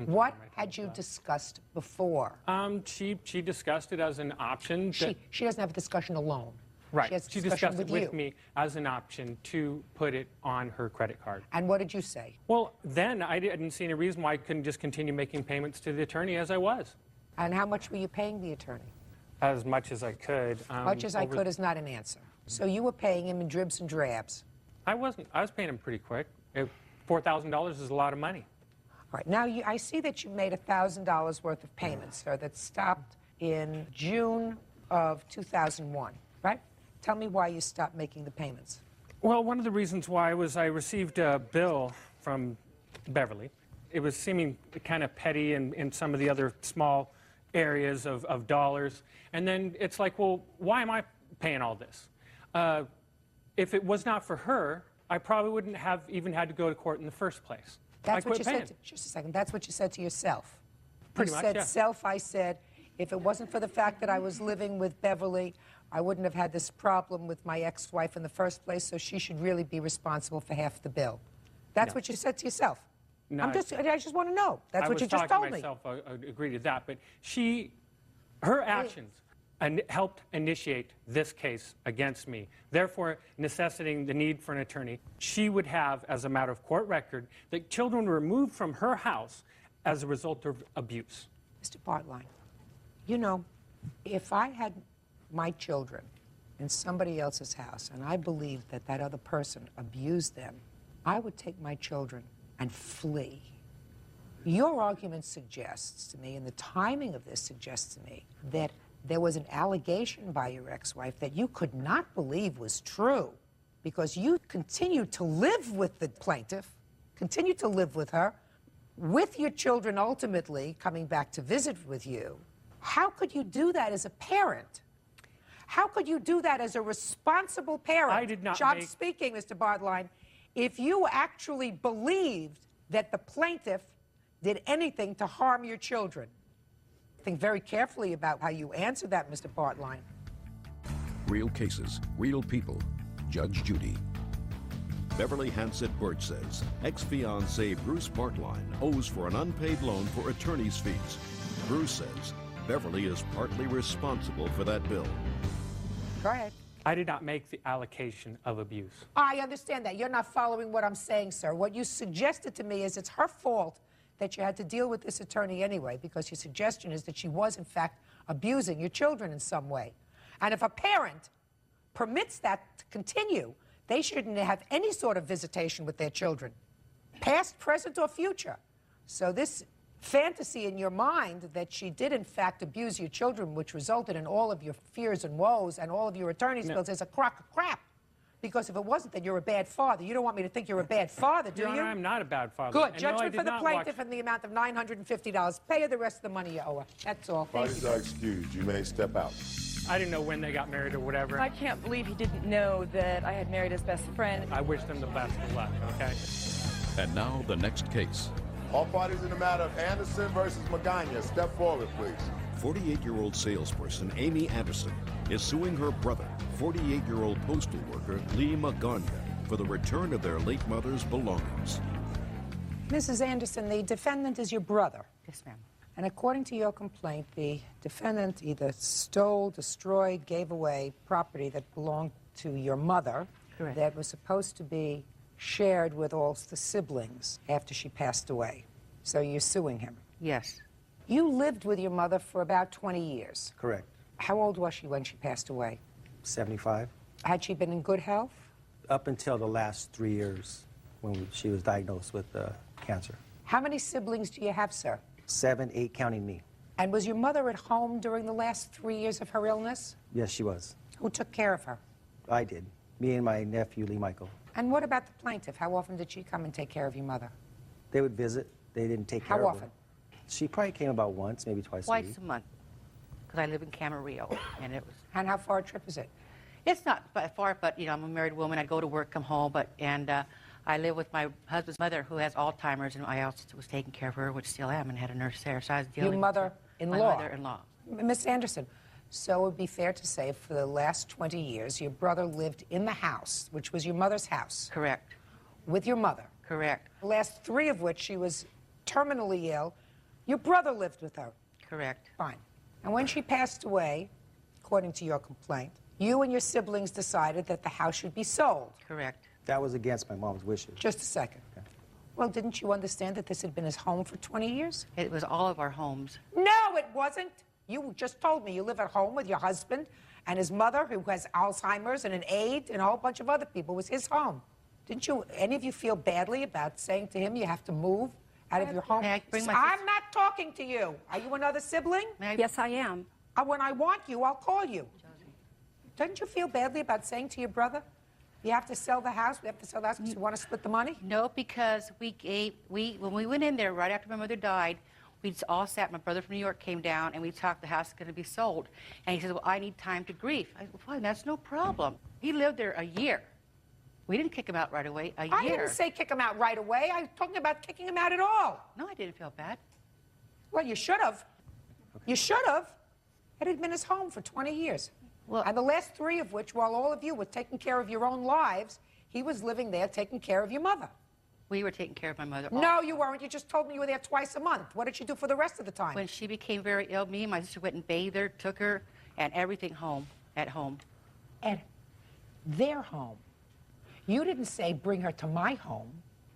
What had you discussed before? She discussed it as an option. She doesn't have a discussion alone. Right. She has She discussion discussed it with me as an option to put it on her credit card. And what did you say? Well, then I didn't see any reason why I couldn't just continue making payments to the attorney as I was. And how much were you paying the attorney? As much as I could. Much as I could is not an answer. So you were paying him in dribs and drabs. I wasn't. I was paying him pretty quick. $4,000 is a lot of money. All right. Now, I see that you made $1,000 worth of payments, sir, that stopped in June of 2001, right? Tell me why you stopped making the payments. Well, one of the reasons why was I received a bill from Beverly. It was seeming kind of petty in some of the other small areas of dollars. And then it's like, well, why am I paying all this? If it was not for her, I probably wouldn't have even had to go to court in the first place. That's what you said. Just a second. That's what you said to yourself. Pretty you much, said, yeah. self, I said, if it wasn't for the fact that I was living with Beverly, I wouldn't have had this problem with my ex-wife in the first place, so she should really be responsible for half the bill. That's what you said to yourself. No, I just want to know. That's what you just told me. I agree to that, but her actions helped initiate this case against me, therefore necessitating the need for an attorney. She would have, as a matter of court record, that children were removed from her house as a result of abuse. Mr. Bartline, you know, if I had my children in somebody else's house and I believed that that other person abused them, I would take my children and flee. Your argument suggests to me, and the timing of this suggests to me, that there was an allegation by your ex-wife that you could not believe was true because you continued to live with the plaintiff, continued to live with her, with your children ultimately coming back to visit with you. How could you do that as a parent? How could you do that as a responsible parent? I did not I'm speaking, Mr. Bartline. If you actually believed that the plaintiff did anything to harm your children, think very carefully about how you answer that, Mr. Bartline. Real cases, real people. Judge Judy. Beverly Hansett Birch says ex-fiancé Bruce Bartline owes for an unpaid loan for attorney's fees. Bruce says Beverly is partly responsible for that bill. Go ahead. I did not make the allocation of abuse. I understand that. You're not following what I'm saying, sir. What you suggested to me is it's her fault that you had to deal with this attorney anyway, because your suggestion is that she was, in fact, abusing your children in some way. And if a parent permits that to continue, they shouldn't have any sort of visitation with their children, past, present, or future. So this fantasy in your mind that she did, in fact, abuse your children, which resulted in all of your fears and woes and all of your attorney's bills, is a crock of crap. Because if it wasn't, then you're a bad father. You don't want me to think you're a bad father, do Your you? Honor, I'm not a bad father. Good. And no, I Judgment did for the not plaintiff in the amount of $950. Pay her the rest of the money you owe her. That's all. Thank Parties you. are excused. You may step out. I didn't know when they got married or whatever. I can't believe he didn't know that I had married his best friend. I wish them the best of luck, okay? And now the next case. All parties in the matter of Anderson versus Magana, step forward, please. 48-year-old salesperson Amy Anderson is suing her brother, 48-year-old postal worker Lee Magana, for the return of their late mother's belongings. Mrs. Anderson, the defendant is your brother. Yes, ma'am. And according to your complaint, the defendant either stole, destroyed, gave away property that belonged to your mother. Correct. That was supposed to be shared with all the siblings after she passed away. So you're suing him. Yes. You lived with your mother for about 20 years. Correct. How old was she when she passed away? 75. Had she been in good health? Up until the last 3 years when she was diagnosed with cancer. How many siblings do you have, sir? 7, 8, counting me. And was your mother at home during the last 3 years of her illness? Yes, she was. Who took care of her? I did. Me and my nephew, Lee Michael. And what about the plaintiff? How often did she come and take care of your mother? They would visit. They didn't take care How of her. often? She probably came about once, maybe twice a week. Twice a month, because I live in Camarillo, and it was. And how far a trip is it? It's not far, but I'm a married woman. I go to work, come home, and I live with my husband's mother, who has Alzheimer's, and I also was taking care of her, which still am, and had a nurse there. So I was dealing Your with mother-in-law? my mother-in-law. Miss Anderson, so it would be fair to say for the last 20 years, your brother lived in the house, which was your mother's house. Correct. With your mother. Correct. The last 3 of which she was terminally ill. Your brother lived with her. Correct. Fine. And when she passed away, according to your complaint, You and your siblings decided that the house should be sold. Correct. That was against my mom's wishes. Just a second. Well, didn't you understand that this had been his home for 20 years? It was all of our homes. No, it wasn't. You just told me you live at home with your husband and his mother, who has Alzheimer's and an aide and a whole bunch of other people. It was his home. Didn't you, any of you feel badly about saying to him you have to move out of your home? May I bring my I'm not talking to you. Are you another sibling? Yes, I am. When I want you, I'll call you. Don't you feel badly about saying to your brother, you have to sell the house, we have to sell the house because you want to split the money? No, because when we went in there right after my mother died, we all sat, my brother from New York came down, and we talked, the house is going to be sold. And he says, well, I need time to grieve. I said, well, fine, that's no problem. He lived there a year. We didn't kick him out right away, a year. I didn't say kick him out right away. I was talking about kicking him out at all. No, I didn't feel bad. Well, you should have. You should have. It had been his home for 20 years. Well, and the last 3 of which, while all of you were taking care of your own lives, he was living there taking care of your mother. We were taking care of my mother. No, you weren't. You just told me you were there twice a month. What did you do for the rest of the time? When she became very ill, me and my sister went and bathed her, took her, and everything at home. At their home. You didn't say bring her to my home.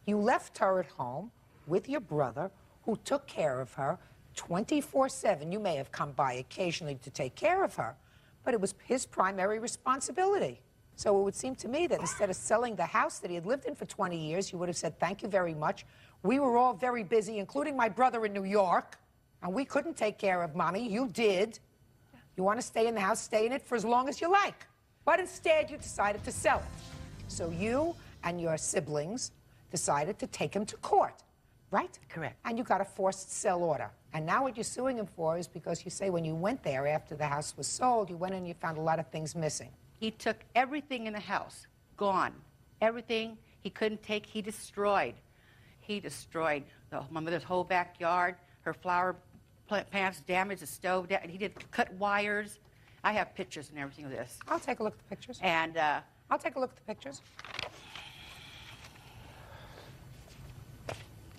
You left her at home with your brother, who took care of her 24/7. You may have come by occasionally to take care of her, but it was his primary responsibility. So it would seem to me that instead of selling the house that he had lived in for 20 years, you would have said, thank you very much. We were all very busy, including my brother in New York, and we couldn't take care of Mommy. You did. You want to stay in the house, stay in it for as long as you like. But instead, you decided to sell it. So you and your siblings decided to take him to court, right? Correct. And you got a forced sell order. And now what you're suing him for is because you say when you went there after the house was sold, you went in and you found a lot of things missing. He took everything in the house, gone. Everything he couldn't take, he destroyed. He destroyed my mother's whole backyard, her flower plants damaged, the stove, he did cut wires. I have pictures and everything of this. I'll take a look at the pictures. And I'll take a look at the pictures.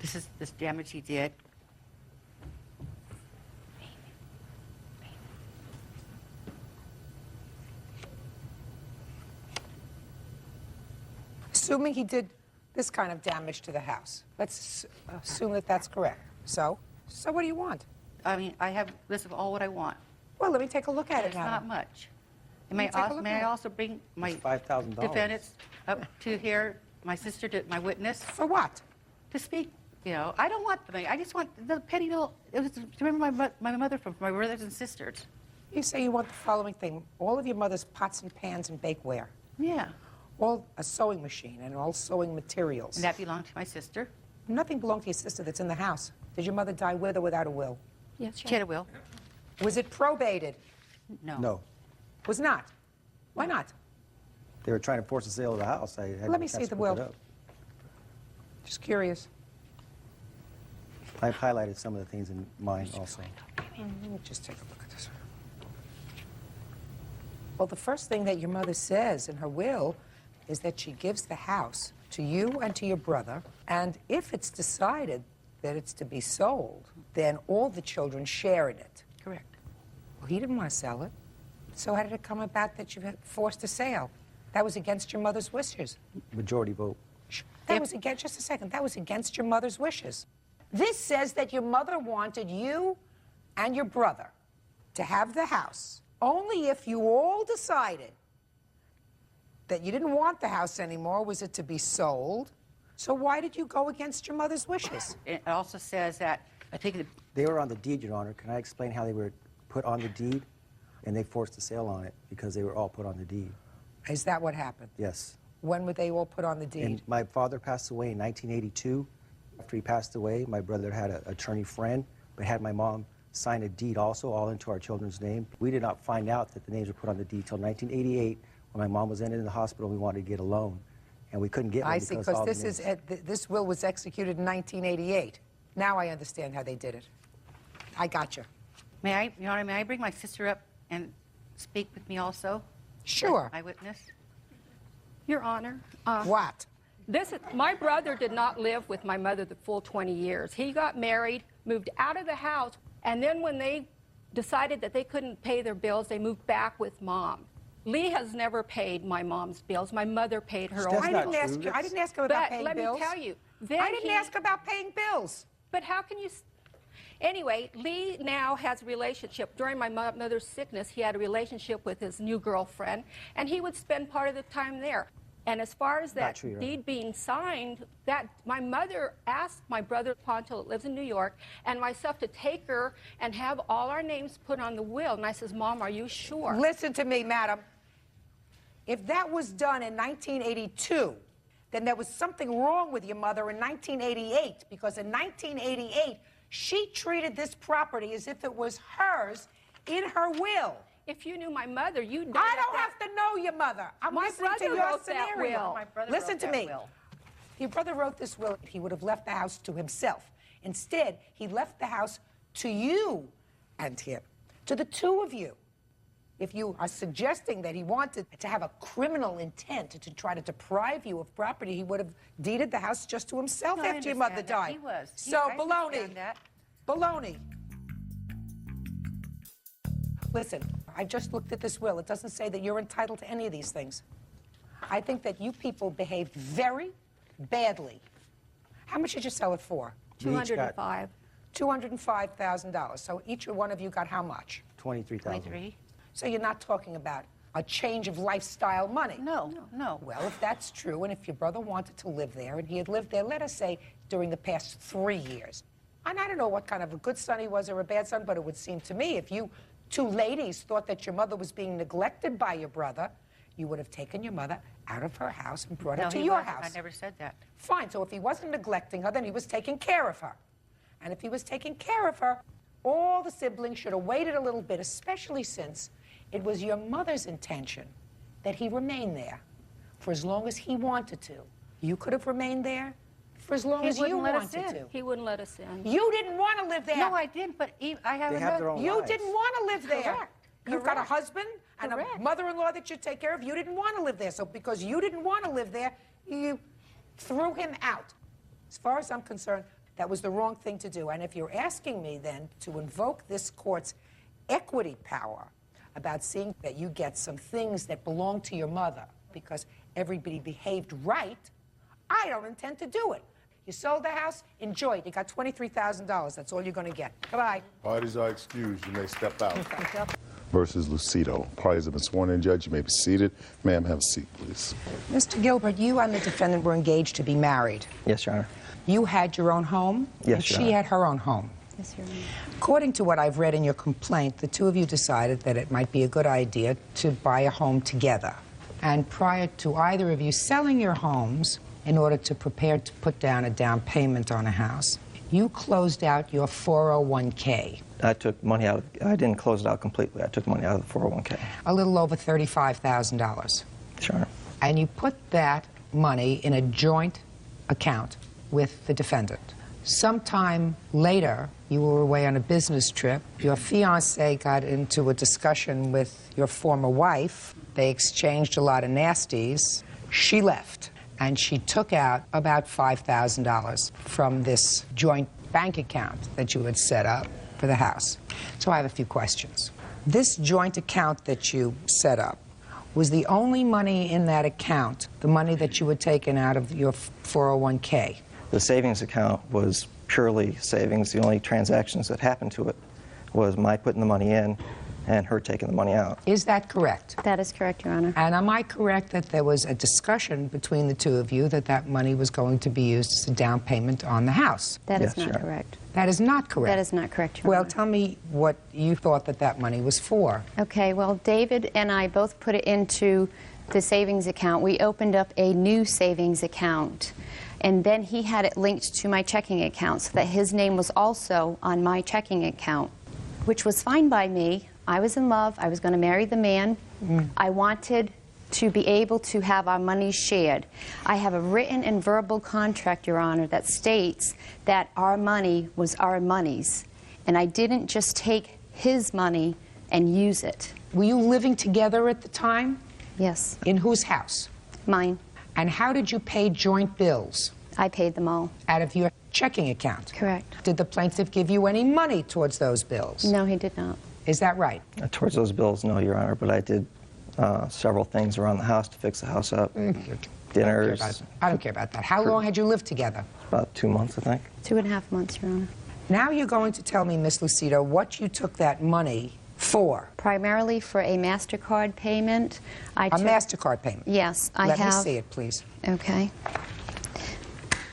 This is this damage he did. Assuming he did this kind of damage to the house. Let's assume that that's correct. So what do you want? I mean, I have a list of all what I want. Well, let me take a look at it It's now. not much. And Let me take a look may at I it. also bring my $5,000. defendants up to here, my sister, my witness? For what? To speak. You know, I don't want the money. I just want the petty little, it was to remember my mother from my brothers and sisters. You say you want the following thing. All of your mother's pots and pans and bakeware. Yeah. All a sewing machine and all sewing materials. And that belonged to my sister. Nothing belonged to your sister that's in the house. Did your mother die with or without a will? Yes, She had a will. Was it probated? No. No. Was not. Why not? They were trying to force the sale of the house. I had Let me to see the split will. it up. Just curious. I've highlighted some of the things in mine also. Let me just take a look at this. Well, the first thing that your mother says in her will is that she gives the house to you and to your brother, and if it's decided that it's to be sold, then all the children share in it. Correct. Well, he didn't want to sell it. So how did it come about that you had forced a sale? That was against your mother's wishes. Majority vote. That was against, just a second, that was against your mother's wishes. This says that your mother wanted you and your brother to have the house only if you all decided that you didn't want the house anymore, was it to be sold. So why did you go against your mother's wishes? It also says that, I think They were on the deed, Your Honor. Can I explain how they were put on the deed? And they forced the sale on it because they were all put on the deed. Is that what happened? Yes. When were they all put on the deed? And my father passed away in 1982. After he passed away, my brother had an attorney friend, but had my mom sign a deed also, all into our children's name. We did not find out that the names were put on the deed till 1988, when my mom was ended in the hospital. We wanted to get a loan, and we couldn't get one. I see, because this will was executed in 1988. Now I understand how they did it. I got you. May I, Your Honor, may I bring my sister up and speak with me also? Sure. My witness? Your Honor. What? My brother did not live with my mother the full 20 years. He got married, moved out of the house, and then when they decided that they couldn't pay their bills, they moved back with Mom. Lee has never paid my mom's bills. My mother paid her That's own not bills. true. I didn't ask him about paying let bills. me tell you. I didn't ask about paying bills. But how can you... Anyway, Lee now has a relationship. During my mother's sickness, he had a relationship with his new girlfriend, and he would spend part of the time there. And as far as that deed being signed, that my mother asked my brother Ponto, that lives in New York, and myself to take her and have all our names put on the will. And I says, Mom, are you sure? Listen to me, madam. If that was done in 1982, then there was something wrong with your mother in 1988, because in 1988, she treated this property as if it was hers in her will. If you knew my mother, you'd know. I don't have to know your mother. I'm My listening to brother your wrote that scenario. will. My brother Listen wrote to that me. will. If your brother wrote this will, he would have left the house to himself. Instead, he left the house to you and him, to the two of you. If you are suggesting that he wanted to have a criminal intent to try to deprive you of property, he would have deeded the house just to himself No, I after your mother understand that. died. He was. So, I baloney. understand that. Baloney. Listen, I just looked at this will. It doesn't say that you're entitled to any of these things. I think that you people behaved very badly. How much did you sell it for? $205. $205,000. So each one of you got how much? $23,000. So you're not talking about a change of lifestyle money. No, no. Well, if that's true, and if your brother wanted to live there, and he had lived there, let us say, during the past 3 years. And I don't know what kind of a good son he was or a bad son, but it would seem to me if you two ladies thought that your mother was being neglected by your brother, you would have taken your mother out of her house and brought her to your house. I never said that. Fine, so if he wasn't neglecting her, then he was taking care of her. And if he was taking care of her, all the siblings should have waited a little bit, especially since it was your mother's intention that he remain there for as long as he wanted to. You could have remained there for as long as you wanted to. He wouldn't let us in. You didn't want to live there. No, I didn't, but I have You didn't want to live there. Correct. You've got a husband and a mother-in-law that you take care of. You didn't want to live there. So because you didn't want to live there, you threw him out. As far as I'm concerned, that was the wrong thing to do. And if you're asking me then to invoke this court's equity power about seeing that you get some things that belong to your mother because everybody behaved right, I don't intend to do it. You sold the house, enjoy it. You got $23,000. That's all you're going to get. Goodbye. Parties are excused. You may step out. Versus Lucido. Parties have been sworn in, Judge. You may be seated. Ma'am, have a seat, please. Mr. Gilbert, you and the defendant were engaged to be married. Yes, Your Honor. You had your own home? Yes, and Your she Honor. had her own home? Yes, Your Honor. According to what I've read in your complaint, the two of you decided that it might be a good idea to buy a home together. And prior to either of you selling your homes in order to prepare to put down a down payment on a house, you closed out your 401k. I took money out. I didn't close it out completely. I took money out of the 401k. A little over $35,000. Sure. And you put that money in a joint account with the defendant. Sometime later, you were away on a business trip. Your fiancé got into a discussion with your former wife. They exchanged a lot of nasties. She left, and she took out about $5,000 from this joint bank account that you had set up for the house. So I have a few questions. This joint account that you set up, was the only money in that account the money that you had taken out of your 401k? The savings account was purely savings. The only transactions that happened to it was my putting the money in and her taking the money out. Is that correct? That is correct, Your Honor. And am I correct that there was a discussion between the two of you that that money was going to be used as a down payment on the house? That is not correct. That is not correct? That is not correct, Your Well, Honor. tell me what you thought that that money was for. Okay, well, David and I both put it into the savings account. We opened up a new savings account, and then he had it linked to my checking account so that his name was also on my checking account, which was fine by me. I was in love. I was going to marry the man. I wanted to be able to have our money shared. I have a written and verbal contract, Your Honor, that states that our money was our money's, and I didn't just take his money and use it. Were you living together at the time? Yes. In whose house? Mine. And how did you pay joint bills? I paid them all. Out of your checking account? Correct. Did the plaintiff give you any money towards those bills? No, he did not. Is that right? Towards those bills, no, Your Honor, but I did Several things around the house to fix the house up. Dinners. I don't care about that. How long had you lived together? About 2 months, I think. 2.5 months, Your Honor. Now you're going to tell me, Miss Lucido, what you took that money for. Primarily for a MasterCard payment. A MasterCard payment? Yes, I have. Let me see it, please. Okay.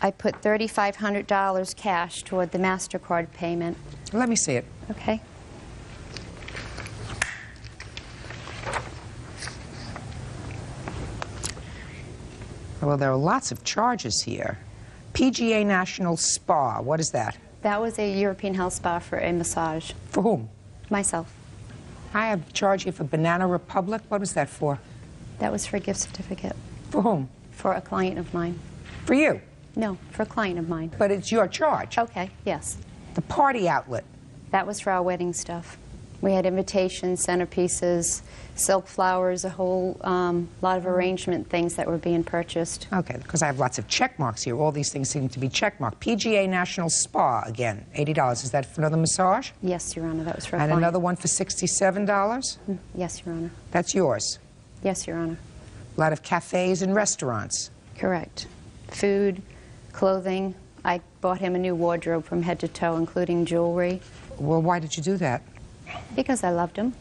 I put $3,500 cash toward the MasterCard payment. Let me see it. Okay. Well, there are lots of charges here. PGA National Spa, what is that? That was a European health spa for a massage. For whom? Myself. I have charged you for Banana Republic. What was that for? That was for a gift certificate. For whom? For a client of mine. For you? No, for a client of mine. But it's your charge. Okay, yes. The party outlet. That was for our wedding stuff. We had invitations, centerpieces, silk flowers, a whole lot of arrangement things that were being purchased. Okay, because I have lots of check marks here. All these things seem to be check marked. PGA National Spa, again, $80. Is that for another massage? Yes, Your Honor, that was for a And client. another one for $67? Yes, Your Honor. That's yours? Yes, Your Honor. A lot of cafes and restaurants? Correct. Food, clothing. I bought him a new wardrobe from head to toe, including jewelry. Well, why did you do that? Because I loved him.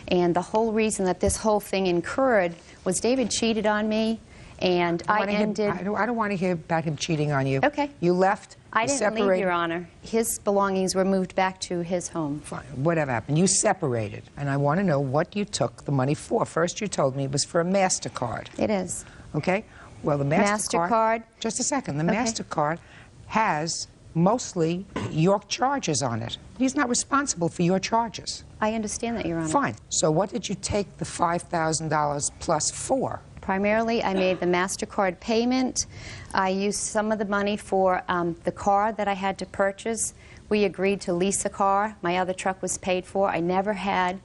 And the whole reason that this whole thing incurred was David cheated on me, and I ended... I don't want to hear about him cheating on you. Okay. You left, I you didn't separated. leave, Your Honor. His belongings were moved back to his home. Fine. Whatever happened. You separated, and I want to know what you took the money for. First, you told me it was for a MasterCard. It is. Okay? Well, the MasterCard... MasterCard. Just a second. The Okay. MasterCard has mostly your charges on it. He's not responsible for your charges. I understand that, Your Honor. Fine. So what did you take the $5,000 plus for? Primarily, I made the MasterCard payment. I used some of the money for the car that I had to purchase. We agreed to lease a car. My other truck was paid for. I never had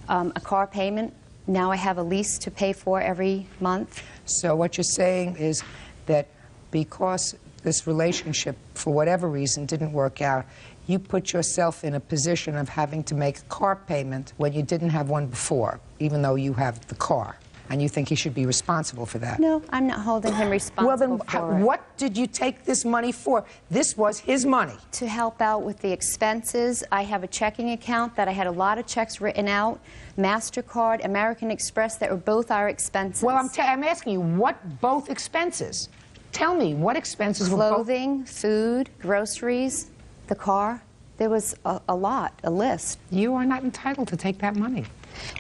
a car payment. Now I have a lease to pay for every month. So what you're saying is that because this relationship, for whatever reason, didn't work out, you put yourself in a position of having to make a car payment when you didn't have one before, even though you have the car. And you think he should be responsible for that? No, I'm not holding him responsible for it. What did you take this money for? This was his money. To help out with the expenses. I have a checking account that I had a lot of checks written out. MasterCard, American Express, that were both our expenses. Well, I'm asking you, what both expenses? Tell me, what expenses were both? Clothing, food, groceries, the car. There was a lot, a list. You are not entitled to take that money.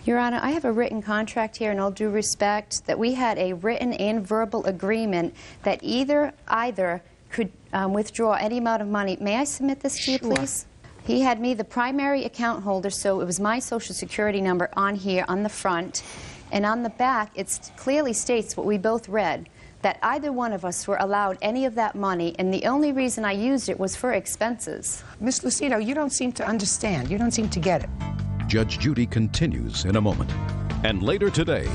Your Honor, I have a written contract here, in all due respect, that we had a written and verbal agreement that either could withdraw any amount of money. May I submit this to you, please? He had me the primary account holder, so it was my Social Security number on here on the front. And on the back, it clearly states what we both read, that either one of us were allowed any of that money, and the only reason I used it was for expenses. Miss Lucido, you don't seem to understand. You don't seem to get it. Judge Judy continues in a moment. And later today,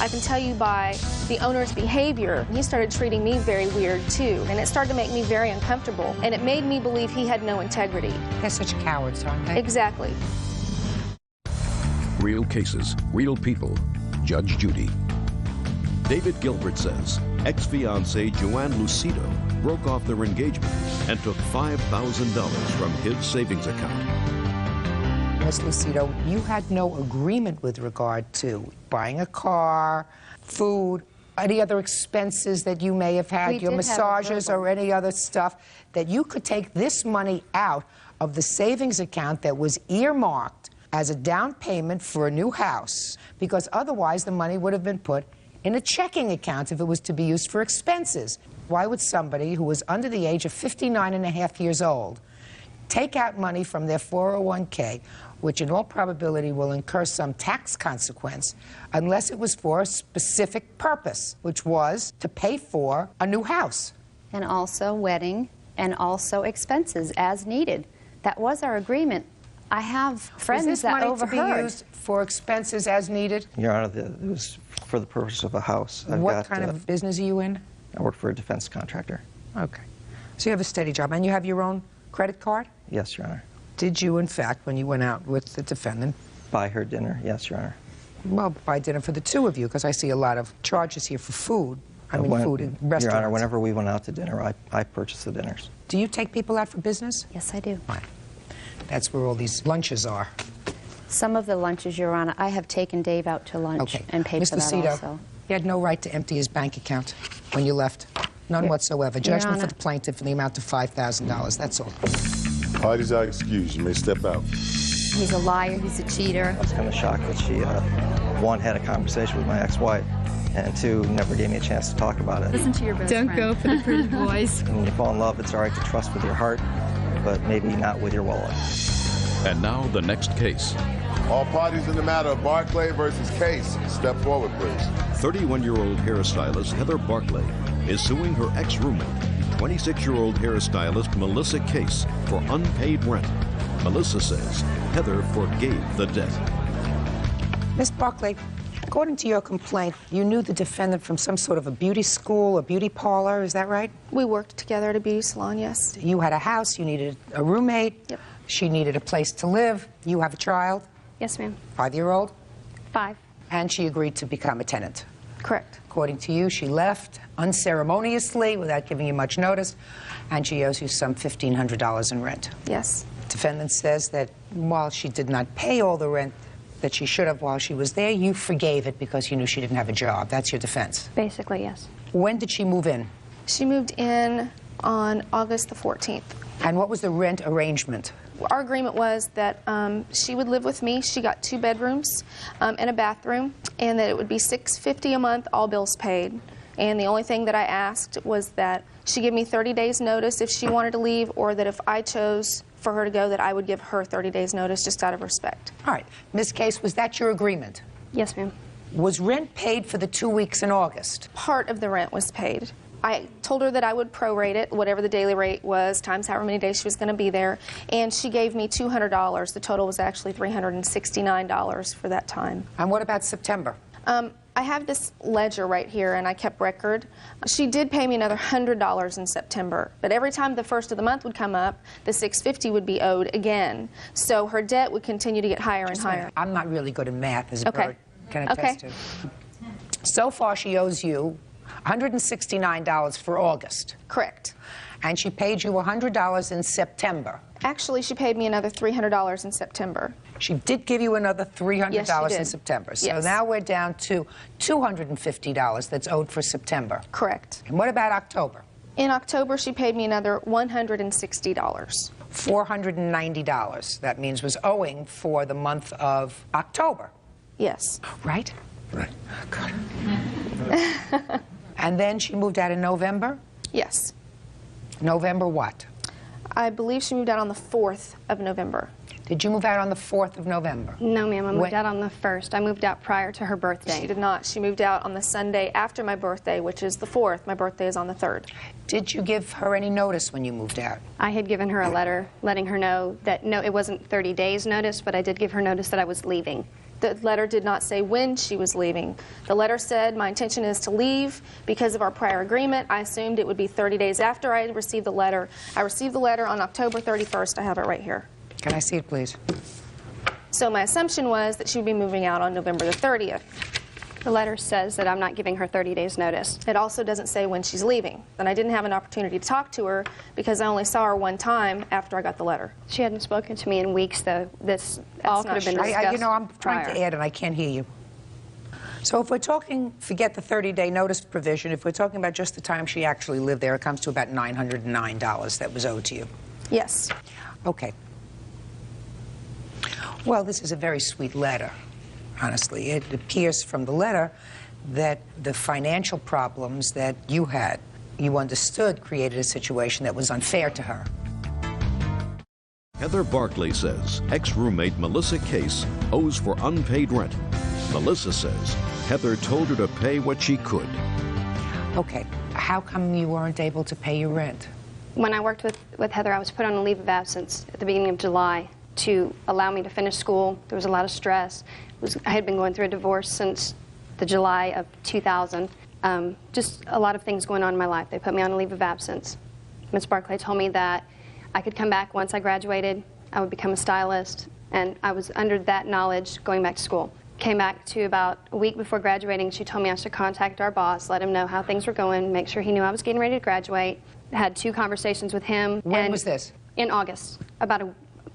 I can tell you by the owner's behavior, he started treating me very weird too, and it started to make me very uncomfortable, and it made me believe he had no integrity. They're such cowards, aren't they? Exactly. real cases, real people. Judge Judy. David Gilbert says ex-fiancée Joanne Lucido broke off their engagement and took $5,000 from his savings account. Miss Lucido, you had no agreement with regard to buying a car, food, any other expenses that you may have had, your massages or any other stuff, that you could take this money out of the savings account that was earmarked as a down payment for a new house, because otherwise the money would have been put in a checking account if it was to be used for expenses. Why would somebody who was under the age of 59.5 years old take out money from their 401k, which in all probability will incur some tax consequence, unless it was for a specific purpose, which was to pay for a new house? And also wedding, and also expenses as needed. That was our agreement. I have friends Was this that money overheard. to be used for expenses as needed? Your Honor, it was for the purpose of a house. What kind of business are you in? I work for a defense contractor. Okay. So you have a steady job, and you have your own credit card? Yes, Your Honor. Did you, in fact, when you went out with the defendant, buy her dinner? Yes, Your Honor. Well, buy dinner for the two of you, because I see a lot of charges here for food. I mean, food in restaurants. Your Honor, whenever we went out to dinner, I purchased the dinners. Do you take people out for business? Yes, I do. Right. That's where all these lunches are. Some of the lunches, Your Honor, I have taken Dave out to lunch and paid for Mr. that Cito, also. he had no right to empty his bank account when you left. None whatsoever. Judgment for the plaintiff in the amount of $5,000. That's all. Parties are excused. You may step out. He's a liar. He's a cheater. I was kind of shocked that she, one, had a conversation with my ex-wife, and two, never gave me a chance to talk about it. Listen to your best friend. Don't go for the pretty boys. When you fall in love, it's all right to trust with your heart, but maybe not with your wallet. And now the next case. All parties in the matter of Barclay versus Case, step forward, please. 31-year-old hairstylist Heather Barclay is suing her ex-roommate, 26-year-old hairstylist Melissa Case, for unpaid rent. Melissa says Heather forgave the debt. Miss Barclay, according to your complaint, you knew the defendant from some sort of a beauty school or beauty parlor, is that right? We worked together at a beauty salon, yes. You had a house, you needed a roommate. Yep. She needed a place to live. You have a child, Yes, ma'am. 5-year-old, 5. and she agreed to become a tenant. Correct. According to you, she left unceremoniously without giving you much notice, and she owes you some $1,500 in rent. Yes. Defendant says that while she did not pay all the rent that she should have while she was there, you forgave it because you knew she didn't have a job. That's your defense. Basically, yes. When did she move in? She moved in on August the 14th. And what was the rent arrangement? Our agreement was that she would live with me. She got 2 bedrooms and a bathroom, and that it would be $650 a month, all bills paid. And the only thing that I asked was that she give me 30 days notice if she wanted to leave, or that if I chose for her to go, that I would give her 30 days notice just out of respect. All right. Ms. Case, was that your agreement? Yes, ma'am. Was rent paid for the 2 weeks in August? Part of the rent was paid. I told her that I would prorate it, whatever the daily rate was, times however many days she was going to be there, and she gave me $200. The total was actually $369 for that time. And what about September? I have this ledger right here, and I kept record. She did pay me another $100 in September, but every time the first of the month would come up, the $650 would be owed again. So her debt would continue to get higher and higher. I'm not really good at math, as a bird can attest to. So far, she owes you $169 for August. Correct. And she paid you $100 in September. Actually, she paid me another $300 in September. She did give you another $300 Yes, she did. in September. So Yes. now we're down to $250 that's owed for September. Correct. And what about October? In October, she paid me another $160. $490. That means was owing for the month of October. Yes. Right? Right. God. And then she moved out in November? Yes. November what? I believe she moved out on the 4th of November. Did you move out on the 4th of November? No, ma'am. I moved When- out on the 1st. I moved out prior to her birthday. She did not. She moved out on the Sunday after my birthday, which is the 4th. My birthday is on the 3rd. Did you give her any notice when you moved out? I had given her a letter letting her know that, no, it wasn't 30 days notice, but I did give her notice that I was leaving. The letter did not say when she was leaving. The letter said, my intention is to leave because of our prior agreement. I assumed it would be 30 days after I received the letter. I received the letter on October 31st. I have it right here. Can I see it, please? So my assumption was that she would be moving out on November the 30th. The letter says that I'm not giving her 30 days notice. It also doesn't say when she's leaving. And I didn't have an opportunity to talk to her because I only saw her one time after I got the letter. She hadn't spoken to me in weeks, though. This all could have been discussed You know, I'm trying prior. to add and I can't hear you. So if we're talking, forget the 30-day notice provision, if we're talking about just the time she actually lived there, it comes to about $909 that was owed to you. Yes. Okay. Well, this is a very sweet letter, honestly. It appears from the letter that the financial problems that you had, you understood created a situation that was unfair to her. Heather Barclay says ex-roommate Melissa Case owes for unpaid rent. Melissa says Heather told her to pay what she could. Okay, how come you weren't able to pay your rent? When I worked with Heather, I was put on a leave of absence at the beginning of July to allow me to finish school. There was a lot of stress. I had been going through a divorce since the July of 2000. Just a lot of things going on in my life. They put me on a leave of absence. Ms. Barclay told me that I could come back once I graduated. I would become a stylist, and I was under that knowledge going back to school. Came back to about a week before graduating. She told me I should contact our boss, let him know how things were going, make sure he knew I was getting ready to graduate. Had 2 conversations with him. When was this? In August, about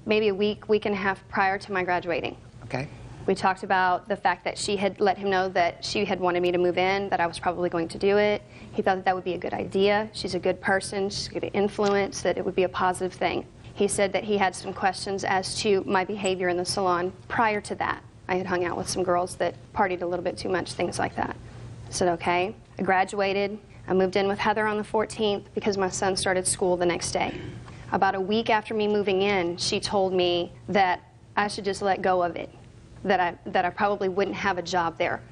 maybe a week and a half prior to my graduating. Okay. We talked about the fact that she had let him know that she had wanted me to move in, that I was probably going to do it. He thought that that would be a good idea. She's a good person, she's a good influence, that it would be a positive thing. He said that he had some questions as to my behavior in the salon prior to that. I had hung out with some girls that partied a little bit too much, things like that. I said, okay. I graduated. I moved in with Heather on the 14th because my son started school the next day. About a week after me moving in, she told me that I should just let go of it, that I probably wouldn't have a job there.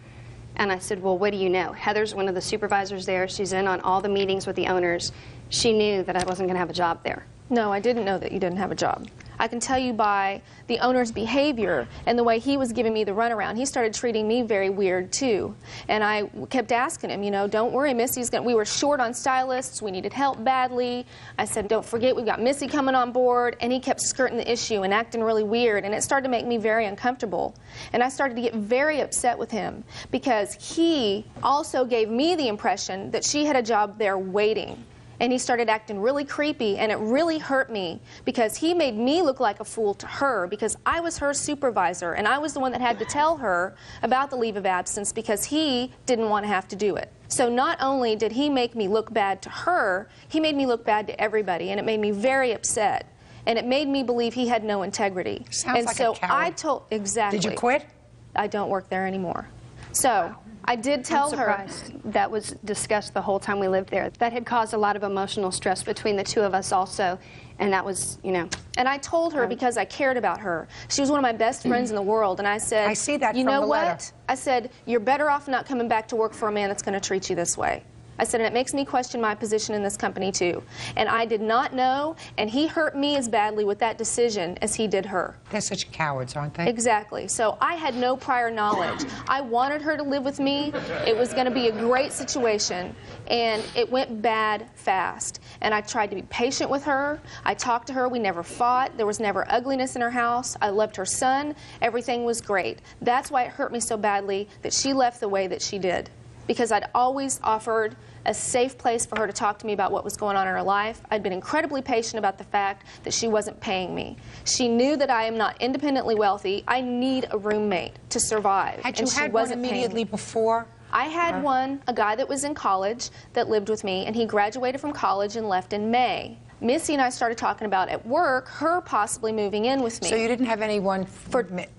And I said, well, what do you know? Heather's one of the supervisors there. She's in on all the meetings with the owners. She knew that I wasn't going to have a job there. No, I didn't know that you didn't have a job. I can tell you by the owner's behavior and the way he was giving me the runaround. He started treating me very weird too. And I kept asking him, you know, don't worry, Missy's gonna, we were short on stylists, we needed help badly. I said, don't forget, we've got Missy coming on board. And he kept skirting the issue and acting really weird. And it started to make me very uncomfortable. And I started to get very upset with him because he also gave me the impression that she had a job there waiting. And he started acting really creepy, and it really hurt me because he made me look like a fool to her because I was her supervisor, and I was the one that had to tell her about the leave of absence because he didn't want to have to do it. So not only did he make me look bad to her, he made me look bad to everybody, and it made me very upset. And it made me believe he had no integrity. Sounds and like so a coward. I told, exactly. Did you quit? I don't work there anymore. So I did tell her that was discussed the whole time we lived there. That had caused a lot of emotional stress between the two of us also, and that was, you know. And I told her because I cared about her. She was one of my best friends in the world, and I said, I see that you from know the what? letter. I said, you're better off not coming back to work for a man that's going to treat you this way. I said, and it makes me question my position in this company too. And I did not know, and he hurt me as badly with that decision as he did her. They're such cowards, aren't they? Exactly. So I had no prior knowledge. I wanted her to live with me. It was going to be a great situation, and it went bad fast. And I tried to be patient with her. I talked to her. We never fought. There was never ugliness in her house. I loved her son. Everything was great. That's why it hurt me so badly that she left the way that she did. Because I'd always offered a safe place for her to talk to me about what was going on in her life. I'd been incredibly patient about the fact that she wasn't paying me. She knew that I am not independently wealthy. I need a roommate to survive. Had you had one immediately before? I had one, a guy that was in college that lived with me, and he graduated from college and left in May. Missy and I started talking about at work her possibly moving in with me. So you didn't have anyone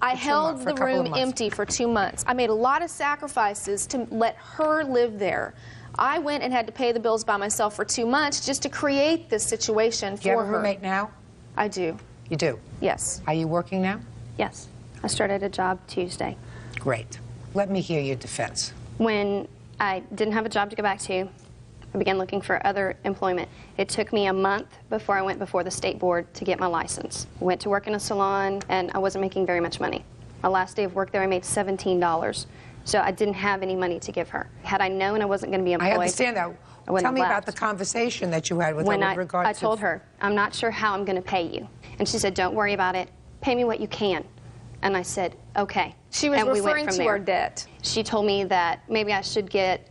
I held the room empty for 2 months. I made a lot of sacrifices to let her live there. I went and had to pay the bills by myself for 2 months just to create this situation for her. Do you have a roommate now? I do. You do? Yes. Are you working now? Yes. I started a job Tuesday. Great. Let me hear your defense. When I didn't have a job to go back to, I began looking for other employment. It took me a month before I went before the state board to get my license. I went to work in a salon, and I wasn't making very much money. My last day of work there, I made $17. So I didn't have any money to give her. Had I known I wasn't going to be employed, I understand that. I wouldn't Tell me have about left. the conversation that you had with her with regard to... I told her, I'm not sure how I'm going to pay you. And she said, don't worry about it. Pay me what you can. And I said, okay. She was and we referring went from to there. our debt. She told me that maybe I should get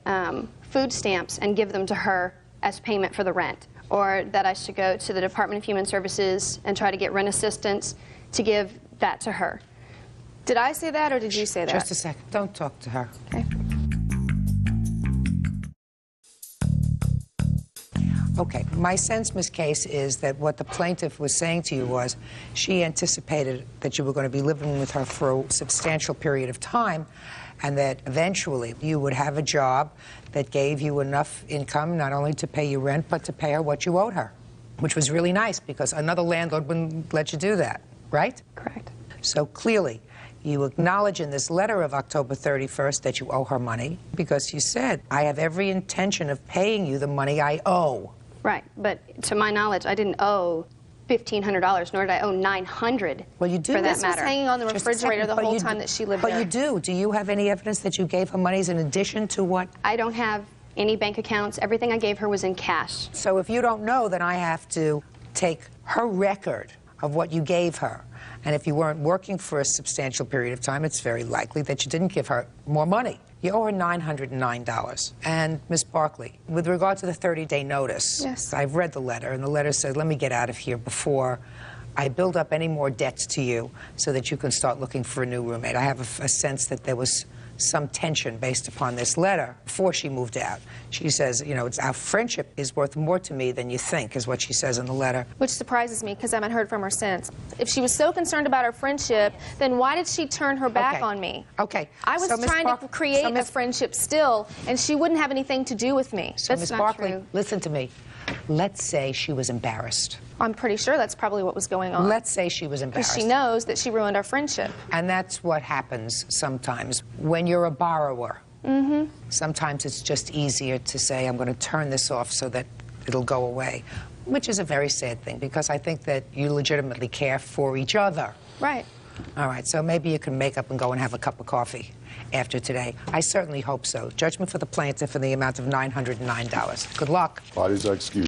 food stamps and give them to her as payment for the rent, or that I should go to the Department of Human Services and try to get rent assistance to give that to her. Did I say that, or did you say that? Just a second. Don't talk to her. Okay. Okay. My sense, Ms. Case, is that what the plaintiff was saying to you was she anticipated that you were going to be living with her for a substantial period of time, and that eventually you would have a job that gave you enough income not only to pay your rent, but to pay her what you owed her, which was really nice because another landlord wouldn't let you do that, right? Correct. So clearly, you acknowledge in this letter of October 31st that you owe her money because you said, I have every intention of paying you the money I owe. Right, but to my knowledge, I didn't owe $1,500, nor did I owe $900. Well, you do. For that This was matter. hanging on the Just a refrigerator second, the but whole you time do- that she lived But there. you do. Do you have any evidence that you gave her monies in addition to what? I don't have any bank accounts. Everything I gave her was in cash. So if you don't know, then I have to take her record of what you gave her. And if you weren't working for a substantial period of time, it's very likely that you didn't give her more money. You owe her $909. And Ms. Barkley, with regard to the 30-day notice, yes, I've read the letter, and the letter said, let me get out of here before I build up any more debts to you so that you can start looking for a new roommate. I have a sense that there was some tension based upon this letter before she moved out. She says, you know, our friendship is worth more to me than you think, is what she says in the letter. Which surprises me because I haven't heard from her since. If she was so concerned about our friendship, then why did she turn her back on me? Okay. I was So, Ms. trying to create a friendship still, and she wouldn't have anything to do with me. So, That's Ms. not Barkley, true. listen to me. Let's say she was embarrassed. I'm pretty sure that's probably what was going on. Let's say she was Because embarrassed. she knows that she ruined our friendship. And that's what happens sometimes when you're a borrower. Mm-hmm. Sometimes it's just easier to say, I'm going to turn this off so that it'll go away, which is a very sad thing because I think that you legitimately care for each other. Right. All right, so maybe you can make up and go and have a cup of coffee after today. I certainly hope so. Judgment for the plaintiff in the amount of $909. Good luck. Parties are excused.